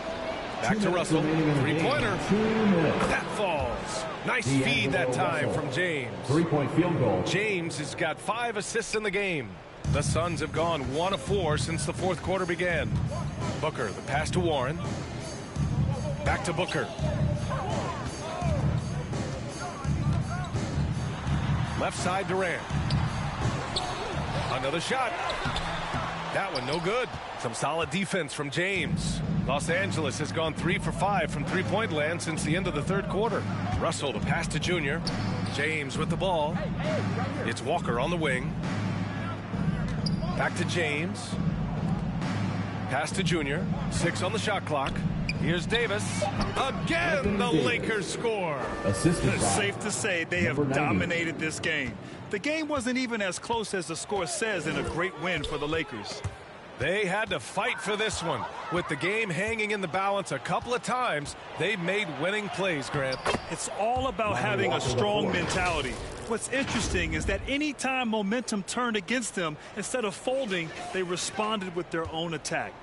Back to Russell. Three-pointer. That falls. Nice feed that time from James. 3-point field goal. James has got 5 assists in the game. The Suns have gone 1 of 4 since the fourth quarter began. Booker, the pass to Warren. Back to Booker. Left side Durant. Another shot. That one no good. Some solid defense from James. Los Angeles has gone 3 for 5 from three-point land since the end of the third quarter. Russell the pass to Junior. James with the ball. It's Walker on the wing. Back to James. Pass to Junior. 6 on the shot clock. Here's Davis. Again, the Lakers score. It's safe to say they have dominated this game. The game wasn't even as close as the score says in a great win for the Lakers. They had to fight for this one. With the game hanging in the balance a couple of times, they made winning plays, Grant. It's all about having a strong mentality. What's interesting is that anytime momentum turned against them, instead of folding, they responded with their own attack.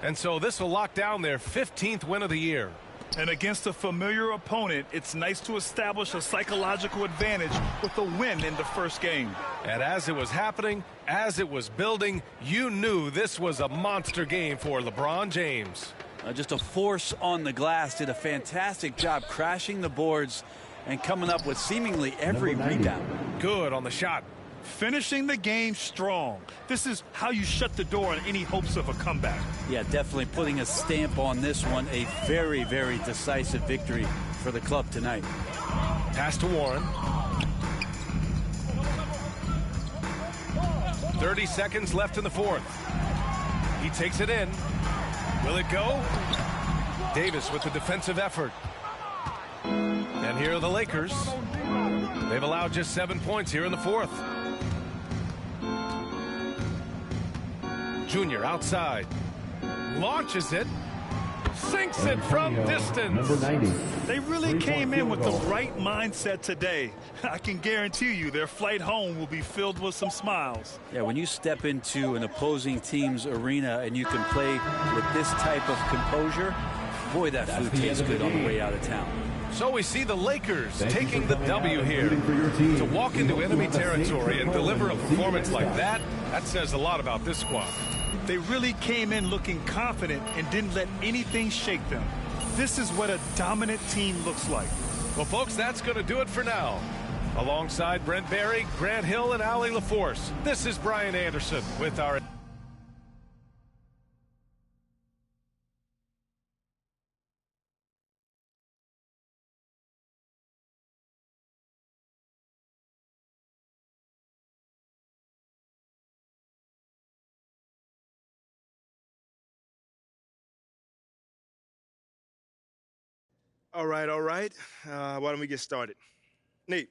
And so this will lock down their 15th win of the year. And against a familiar opponent, it's nice to establish a psychological advantage with a win in the first game. And as it was happening, as it was building, you knew this was a monster game for LeBron James. Just a force on the glass, did a fantastic job crashing the boards and coming up with seemingly every rebound. Good on the shot. Finishing the game strong. This is how you shut the door on any hopes of a comeback. Yeah, definitely putting a stamp on this one. A very, very decisive victory for the club tonight. Pass to Warren. 30 seconds left in the fourth. He takes it in. Will it go? Davis with the defensive effort. And here are the Lakers. They've allowed just 7 points here in the fourth. Junior outside. Launches it. Sinks it from distance. Number 90. They really came in with the right mindset today. I can guarantee you their flight home will be filled with some smiles. Yeah, when you step into an opposing team's arena and you can play with this type of composure, boy, that food tastes good on the way out of town. So we see the Lakers taking the W here. To walk into enemy territory and deliver a performance like that, that says a lot about this squad. They really came in looking confident and didn't let anything shake them. This is what a dominant team looks like. Well, folks, that's going to do it for now. Alongside Brent Barry, Grant Hill, and Allie LaForce, this is Brian Anderson with our All right, all right. Why don't we get started? Nate,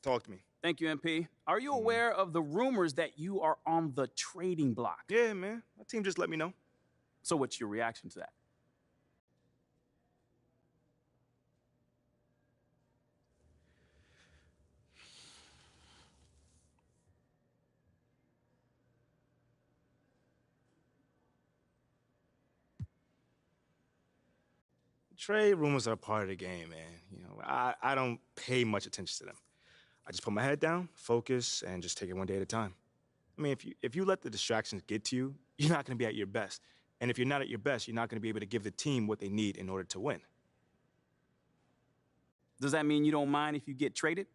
talk to me. Thank you, MP. Are you aware of the rumors that you are on the trading block? Yeah, man. My team just let me know. So what's your reaction to that? Trade rumors are part of the game, man. You know, I don't pay much attention to them. I just put my head down, focus, and just take it one day at a time. I mean, if you let the distractions get to you, you're not going to be at your best. And if you're not at your best, you're not going to be able to give the team what they need in order to win. Does that mean you don't mind if you get traded?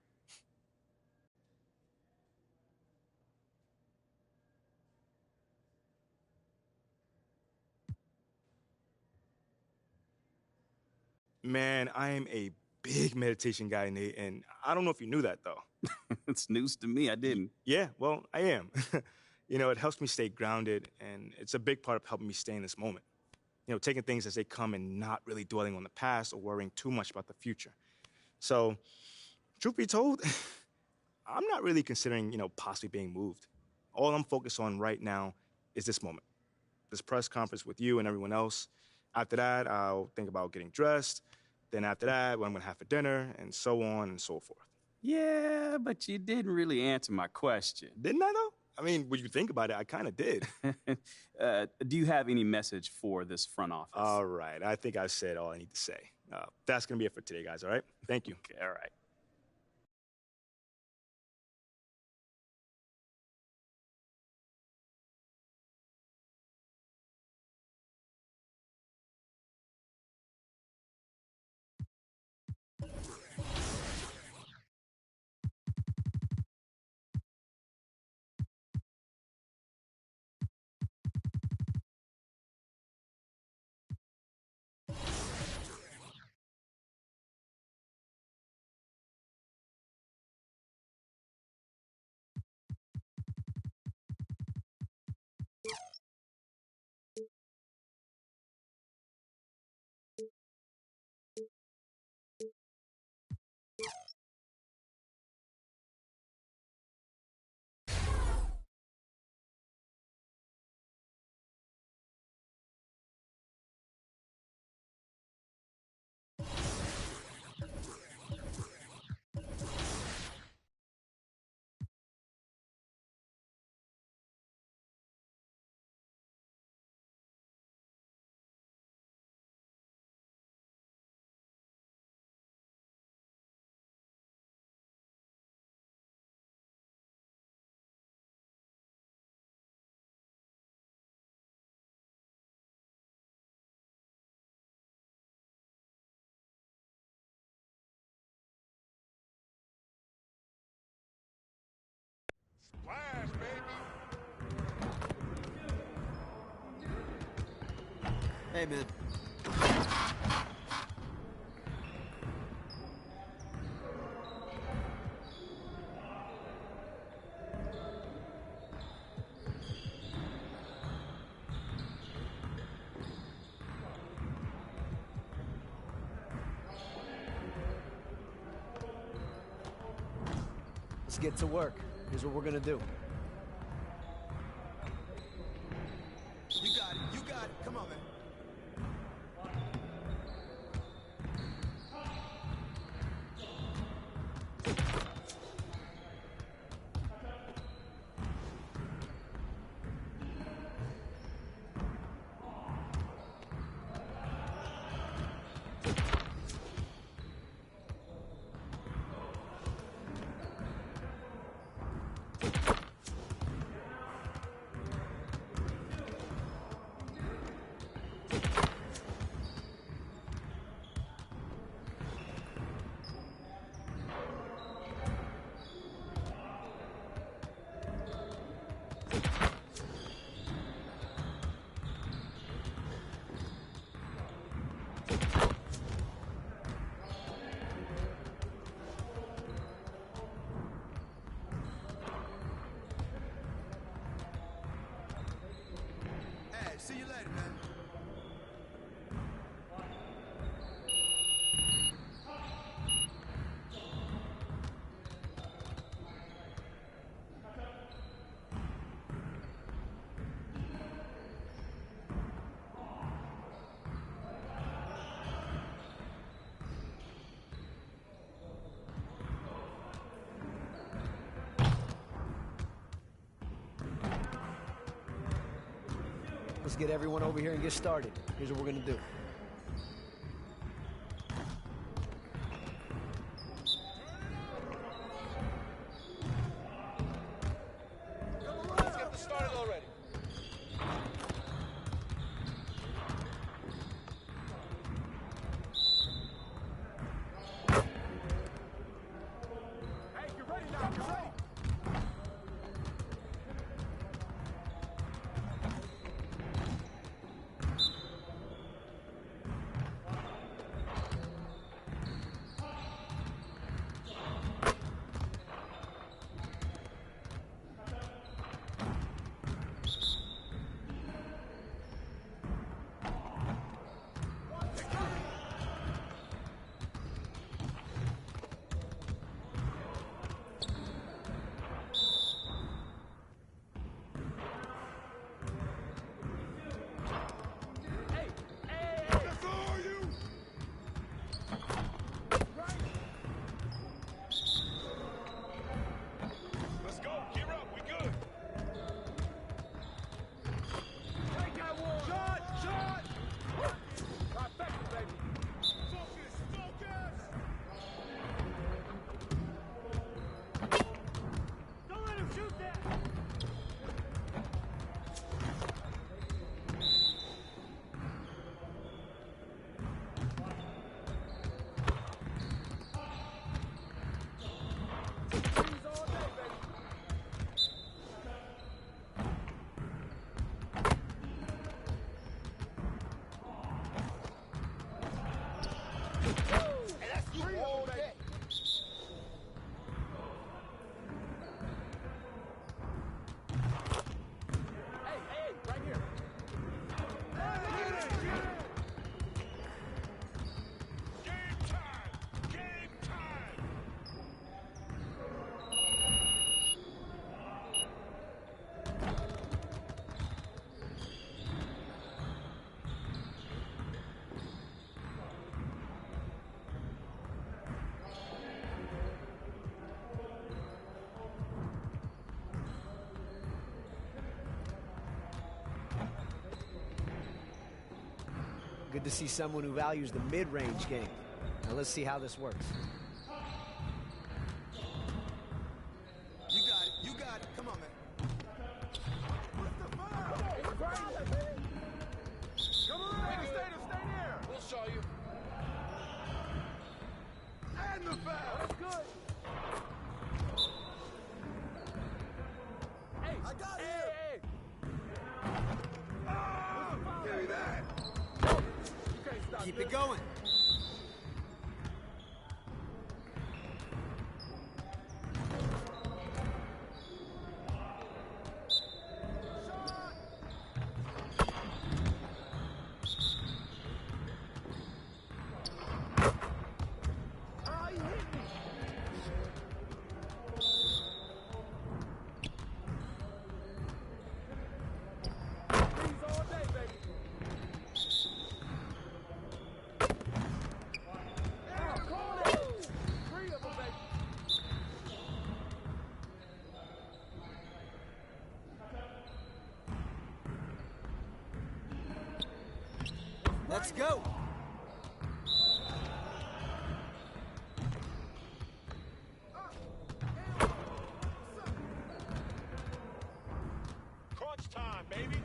Man, I am a big meditation guy, Nate, and I don't know if you knew that, though. It's news to me. I didn't. Yeah, well, I am. You know, it helps me stay grounded, and it's a big part of helping me stay in this moment. You know, taking things as they come and not really dwelling on the past or worrying too much about the future. So, truth be told, I'm not really considering, possibly being moved. All I'm focused on right now is this moment, this press conference with you and everyone else. After that, I'll think about getting dressed. Then after that, what I'm gonna have for dinner, and so on and so forth. Yeah, but you didn't really answer my question. Didn't I, though? I mean, when you think about it, I kind of did. Do you have any message for this front office? All right, I think I've said all I need to say. That's gonna be it for today, guys, all right? Thank you. Okay, all right. Splash, baby. Hey, man. Let's get to work. Here's what we're gonna do. You got it. You got it. Come on, man. See you later, man. Let's get everyone over here and get started. Here's what we're gonna do. Let's get this started already. Hey, get ready now, get ready. Let's go. Gear up. We good. Take that one. Shot! Trifecta, baby. Focus! Don't let him shoot that! Freeze all day, baby. Hey, that's you all day. Hey, right here. Game time. Game time. Good to see someone who values the mid-range game. Now let's see how this works. You got it. Come on, man. What's the foul? Come on, stay there. We'll show you. And the foul. That's good. Hey, I got it. Hey. Give me that. You can't stop Keep this. it going. Oh, he hit me. Freeze all day, baby. Yeah, call it. 3 of them, baby. Let's go. Crunch time, baby.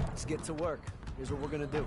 Let's get to work. Here's what we're gonna do.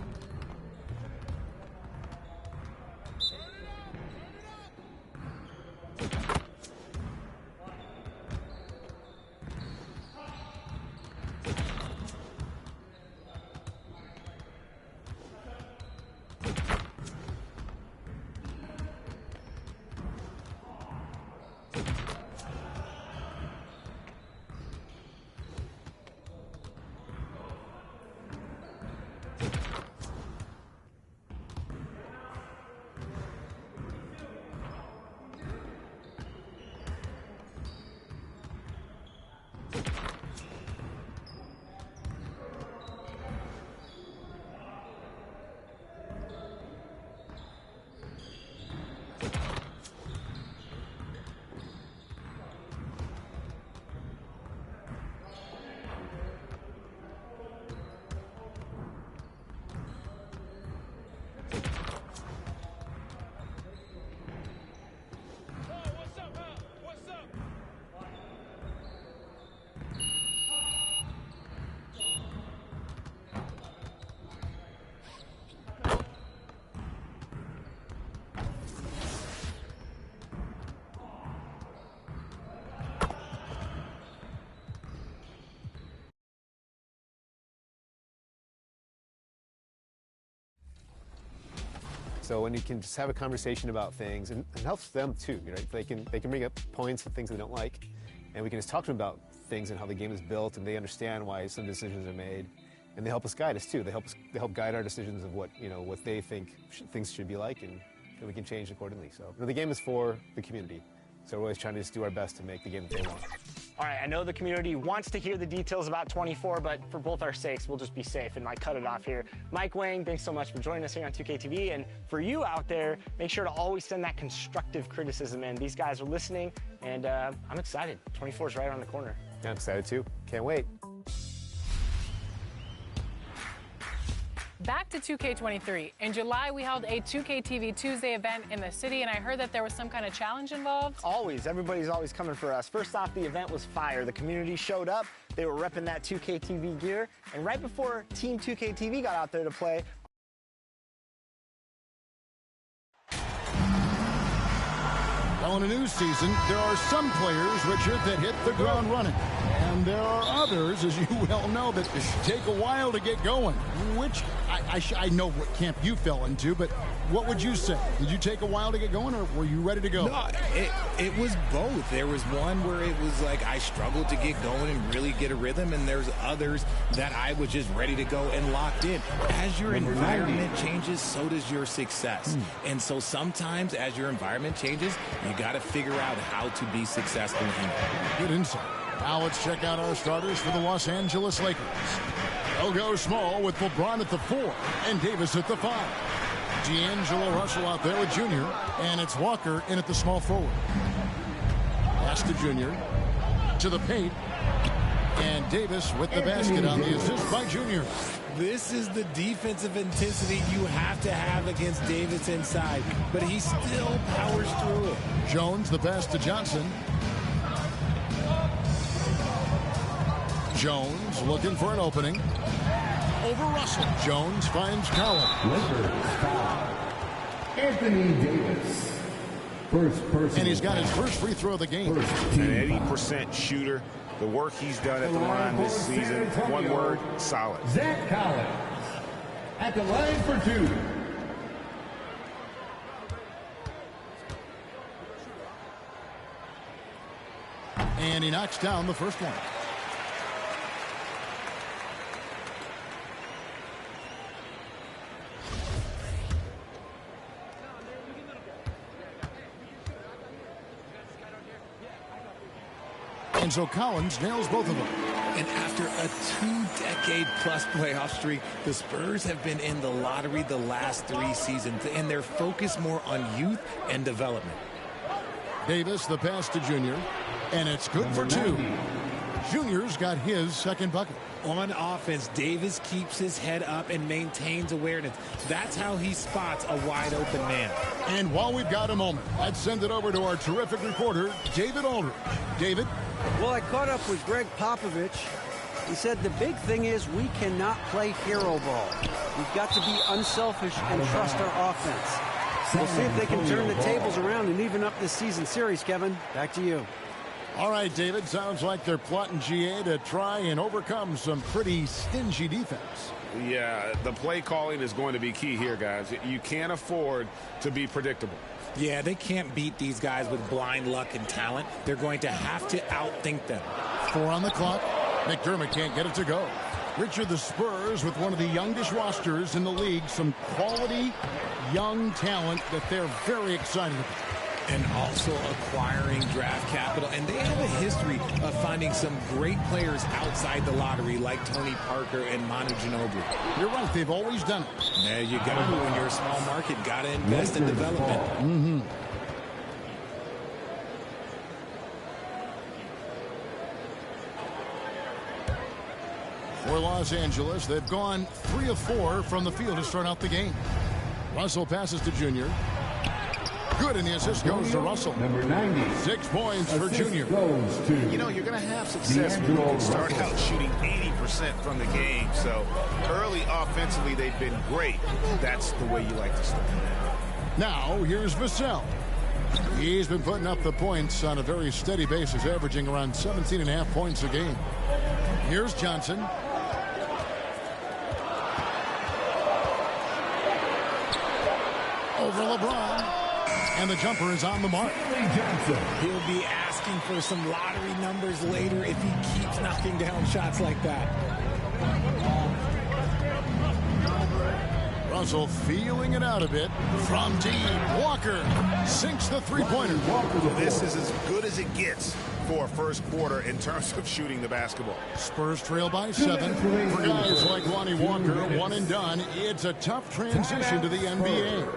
So when you can just have a conversation about things, and it helps them too, right? They can bring up points and things they don't like, and we can just talk to them about things and how the game is built, and they understand why some decisions are made, and they help us guide us too. They help guide our decisions of what they think things should be like, and we can change accordingly. So the game is for the community, so we're always trying to just do our best to make the game that they want. All right, I know the community wants to hear the details about 24, but for both our sakes, we'll just be safe and cut it off here. Mike Wang, thanks so much for joining us here on 2K TV. And for you out there, make sure to always send that constructive criticism in. These guys are listening, and I'm excited. 24 is right around the corner. Yeah, I'm excited too. Can't wait. Back to 2K23. In July, we held a 2K TV Tuesday event in the city, and I heard that there was some kind of challenge involved. Always. Everybody's always coming for us. First off, the event was fire. The community showed up. They were repping that 2K TV gear. And right before Team 2K TV got out there to play, Well, in a new season, there are some players, Richard, that hit the ground running. And there are others, as you well know, that take a while to get going. Which, I know what camp you fell into, but what would you say? Did you take a while to get going, or were you ready to go? No, it was both. There was one where it was like I struggled to get going and really get a rhythm, and there's others that I was just ready to go and locked in. As your environment changes, so does your success. And so sometimes as your environment changes, you got to figure out how to be successful in it. Good insight. Now let's check out our starters for the Los Angeles Lakers. They'll go small with LeBron at the 4 and Davis at the 5. D'Angelo Russell out there with Junior, and it's Walker in at the small forward. Pass to Junior, to the paint, and Davis with the basket on the assist by Junior. This is the defensive intensity you have to have against Davis inside, but he still powers through it. Jones, the pass to Johnson. Jones looking for an opening. Over Russell. Jones finds Collins. Anthony Davis. And he's got his first free throw of the game. An 80% shooter. The work he's done at the line this season, one word, solid. Zach Collins at the line for 2. And he knocks down the first one. And so Collins nails both of them. And after a 2-decade-plus playoff streak, the Spurs have been in the lottery the last 3 seasons, and they're focused more on youth and development. Davis, the pass to Junior, and it's good for 2. Junior's got his second bucket. On offense, Davis keeps his head up and maintains awareness. That's how he spots a wide-open man. And while we've got a moment, let's send it over to our terrific reporter, David Aldridge. David? Well, I caught up with Greg Popovich. He said the big thing is we cannot play hero ball. We've got to be unselfish and trust our offense. We'll see if they can turn the tables around and even up this season series, Kevin. Back to you. All right, David. Sounds like they're plotting GA to try and overcome some pretty stingy defense. Yeah, the play calling is going to be key here, guys. You can't afford to be predictable. Yeah, they can't beat these guys with blind luck and talent. They're going to have to outthink them. 4 on the clock. McDermott can't get it to go. Richard, the Spurs with one of the youngest rosters in the league. Some quality young talent that they're very excited about. And also acquiring draft capital. And they have a history of finding some great players outside the lottery like Tony Parker and Manu Ginobili. You're right. They've always done it. There you go. When you're a small market, got to invest in development. For Los Angeles, they've gone 3 of 4 from the field to start out the game. Russell passes to Junior. Good, and the assist goes to Russell. Number 90. 6 points for Junior. Goes to you know, you're going to have success when you can start out shooting 80% from the game. So early offensively, they've been great. That's the way you like to start. Now, here's Vassell. He's been putting up the points on a very steady basis, averaging around 17.5 points a game. Here's Johnson. over LeBron. And the jumper is on the mark. He'll be asking for some lottery numbers later if he keeps knocking down shots like that. Russell feeling it out a bit. From deep, Walker sinks the three-pointer. This is as good as it gets for a first quarter in terms of shooting the basketball. Spurs trail by 7. For guys like Lonnie Walker, one and done, it's a tough transition to the NBA.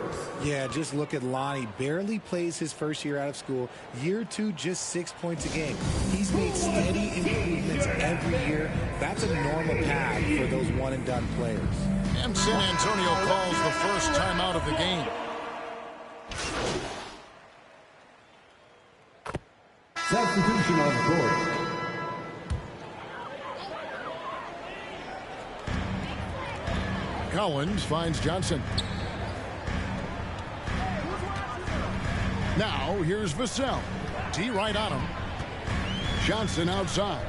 Yeah, just look at Lonnie. Barely plays his first year out of school. Year 2, just 6 points a game. He's made steady improvements every year. That's a normal path for those one-and-done players. And San Antonio calls the first timeout of the game. Substitution on the court. Collins finds Johnson. Now here's Vassell. D right on him. Johnson outside.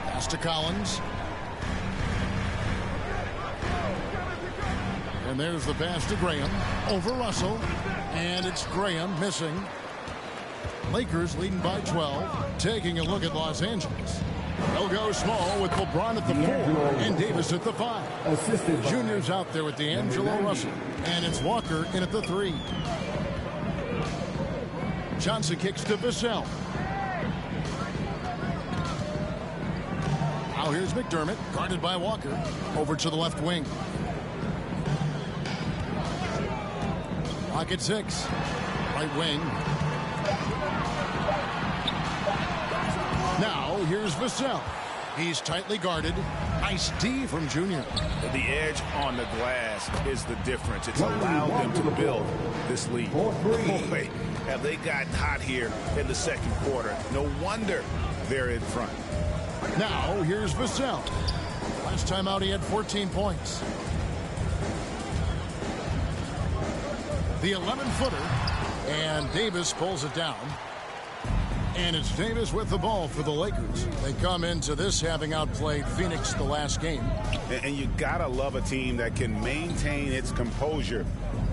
Pass to Collins. And there's the pass to Graham. Over Russell. And it's Graham missing. Lakers leading by 12. Taking a look at Los Angeles. They'll go small with LeBron at the 4 and Davis at the 5. Junior's out there with D'Angelo Russell. And it's Walker in at the 3. Johnson kicks to Vassell. Now here's McDermott, guarded by Walker. Over to the left wing. Clock at 6. Right wing. Now here's Vassell. He's tightly guarded. Nice D from Junior. The edge on the glass is the difference. It's allowed them to build this lead. Boy, have they gotten hot here in the second quarter. No wonder they're in front. Now here's Vassell. Last time out he had 14 points. The 11-footer. And Davis pulls it down. And it's Davis with the ball for the Lakers. They come into this having outplayed Phoenix the last game. And you gotta love a team that can maintain its composure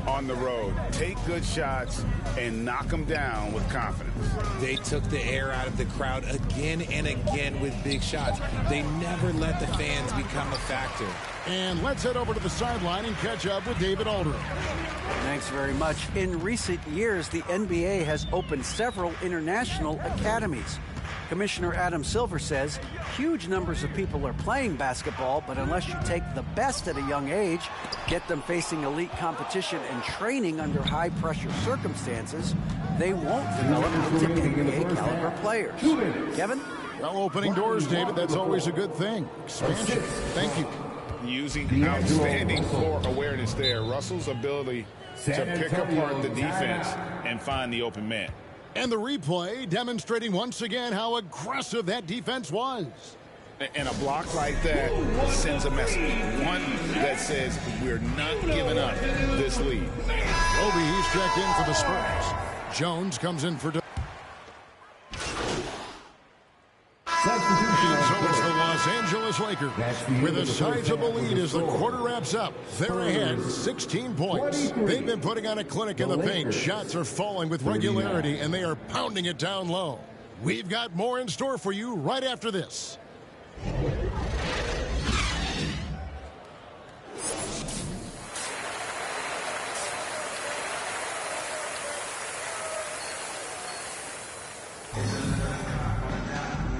on the road. Take good shots and knock them down with confidence. They took the air out of the crowd again and again with big shots. They never let the fans become a factor. And let's head over to the sideline and catch up with David Aldridge. Thanks very much. In recent years, the NBA has opened several international academies. Commissioner Adam Silver says huge numbers of people are playing basketball, but unless you take the best at a young age, get them facing elite competition and training under high-pressure circumstances, they won't develop into NBA-caliber players. Kevin? Well, opening doors, David, that's always a good thing. Expansion. Thank you. Using outstanding floor awareness there. Russell's ability to pick apart the defense and find the open man. And the replay demonstrating once again how aggressive that defense was. And a block like that sends a message. One that says we're not giving up this lead. Roby, he's checked in for the Spurs. Jones comes in for... And so it's the Los Angeles Lakers with a sizable lead as the quarter wraps up. They're ahead 16 points. They've been putting on a clinic in the paint. Shots are falling with regularity, and they are pounding it down low. We've got more in store for you right after this.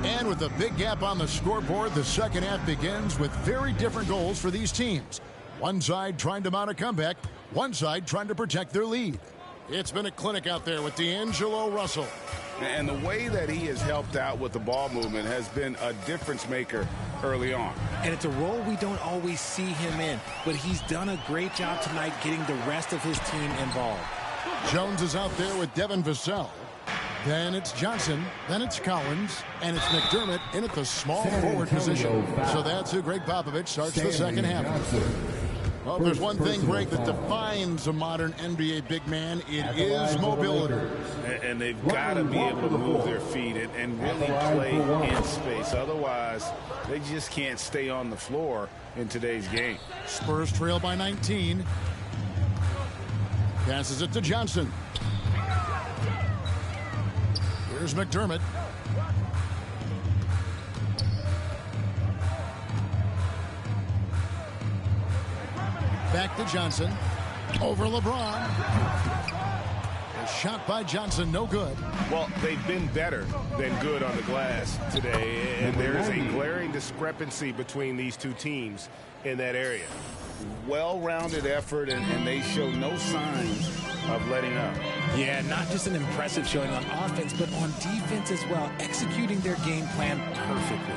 And with a big gap on the scoreboard, the second half begins with very different goals for these teams. One side trying to mount a comeback, one side trying to protect their lead. It's been a clinic out there with D'Angelo Russell. And the way that he has helped out with the ball movement has been a difference maker early on. And it's a role we don't always see him in, but he's done a great job tonight getting the rest of his team involved. Jones is out there with Devin Vassell. Then it's Johnson, then it's Collins, and it's McDermott in at the small forward position. So that's who Greg Popovich starts the second half. Well, there's one thing, Greg, that defines a modern NBA big man. It is mobility. And they've got to be able to move their feet and really play in space. Otherwise, they just can't stay on the floor in today's game. Spurs trail by 19. Passes it to Johnson. Here's McDermott. Back to Johnson. Over LeBron. A shot by Johnson, no good. Well, they've been better than good on the glass today, and there is a glaring discrepancy between these two teams in that area. Well-rounded effort, and they show no signs of letting up. Yeah, not just an impressive showing on offense, but on defense as well, executing their game plan perfectly.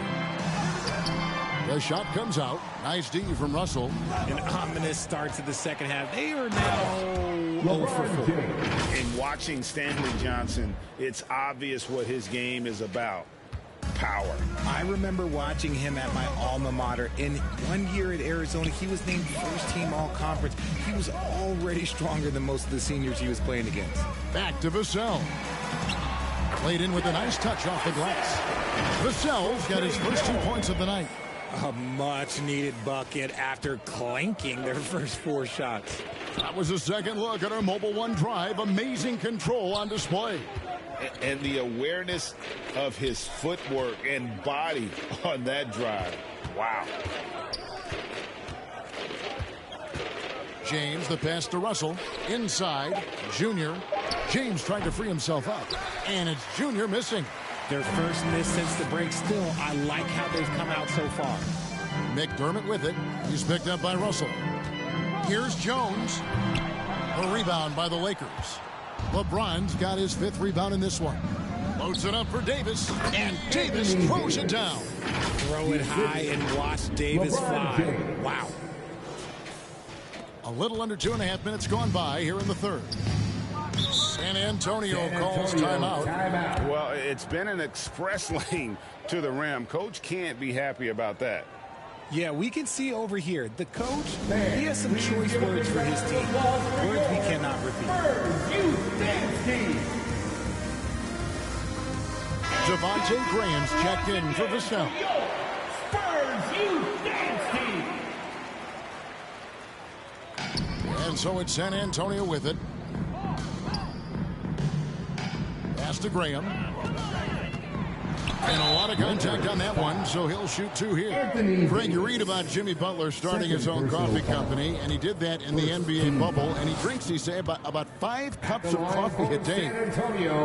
The shot comes out. Nice D from Russell. An ominous start to the second half. They are now 0 for 4. In watching Stanley Johnson, it's obvious what his game is about. Power. I remember watching him at my alma mater. In 1 year at Arizona, he was named first-team all-conference. He was already stronger than most of the seniors he was playing against. Back to Vassell. Played in with a nice touch off the glass. Vassell's got his first 2 points of the night. A much-needed bucket after clanking their first 4 shots. That was a second look at our Mobile One drive. Amazing control on display. And the awareness of his footwork and body on that drive. Wow. James, the pass to Russell. Inside, Junior. James trying to free himself up. And it's Junior missing. Their first miss since the break. Still, I like how they've come out so far. McDermott with it. He's picked up by Russell. Here's Jones. A rebound by the Lakers. LeBron's got his 5th rebound in this one. Loads it up for Davis. And Davis throws it down. Throw it high and watch Davis fly. Wow. A little under 2.5 minutes gone by here in the third. San Antonio calls timeout. Well, it's been an express lane to the rim. Coach can't be happy about that. Yeah, we can see over here. The coach, he has some choice words for his team. Words we cannot repeat. Devontae Graham's checked in for Vassell. And so it's San Antonio with it. Pass to Graham. And a lot of contact on that one, so he'll shoot 2 here. Greg, you read about Jimmy Butler starting his own coffee company, and he did that in the NBA bubble, and he drinks, he say, about 5 cups of coffee a day.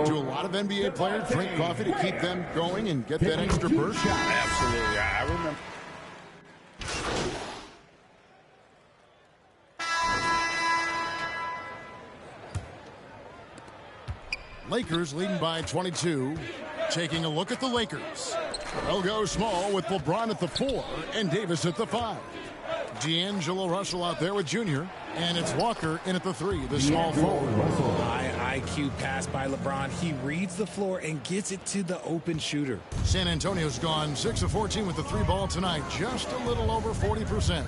Do a lot of NBA players drink coffee to keep them going and get that extra burst? Absolutely. I remember. Lakers leading by 22. Taking a look at the Lakers. They'll go small with LeBron at the 4 and Davis at the 5. D'Angelo Russell out there with Junior. And it's Walker in at the 3, the small forward. High IQ pass by LeBron. He reads the floor and gets it to the open shooter. San Antonio's gone 6 of 14 with the 3 ball tonight. Just a little over 40%.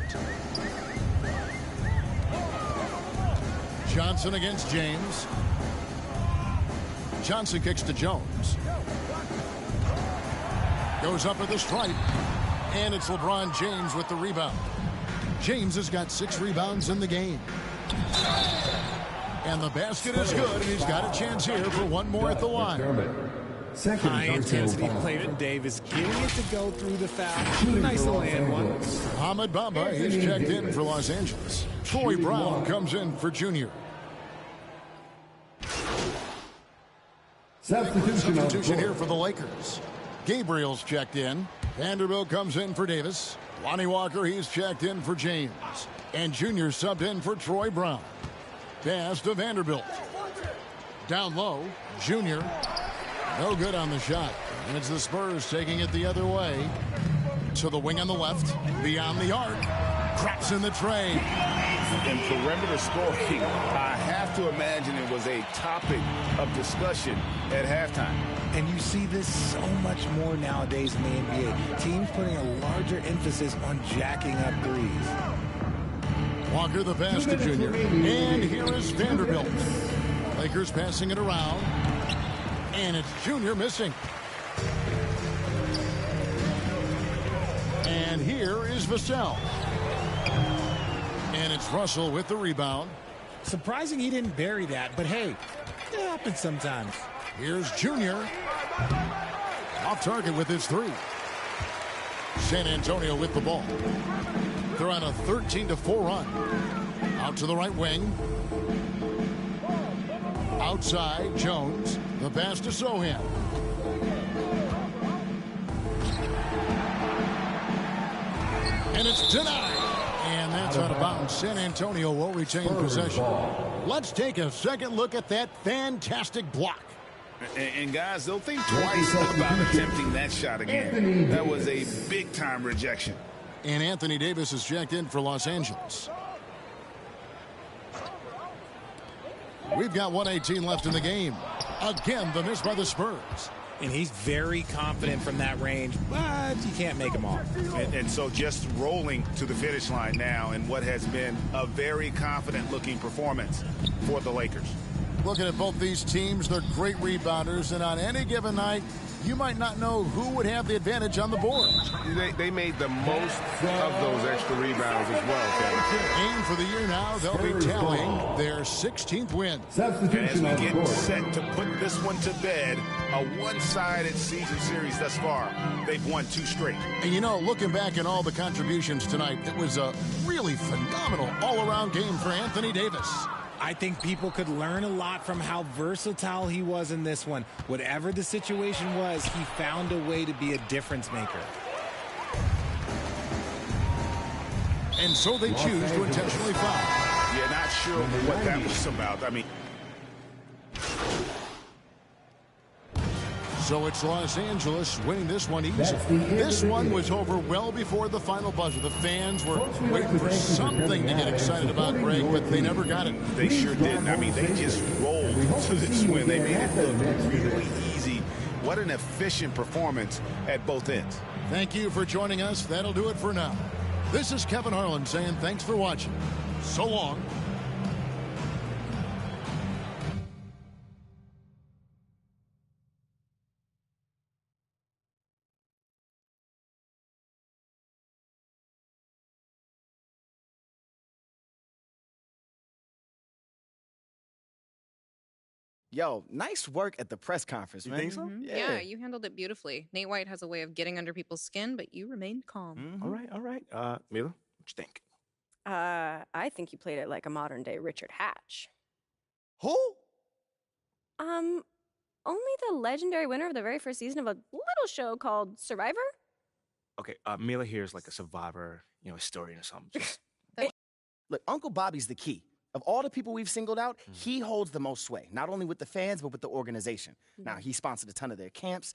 Johnson against James. Johnson kicks to Jones. Goes up at the stripe. And it's LeBron James with the rebound. James has got 6 rebounds in the game. And the basket is good, and he's got a chance here for 1 more at the line. High-intensity play from Davis, getting it to go through the foul. Nice little and one. Ahmed Bamba is checked in for Los Angeles. Troy Brown comes in for Junior. Substitution here for the Lakers. Gabriel's checked in. Vanderbilt comes in for Davis. Lonnie Walker, he's checked in for James. And Junior subbed in for Troy Brown. Pass to Vanderbilt. Down low, Junior. No good on the shot. And it's the Spurs taking it the other way. To the wing on the left. Beyond the arc. Drops in the tray. And perimeter scoring, I have to imagine it was a topic of discussion at halftime. And you see this so much more nowadays in the NBA. Teams putting a larger emphasis on jacking up threes. Walker the pass to Junior. And here is Vanderbilt. Lakers passing it around. And it's Junior missing. And here is Vassell. And it's Russell with the rebound. Surprising he didn't bury that, but hey, it happens sometimes. Here's Junior. Off target with his three. San Antonio with the ball. They're on a 13-4 run. Out to the right wing. Outside, Jones. The pass to Sohan. And it's denied. And that's out of bounds. San Antonio will retain possession. Let's take a second look at that fantastic block. And guys, they'll think twice about attempting that shot again. That was a big-time rejection. And Anthony Davis is checked in for Los Angeles. We've got 1:18 left in the game. Again, the miss by the Spurs. And he's very confident from that range, but you can't make him off. And so just rolling to the finish line now in what has been a very confident-looking performance for the Lakers. Looking at both these teams, they're great rebounders, and on any given night, you might not know who would have the advantage on the board. They made the most of those extra rebounds as well, Kevin. Aim for the year now, they'll be tallying their 16th win. As we get set to put this one to bed, a one-sided season series thus far. They've won 2 straight. And you know, looking back at all the contributions tonight, it was a really phenomenal all-around game for Anthony Davis. I think people could learn a lot from how versatile he was in this one. Whatever the situation was, he found a way to be a difference maker. And so they choose to intentionally foul. Yeah, not sure what that was about. I mean, so it's Los Angeles winning this one easy. This one was over well before the final buzzer. The fans were waiting for something to get excited about, Greg, but they never got it. They sure didn't. I mean, they just rolled to this win. They made it look really easy. What an efficient performance at both ends. Thank you for joining us. That'll do it for now. This is Kevin Harlan saying thanks for watching. So long. Yo, nice work at the press conference, man. You think so? Yeah, you handled it beautifully. Nate White has a way of getting under people's skin, but you remained calm. All right, all right. Mila, what you think? I think you played it like a modern day Richard Hatch. Who? Only the legendary winner of the very first season of a little show called Survivor? Okay, Mila here is like a survivor, historian or something. Just... Look, Uncle Bobby's the key. Of all the people we've singled out, he holds the most sway, not only with the fans, but with the organization. Now, he sponsored a ton of their camps,